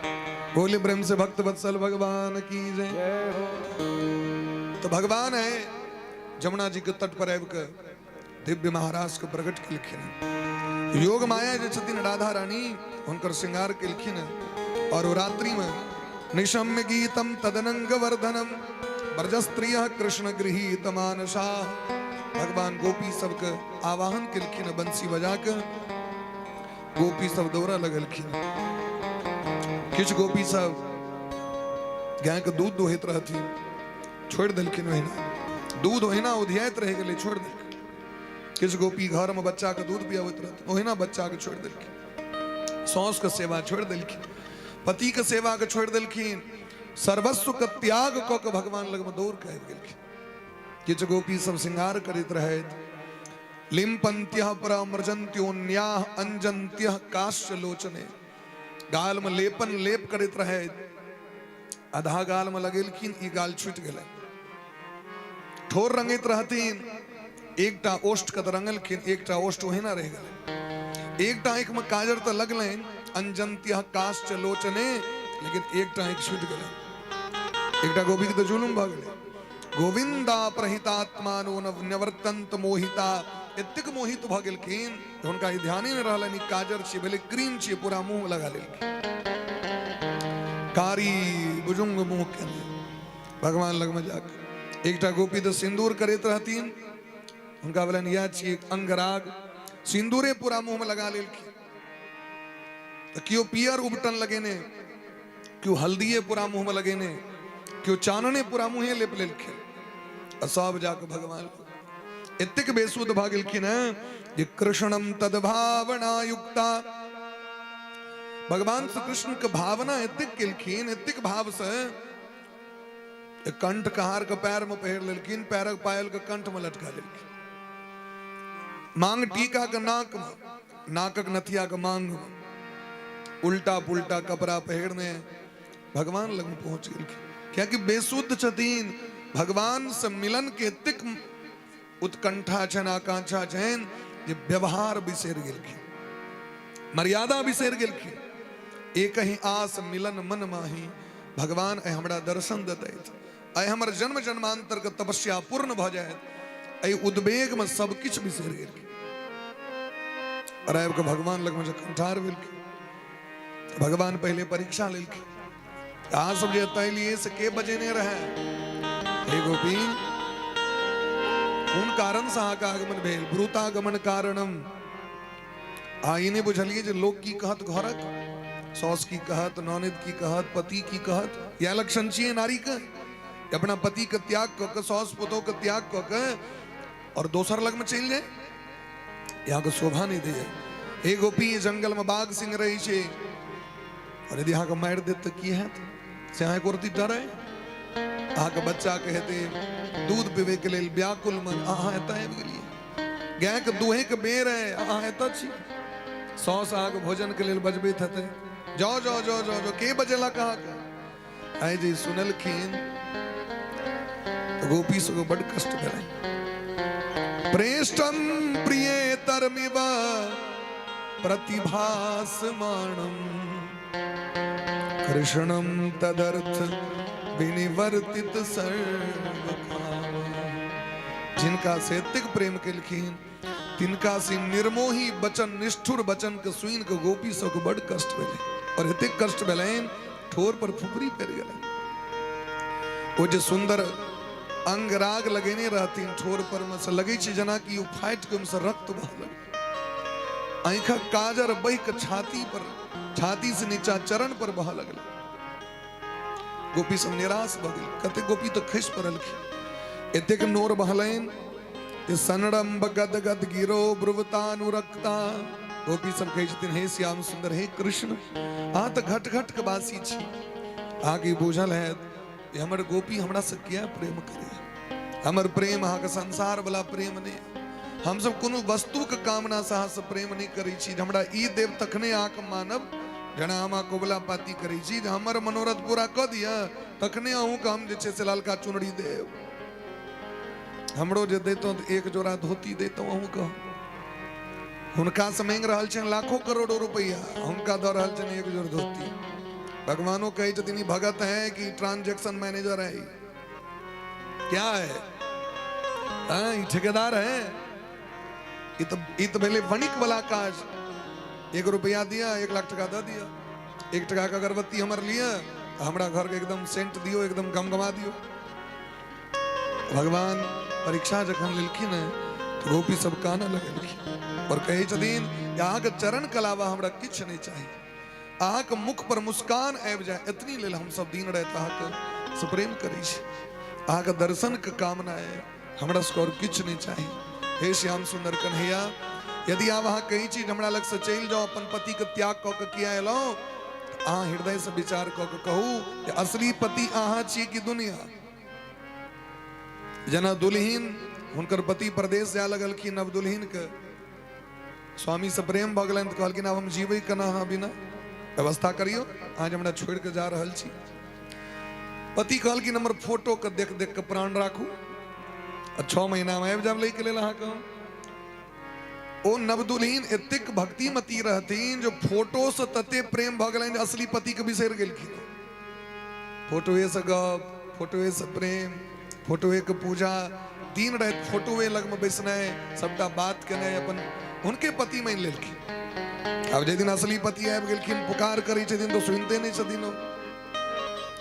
बोले ब्रह्म से भक्त वत्सल भगवान की जय। तो भगवान है जमुना जी के तट पर आबि के दिव्य महाराज के प्रकट केलखिन। योग माया जे छथिन राधा रानी, हुनकर श्रृंगार केलखिन। और वो रात्रि में निशम्य गीतम तदनंग वर्धनम ब्रजस्त्रियः कृष्ण गृहीत मानसा। भगवान गोपी सबके आवाहन केलखिन, बंसी बजा के गोपी सब दौड़ा लगलखिन। किछ गोपी सब गाय के दूध दोहैत रहथिन, छोड़ देलखिन ओहिना, दूध ओहिना उधियाइत रह गेलै, छोड़ देलखिन। किछ गोपी घर में बच्चा के दूध पियावैत रहथिन, ओहिना बच्चा के छोड़ देलखिन। सौस के सेवा छोड़ देलखिन, पति के सेवा के छोड़ देलखिन, सर्वस्व के त्याग क के भगवान लग में दौड़ के आबि गेलखिन। किछ गोपी सब श्रृंगार करैत रहैत, लिम्पन्त्यः परामर्जन्त्योन्याः अंजन्त्यः काश्च लोचने। गाल में लेपन लेप करैत रहैत, आधा गाल में लगेलखिन, ई गाल छूट गेलै। ठोर रंगैत रहथिन, एकटा ओष्ठ के रंगलखिन, एकटा ओष्ठ ओहिना रह गेलै। एकटा आंख में काजर तो लगलैन, अंजन्त्यः काश्च लोचने, लेकिन एकटा आंख छूट गेलै। एकटा गोपी के तो जुलुम भ गेलै। गोविंदा प्रहितात्मानो नवर्तन्त मोहिता। एतेक मोहित भ गेलखिन हुनका ई ध्यान नहीं रहलनि, ई काजर छियै, भेलै क्रीम छियै, पूरा मुंह लगा लेलखिन, कारी बुजुंग मुंह के भगवान लग में जाके। एकटा गोपी तो सिंदूर करैत रहथिन, हुनका बोलन या छियै अंगराग, सिंदूरे पूरा मुंह में लगा लेलखिन। तो क्यों पियर उबटन लगेने, क्यों हल्दिये पूरा मुंह में लगेने, क्यों चानने पूरा मुंहे लेप लेलखिन। सब जाके भगवान एतेक बेसुध भ गेलखिन जे कृष्णम तद्भावना युक्ता। भगवान श्री कृष्ण के भावना एतेक केलखिन, एतेक भाव से कंठ कहार के पैर में पहिर लेलखिन, पैरक पायल के कंठ में लटका लेलखिन, मांग टीका के नाक में, नाकक नथिया के मांग में, उल्टा पुल्टा कपड़ा पहिरने भगवान लग में पहुंच गेलखिन। क्या कि बेसुद्ध छथिन, भगवान से मिलन के एतेक उत्कंठा छन, आकांक्षा छन जे व्यवहार बिसर गेलखिन, मर्यादा बिसर गेलखिन। एक ही आस मिलन मन माही, भगवान ऐ हमरा दर्शन देतैथ, ऐ हमर जन्म जन्मांतर के तपस्या पूर्ण भ जायत। ऐ उद्वेग में सब किछ बिसर गेलखिन। और आबि के भगवान लग में जखन ठाढ़ भेलखिन, भगवान पहले परीक्षा लेलखिन। अहाँ सब जे एतय लिए से के बजेने रहे, हे गोपी उन कारण से आका आगमन भेल ब्रूतागमन कारणम आईने बुझलिए जे लोक की कहत घरक सौस की कहत नौनिद की कहत पति की कहत या लक्षण चाहिए नारी का अपना पति का त्याग क सौस पुतों का त्याग क और दोसर लग में चल जाए यहाँ को शोभा नहीं दे हे गोपी ये जंगल में बाघ सिंह रही छे और यदि यहाँ को मार दे तो की है से यहाँ कोरती डर है यहाँ का बच्चा कहते दूध पीवे के लिए व्याकुल मन आहा एता है लिए गाय के दूहे के बेर है आहा एता छी 100 साग भोजन के लिए बजबे थते जाओ जाओ जाओ जाओ जो के बजेला कहा का आए जी सुनल खीन तो गोपी सो बड़ कष्ट भेल प्रेष्टम प्रिय तरमिव प्रतिभासमानम कृष्णम तदर्थ विनिवर्तित सर्वकाम जिनका से तिक प्रेम के लिखीन तिनका से निर्मोही बचन निष्ठुर बचन के सुइन के गोपी सब को बड़ कष्ट भेले और एते कष्ट भेलेन ठोर पर फुफरी पड़ गेले वो जे सुंदर अंग राग लगेने रहतीन ठोर पर में से लगे छी जना कि फाइट के से रक्त बह लगे आंखा काजर बह के छाती से नीचा चरण पर बह लगल गोपी सब निराश भ गेल कते गोपी तो खिस पड़ल एतेक नोर बहलैन सनडम गद गद गिरो ब्रुवतानुरक्ता गोपी सब कहे छथिन हे श्याम सुंदर हे कृष्ण आ त घट घट के बासी छी आगे बुझल है कि हमर गोपी हमरा से क्या प्रेम करे हमर प्रेम अहाँ के संसार वाला प्रेम नहीं हम सब कोनो वस्तु के कामना से अहाँ से प्रेम नहीं करै छी हमरा ई देव तखने आक मानब जना हमा कोबला पाती करै छी हमर मनोरथ पूरा क दिया तखने अहूँ के हम जे छे से लालका चुनरी देव हमरो जे देतो एक जोड़ा धोती देतो अहूँ का हुनका से मांग रहल छन लाखों करोड़ों रुपया हुनका द रहल छन एक जोड़ धोती भगवानो कहे छथिन भगत है कि ट्रांजैक्शन मैनेजर है क्या है हाँ ये ठेकेदार है ये तो पहले वणिक वाला काज 1 रुपया दिया 1 लाख टका दे दिया 1 टका का अगरबत्ती हमारे लिए हमरा घर के एकदम सेंट दियो एकदम गमगमा दियो भगवान परीक्षा जखन लेलखिन तो गोपी सब काना लगेलखिन और कहे छथिन यहाँ के चरण कलावा हमरा किछ नहीं चाहिए अहाँ के मुख पर मुस्कान आबि जाए इतनी लेल हम सब दिन रात अहाँ के सुप्रेम करै छी अहाँ के दर्शन के कामना है हमरा से और किछ नहीं चाहिए हे श्याम सुंदर कन्हैया यदि आप वहाँ कहीं चीज हमरा लग से चल जाओ अपन पति के त्याग क के किया एलो अहाँ हृदय से विचार क के कहू कि असली पति अहाँ छी कि दुनिया जना दुल्हीन हुनकर पति प्रदेश जाए लगल कि नव दुल्हीन के स्वामी से प्रेम भ गेलन त कहलखिन अब हम जीबै केना अहाँ बिना व्यवस्था करियो आज हमरा छोड़ के जा रहल छी पति कहलखिन हमर फोटो के देख देख के प्राण राखू 6 महीना में आबि जाब लै के लेल अहाँ के ओ नवदुल्हीन एतेक भक्तिमती रहथिन जो फोटो से तते प्रेम भ गेलनि असली पति के बिसरि गेलखिन फोटोए से गप फोटोए से प्रेम फोटोए के पूजा दिन रात फोटोए लग में बैसनाइ सबटा बात केनाइ अपन उनके पति मान लेलखिन अब जे दिन असली पति आबि गेलखिन पुकार करै छथिन तो सुनते नहीं छथिन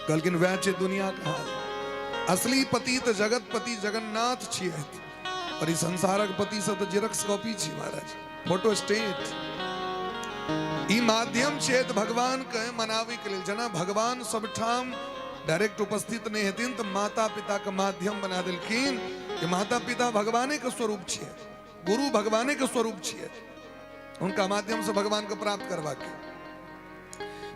कहलखिन वएह छै दुनिया के हाल असली पति तो जगतपति जगन्नाथ छियै और इस संसारक पति से तो जेरक्स कॉपी छी महाराज फोटो स्टेट ई माध्यम छै भगवान के मनावे के लेल जना भगवान सब ठाम डायरेक्ट उपस्थित नहीं हेतिन तो माता पिता के माध्यम बना देलखिन कि माता पिता भगवाने के स्वरूप छियै गुरु भगवाने के स्वरूप छियै उनका माध्यम से भगवान को प्राप्त करवा के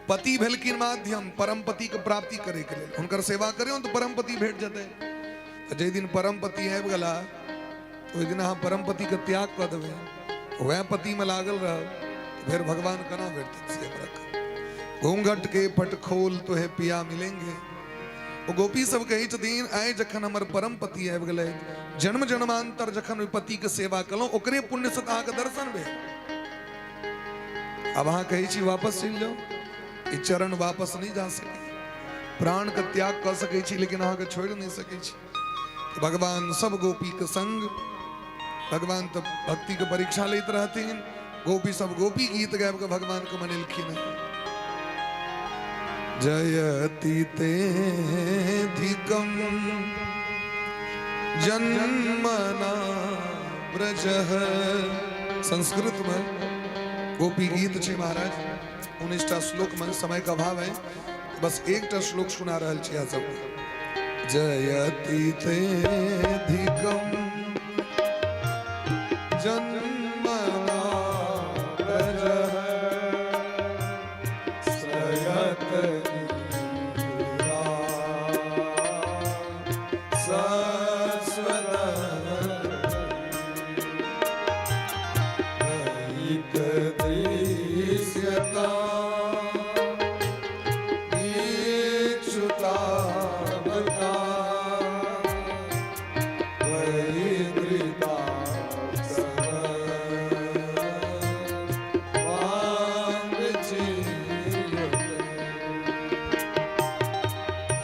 पति भेलखिन माध्यम परम पति के प्राप्ति करे के लेल उनकर सेवा करियो तो परम पति भेट जते जे दिन परम पति आबि गेला ओहि दिन अहाँ परम पति के त्याग कर देवे वह पति में लागल रह फिर भगवान कना भेटते से रख घूंघट के पट खोल तो है पिया मिलेंगे वो गोपी सब कही छथिन आए जखन हमर परम पति आबि गेलै जन्म जन्मांतर जखन पति के सेवा कलौ ओकरे पुण्य से अहाँ के दर्शन भेल अब अहाँ कही छी वापस चल जाओ ई चरण वापस नहीं जा सके प्राण के त्याग कर सके छी लेकिन अहाँ के छोड़ नहीं सके छी भगवान सब गोपी के संग भगवान तो भक्ति के परीक्षा लेते रहथिन गोपी सब गोपी गीत गाबि के भगवान के मनेलखिन जयति ते धिकम जन्मना ब्रजः। संस्कृत में गोपी गीत छे महाराज, 19टा श्लोक में समय का अभाव है, बस एकटा श्लोक सुना रहल छी आ सब। जयति तेधिकम जन्मना ब्रजः श्रयत नीरा सस्वदः दृश्यता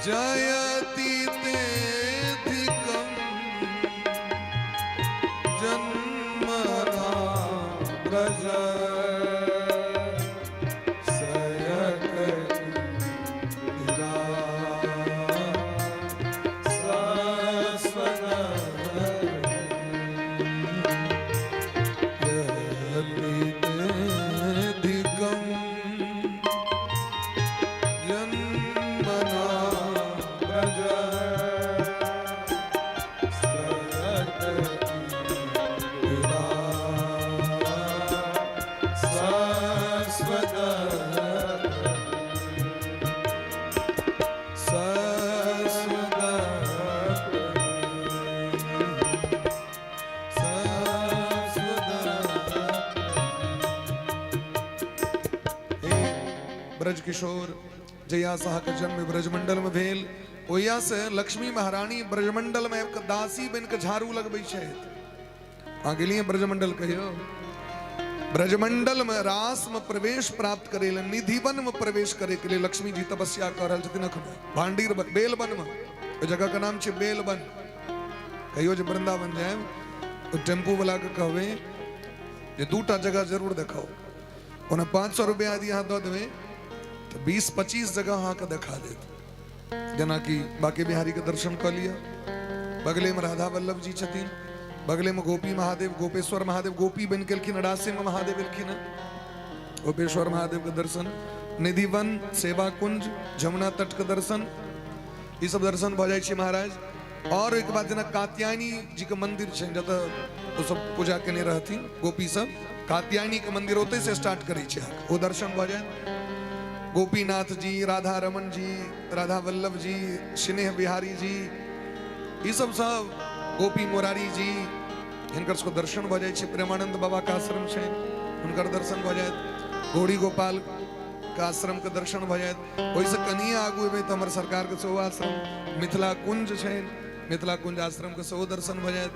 जयति तेधिकम जन्मना ब्रजः श्रयत नीरा सस्वदः। जयति तेधिकम जन्मना ब्रज किशोर जया साह का जन्म ब्रजमंडल में भेल, ओया से लक्ष्मी महारानी ब्रजमंडल में एक दासी बन के झाड़ू लगबै छै। आगे लिए ब्रजमंडल कहियो, ब्रजमंडल में रास में प्रवेश प्राप्त करे ले, निधिवन में प्रवेश करे के लिए लक्ष्मी जी तपस्या कर रहल छथिन। अखन भांडीर बेलवन में, ओ जगह का नाम छै बेलवन। कहियो जे वृंदावन जाए तो टेम्पू वाला के कहबे जे दूटा जगह जरूर देखाओ, ओना 500 रुपया यदि यहाँ दऽ देबै तो 20-25 जगह अहाँ के देखा देत। जेना कि बाके बिहारी के दर्शन कर लिया, बगले में राधा वल्लभ जी छथिन, बगले में गोपी महादेव गोपेश्वर महादेव गोपी बन के रासे में महादेव एलखिन, गोपेश्वर महादेव के दर्शन, निधिवन सेवा कुंज जमुना तट के दर्शन, ये सब दर्शन भ जाय छै महाराज। और एक बात जेना कात्यायनी जी के मंदिर छै, जत तो सब पूजा केने रहथिन गोपी सब, कात्यायनी के मंदिर ओते से स्टार्ट करे छै, वो दर्शन भ जाय। गोपीनाथ जी, राधा रमन जी, राधा वल्लभ जी, स्नेह बिहारी जी, ये सब गोपी मुरारी जी, हिनकर सबको दर्शन भ जाय छै। प्रेमानंद बाबा का आश्रम छै, हुनकर दर्शन भ जायत। गौरी गोपाल का आश्रम के दर्शन भ जायत। ओइसे कनिए आगू एबै त हमर सरकार के सेहो आश्रम मिथिला कुंज छै, मिथिला कुंज आश्रम के सेहो दर्शन भ जायत।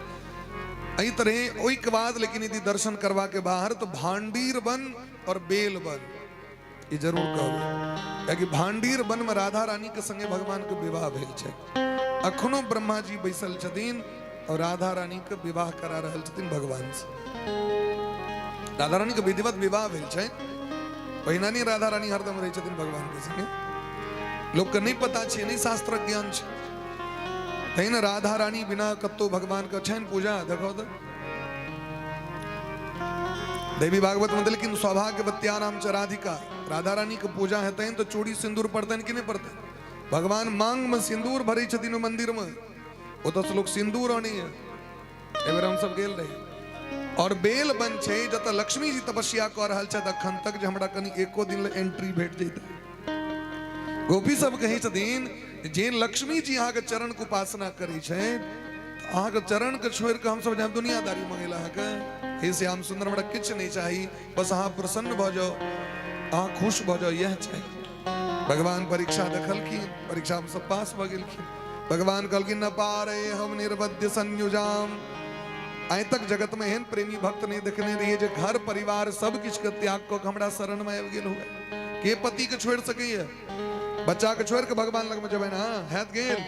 एहि तरह ओइ के बाद लेकिन यदि दर्शन करवा के बाहर तो भांडीर वन और बेल वन ये जरूर कहबै, कि भांडीर वन में राधा रानी के संगे भगवान के विवाह भेल छै। अखनो ब्रह्मा जी बैसल छथिन और राधा रानी के विवाह करा रहल छथिन भगवान से। राधा रानी के विधिवत विवाह भेल छै, पहिना नहीं राधा रानी हरदम रही छथिन भगवान के संगे। लोग के नहीं पता छै, नहीं शास्त्र ज्ञान छै। तैन राधा रानी बिना कत्तो भगवान के छनि पूजा। देखो तो देवी भागवत में लेकिन सौभाग्यवत्या नाम च राधिका, राधा रानी के पूजा है तैन तो चूड़ी सिंदूर पड़ते कि नहीं पड़ते। भगवान मांग में सिंदूर भरे छथिन मंदिर में, वो तो लोग सिंदूर आनी है। एबर हम सब गेल रही। और बेल बन छै जत लक्ष्मी जी तपस्या कर रहल छथि अखन तक, जे हमरा कनी एको दिन ले एंट्री भेट जैते। गोपी सब कहै छथिन जे लक्ष्मी जी अहाँ के चरण के उपासना करै छै, अहाँ के चरण के छोड़ के हम सब जाब दुनियादारी मंगेला अहाँ के। हे श्याम सुंदर हमरा किछ नहीं चाहिए, बस अहाँ प्रसन्न भ जाओ, अहाँ खुश भ जाओ, यह चाहिए। भगवान परीक्षा देखलखिन, परीक्षा में सब पास भ गेलखिन। भगवान कहलखिन न पारे हम निर्वध्य संयुजाम। आइ तक जगत में एहन प्रेमी भक्त नहीं देखने रहिए जे घर परिवार सब किछ के त्याग को हमरा शरण में आबि गेल हुए। के पति के छोड़ सकैया? बच्चा के छोड़ के भगवान लग में जब ना हैत गेल,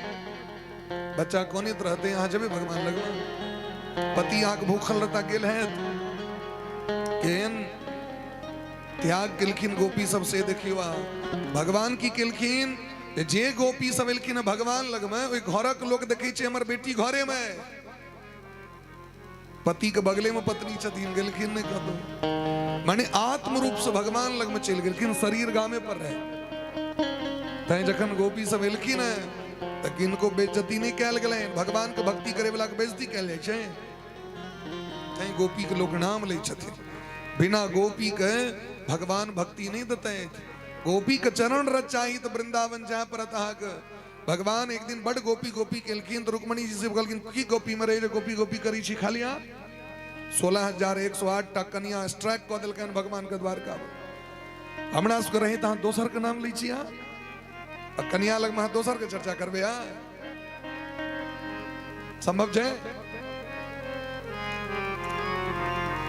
बच्चा कोनित रहते यहाँ जब भगवान लग में। पति आंख भूखल रहता गेल है, केन त्याग केलखिन गोपी सब से देखियो। भगवान की केलखिन जे गोपी सब एलखिन भगवान लग में, ओई घरक लोग देखै छै हमर बेटी घरे में, पति के बगले में पत्नी छतीन गेलखिन नहीं कर दो माने आत्म रूप से भगवान लग में चल गेलखिन शरीर गामे पर रहे तय जखन गोपी सब एलखिन है त किनको बेइज्जती नहीं कैल गेलै भगवान के भक्ति करे वाला के बेइज्जती कैल जाय छै तय गोपी के लोग नाम लै छथिन बिना गोपी के भगवान भक्ति नहीं देते गोपी के चरण रज चाही तो वृंदावन जाय परत अहाँके भगवान एक दिन बड़ गोपी गोपी केलखिन तो रुक्मणी जी से कहलखिन की गोपी में रहे गोपी गोपी करी छी खाली आप 16,108 टा कन्या स्ट्राइक कऽ देलकनि भगवान के द्वारका हमरा सबके रही तहाँ दोसर के नाम लै छी अहाँ कन्या लग में दोसर के चर्चा करबे संभव छै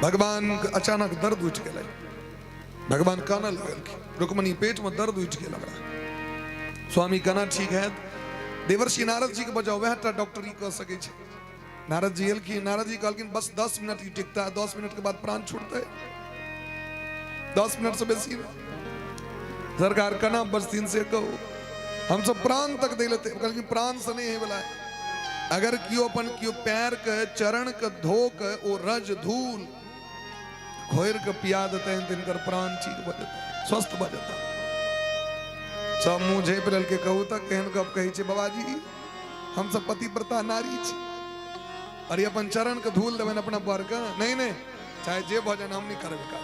भगवान के अचानक दर्द उठि गेलै भगवान कानऽ लगलखिन रुक्मणी पेट में दर्द उठि गेल हमरा स्वामी कहना ठीक है देवर्षि नारद जी के बजाओ वह डॉक्टरी कर सके छे नारद जी एलखिन नारद जी कहलखिन बस 10 मिनट ही टिकता है 10 मिनट के बाद प्राण छूटते 10 मिनट से बेसी सरकार कना बस दिन से कहो हम सब प्राण तक दे लेते कहलखिन प्राण से नहीं है बोला अगर कियो अपन कियो पैर के चरण के धो के ओ रज धूल घोर के पिया देते हैं तिनकर प्राण ठीक भ जेतै स्वस्थ भ जेतै सब मुंह झेप लेल के कहू तक केहन गप कही छे बाबाजी हम सब पतिव्रता नारी छी अरे अपन चरण के धूल देबन अपना बर के नहीं नहीं चाहे जे भजन हम नहीं करबे का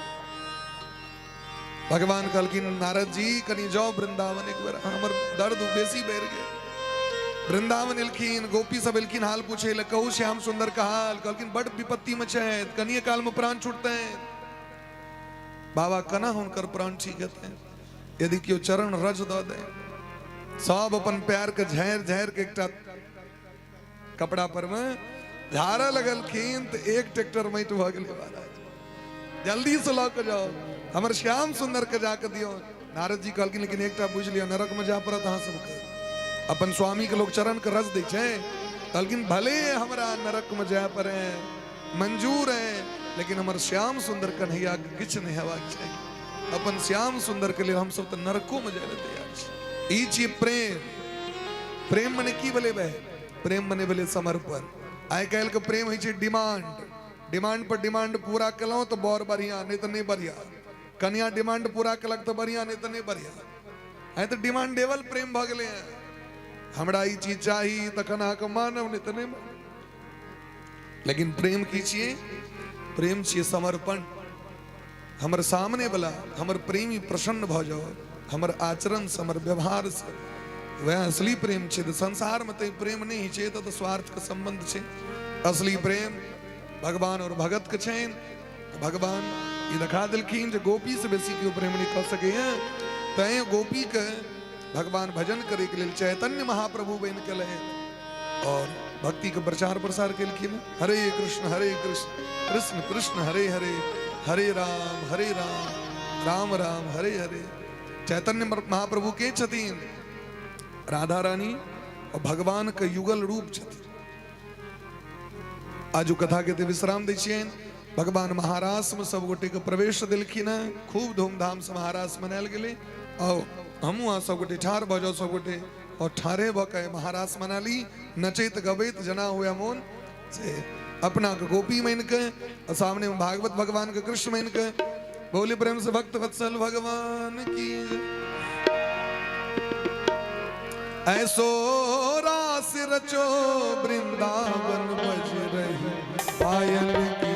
भगवान कहलखिन नारद जी कनी जाओ वृंदावन एक बार हमर दर्द बेसी बढ़ गए वृंदावन एलखिन गोपी सब एलखिन हाल पूछे ले कहू श्याम सुंदर का हाल कहलखिन बड़ विपत्ति में छै कनिए काल में प्राण छूटते हैं बाबा कना हुनकर प्राण ठीक हेतै यदि क्यों चरण रज द दे सब अपन पैर के झाड़ झाड़ के एकटा कपड़ा पर में झाड़ा लगलखिन तो एक ट्रैक्टर माटि भ गेलै महाराज जल्दी से लऽ के जाओ हमर श्याम सुंदर के जाके दियो नारद जी कहलखिन लेकिन एकटा बुझ लियो नरक में जा पड़त अहाँ सबके अपन स्वामी के लोग चरण के रज दै छै कहलखिन भले हमरा नरक में जाय पड़े मंजूर है लेकिन हमर श्याम सुंदर कन्हैया के किछ नहीं हेबाक चाहिए अपन श्याम सुंदर के लिए हम सब तो नरकों में जाए तैयार ई छी प्रेम प्रेम मने की बोले बे प्रेम मने बोले समर्पण आइ काल्हि के प्रेम है छै डिमांड पर डिमांड पूरा कलौ तो बर बढ़िया नहीं तो नहीं बढ़िया कन्या डिमांड पूरा कलक तो बढ़िया नहीं तो नहीं बढ़िया है तो डिमांडेबल प्रेम भ गेले हैं हमरा ई चीज चाही तखन अहाँके मानव नहीं तो नहीं लेकिन प्रेम की छिए प्रेम छिए समर्पण हमर सामने वाला हमर प्रेमी प्रसन्न भ जाओ हमर आचरण से हमर व्यवहार से वह असली प्रेम छे संसार में तो प्रेम नहीं छे तो स्वार्थ के संबंध छे असली प्रेम भगवान और भगत के छेन भगवान ये दिखा दिलखिन जो गोपी से बेसी क्यों प्रेम नहीं कर सके हैं तय गोपी के भगवान भजन करे के लिए चैतन्य महाप्रभु बन के लए और भक्ति के प्रचार प्रसार के लिए हरे कृष्ण कृष्ण कृष्ण हरे हरे हरे राम राम राम हरे हरे चैतन्य महाप्रभु के छतीन राधा रानी और भगवान के युगल रूप छथिन आज कथा के विश्राम दै छियनि भगवान महारास में सब गोटे के प्रवेश दिलखिन खूब धूमधाम से महारास मनायल गेलै और हमहूँ अहाँ सब गोटे ठाढ़ भ जाओ सब गोटे और ठाढ़े भ के महारास मना ली नचैत गबैत जना हुआ मोन से अपना के गोपी मान के और सामने में भागवत भगवान के कृष्ण मान के बोले प्रेम से भक्त वत्सल भगवान की ऐसो रास रचो वृंदावन बज रही पायल की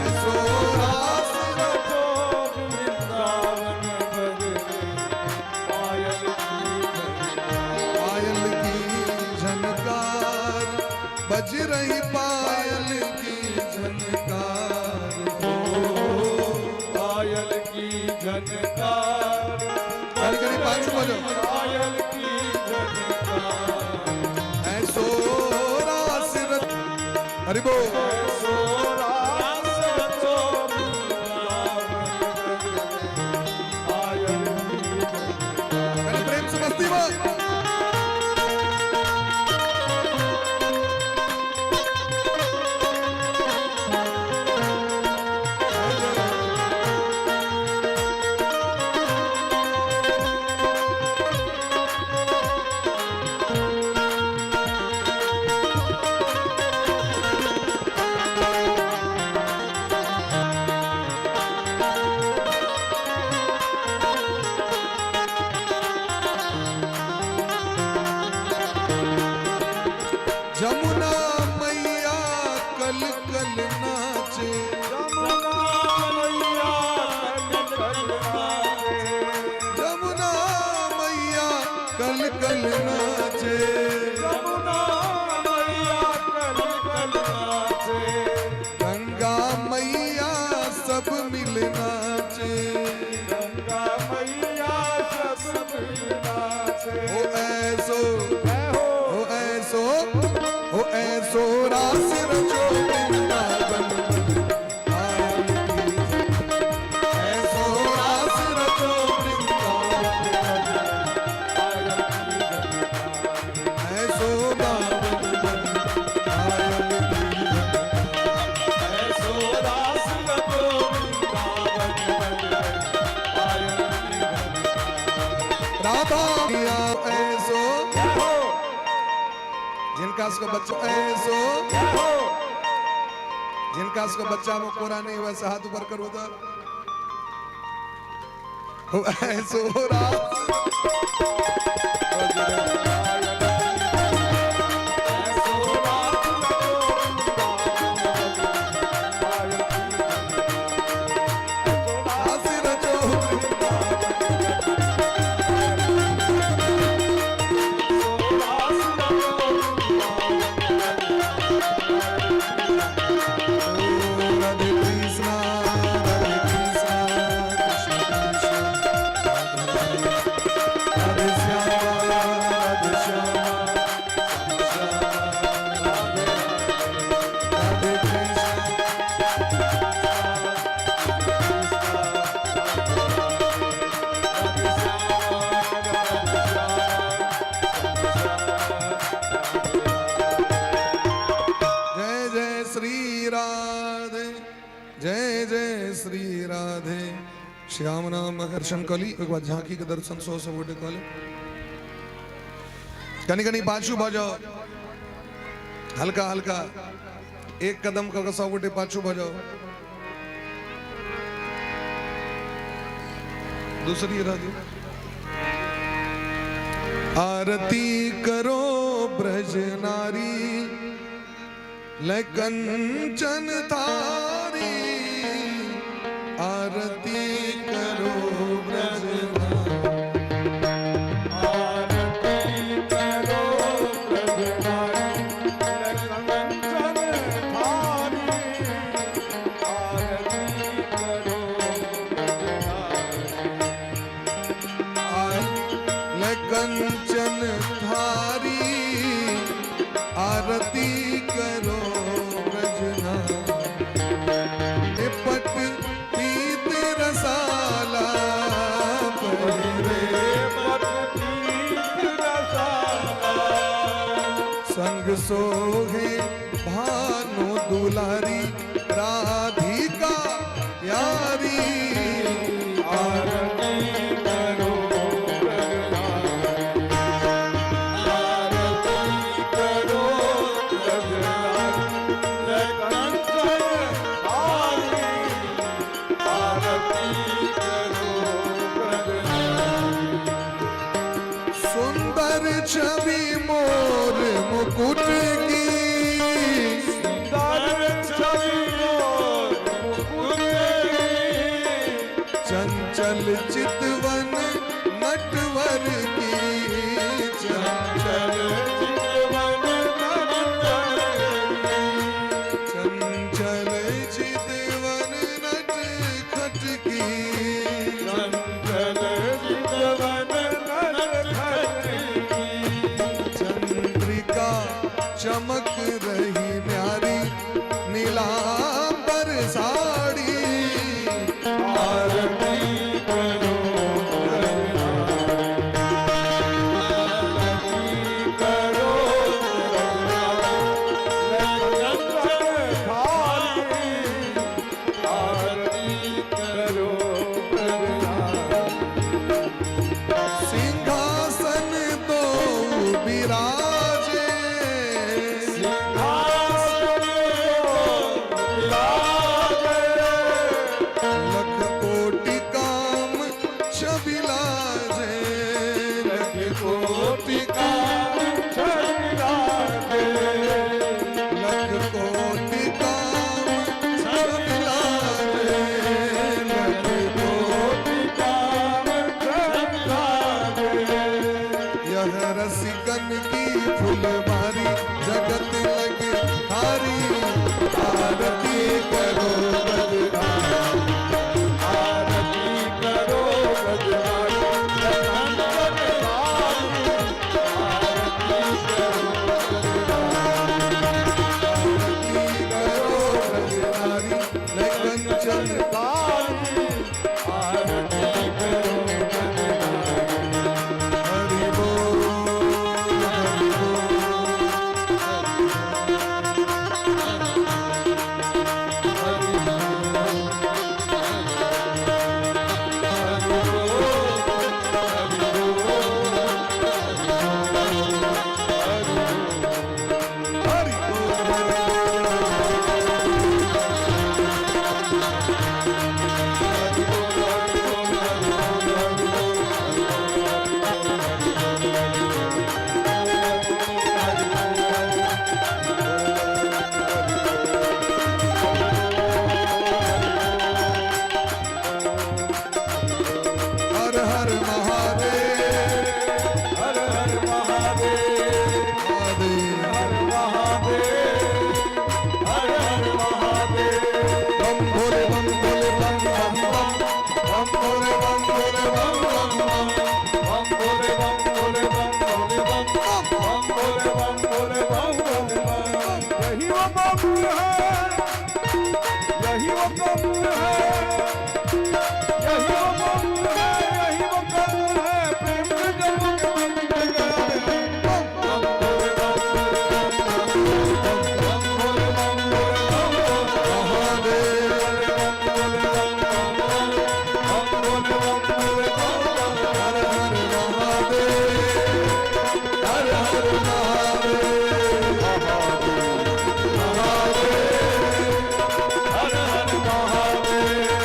ऐसो रास रचो वृंदावन बज पायल की झनकार बज रही पायल की झनकार पायल की झनकार पायल की झनकार ऐसो रास रच हरि बोल ऐसो रास रचो वृंदावन पायल की झनकार प्रेम से मस्ती बोल जमुना मैया कल कल नाचे, जमुना मैया कल कल नाचे, जमुना मैया कल कल नाचे, जमुना मैया कल कल नाचे, गंगा मैया सब मिल नाचे, गंगा मैया सब मिल नाचे। ओ ऐसो रास रचो वृंदावन ऐसो रास रचो वृंदावन ऐसो दावन ऐसो दास रचो वृंदावन राधा ऐसो जिनका उसका बच्चा ऐसो जिनका उसका बच्चा वो पूरा नहीं वैसे हाथ ऊपर करो उधर ऐसो श्याम नाम हर्षण कली एक बार झांकी के दर्शन सो सब उठे कले कनी कनी पाछू बजाओ हल्का हल्का एक कदम का सब उठे पाछू बजाओ दूसरी राधी आरती करो ब्रज नारी कंचन थारी आरती करो ब्रज आरती करो ब्रज नारी कंचन थारी आरती करो कंचन थारी आरती करो ब्रजना पट पीत रसाला संग सोहे भानु दुलारी राधिका यारी आरती करो आरती करो कंचन थारी आरती करो सुंदर छवि मोर मुकुट की सुंदर छवि मोर मुकुट चंचल चितवन नटवर की चंचल चितवन नटवर चंचल चितवन नट खट की चंचल चितवन नटवर चंद्रिका चमक रही न्यारी नीलांबर साड़ी आरती करो आरती करो कंचन थारी आरती करो सिंहासन दो विराजे सिंहासन विराजे लख कोटि काम छबिलाजे लख कोटि कोटि का छबिलाजे लगन की फुलवारी जगत लग हारी आरती करो बजरारी आरती करो बजरारी आरती करो बजरारी लगन चल आरती करो हरि बोल हरि हरि हर हर महादेव हर हर महादेव महादेव हर महादेव हर हर महादेव बम भोले बम भोले बम बम बम भोले बम भोले बम भोले बम बम भोले बम भोले बम बम भोले बम भोले बम यही वो बम है यही वो बम है यही वो बम है यही वो बम है प्रेम से जब बम गए बम भोले बम भोले बम भोले बम महादेव हर हर महादेव हर हर महादेव हर हर महादेव हर हर महादेव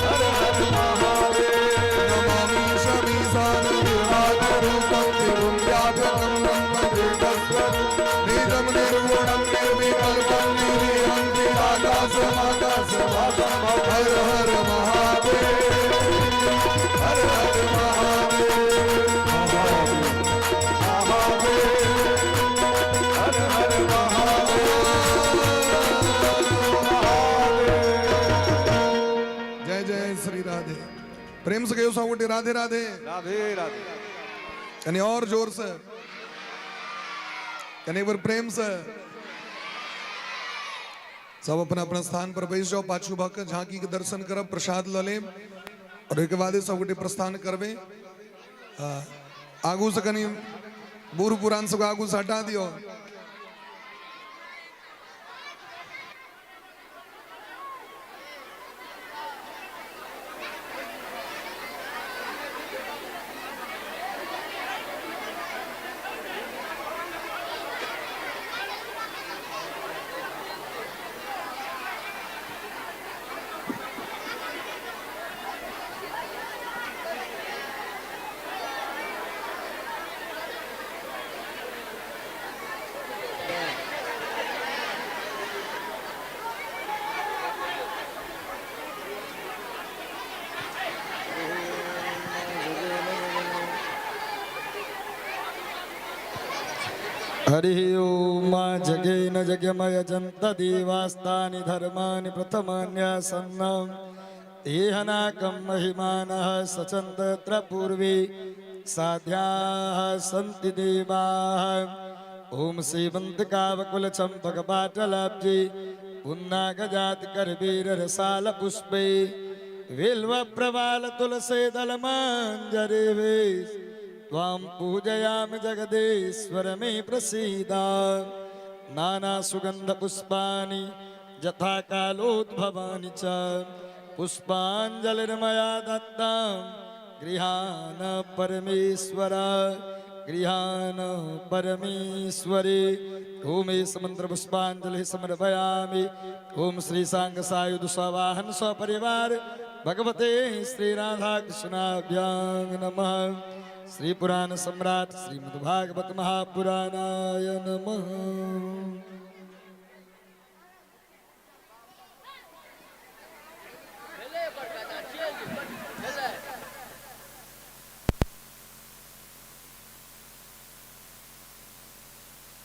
हर हर महादेव नमामि शमीशानं विराजरूपं विभुं व्यापकं ब्रह्मदेवस्वरूपं निजं निर्गुणं निर्विकल्पं निर्विहं निराकाशमाकाशवासं हर हर महादेव हर हर महादेव हर हर जय जय श्री राधे प्रेम से कहो सावटी राधे राधे राधे राधे कनी और जोर से कनी बार प्रेम से सब अपना अपना स्थान पर बैठ जाओ पाछू भाग झांकी के दर्शन करब प्रसाद लले और एक बाद सब प्रस्थान करबे आगू से कनी बूढ़ पुरान सब आगू से हटा दियो हरि ओम जगेन जगमयजन्त देवास्तानि धर्माणि प्रथमान्यासन्नं तेहनाकं महिमानः सचन्दत्र पूर्वे साध्याः सन्ति देवाः ओम श्रीमन्तकावकुलचम्पकपाटलाब्जे पुन्नागजातिकरवीररसालपुष्पे बिल्वप्रवालतुलसीदलमाञ्जरेवे त्वां पूजयामि जगदीश्वर मे प्रसीद नानासुगन्धपुष्पाणि यथा कालोद्भवानि च पुष्पाञ्जलिर्मया दत्तं गृहाण परमेश्वर गृहाण परमेश्वरे ओम मंत्रपुष्पाञ्जलिः समर्पयामि ओम श्री सांगसायुध सवाहन सपरिवार भगवते श्री राधा कृष्णाभ्यां नमः श्री पुराण सम्राट श्रीमद्भागवत महापुराणाय नमः।